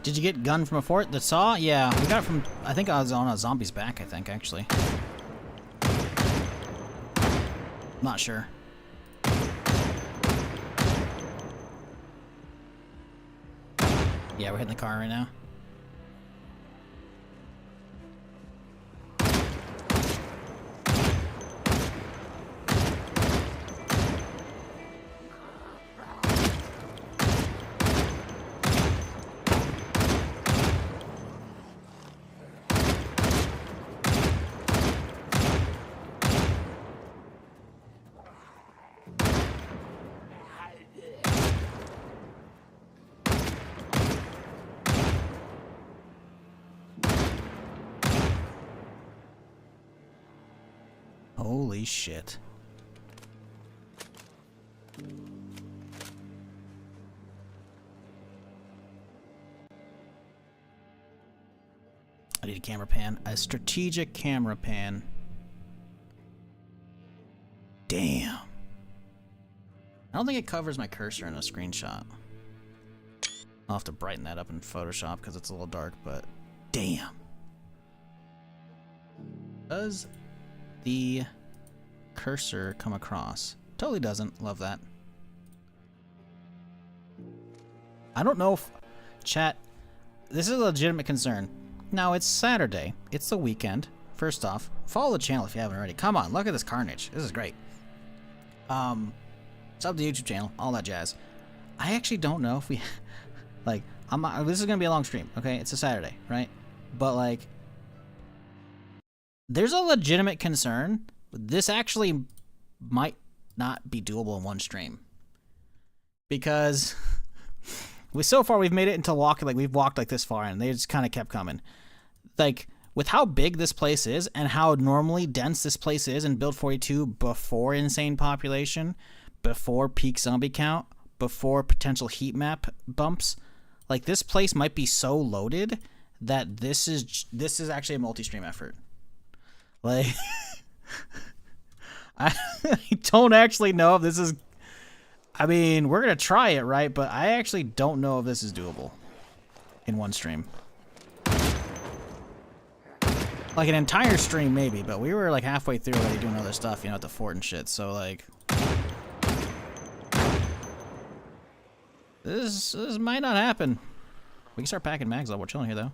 Did you get gun from a fort? The saw? Yeah, we got it from, I think I was on a zombie's back, I think, actually. Not sure. Yeah, we're hitting the car right now. Holy shit. I need a camera pan. A strategic camera pan. Damn. I don't think it covers my cursor in a screenshot. I'll have to brighten that up in Photoshop because it's a little dark, but damn. Does the cursor come across? Totally doesn't. Love that. I don't know if chat, this is a legitimate concern. Now it's Saturday. It's the weekend. First off, follow the channel if you haven't already. Come on, look at this carnage. This is great. Sub to the YouTube channel, all that jazz. I actually don't know if we like this is gonna be a long stream, okay? It's a Saturday, right? But like there's a legitimate concern. This actually might not be doable in one stream. Because so far we've made it into walking, like we've walked like this far and they just kind of kept coming. Like with how big this place is and how normally dense this place is in Build 42 before insane population, before peak zombie count, before potential heat map bumps, like this place might be so loaded that this is actually a multi-stream effort. Like I don't actually know if this is, I mean, we're gonna try it, right? But I actually don't know if this is doable in one stream. Like an entire stream maybe, but we were like halfway through already doing other stuff, you know, at the fort and shit, so like this might not happen. We can start packing mags up. We're chilling here though.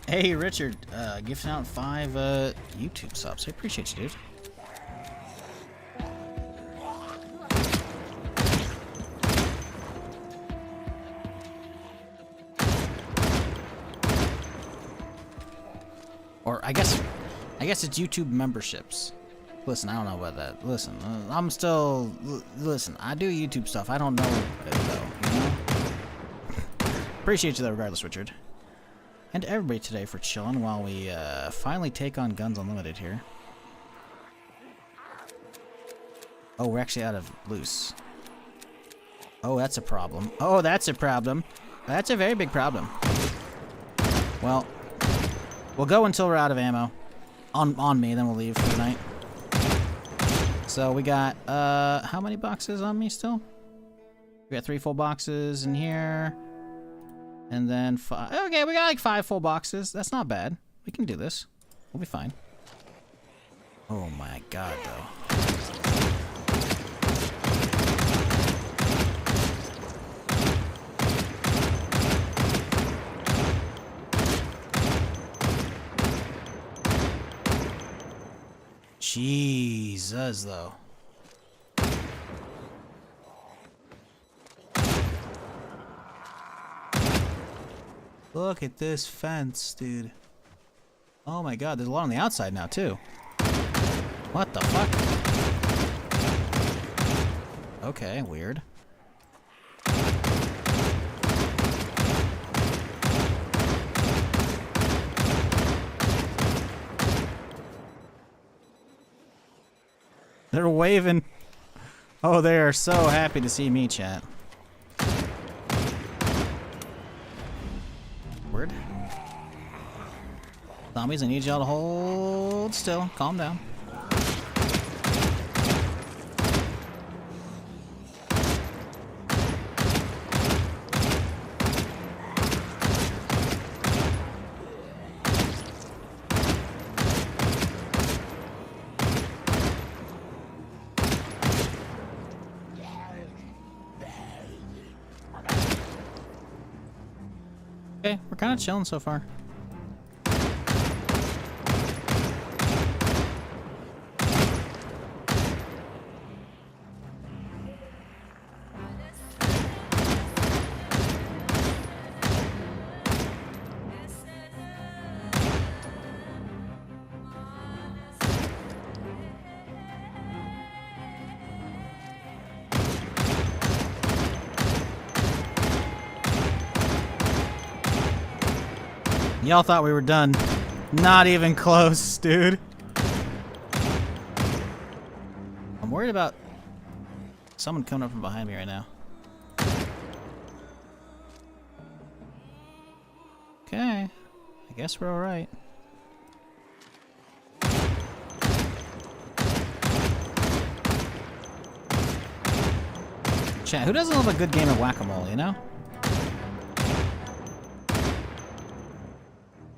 Hey Richard, gifting out 5 YouTube subs. I appreciate you, dude. Or I guess it's YouTube memberships. Listen, I don't know about that. Listen, I'm still listen. I do YouTube stuff. I don't know it though. You know? Appreciate you though, regardless, Richard. And everybody today for chilling while we finally take on Guns Unlimited here. Oh, we're actually out of loose. Oh, that's a problem. Oh, that's a problem. That's a very big problem. Well, we'll go until we're out of ammo. On me, then we'll leave for the night. So we got, how many boxes on me still? We got 3 full boxes in here. And then 5. Okay, we got like 5 full boxes. That's not bad. We can do this. We'll be fine. Oh my god, though. Jesus, though. Look at this fence, dude. Oh my god, there's a lot on the outside now, too. What the fuck? Okay, weird. They're waving. Oh, they are so happy to see me, chat. Word. Zombies, I need y'all to hold still. Calm down. Okay, we're kind of chilling so far. Y'all thought we were done. Not even close, dude. I'm worried about someone coming up from behind me right now. Okay. I guess we're alright. Chat, who doesn't love a good game of whack-a-mole, you know?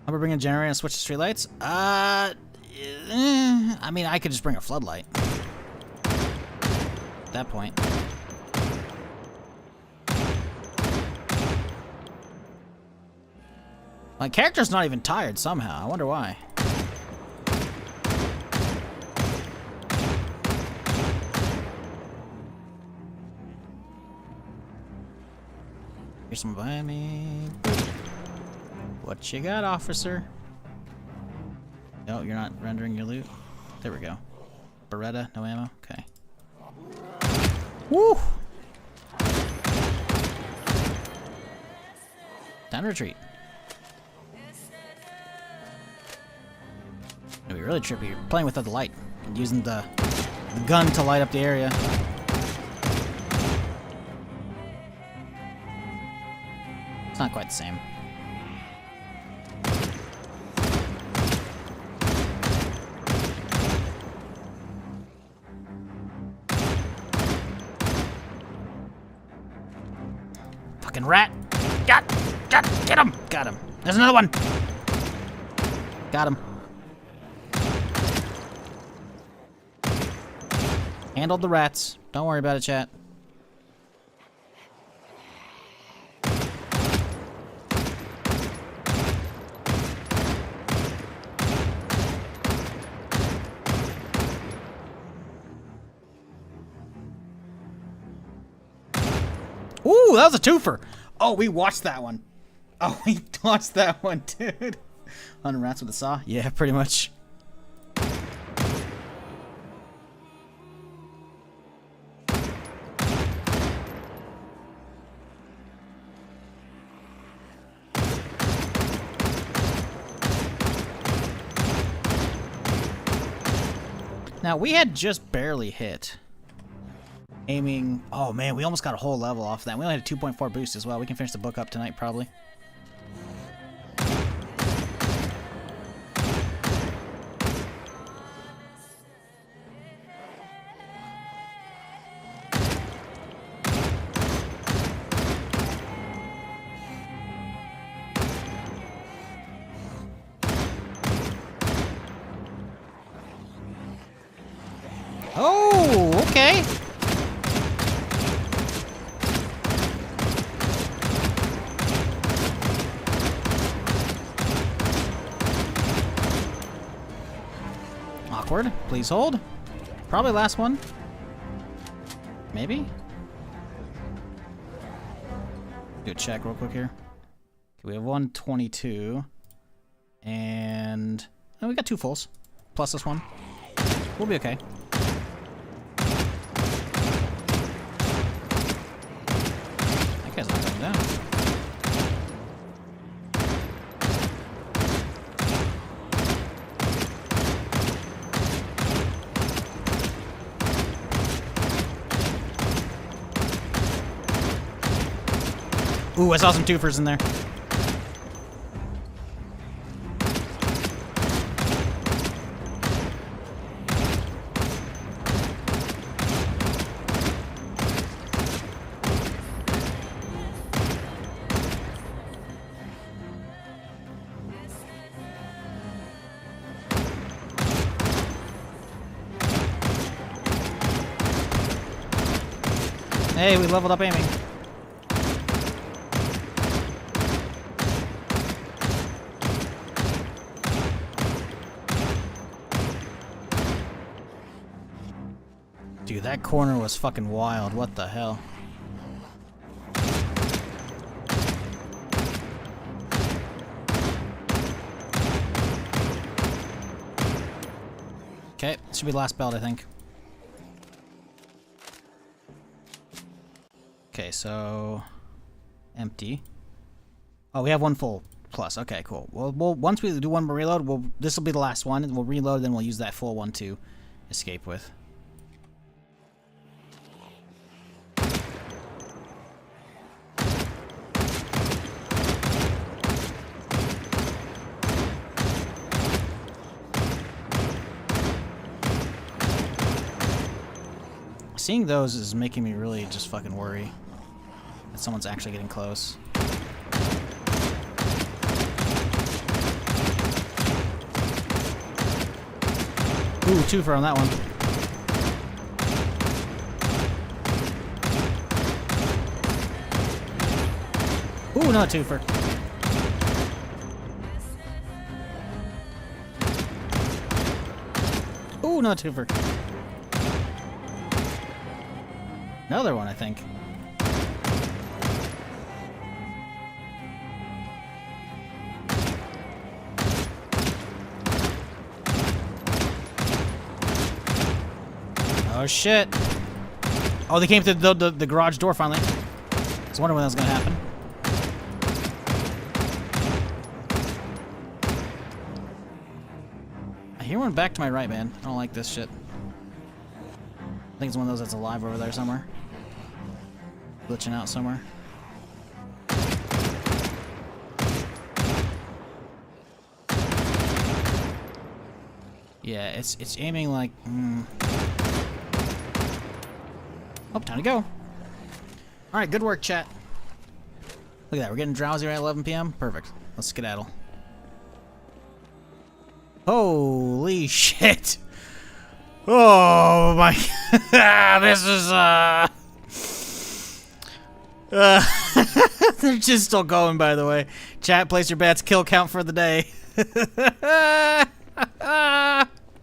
I'm bringing a generator and switch to streetlights. I mean, I could just bring a floodlight. At that point. My character's not even tired somehow. I wonder why. Here's someone behind me. What you got, officer? No, you're not rendering your loot. There we go. Beretta, no ammo. Okay. Woo! Time to retreat. It'd be really trippy. You're playing without the light and using the gun to light up the area. It's not quite the same. Fucking rat! Get him! Got him. There's another one! Got him. Handled the rats. Don't worry about it, chat. Ooh, that was a twofer. Oh, we watched that one. Oh, we watched that one, dude. Hunting rats with a saw? Yeah, pretty much. Now, we had just barely hit. Aiming. Oh man, we almost got a whole level off that. We only had a 2.4 boost as well. We can finish the book up tonight, probably. Oh, okay. Awkward. Please hold. Probably last one. Maybe? Do a check real quick here. We have 122. And oh, we got 2 fulls. Plus this one. We'll be okay. That guy's not going down. Ooh, I saw some twofers in there. Hey, we leveled up aiming. Dude, that corner was fucking wild. What the hell? Okay, this should be the last belt, I think. Okay, so empty. Oh, we have 1 full plus. Okay, cool. Well, once we do 1 more reload, this will be the last one, and we'll reload, then we'll use that full one to escape with. Seeing those is making me really just fucking worry that someone's actually getting close. Ooh, 2 on that one. Ooh, not 2 for. Ooh, not 2 for. Another one, I think. Oh shit! Oh, they came through the garage door finally. I was wondering when that was gonna happen. I hear one back to my right, man. I don't like this shit. I think it's one of those that's alive over there somewhere. Glitching out somewhere. Yeah, it's aiming like. Oh, time to go. All right, good work, chat. Look at that, we're getting drowsy right at 11 p.m. Perfect. Let's skedaddle. Holy shit! Oh my! This is they're just still going, by the way. Chat, place your bets. Kill count for the day.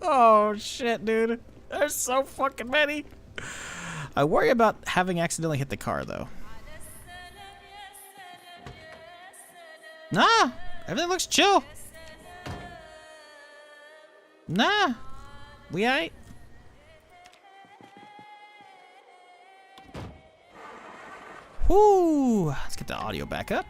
Oh shit, dude! There's so fucking many. I worry about having accidentally hit the car, though. Nah, everything looks chill. Nah, we aight. Whoo! Let's get the audio back up.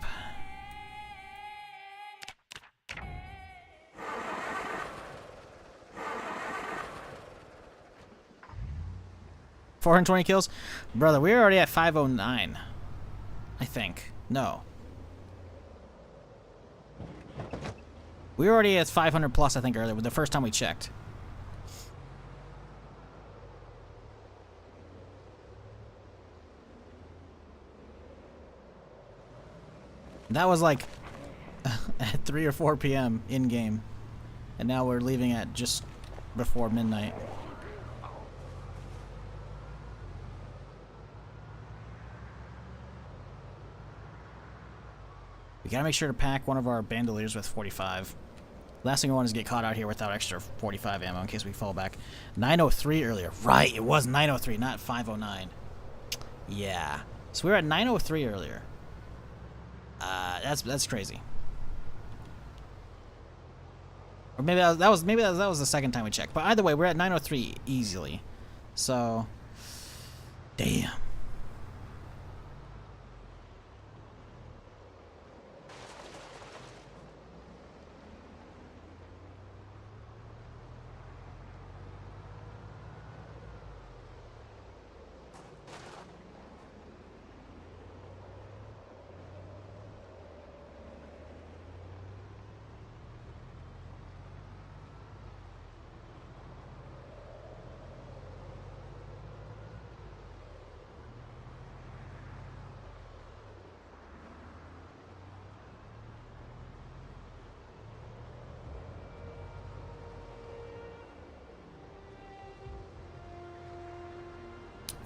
$420 kills? Brother, we're already at 509. I think. No. We were already at 500 plus, I think, earlier, the first time we checked. That was like at 3 or 4 p.m. in-game. And now we're leaving at just before midnight. We gotta make sure to pack one of our bandoliers with 45. Last thing I want is to get caught out here without extra 45 ammo in case we fall back. 903 earlier. Right, it was 903, not 509. Yeah. So we were at 903 earlier. That's crazy. Or maybe that was the second time we checked. But either way, we're at 903 easily. So, damn.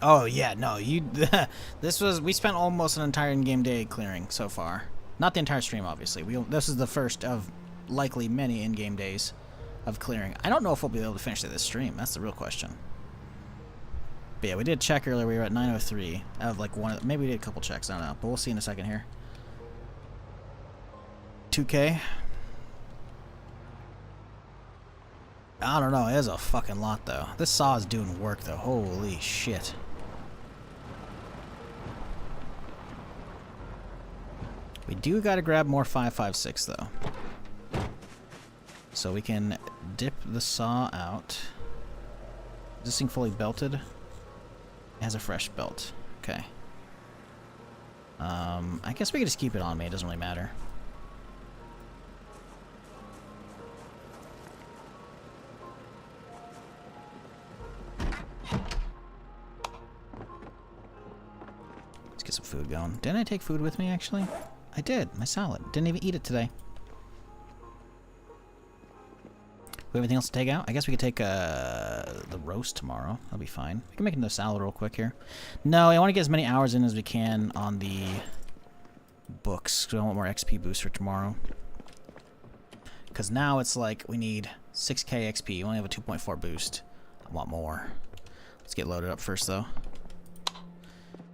Oh yeah, no, you. We spent almost an entire in-game day clearing so far. Not the entire stream, obviously. This is the first of likely many in-game days of clearing. I don't know if we'll be able to finish this stream. That's the real question. But yeah, we did check earlier. We were at 903 out of like one. Maybe we did a couple checks. I don't know, but we'll see in a second here. 2K. I don't know. It is a fucking lot though. This saw is doing work though. Holy shit. We do gotta grab more 5.56 though. So we can dip the saw out. Is this thing fully belted? It has a fresh belt. Okay. I guess we could just keep it on me. It doesn't really matter. Let's get some food going. Didn't I take food with me actually? I did. My salad. Didn't even eat it today. We have anything else to take out? I guess we could take the roast tomorrow. That'll be fine. We can make another salad real quick here. No, I want to get as many hours in as we can on the books. So I want more XP boost for tomorrow. Because now it's like we need 6k XP. We only have a 2.4 boost. I want more. Let's get loaded up first though.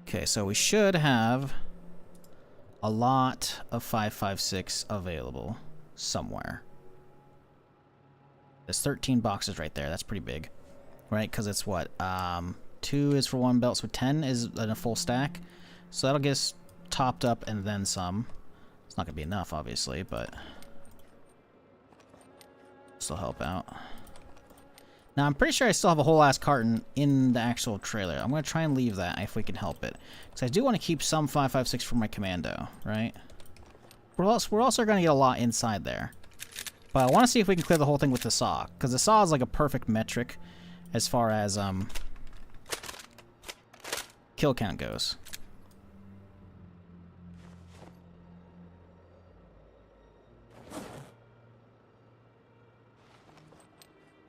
Okay, so we should have a lot of 5.56 available somewhere. There's 13 boxes right there. That's pretty big, right? Because it's what? 2 is for one belt, so 10 is in a full stack. So that'll get us topped up and then some. It's not going to be enough, obviously, but still help out. Now, I'm pretty sure I still have a whole ass carton in the actual trailer. I'm going to try and leave that if we can help it. Because I do want to keep some 5.56 for my commando, right? We're also going to get a lot inside there. But I want to see if we can clear the whole thing with the saw. Because the saw is like a perfect metric as far as kill count goes.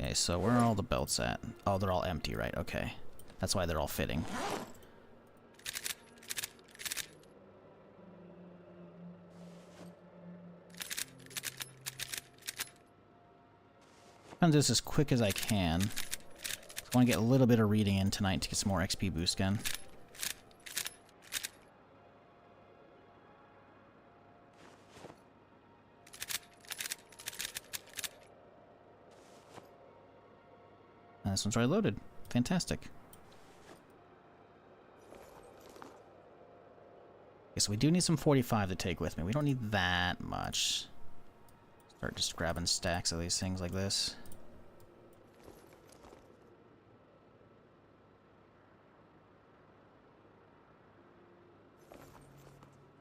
Okay, so where are all the belts at? Oh, they're all empty, right? Okay. That's why they're all fitting. I'm gonna do this as quick as I can. I want to get a little bit of reading in tonight to get some more XP boost again. And this one's already loaded. Fantastic. Okay, so we do need some 45 to take with me. We don't need that much. Start just grabbing stacks of these things like this.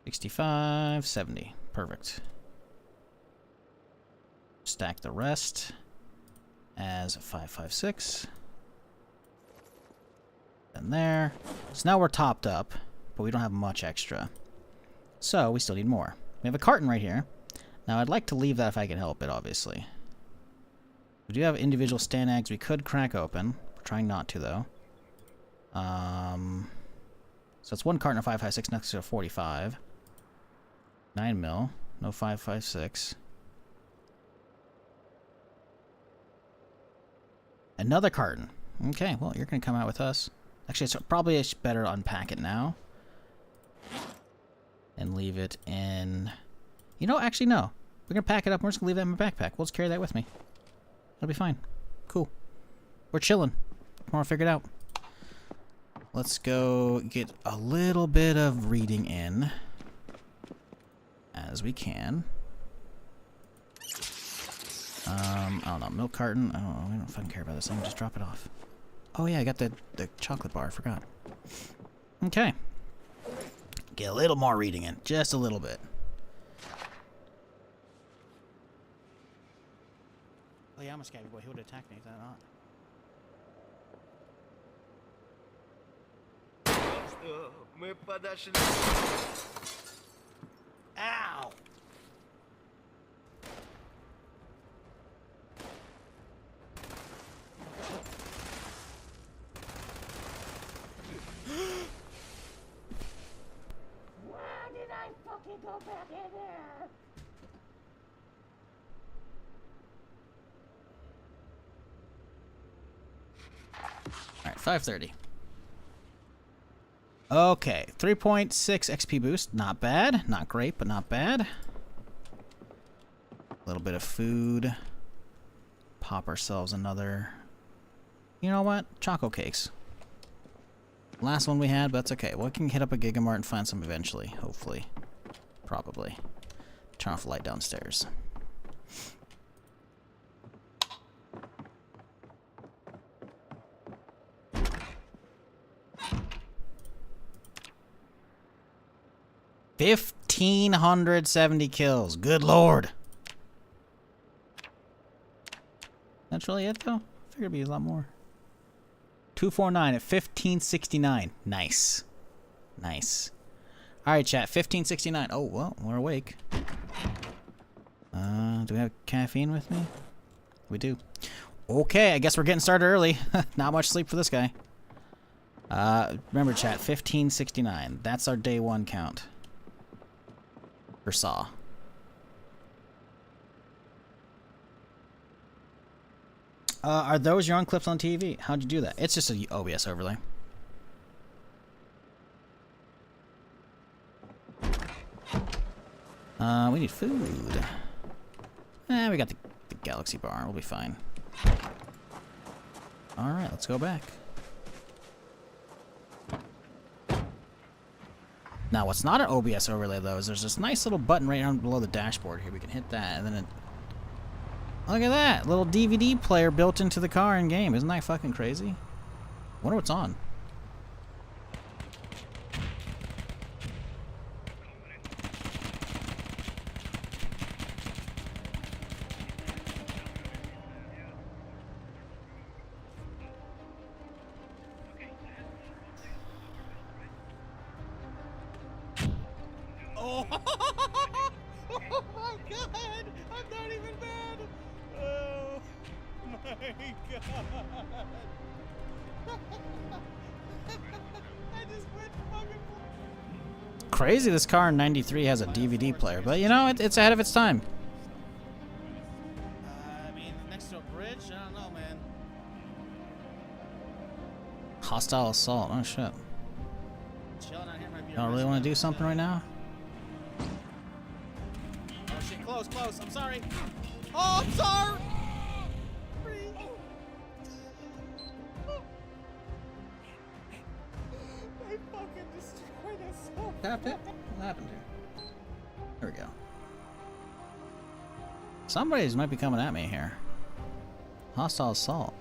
$65, $70. Perfect. Stack the rest as 5.56. And there. So now we're topped up, but we don't have much extra. So we still need more. We have a carton right here. Now I'd like to leave that if I can help it, obviously. We do have individual stand eggs we could crack open. We're trying not to, though. So it's one carton of 5.56 next to a 45. 9 mil. No 5.56. Another carton. Okay, well, you're going to come out with us. Actually, it's probably better to unpack it now. and leave it in... You know, actually, no. We're going to pack it up. We're just going to leave that in my backpack. We'll just carry that with me. It'll be fine. Cool. We're chilling. Tomorrow figured out. Let's go get a little bit of reading in. As we can. I don't know. Milk carton. Oh, we don't fucking care about this. I can just drop it off. Oh, yeah. I got the chocolate bar. I forgot. Okay. Get a little more reading in. Just a little bit. Oh, yeah, I'm a scabby boy. He would attack me if that not. Ow! Why did I fucking go back in there? Alright, 5:30. Okay, 3.6 XP boost. Not bad. Not great, but not bad. A little bit of food. Pop ourselves another... You know what? Choco cakes. Last one we had, but that's okay. We can hit up a Gigamart and find some eventually. Hopefully. Probably. Turn off the light downstairs. $1,570 kills. Good lord. That's really it, though? I figured it'd be a lot more. 249 at 1569. Nice. Nice. Alright, chat. 1569. Oh, well, we're awake. Do we have caffeine with me? We do. Okay, I guess we're getting started early. Not much sleep for this guy. Remember, chat. 1569. That's our day one count. For Saw. Are those your own clips on TV? How'd you do that? It's just a OBS overlay. We need food. We got the Galaxy Bar. We'll be fine. Alright, let's go back. Now, what's not an OBS overlay, though, is there's this nice little button right down below the dashboard here. We can hit that, and then it... Look at that! Little DVD player built into the car in-game. Isn't that fucking crazy? Wonder what's on. Oh! Oh my god! I'm not even mad! Oh my god! I just went fucking... Crazy this car in 93 has a DVD player, but you know, it's ahead of its time. I mean, next to a bridge? I don't know, man. Hostile assault. Oh shit. Chilling out here might be... Y'all really want to do something right now? Oh shit, close, close. I'm sorry. Oh, I'm sorry! I fucking destroyed us so Tapped it? What happened here? There we go. Somebody's might be coming at me here. Hostile assault.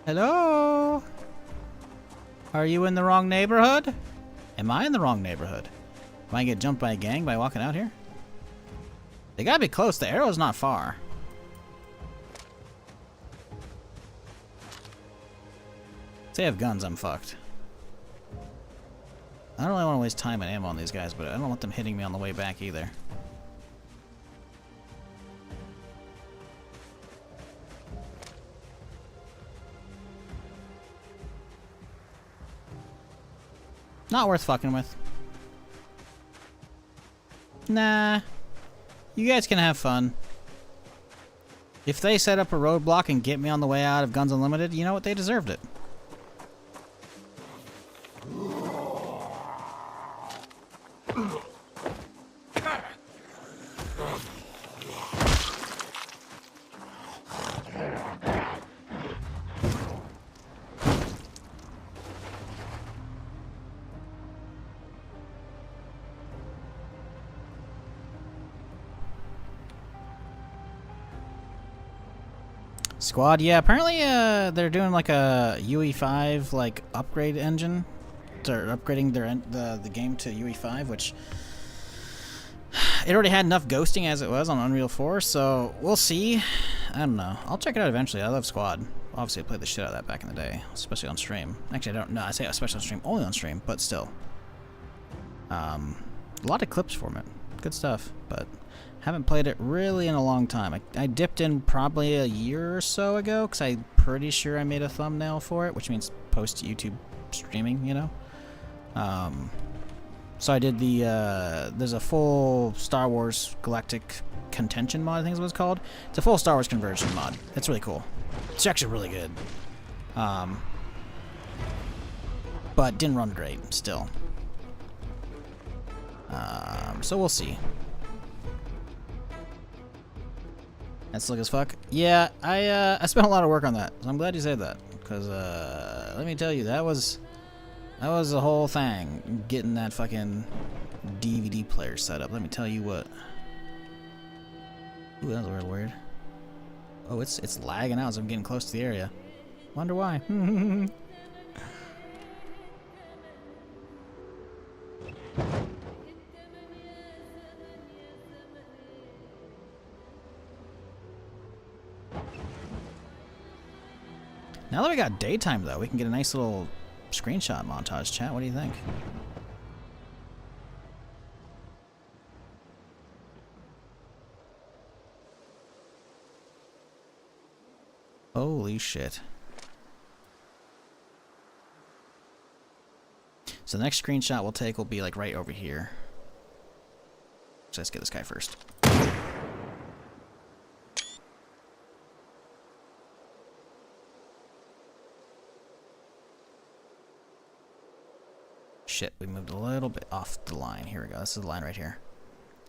Hello? Are you in the wrong neighborhood? Am I in the wrong neighborhood? Am I gonna get jumped by a gang by walking out here? They gotta be close. The arrow's not far. If they have guns, I'm fucked. I don't really want to waste time and ammo on these guys, but I don't want them hitting me on the way back either. Not worth fucking with. Nah. You guys can have fun. If they set up a roadblock and get me on the way out of Guns Unlimited, you know what? They deserved it. Squad, yeah, apparently they're doing like a UE5 like upgrade engine. They're upgrading the game to UE5, which it already had enough ghosting as it was on Unreal 4, so we'll see. I don't know. I'll check it out eventually. I love Squad. Obviously, I played the shit out of that back in the day, especially on stream. Actually, I don't know. I say especially on stream, only on stream, but still. A lot of clips from it. Good stuff, but haven't played it really in a long time. I dipped in probably a year or so ago, because I'm pretty sure I made a thumbnail for it, which means post YouTube streaming, you know? So I did the, there's a full Star Wars Galactic Contention mod, I think is what it's called. It's a full Star Wars conversion mod. It's really cool. It's actually really good. But didn't run great, still. So we'll see. That's slick as fuck. Yeah, I spent a lot of work on that, so I'm glad you said that. Because, let me tell you, that was a whole thing, getting that fucking DVD player set up. Let me tell you what. Ooh, that was real weird. Oh, it's lagging out as I'm getting close to the area. Wonder why. Now that we got daytime, though, we can get a nice little screenshot montage, chat. What do you think? Holy shit. So the next screenshot we'll take will be like right over here. So let's get this guy first. Shit, we moved a little bit off the line. Here we go. This is the line right here.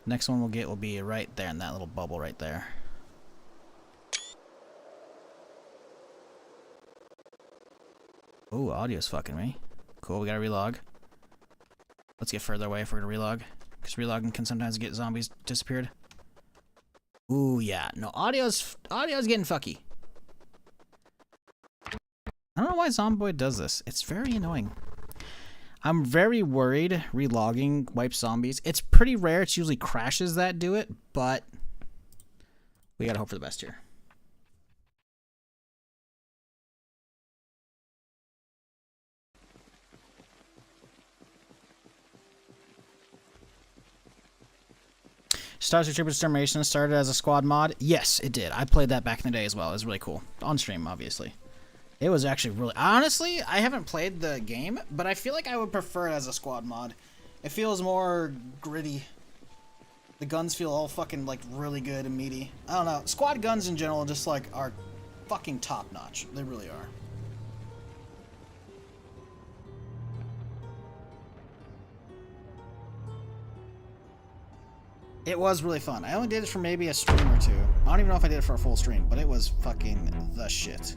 Next one we'll get will be right there in that little bubble right there. Ooh, audio's fucking me. Cool, we gotta relog. Let's get further away if we're gonna relog. Because relogging can sometimes get zombies disappeared. Ooh, yeah. No, audio's getting fucky. I don't know why Zomboid does this. It's very annoying. I'm very worried relogging wipes zombies. It's pretty rare. It's usually crashes that do it, but we gotta hope for the best here. Star Trooper Extermination started as a squad mod. Yes, it did. I played that back in the day as well. It was really cool. On stream, obviously. It was actually really... Honestly, I haven't played the game, but I feel like I would prefer it as a squad mod. It feels more gritty. The guns feel all fucking, like, really good and meaty. I don't know. Squad guns in general just, like, are fucking top-notch. They really are. It was really fun. I only did it for maybe a stream or two. I don't even know if I did it for a full stream, but it was fucking the shit.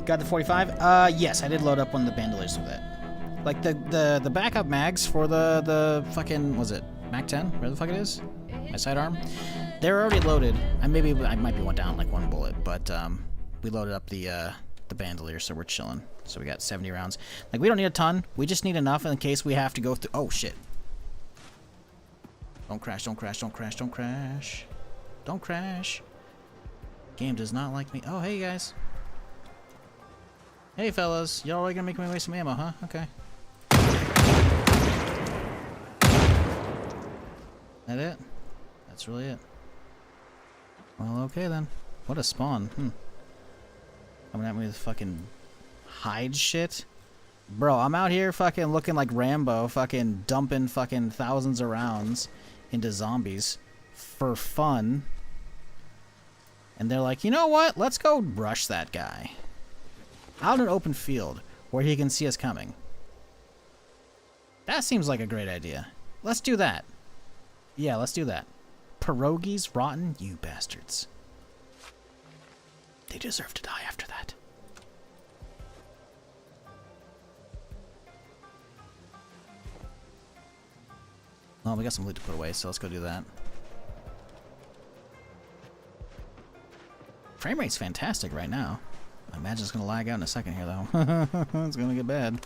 Got the 45? Yes, I did load up one of the bandoliers with it. Like, the backup mags for the fucking, was it Mac 10? Where the fuck it is? My sidearm? They're already loaded. I might be one down like one bullet, but we loaded up the bandolier, so we're chilling. So we got 70 rounds. Like, we don't need a ton. We just need enough in case we have to go through. Oh shit! Don't crash! Don't crash! Don't crash! Don't crash! Don't crash! Game does not like me. Oh hey guys. Hey fellas, y'all really gonna make me waste some ammo, huh? Okay. That it? That's really it. Well, okay then. What a spawn. Coming at me with fucking hide shit. Bro, I'm out here fucking looking like Rambo, fucking dumping fucking thousands of rounds into zombies for fun. And they're like, you know what? Let's go rush that guy. Out in an open field where he can see us coming. That seems like a great idea. Let's do that. Yeah, let's do that. Pierogies rotten, you bastards. They deserve to die after that. Well, we got some loot to put away, so let's go do that. Frame rate's fantastic right now. I imagine it's gonna lag out in a second here, though. It's gonna get bad.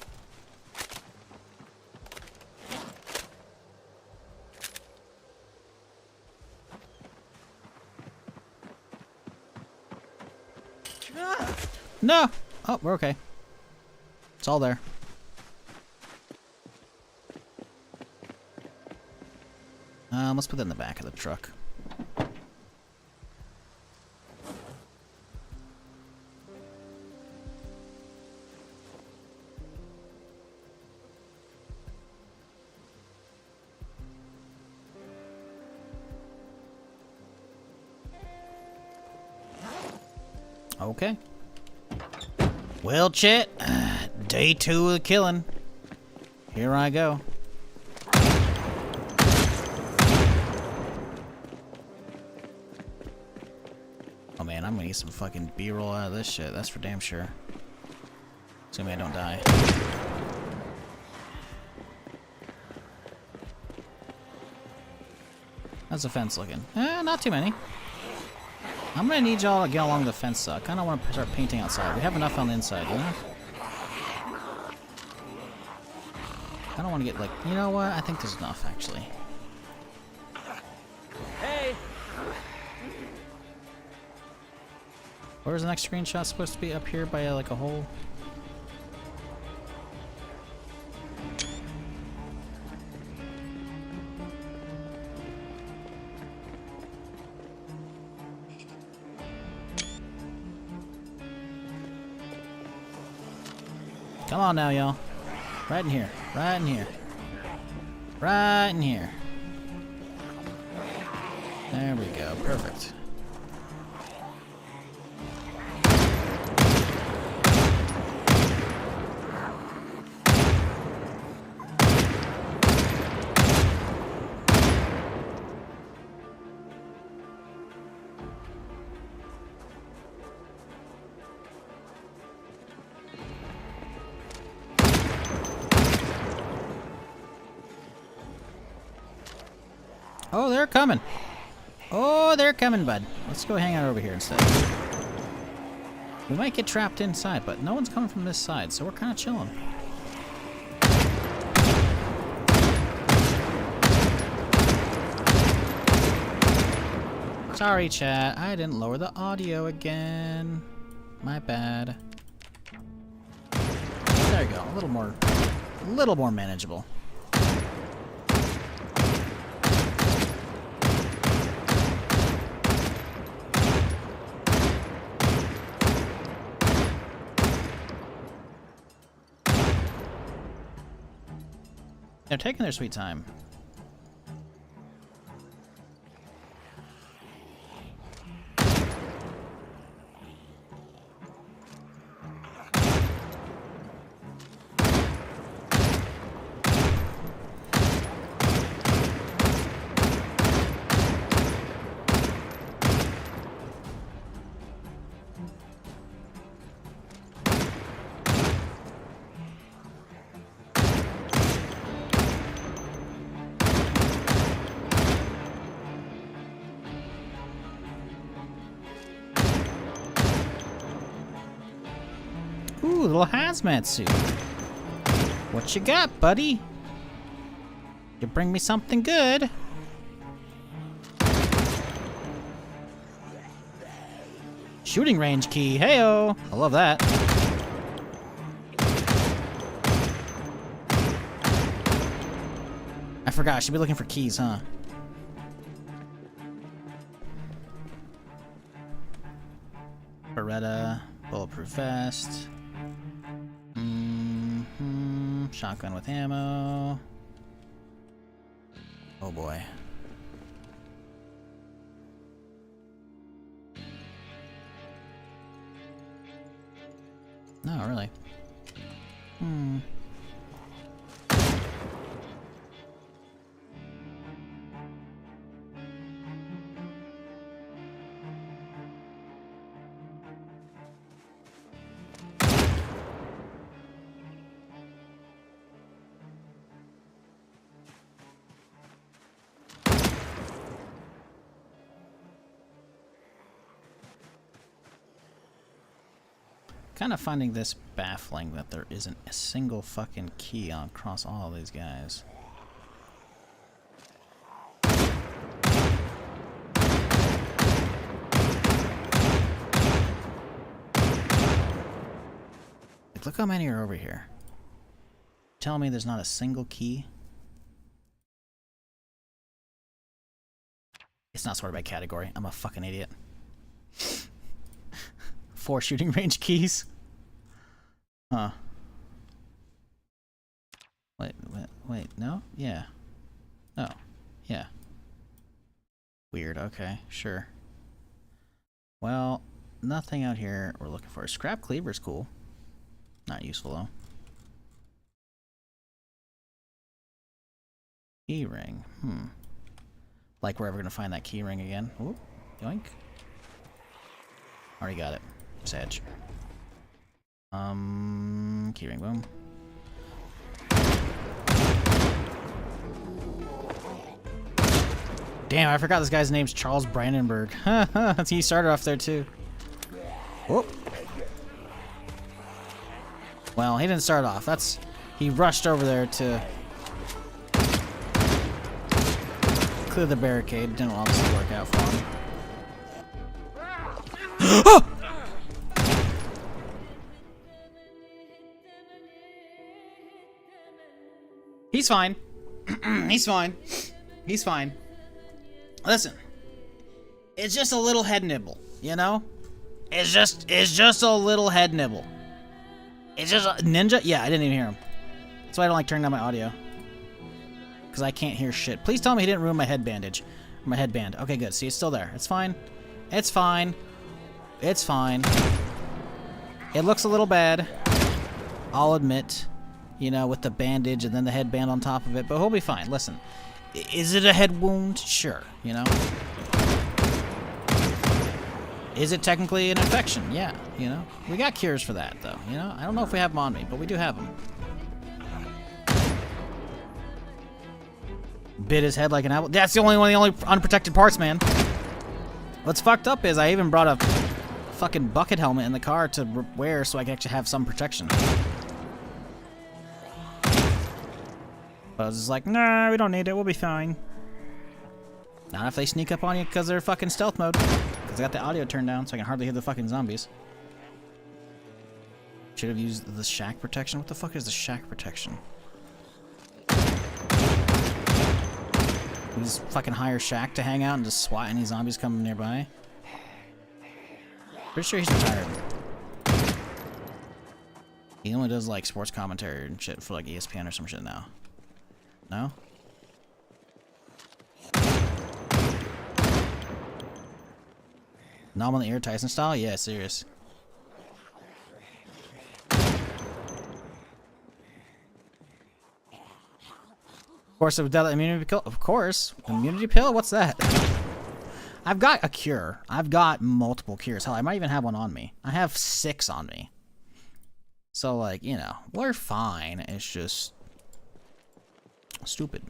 No! Oh, we're okay. It's all there. Let's put that in the back of the truck. Okay. Well, Chet, day 2 of the killing. Here I go. Oh man, I'm gonna get some fucking B-roll out of this shit. That's for damn sure. Assuming I don't die. How's the fence looking? Not too many. I'm gonna need y'all to get along the fence, so I kinda wanna start painting outside. We have enough on the inside, you know? I don't wanna get like, you know what? I think there's enough, actually. Hey! Where's the next screenshot supposed to be? Up here by like a hole? Come on now, y'all. Right in here. Right in here. Right in here. There we go. Perfect. Oh, they're coming. Oh, they're coming, bud. Let's go hang out over here instead. We might get trapped inside, but no one's coming from this side, so we're kind of chilling. Sorry, chat. I didn't lower the audio again. My bad. There you go. A little more manageable. They're taking their sweet time. Ooh, little hazmat suit. What you got, buddy? You bring me something good. Shooting range key. Heyo! I love that. I forgot. I should be looking for keys, huh? Beretta, bulletproof vest. Shotgun with ammo. Oh boy. No, really. Kind of finding this baffling that there isn't a single fucking key across all of these guys. Like, look how many are over here. Tell me there's not a single key? It's not sorted by category. I'm a fucking idiot. 4 shooting range keys? Huh. Wait, no? Yeah. Oh, yeah. Weird, okay, sure. Well, nothing out here we're looking for. Scrap cleaver's cool. Not useful, though. Key ring, Like we're ever gonna find that key ring again. Ooh, yoink. Already got it. Sedge. Keyring, boom. Damn, I forgot this guy's name's Charles Brandenburg. He started off there too. Whoop. Well, he didn't start off. He rushed over there to clear the barricade. Didn't obviously work out for him. Oh! He's fine. He's fine. He's fine. Listen. It's just a little head nibble, you know? It's just a little head nibble. It's just a ninja? Yeah, I didn't even hear him. That's why I don't like turning down my audio. Because I can't hear shit. Please tell me he didn't ruin my head bandage. My headband. Okay, good. See, it's still there. It's fine. It's fine. It's fine. It looks a little bad. I'll admit. You know, with the bandage and then the headband on top of it. But he'll be fine. Listen. Is it a head wound? Sure. You know? Is it technically an infection? Yeah. You know? We got cures for that, though. You know? I don't know if we have them on me, but we do have them. Bit his head like an apple. That's one of the only unprotected parts, man. What's fucked up is I even brought a fucking bucket helmet in the car to wear so I can actually have some protection. But I was just like, nah, we don't need it. We'll be fine. Not if they sneak up on you because they're fucking stealth mode. Because I got the audio turned down so I can hardly hear the fucking zombies. Should have used the shack protection. What the fuck is the shack protection? We just fucking hire Shaq to hang out and just swat any zombies coming nearby. Pretty sure he's retired. He only does like sports commentary and shit for like ESPN or some shit now. No? Nom on the ear Tyson style? Yeah, serious. Of course, without the immunity pill. Of course, immunity pill. What's that? I've got a cure. I've got multiple cures. Hell, I might even have one on me. I have 6 on me. So, like, you know, we're fine. It's just stupid.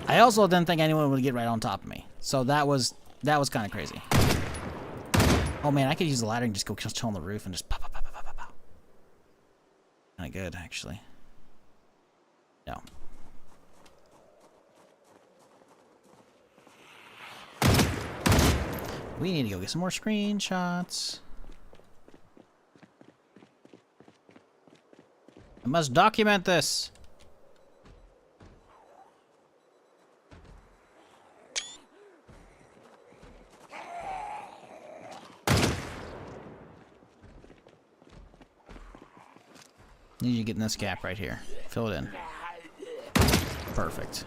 I also didn't think anyone would get right on top of me. So that was kind of crazy. Oh man, I could use the ladder and just go chill on the roof and just pop, pop, pop, pop, pop, pop. Kind of good, actually. No. We need to go get some more screenshots. I must document this. Need you to get in this gap right here. Fill it in. Perfect.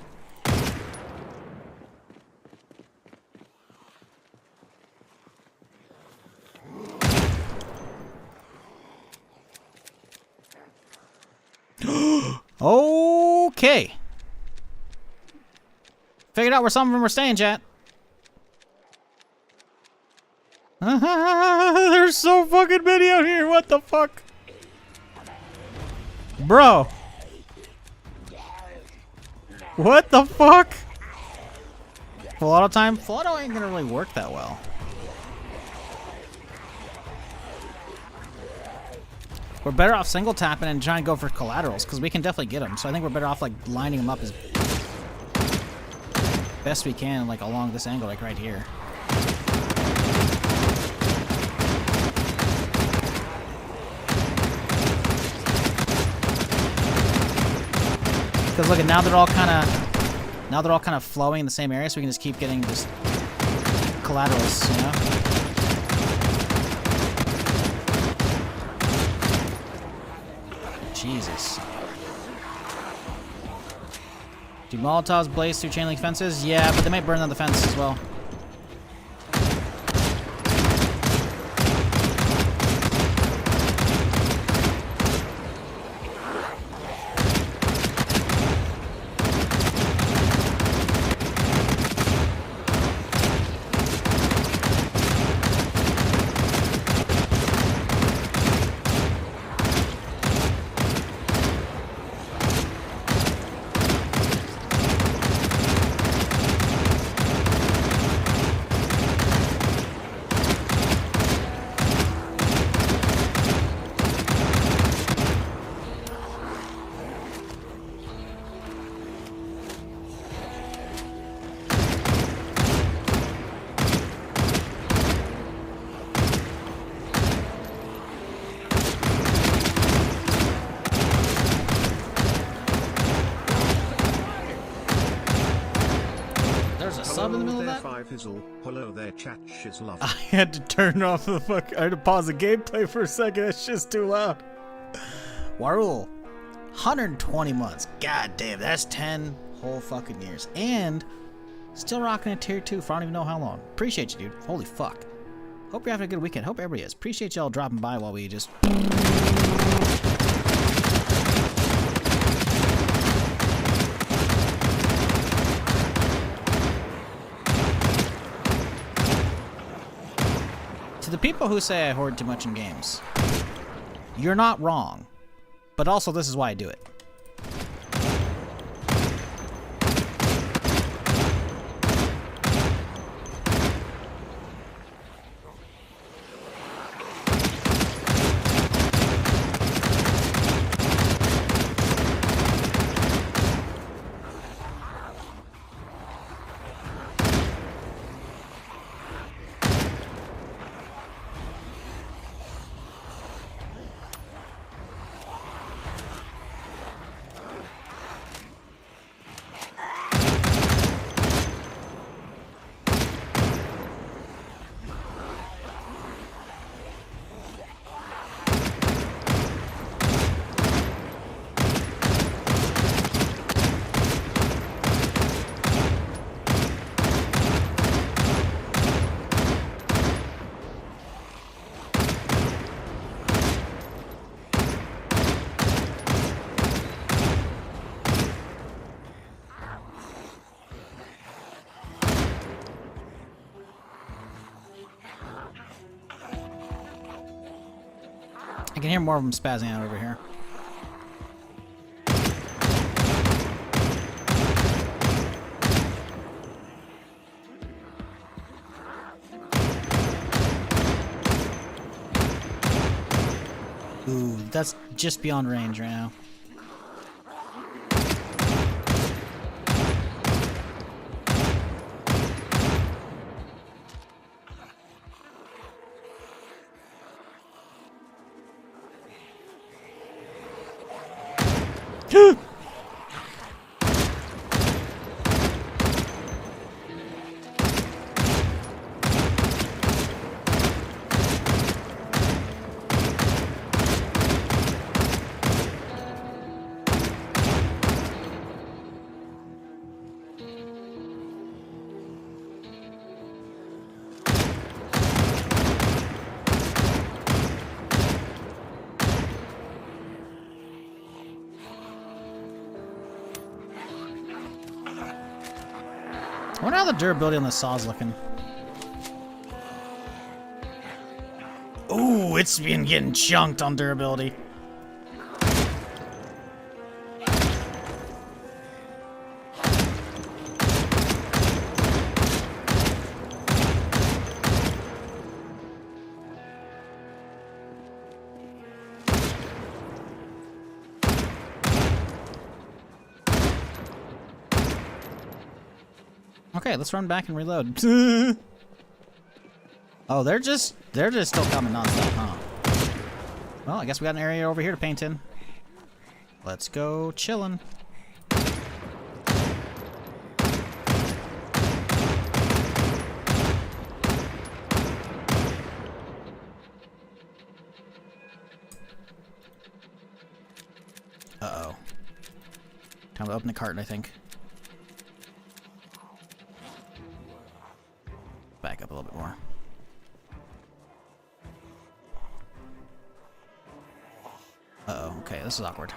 Okay. Figured out where some of them were staying, chat. There's so fucking many out here. What the fuck? Bro. What the full fuck? Full auto time? Full auto ain't gonna really work that well. We're better off single tapping and trying to go for collaterals because we can definitely get them. So I think we're better off like lining them up as best we can, like along this angle, like right here. Because look, now they're all kind of flowing in the same area, so we can just keep getting just collaterals, you know. Jesus. Do Molotovs blaze through chain link fences? Yeah, but they might burn down the fence as well. Sub in the middle of that? Hello there, chat shiz love. I had to turn off the fuck. I had to pause the gameplay for a second. It's just too loud. Warul, 120 months. God damn, that's 10 whole fucking years. And still rocking a tier 2 for I don't even know how long. Appreciate you, dude. Holy fuck. Hope you're having a good weekend. Hope everybody is. Appreciate y'all dropping by while we just. To the people who say I hoard too much in games, you're not wrong. But also, this is why I do it. I can hear more of them spazzing out over here. Ooh, that's just beyond range right now. I wonder how the durability on the saw is looking. Ooh, it's been getting chunked on durability. Okay, let's run back and reload. Oh, they're just still coming nonstop, huh? Well, I guess we got an area over here to paint in. Let's go chillin'. Uh-oh. Time to open the carton, I think. Back up a little bit more. Uh-oh, okay, this is awkward.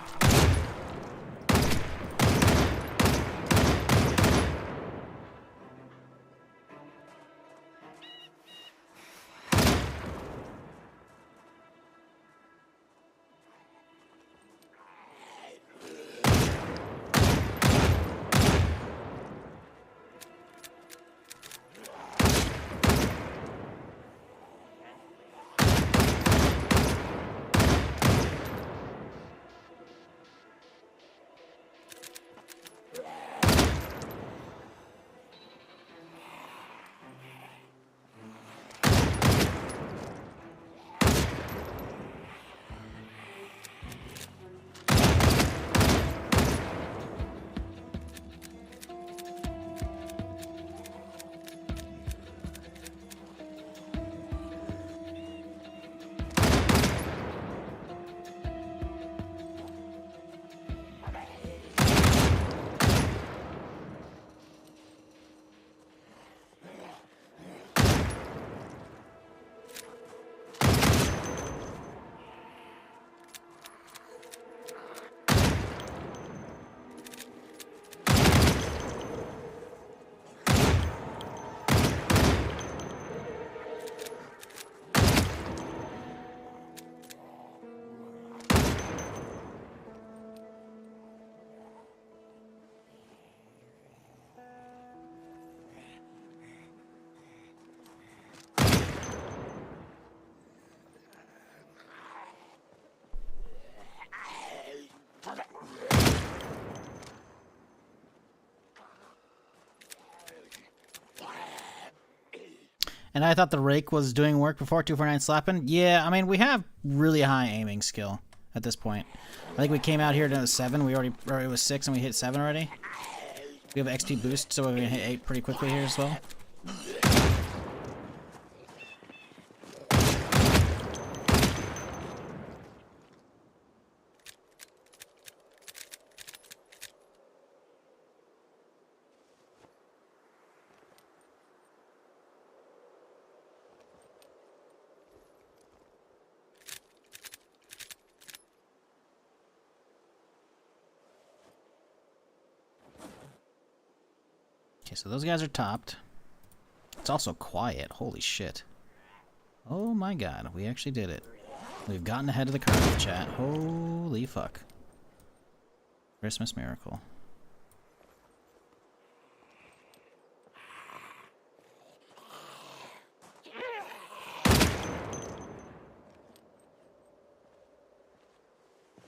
And I thought the rake was doing work before 249 slapping. Yeah, I mean, we have really high aiming skill at this point. I think we came out here to 7. We already, or it was 6 and we hit 7 already. We have an XP boost, so we're going to hit 8 pretty quickly here as well. Okay, so those guys are topped. It's also quiet. Holy shit. Oh my god, we actually did it. We've gotten ahead of the curve, chat. Holy fuck. Christmas miracle.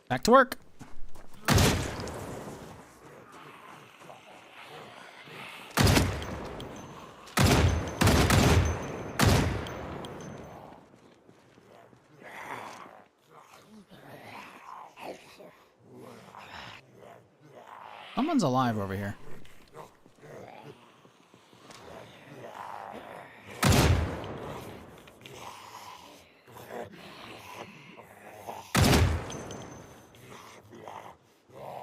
Back to work. Someone's alive over here.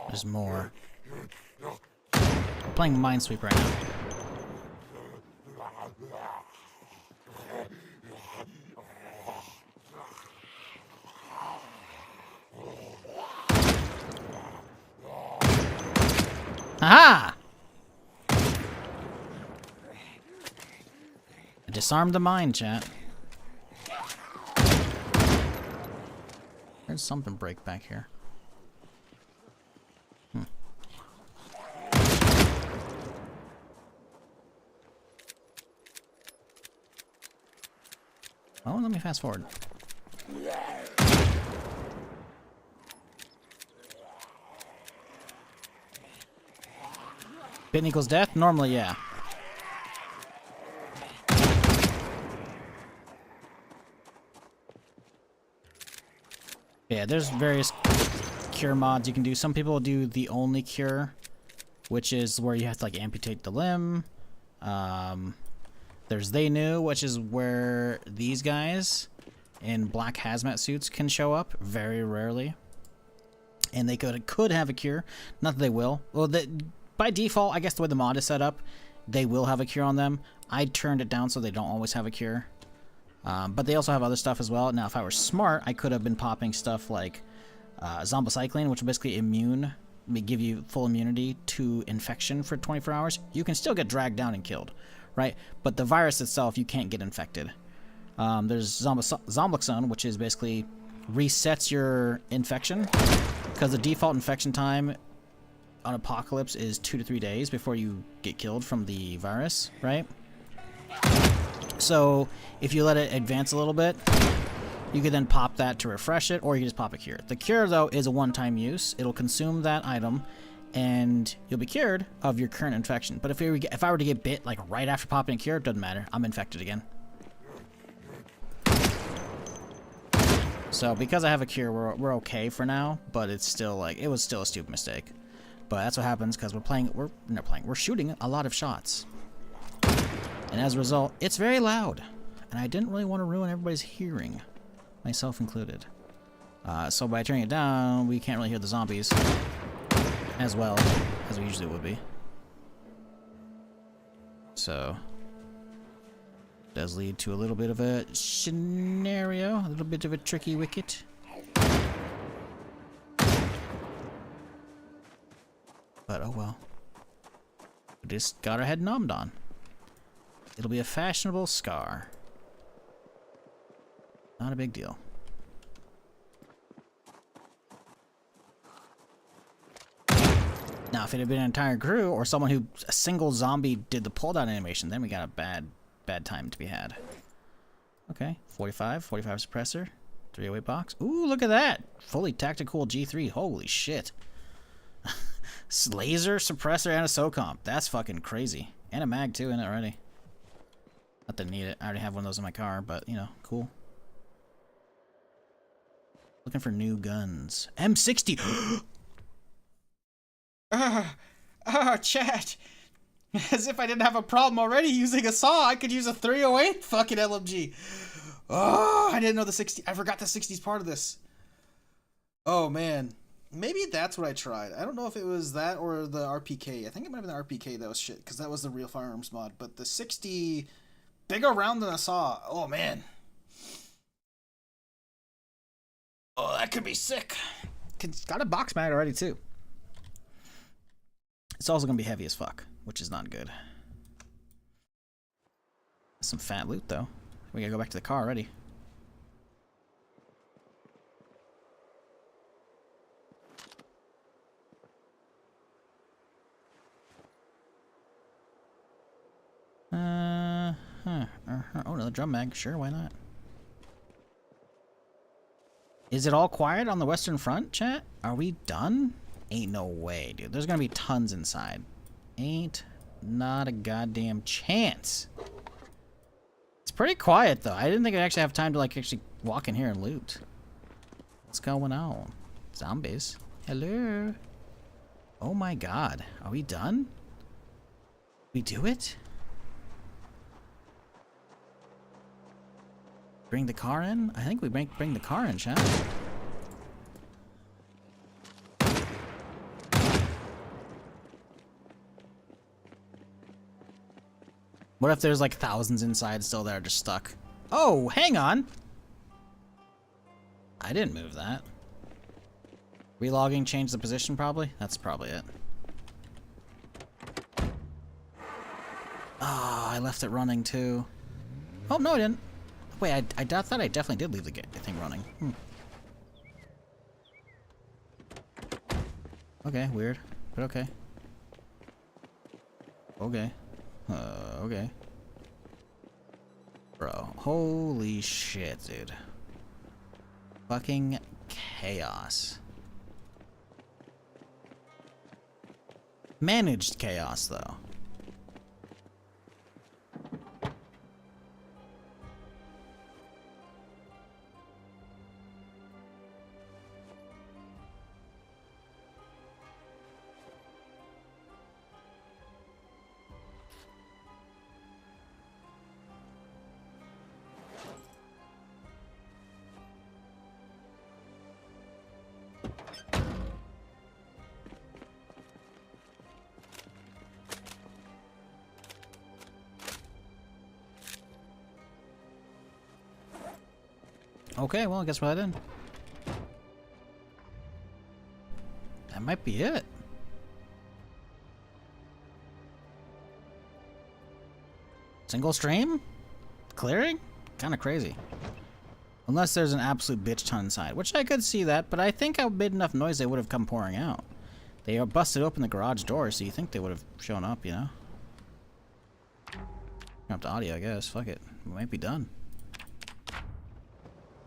There's more. I'm playing Minesweep right now. Aha! I disarmed the mine, chat. There's something break back here. Oh, let me fast forward. Bitten equals death? Normally, yeah. Yeah, there's various cure mods you can do. Some people do the only cure, which is where you have to like amputate the limb. There's They Knew, which is where these guys in black hazmat suits can show up very rarely. And they could have a cure. Not that they will. Well, by default, I guess the way the mod is set up, they will have a cure on them. I turned it down so they don't always have a cure. But they also have other stuff as well. Now, if I were smart, I could have been popping stuff like zombocycline, which will basically give you full immunity to infection for 24 hours. You can still get dragged down and killed, right? But the virus itself, you can't get infected. There's Zomboxone, which is basically resets your infection, because the default infection time on Apocalypse is 2 to 3 days before you get killed from the virus, right? So if you let it advance a little bit, you can then pop that to refresh it, or you can just pop a cure. The cure, though, is a one-time use. It'll consume that item, and you'll be cured of your current infection. But if I were to get bit like right after popping a cure, it doesn't matter. I'm infected again. So because I have a cure, we're okay for now. But it's still like, it was still a stupid mistake. But that's what happens because we're shooting a lot of shots, and as a result, it's very loud. And I didn't really want to ruin everybody's hearing, myself included. So by turning it down, we can't really hear the zombies as well as we usually would be. So it does lead to a little bit of a scenario, a little bit of a tricky wicket. But oh well. We just got our head nommed on. It'll be a fashionable scar. Not a big deal. Now, if it had been an entire crew or someone who a single zombie did the pull down animation, then we got a bad time to be had. Okay, 45 suppressor, 308 box. Ooh, look at that! Fully tactical G3. Holy shit. Laser, suppressor, and a SOCOM. That's fucking crazy. And a mag too in it already. Not that I need it. I already have one of those in my car, but you know, cool. Looking for new guns. M60. Chat. As if I didn't have a problem already using a saw, I could use a 308 fucking LMG. Oh, I didn't know the 60. I forgot the 60's part of this. Oh man. Maybe that's what I tried. I don't know if it was that or the RPK. I think it might have been the RPK that was shit, because that was the real firearms mod. But the 60, bigger round than a saw. Oh man. Oh, that could be sick. It's got a box mag already too. It's also gonna be heavy as fuck, which is not good. Some fat loot though. We gotta go back to the car already. Oh, another drum mag. Sure, why not? Is it all quiet on the Western Front, chat? Are we done? Ain't no way, dude. There's gonna be tons inside. Ain't not a goddamn chance. It's pretty quiet, though. I didn't think I'd actually have time to, like, actually walk in here and loot. What's going on? Zombies. Hello? Oh my god. Are we done? We do it? Bring the car in? I think we bring the car in, chat. What if there's like thousands inside still that are just stuck? Oh, hang on! I didn't move that. Relogging changed the position probably? That's probably it. Ah, I left it running too. Oh, no I didn't. Wait, I thought I definitely did leave the thing running. Okay, weird. But okay. Okay. Okay. Bro, holy shit, dude. Fucking chaos. Managed chaos, though. Okay, well, I guess we're in. That might be it. Single stream? Clearing? Kind of crazy. Unless there's an absolute bitch ton inside, which I could see that, but I think I made enough noise they would have come pouring out. They busted open the garage door, so you think they would have shown up, you know? Up to audio, I guess. Fuck it. We might be done.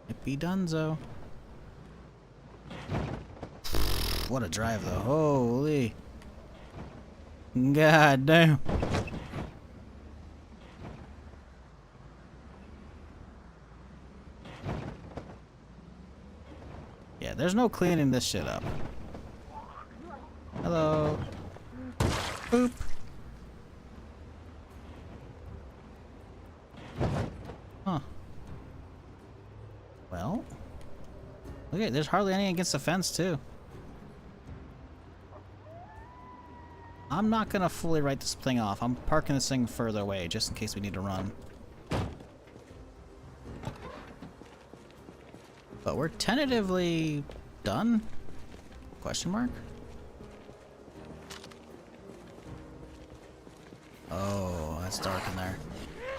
Might be donezo. What a drive, though. Holy. God damn. Yeah, there's no cleaning this shit up. Hello. Boop. Huh. Well. Look at, there's hardly any against the fence, too. I'm not gonna fully write this thing off. I'm parking this thing further away, just in case we need to run. But we're tentatively done? Question mark? Oh, that's dark in there.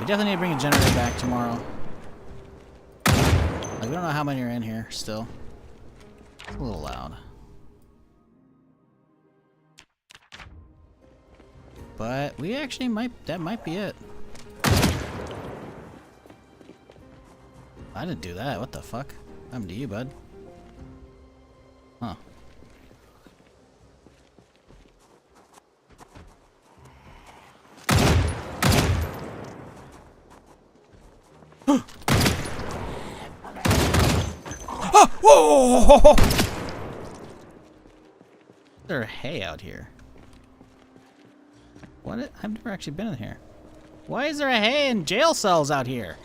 We definitely need to bring a generator back tomorrow. Like, we don't know how many are in here still. It's a little loud. But we actually that might be it. I didn't do that. What the fuck? What happened to you, bud? Huh. Whoa! There's hay out here. What? I've never actually been in here. Why is there a hay and jail cells out here?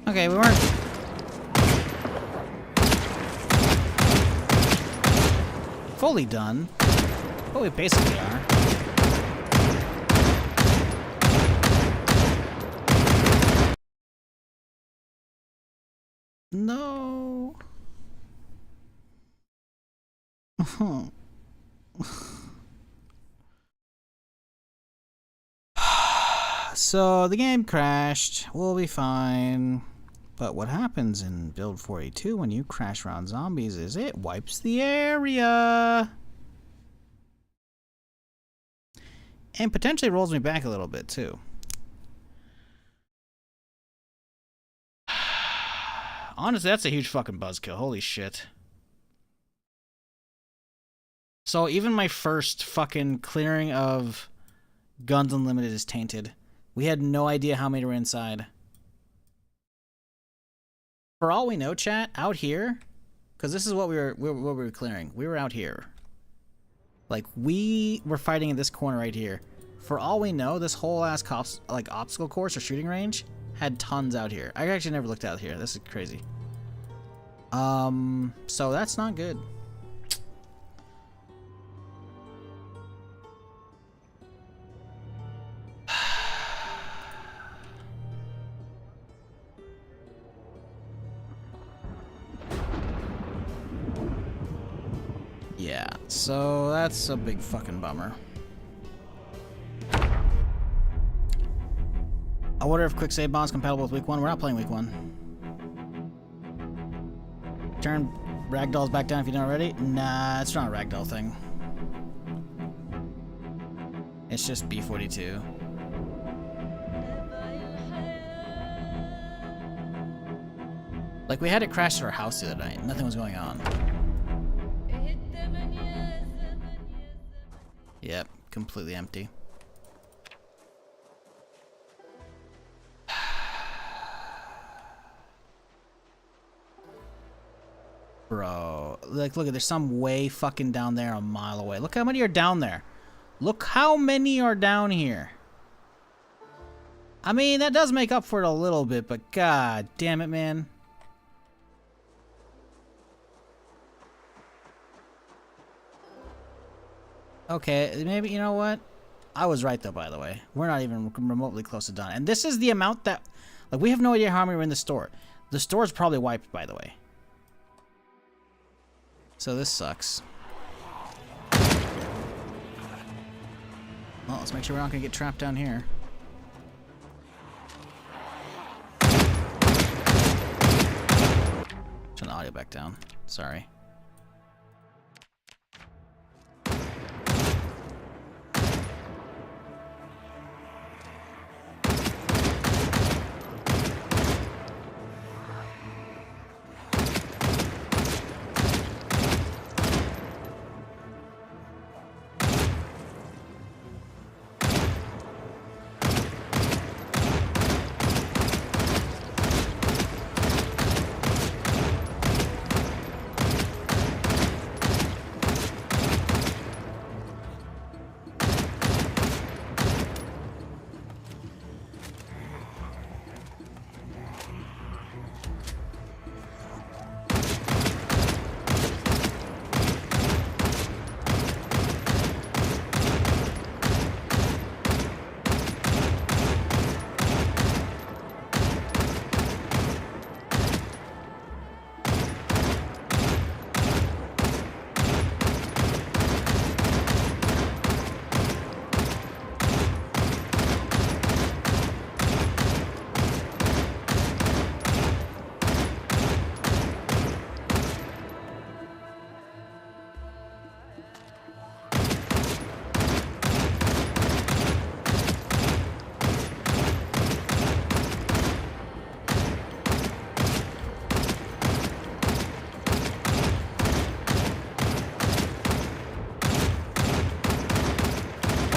Okay, we weren't fully done, but we basically are. No. So the game crashed. We'll be fine. But what happens in build 42 when you crash around zombies is it wipes the area. And potentially rolls me back a little bit too. Honestly, that's a huge fucking buzzkill. Holy shit. So even my first fucking clearing of Guns Unlimited is tainted. We had no idea how many were inside. For all we know, chat, out here, because this is what we were clearing. We were out here. Like, we were fighting in this corner right here. For all we know, this whole ass obstacle course or shooting range had tons out here. I actually never looked out here. This is crazy. So that's not good. Yeah, so that's a big fucking bummer. I wonder if quick save bond's compatible with week 1. We're not playing week 1. Turn ragdolls back down if you don't already. Nah, it's not a ragdoll thing. It's just B42. Like, we had it crash at our house the other night. Nothing was going on. Yep, completely empty. Bro, like, look, there's some way fucking down there a mile away. Look how many are down there. Look how many are down here. I mean, that does make up for it a little bit, but god damn it, man. Okay, maybe, you know what? I was right, though, by the way. We're not even remotely close to done. And this is the amount that... Like, we have no idea how many are in the store. The store's probably wiped, by the way. So this sucks. Well, let's make sure we're not going to get trapped down here. Turn the audio back down. Sorry.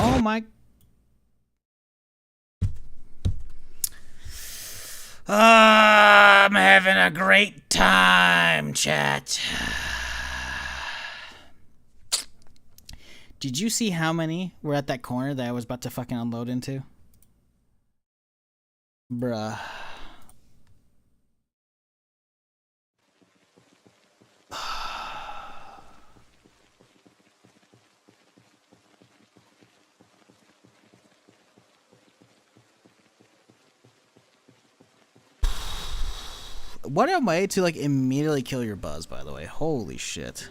Oh my... I'm having a great time, chat. Did you see how many were at that corner that I was about to fucking unload into? Bruh. What a way to, like, immediately kill your buzz, by the way. Holy shit.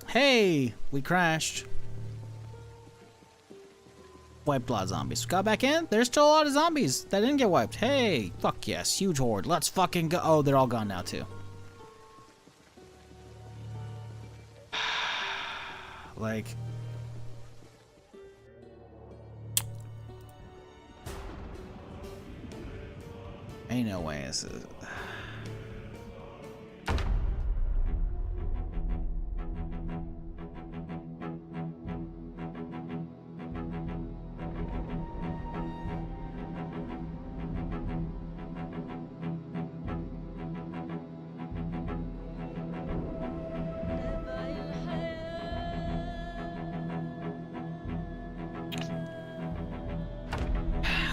Hey! We crashed. Wiped a lot of zombies. Got back in? There's still a lot of zombies that didn't get wiped. Hey! Fuck yes. Huge horde. Let's fucking go. Oh, they're all gone now, too. Like... Ain't no way this is...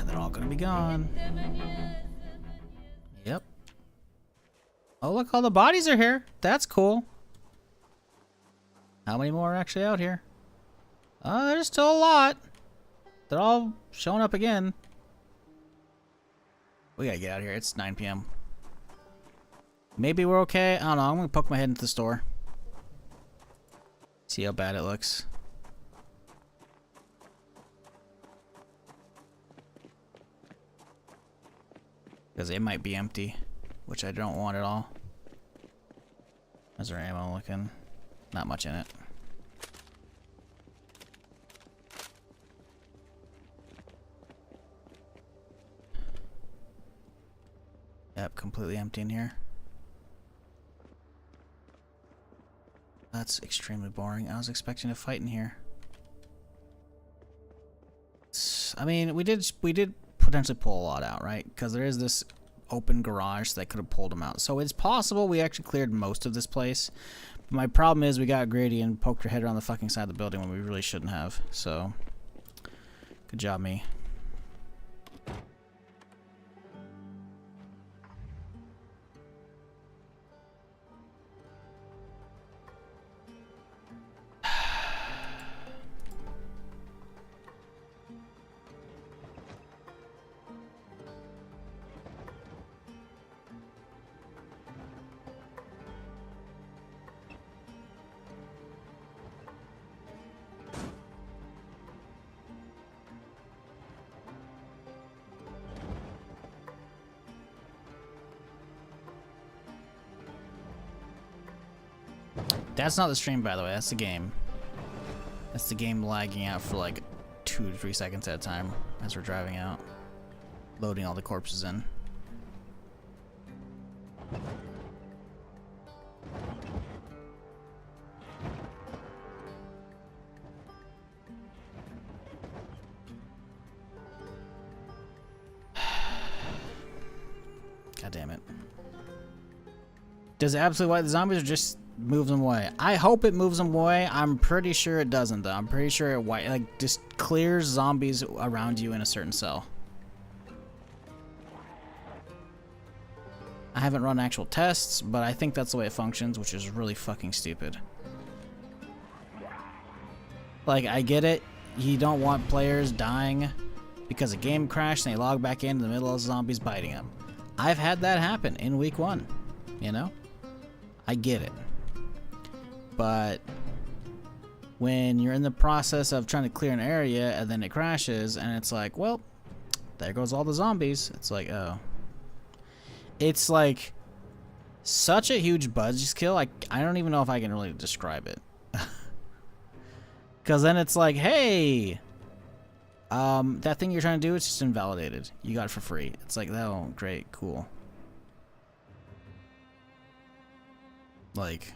They're all gonna be gone. Yep. Oh, look, all the bodies are here. That's cool. How many more are actually out here? There's still a lot. They're all showing up again. We gotta get out of here. It's 9 p.m. Maybe we're okay. I don't know. I'm gonna poke my head into the store. See how bad it looks. Because it might be empty, which I don't want at all. How's our ammo looking? Not much in it. Yep, completely empty in here. That's extremely boring. I was expecting a fight in here. I mean, we did potentially pull a lot out, right? Because there is this open garage that could have pulled them out. So it's possible we actually cleared most of this place. But my problem is we got greedy and poked our head around the fucking side of the building when we really shouldn't have. So, good job, me. That's not the stream, by the way. That's the game. That's the game lagging out for like 2 to 3 seconds at a time as we're driving out. Loading all the corpses in. God damn it. Does it absolutely wipe the zombies or just moves them away? I hope it moves them away. I'm pretty sure it doesn't, though. I'm pretty sure it just clears zombies around you in a certain cell. I haven't run actual tests, but I think that's the way it functions, which is really fucking stupid. Like, I get it. You don't want players dying because a game crashed and they log back in the middle of zombies biting them. I've had that happen in week 1, you know? I get it. But when you're in the process of trying to clear an area and then it crashes and it's like, well, there goes all the zombies. It's like, oh. It's like such a huge budge kill. I don't even know if I can really describe it. Because then it's like, hey, that thing you're trying to do, it's just invalidated. You got it for free. It's like, oh, great, cool. Like,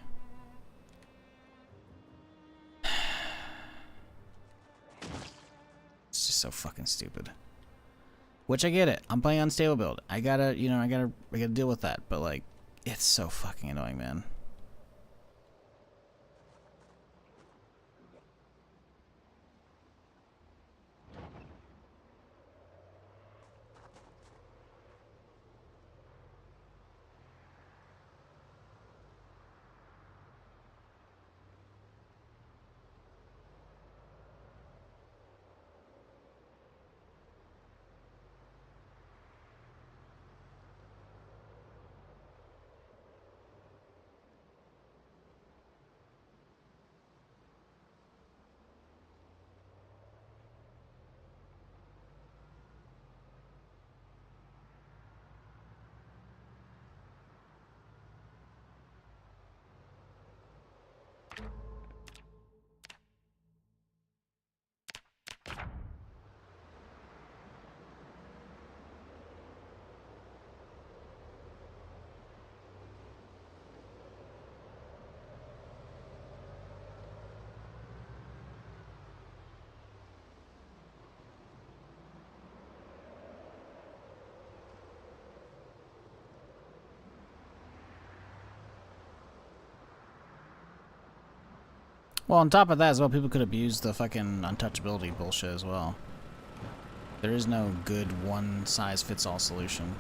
it's just so fucking stupid. Which I get it. I'm playing unstable build. I gotta deal with that. But like, it's so fucking annoying, man. Well, on top of that as well, people could abuse the fucking untouchability bullshit as well. There is no good one-size-fits-all solution.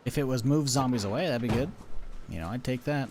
If it was move zombies away, that'd be good. You know, I'd take that.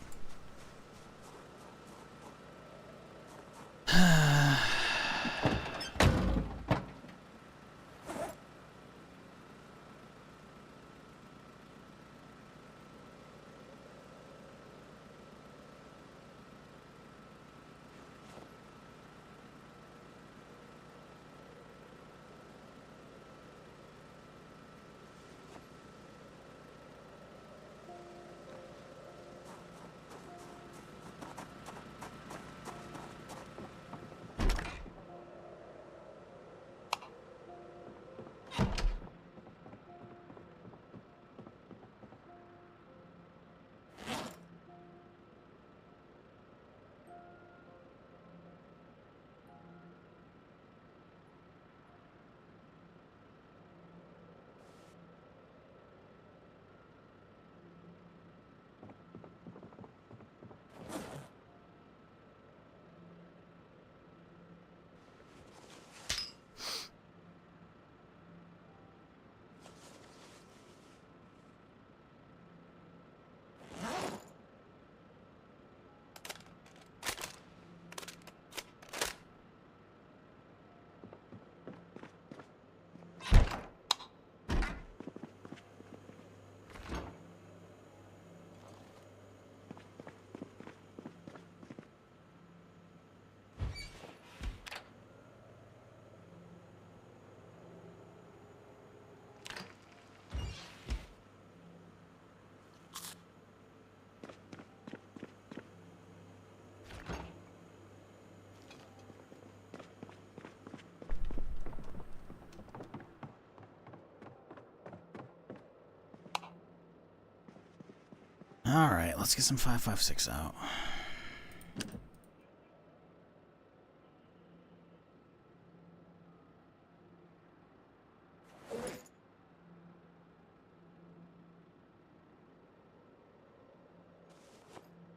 Alright, let's get some 5.56 out.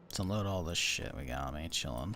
Let's unload all this shit we got on me, chillin'.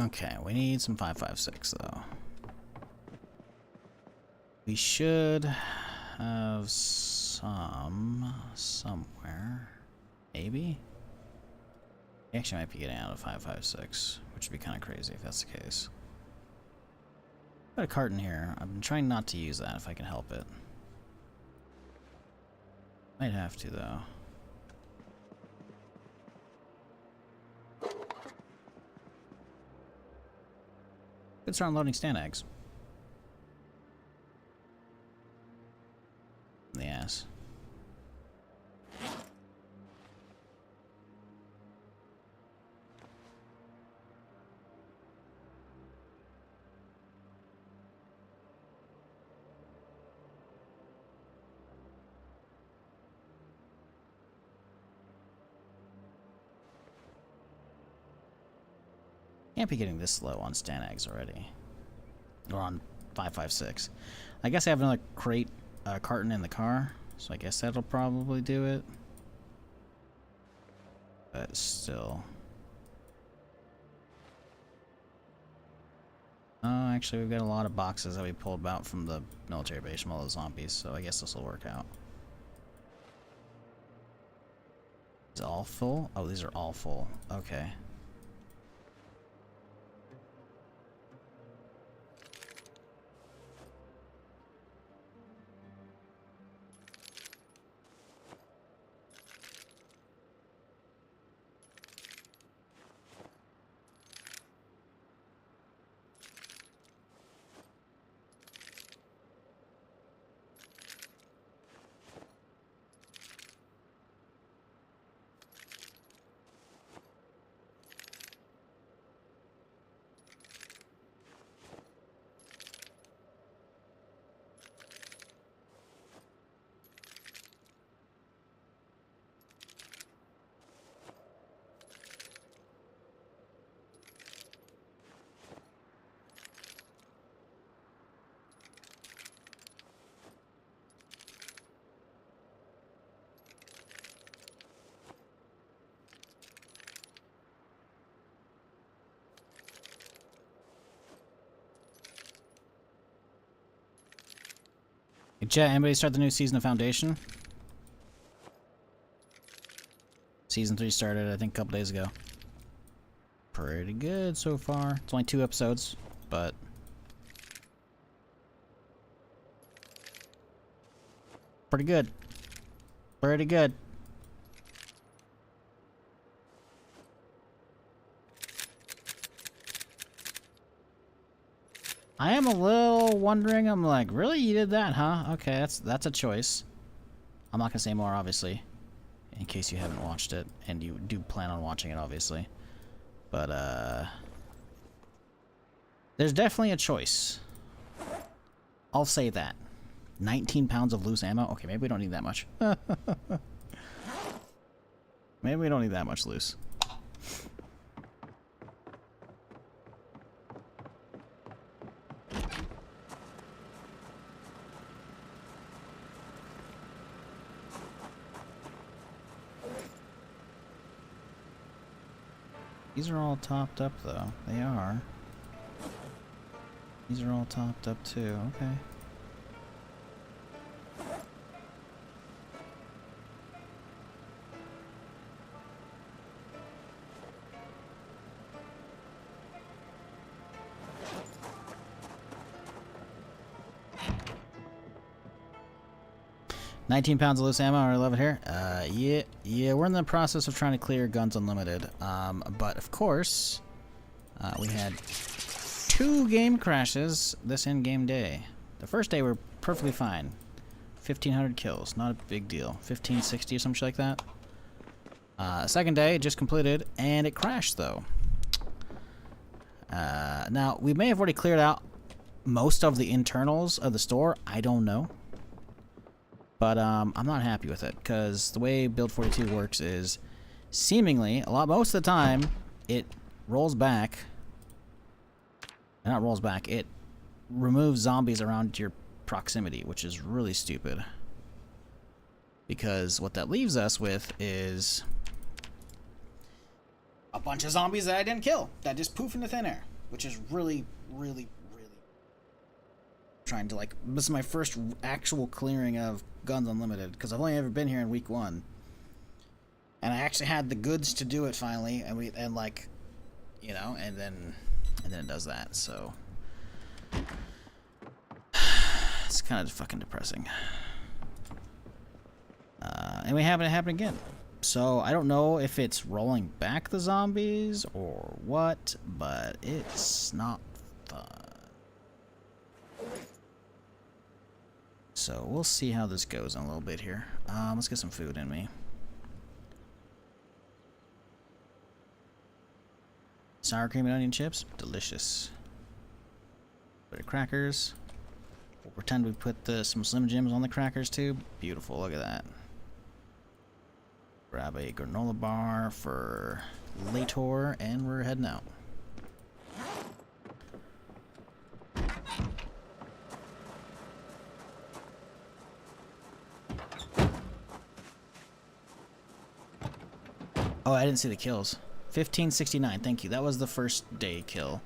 Okay, we need some 5.56 though. We should have some somewhere. Maybe? We actually might be getting out of 5.56, which would be kind of crazy if that's the case. Got a carton here. I've been trying not to use that if I can help it. Might have to though. Good start unloading stand eggs. In the ass. Can't be getting this slow on stand eggs already. Or on 5.56. I guess I have another crate, carton in the car, so I guess that'll probably do it. But still. Oh, actually, we've got a lot of boxes that we pulled out from the military base from all the zombies, so I guess this will work out. Is it all full? Oh, these are all full. Okay. Hey, chat, anybody start the new season of Foundation? Season 3 started, I think, a couple days ago. Pretty good so far. It's only 2 episodes, but... pretty good. Pretty good. I am a little wondering, I'm like, really? You did that, huh? Okay, that's a choice. I'm not gonna say more, obviously. In case you haven't watched it, and you do plan on watching it, obviously. But, there's definitely a choice. I'll say that. 19 pounds of loose ammo? Okay, maybe we don't need that much. Maybe we don't need that much loose. These are all topped up, though. They are. These are all topped up, too. Okay. £19 of loose ammo, I love it here. Yeah, we're in the process of trying to clear Guns Unlimited. But of course, we had 2 game crashes this in-game day. The first day we're perfectly fine. 1,500 kills, not a big deal. 1,560 or some shit like that. Second day, it just completed, and it crashed though. Now, we may have already cleared out most of the internals of the store. I don't know. But I'm not happy with it, because the way Build 42 works is seemingly, most of the time, it rolls back. Not rolls back, it removes zombies around your proximity, which is really stupid. Because what that leaves us with is a bunch of zombies that I didn't kill, that just poof into thin air, which is really, really, really trying to, like, this is my first actual clearing of Guns Unlimited, because I've only ever been here in week 1, and I actually had the goods to do it finally, and and then it does that. So it's kind of fucking depressing. And we have it happen again. So I don't know if it's rolling back the zombies or what, but it's not fun. So we'll see how this goes in a little bit here. Let's get some food in me. Sour cream and onion chips, delicious. Bit of crackers. We'll pretend we put some Slim Jims on the crackers too. Beautiful, look at that. Grab a granola bar for later, and we're heading out. Oh, I didn't see the kills. 1569, thank you. That was the first day kill.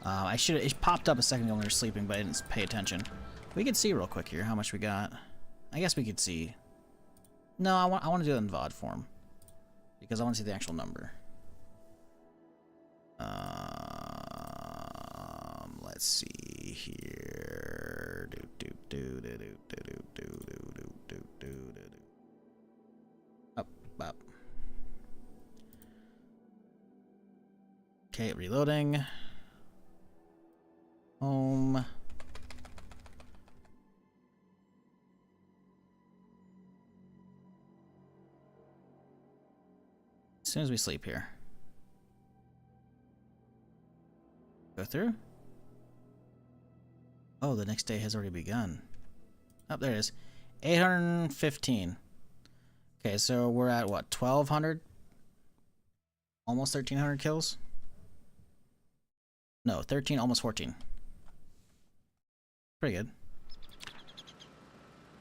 It popped up a second ago when we were sleeping, but I didn't pay attention. We could see real quick here how much we got. I guess we could see. No, I want to do it in VOD form, because I want to see the actual number. Let's see here. Up. Okay, reloading. Home. As soon as we sleep here. Go through? Oh, the next day has already begun. Oh, there it is. 815. Okay, so we're at what, 1,200? Almost 1,300 kills? No, 13, almost 14. Pretty good.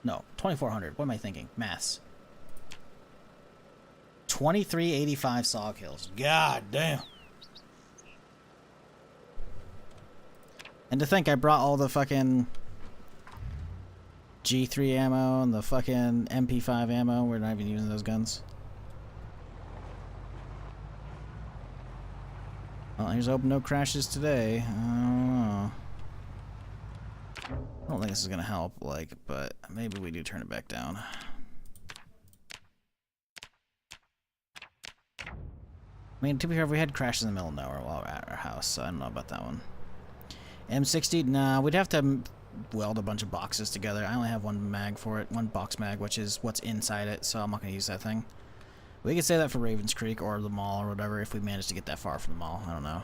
No, 2,400. What am I thinking? Maths. 2,385 saw kills. God damn. And to think I brought all the fucking G3 ammo and the fucking MP5 ammo. We're not even using those guns. Well, here's hoping no crashes today. I don't know. I don't think this is gonna help, but maybe we do turn it back down. I mean, to be fair, we had crashes in the middle of nowhere while we were at our house, so I don't know about that one. M60, nah, we'd have to weld a bunch of boxes together. I only have one mag for it, one box mag, which is what's inside it, so I'm not gonna use that thing. We could say that for Ravens Creek or the mall or whatever if we manage to get that far from the mall. I don't know.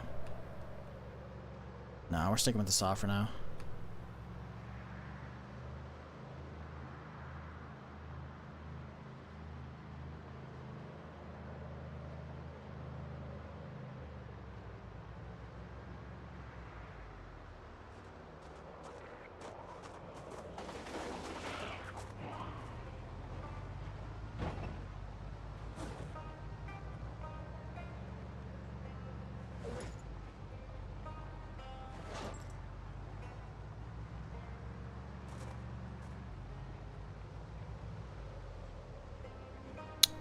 No, we're sticking with the saw for now.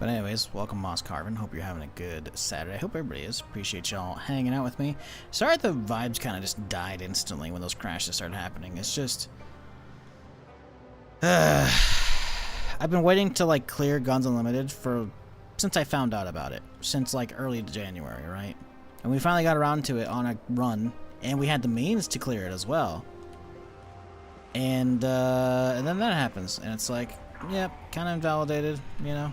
But anyways, welcome Moss Carvin. Hope you're having a good Saturday. I hope everybody is. Appreciate y'all hanging out with me. Sorry the vibes kind of just died instantly when those crashes started happening. It's just... I've been waiting to like clear Guns Unlimited since I found out about it. Since like early January, right? And we finally got around to it on a run. And we had the means to clear it as well. And then that happens. And it's like, yep, kind of invalidated, you know?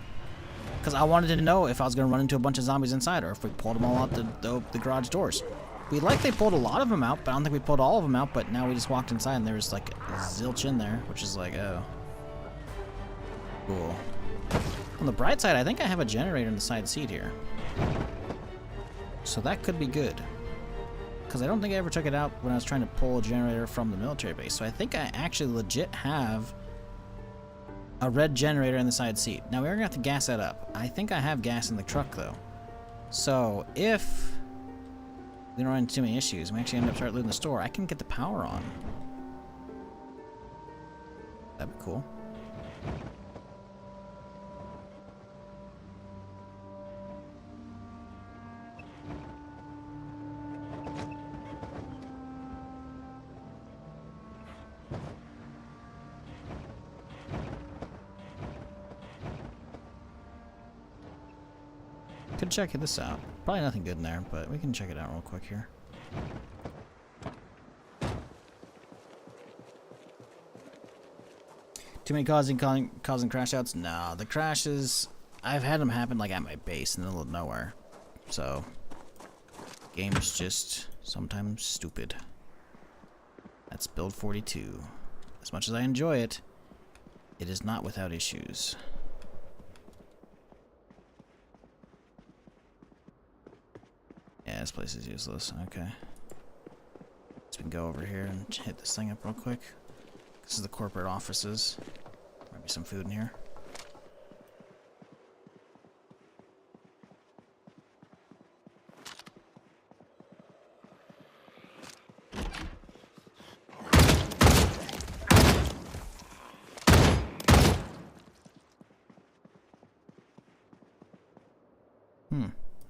Because I wanted to know if I was going to run into a bunch of zombies inside or if we pulled them all out the garage doors. We likely pulled a lot of them out, but I don't think we pulled all of them out. But now we just walked inside and there was like zilch in there, which is like, oh. Cool. On the bright side, I think I have a generator in the side seat here. So that could be good. Because I don't think I ever took it out when I was trying to pull a generator from the military base. So I think I actually legit have a red generator in the side seat. Now we're gonna have to gas that up. I think I have gas in the truck though. So if we don't run into too many issues and we actually end up start looting the store, I can get the power on. That'd be cool. Could check this out. Probably nothing good in there, but we can check it out real quick here. Too many causing crash outs? No, the crashes, I've had them happen like at my base in the middle of nowhere. So, game's just sometimes stupid. That's build 42. As much as I enjoy it, it is not without issues. Yeah, this place is useless. Okay. Let's go over here and hit this thing up real quick. This is the corporate offices. Might be some food in here.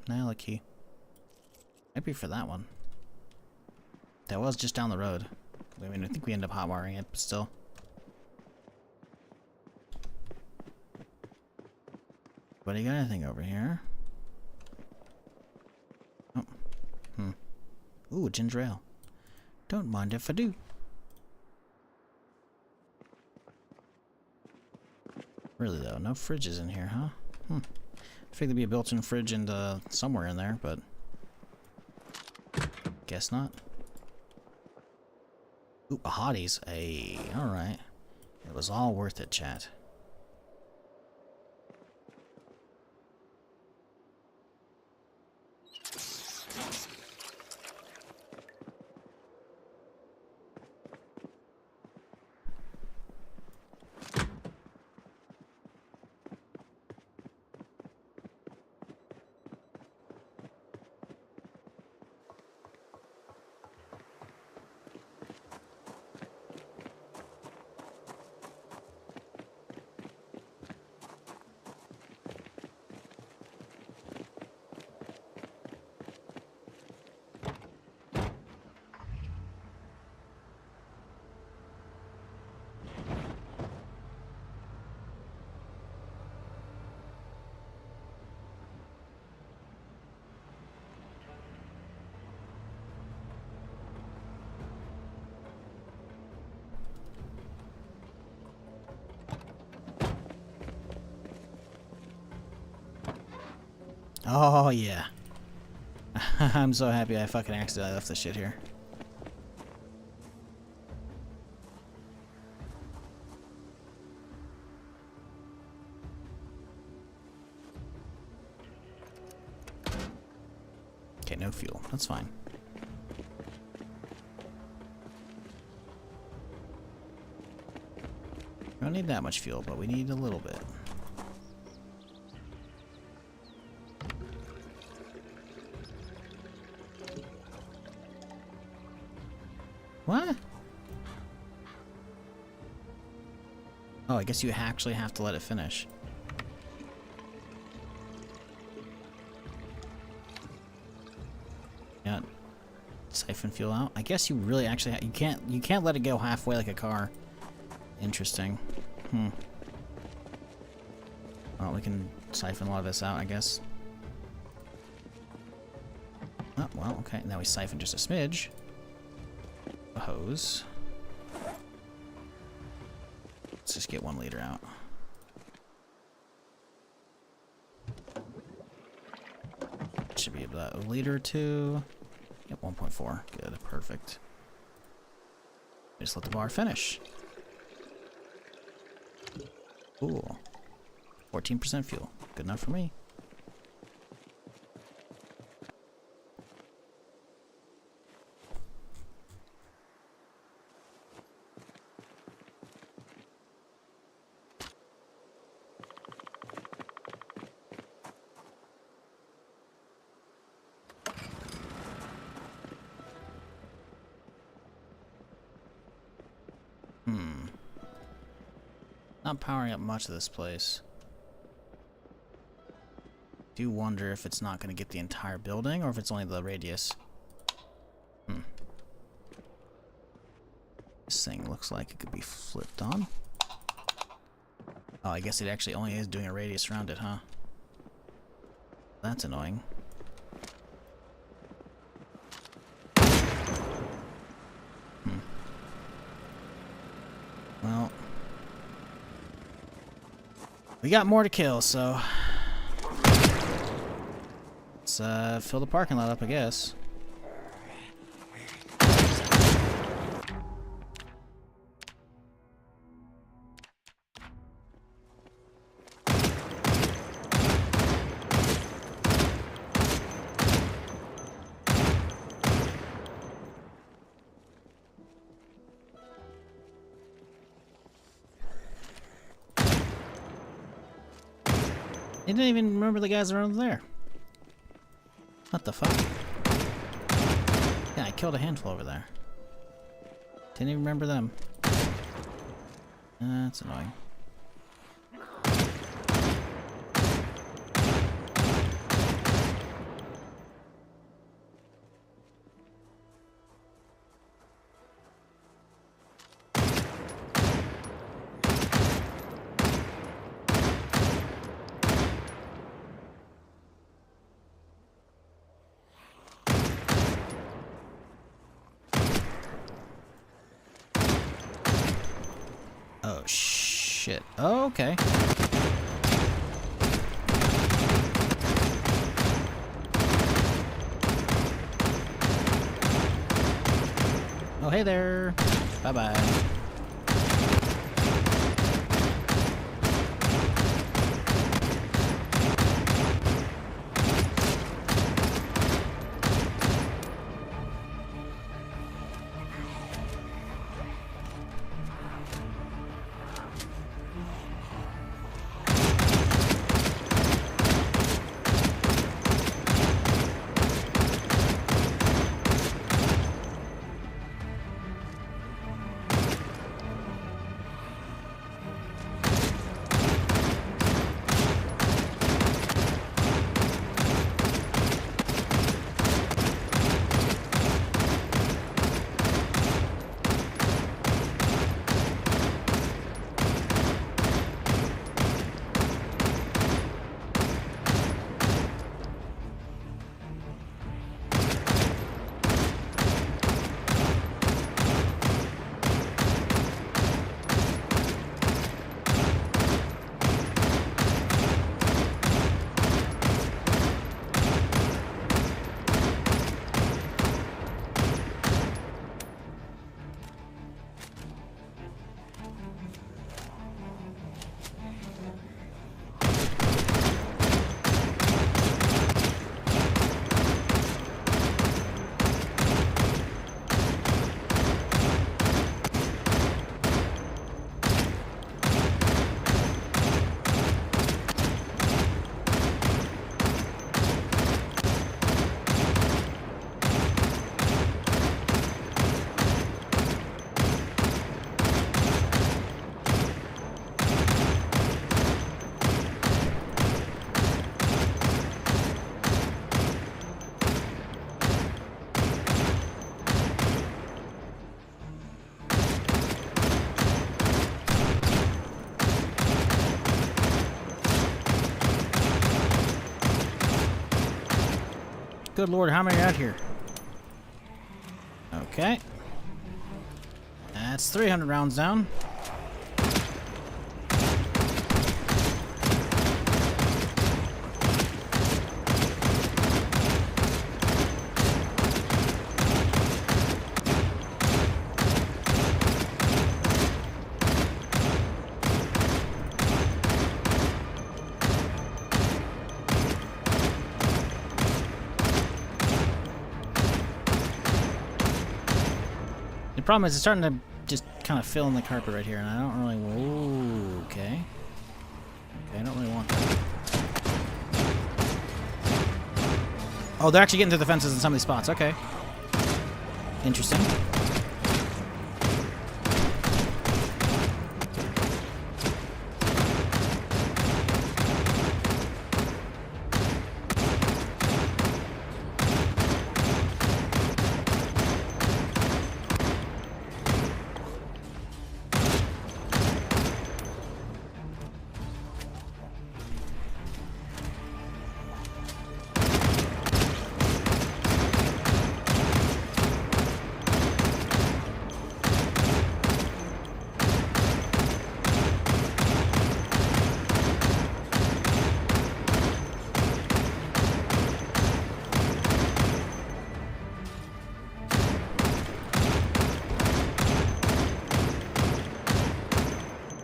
Nail a key. Might be for that one. That was just down the road. I mean, I think we end up hotwiring it, but still. But you got anything over here? Oh. Ooh, ginger ale. Don't mind if I do. Really though, no fridges in here, huh? I figured there'd be a built-in fridge into somewhere in there, but guess not. Ooh, a hotties. Hey, alright. It was all worth it, chat. Oh, yeah. I'm so happy I fucking accidentally left this shit here. Okay, no fuel. That's fine. We don't need that much fuel, but we need a little bit. What? Oh, I guess you actually have to let it finish. Got siphon fuel out. I guess you really actually you can't let it go halfway like a car. Interesting. Well, we can siphon a lot of this out, I guess. Oh, well, okay. Now we siphon just a smidge. A hose. Let's just get 1 liter out. Should be about a liter or 2. Yep, 1.4. Good, perfect. Just let the bar finish. Cool. 14% fuel. Good enough for me. Not powering up much of this place. Do wonder if it's not going to get the entire building or if it's only the radius. This thing looks like it could be flipped on. Oh, I guess it actually only is doing a radius around it, huh? That's annoying. Well, we got more to kill, so let's fill the parking lot up, I guess. I didn't even remember the guys around there. What the fuck? Yeah, I killed a handful over there. Didn't even remember them. That's annoying. Oh, shit. Oh, okay. Oh, hey there. Bye-bye. Good lord, how many are out here? Okay. That's 300 rounds down. The problem is it's starting to just kind of fill in the carpet right here, and I don't really... Whoa, okay. Okay, I don't really want that. Oh, they're actually getting through the fences in some of these spots. Okay. Interesting.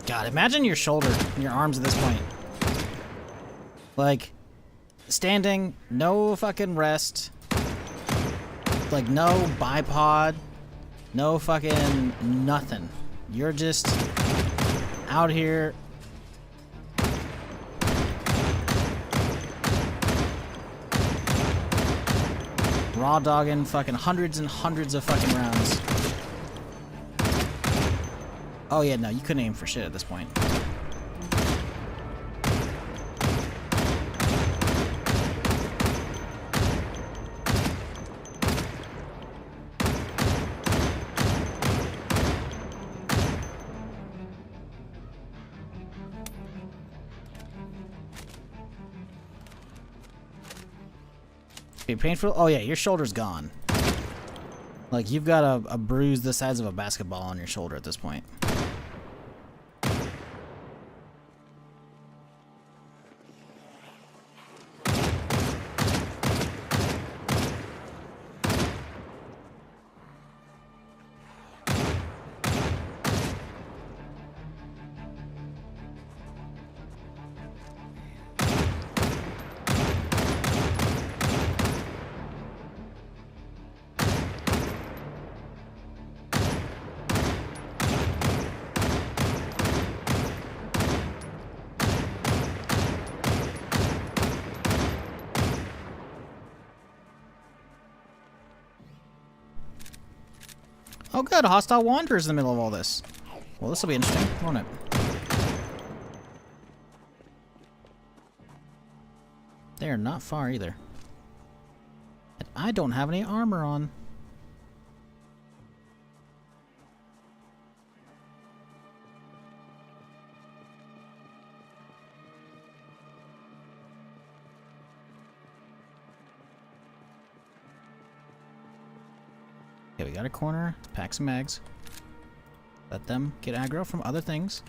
God, imagine your shoulder and your arms at this point. Like, standing, no fucking rest. Like, no bipod. No fucking nothing. You're just out here. Raw dogging fucking hundreds and hundreds of fucking rounds. Oh yeah, no, you couldn't aim for shit at this point. Okay, painful? Oh yeah, your shoulder's gone. Like, you've got a bruise the size of a basketball on your shoulder at this point. Oh good, hostile wanderers in the middle of all this. Well, this will be interesting, won't it? They are not far either. And I don't have any armor on. Okay, we got a corner. Pack some mags. Let them get aggro from other things.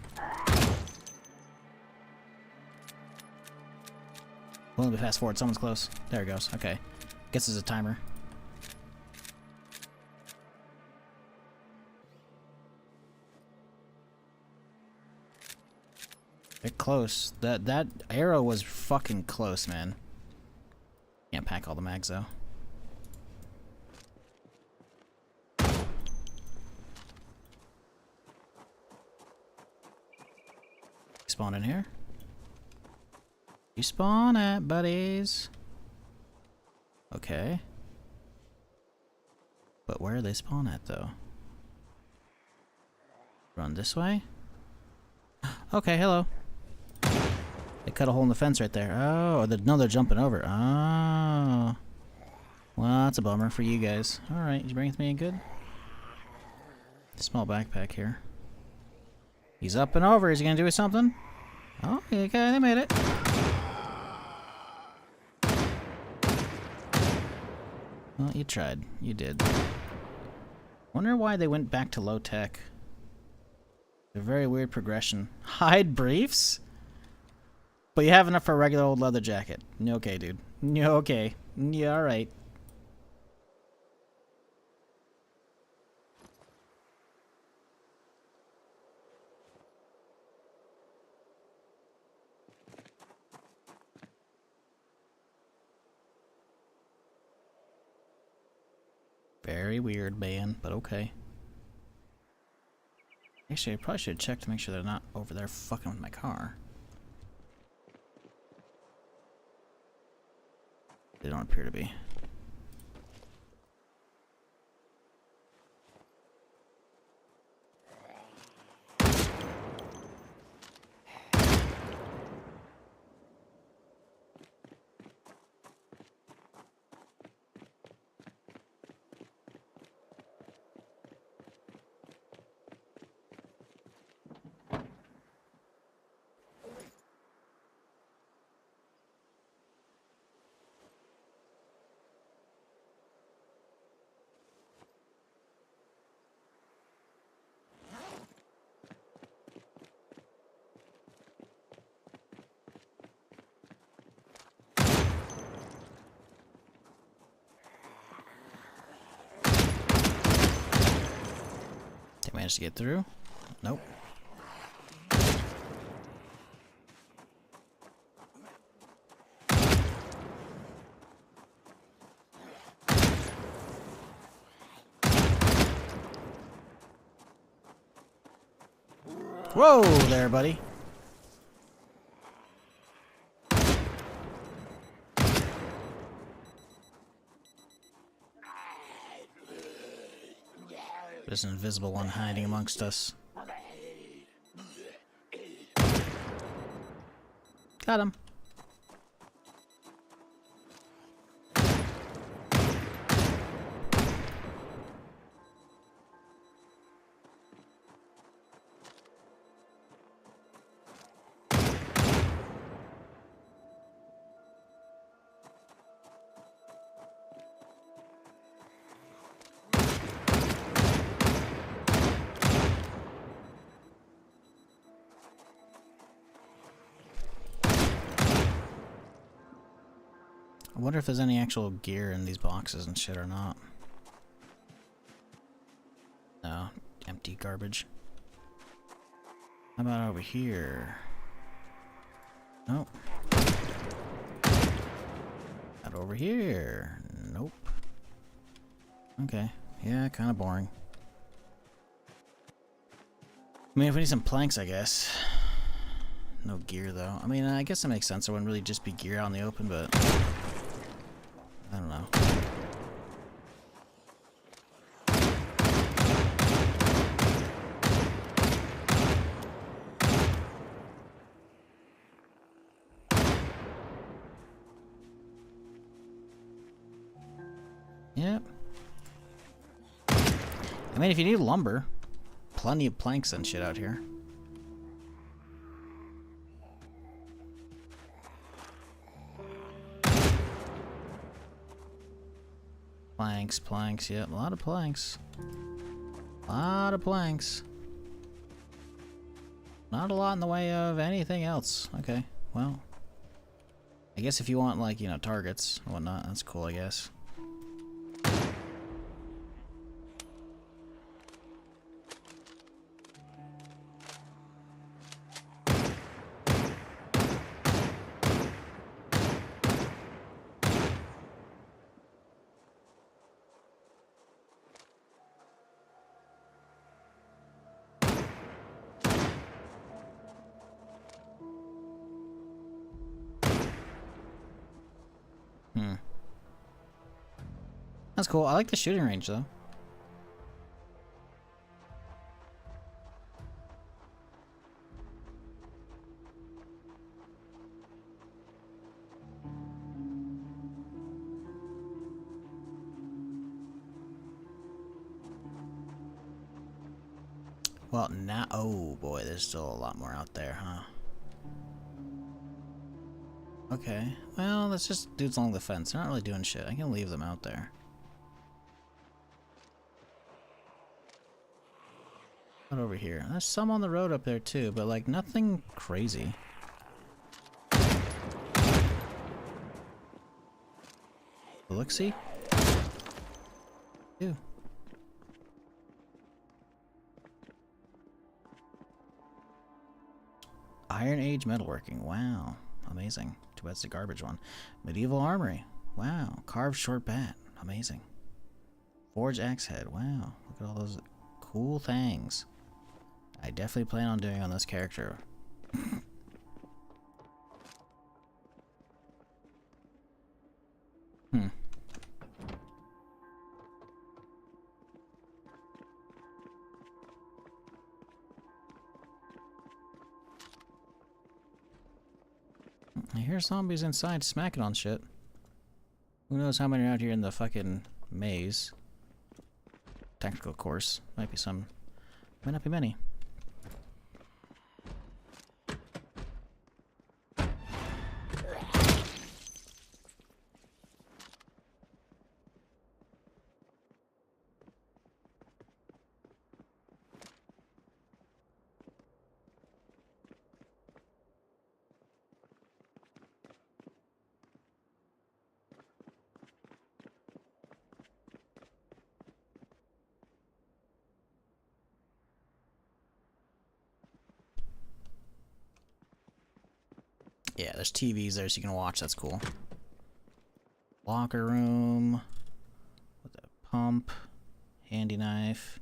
Well, let me fast forward. Someone's close. There it goes. Okay. Guess there's a timer. They're close. That arrow was fucking close, man. Can't pack all the mags though. Spawn in here. You spawn at, buddies. Okay. But where do they spawn at, though? Run this way? Okay, hello. They cut a hole in the fence right there. Oh, no, they're jumping over. Oh. Well, that's a bummer for you guys. Alright, did you bring me in good? Small backpack here. He's up and over. Is he gonna do something? Oh, okay, they made it. Well, you tried. You did. Wonder why they went back to low tech. A very weird progression. Hide briefs? But you have enough for a regular old leather jacket. Okay, dude. Okay. Yeah, alright. Very weird, man, but okay. Actually, I probably should check to make sure they're not over there fucking with my car. They don't appear to be. They managed to get through? Nope. Whoa there, buddy. There's an invisible one hiding amongst us. Got him. I wonder if there's any actual gear in these boxes and shit or not. No, empty garbage. How about over here? Nope. Not over here. Nope. Okay. Yeah, kind of boring. I mean, if we need some planks, I guess. No gear, though. I mean, I guess that makes sense. There wouldn't really just be gear out in the open, but... I don't know. Yep. I mean, if you need lumber, plenty of planks and shit out here. Planks, yep, a lot of planks. A lot of planks. Not a lot in the way of anything else. Okay, well. I guess if you want, like, you know, targets and whatnot, that's cool, I guess. That's cool. I like the shooting range, though. Well, now... Oh, boy, there's still a lot more out there, huh? Okay. Well, that's just dudes along the fence. They're not really doing shit. I can leave them out there. Not over here. There's some on the road up there too, but like nothing crazy. Look-see? Ew. Iron Age metalworking. Wow. Amazing. Too bad it's the garbage one. Medieval armory. Wow. Carved short bat. Amazing. Forge axe head. Wow. Look at all those cool things. I definitely plan on doing on this character. I hear zombies inside smacking on shit. Who knows how many are out here in the fucking maze? Tactical course. Might be some. Might not be many. Yeah, there's TVs there so you can watch. That's cool. Locker room. With a pump. Handy knife.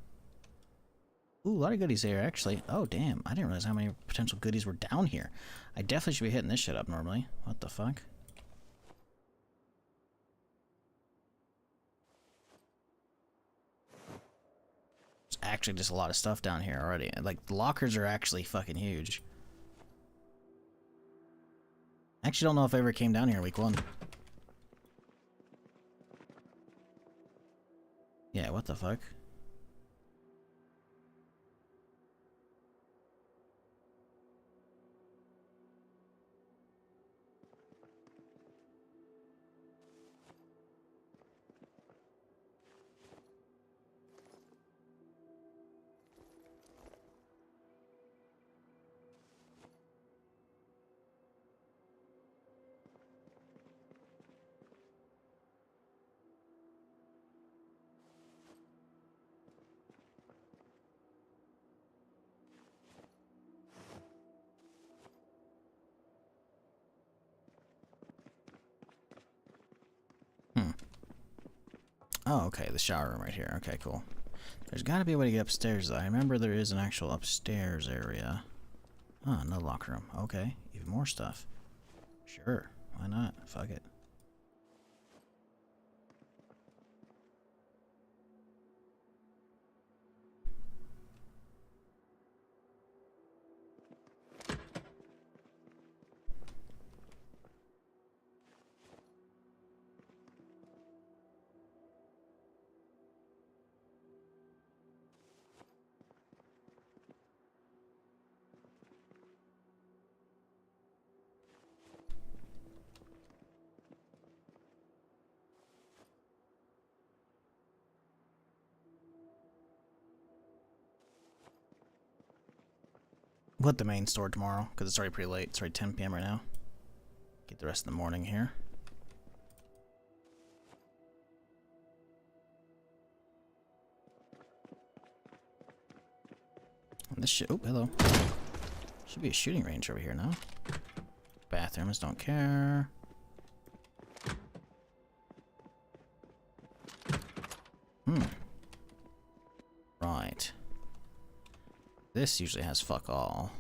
Ooh, a lot of goodies there, actually. Oh, damn. I didn't realize how many potential goodies were down here. I definitely should be hitting this shit up normally. What the fuck? There's actually just a lot of stuff down here already. Like, the lockers are actually fucking huge. I actually don't know if I ever came down here in week 1. Yeah, what the fuck? Oh, okay, the shower room right here. Okay, cool. There's gotta be a way to get upstairs, though. I remember there is an actual upstairs area. Oh, no locker room. Okay, even more stuff. Sure, why not? Fuck it. We'll hit the main store tomorrow, because it's already pretty late. It's already 10 p.m. right now. Get the rest of the morning here. And this shit. Oh, hello. Should be a shooting range over here now. Bathrooms, don't care. Right. This usually has fuck all.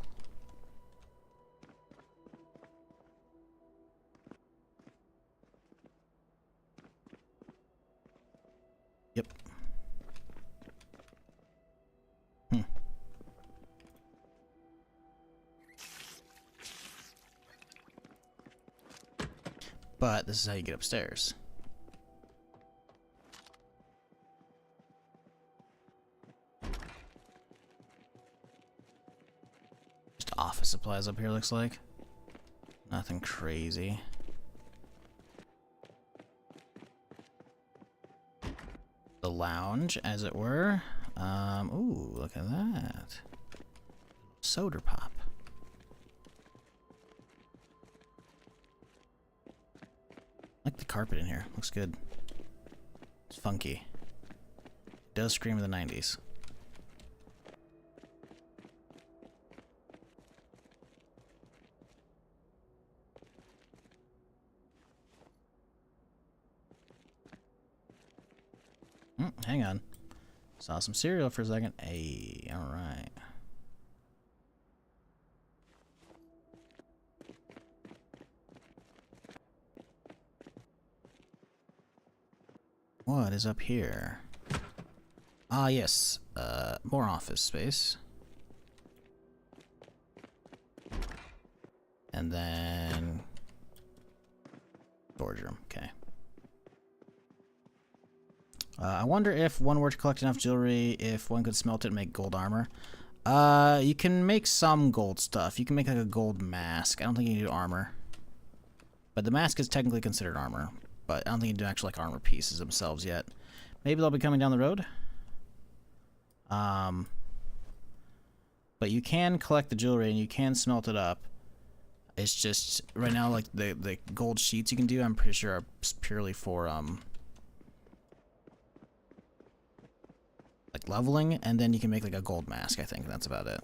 Yep. But this is how you get upstairs. Just office supplies up here, looks like. Nothing crazy. The lounge, as it were. Ooh, look at that. Soda pop. I like the carpet in here. Looks good. It's funky. It does scream of the 90s. Hang on. Saw some cereal for a second. Hey, alright. What is up here? Ah, yes. More office space. And then... storage room. Okay. I wonder if one were to collect enough jewelry, if one could smelt it and make gold armor. You can make some gold stuff. You can make like a gold mask. I don't think you can do armor. But the mask is technically considered armor. But I don't think you can do actual like armor pieces themselves yet. Maybe they'll be coming down the road. But you can collect the jewelry and you can smelt it up. It's just right now like the gold sheets you can do, I'm pretty sure are purely for like leveling, and then you can make like a gold mask. I think that's about it.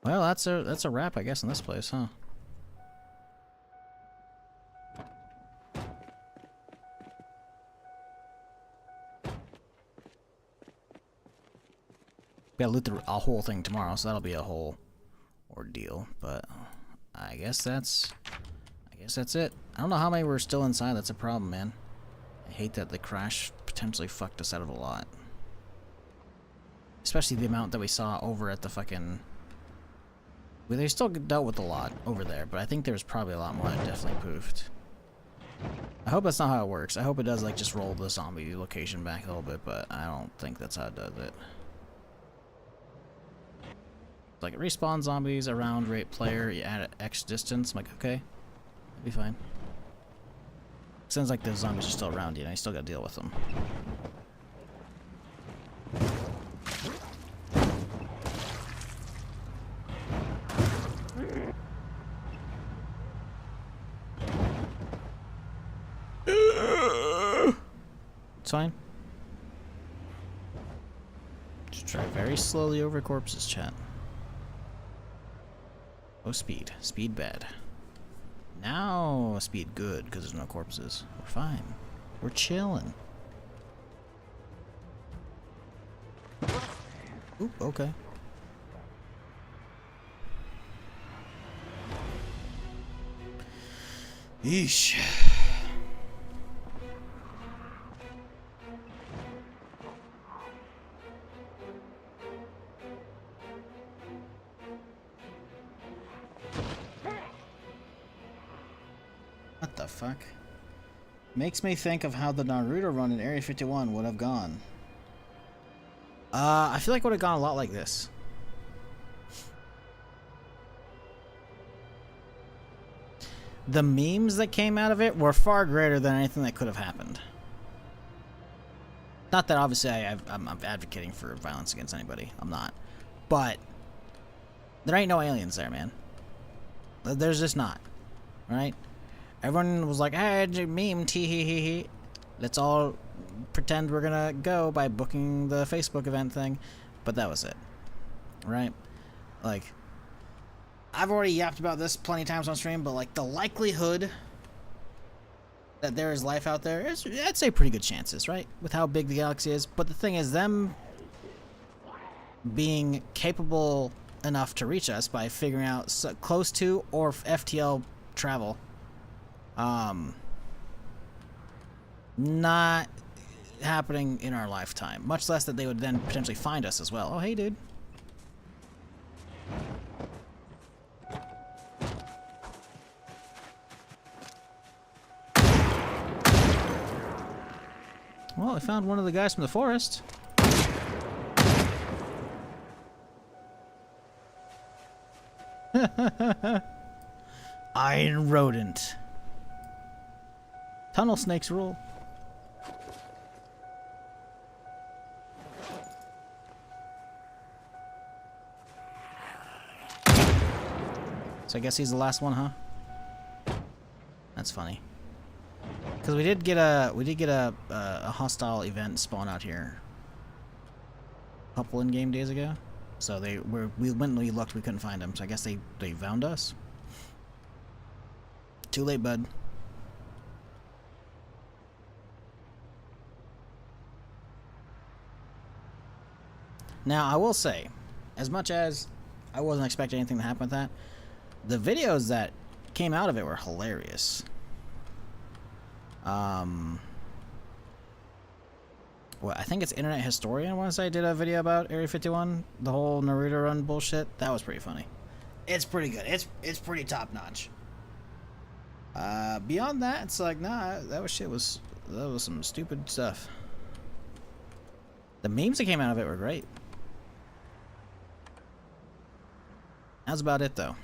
Well, that's a wrap, I guess, in this place, huh? We gotta loot a whole thing tomorrow, so that'll be a whole ordeal. But I guess that's it. I don't know how many were still inside. That's a problem, man. I hate that the crash potentially fucked us out of a lot. Especially the amount that we saw over at the fucking... Well, they still dealt with a lot over there, but I think there's probably a lot more that definitely poofed. I hope that's not how it works. I hope it does, like, just roll the zombie location back a little bit, but I don't think that's how it does it. Like, it respawns zombies around rate player, you add X distance. I'm like, okay. Be fine. Sounds like the zombies are still around you, and I still gotta deal with them. It's fine. Just drive very slowly over corpses, chat. Oh, speed. Speed bad. Now speed good, because there's no corpses. We're fine. We're chilling. Oop, okay. Yeesh. What the fuck? Makes me think of how the Naruto run in Area 51 would have gone. I feel like it would have gone a lot like this. The memes that came out of it were far greater than anything that could have happened. Not that obviously I'm advocating for violence against anybody. I'm not. But there ain't no aliens there, man. There's just not. Right? Everyone was like, hey, meme, tee hee hee hee. Let's all pretend we're gonna go by booking the Facebook event thing. But that was it. Right? Like, I've already yapped about this plenty of times on stream, but like the likelihood that there is life out there is, I'd say, pretty good chances, right? With how big the galaxy is. But the thing is, them being capable enough to reach us by figuring out close to or FTL travel, not happening in our lifetime. Much less that they would then potentially find us as well. Oh, hey, dude. Well, I found one of the guys from the forest. Iron rodent. Tunnel snakes rule. So I guess he's the last one, huh? That's funny. Because we did get a hostile event spawn out here a couple in-game days ago. So we went and we looked, we couldn't find them. So I guess they found us. Too late, bud. Now I will say, as much as I wasn't expecting anything to happen with that, the videos that came out of it were hilarious. Well, I think it's Internet Historian, I want to say, did a video about Area 51, the whole Naruto run bullshit. That was pretty funny. It's pretty good. It's pretty top notch. Beyond that, it's like, nah, that was some stupid stuff. The memes that came out of it were great. That's about it, though.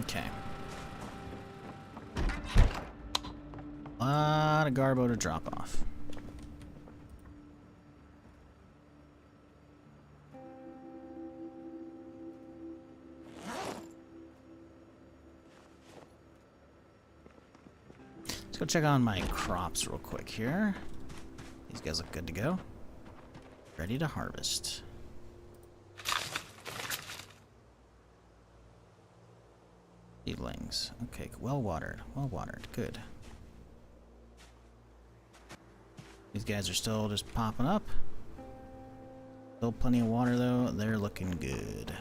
Okay. A lot of garbo to drop off. Let's go check on my crops real quick here. These guys look good to go. Ready to harvest. Seedlings. Okay, well watered. Well watered. Good. These guys are still just popping up. Still plenty of water though. They're looking good.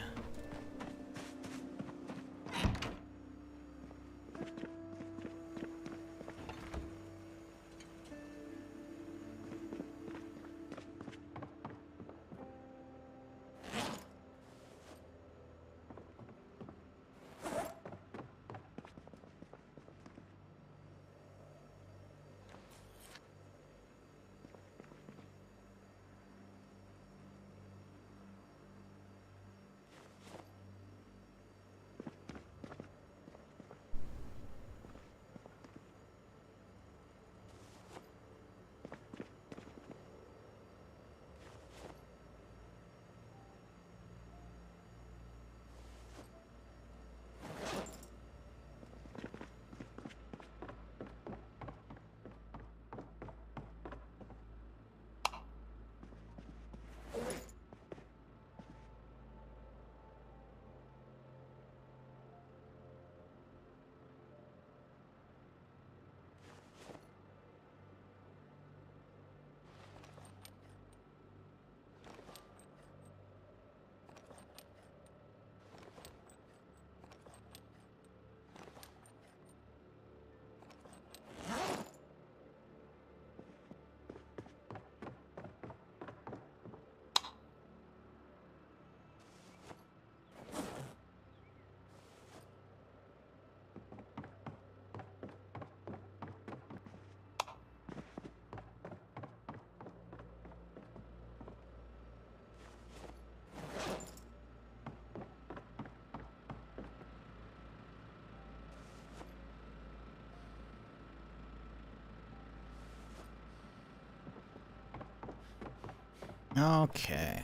Okay.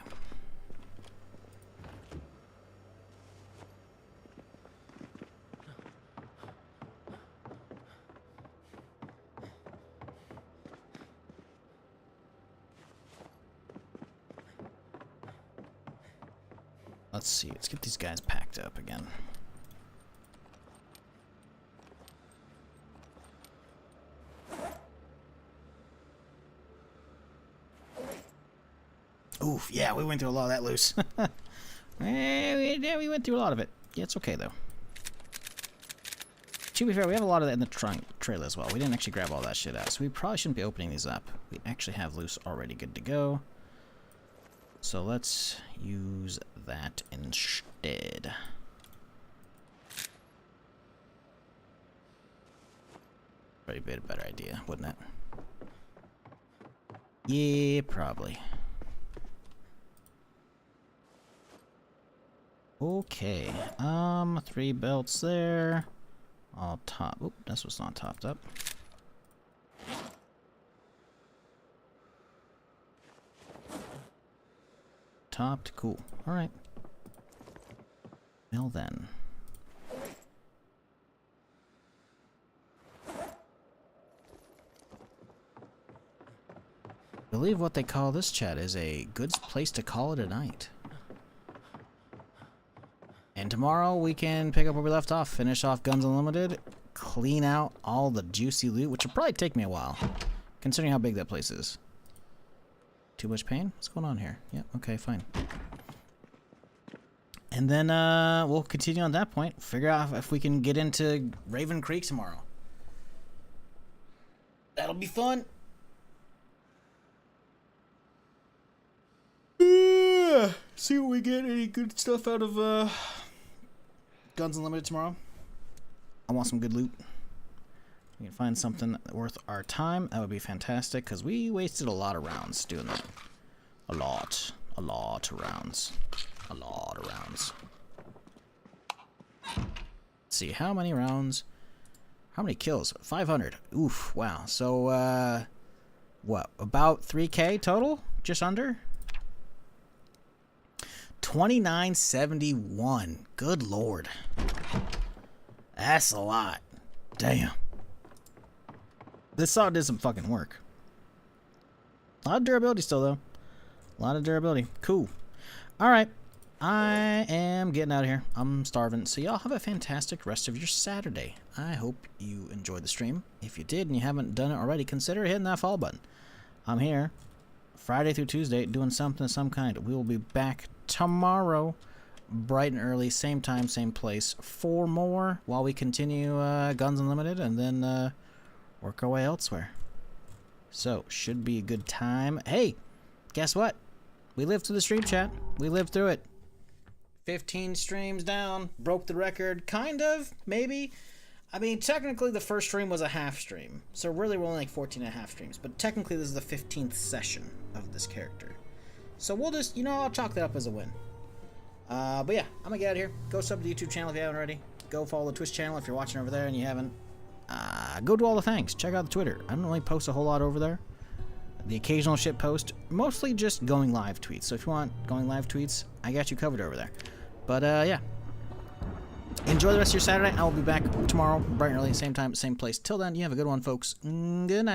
Let's see. Let's get these guys packed up again. Oof, yeah, we went through a lot of that loose. Yeah, we went through a lot of it. Yeah, it's okay, though. To be fair, we have a lot of that in the trailer as well. We didn't actually grab all that shit out, so we probably shouldn't be opening these up. We actually have loose already good to go. So let's use that instead. Probably be a better idea, wouldn't it? Yeah, probably. Okay, 3 belts there. All top. Oop, this was not topped up. Topped, cool. Alright. Well then. I believe what they call this chat is a good place to call it a night. And tomorrow we can pick up where we left off, finish off Guns Unlimited, clean out all the juicy loot, which will probably take me a while, considering how big that place is. Too much pain? What's going on here? Yeah, okay, fine. And then we'll continue on that point, figure out if we can get into Raven Creek tomorrow. That'll be fun. See what we get, any good stuff out of Guns Unlimited tomorrow. I want some good loot. We can find something worth our time. That would be fantastic, because we wasted a lot of rounds doing that. A lot of rounds. A lot of rounds. Let's see, how many rounds? How many kills? 500. Oof, wow. So, what, about 3K total? Just under? 2971. Good lord. That's a lot. Damn. This saw did some fucking work. A lot of durability still, though. A lot of durability. Cool. Alright. I am getting out of here. I'm starving. So y'all have a fantastic rest of your Saturday. I hope you enjoyed the stream. If you did and you haven't done it already, consider hitting that follow button. I'm here Friday through Tuesday doing something of some kind. We will be back tomorrow, bright and early, same time, same place, for more while we continue Guns Unlimited and then work our way elsewhere. So, should be a good time. Hey, guess what? We lived through the stream chat. We lived through it. 15 streams down, broke the record, kind of, maybe. I mean, technically the first stream was a half stream, so really we're only like 14 and a half streams, but technically this is the 15th session of this character. So we'll just, you know, I'll chalk that up as a win. But yeah, I'm gonna get out of here. Go sub to the YouTube channel if you haven't already. Go follow the Twitch channel if you're watching over there and you haven't. Go do all the things. Check out the Twitter. I don't really post a whole lot over there. The occasional shit post, mostly just going live tweets. So if you want going live tweets, I got you covered over there. But yeah. Enjoy the rest of your Saturday. I will be back tomorrow, bright and early, same time, same place. Till then, you have a good one, folks. Good night.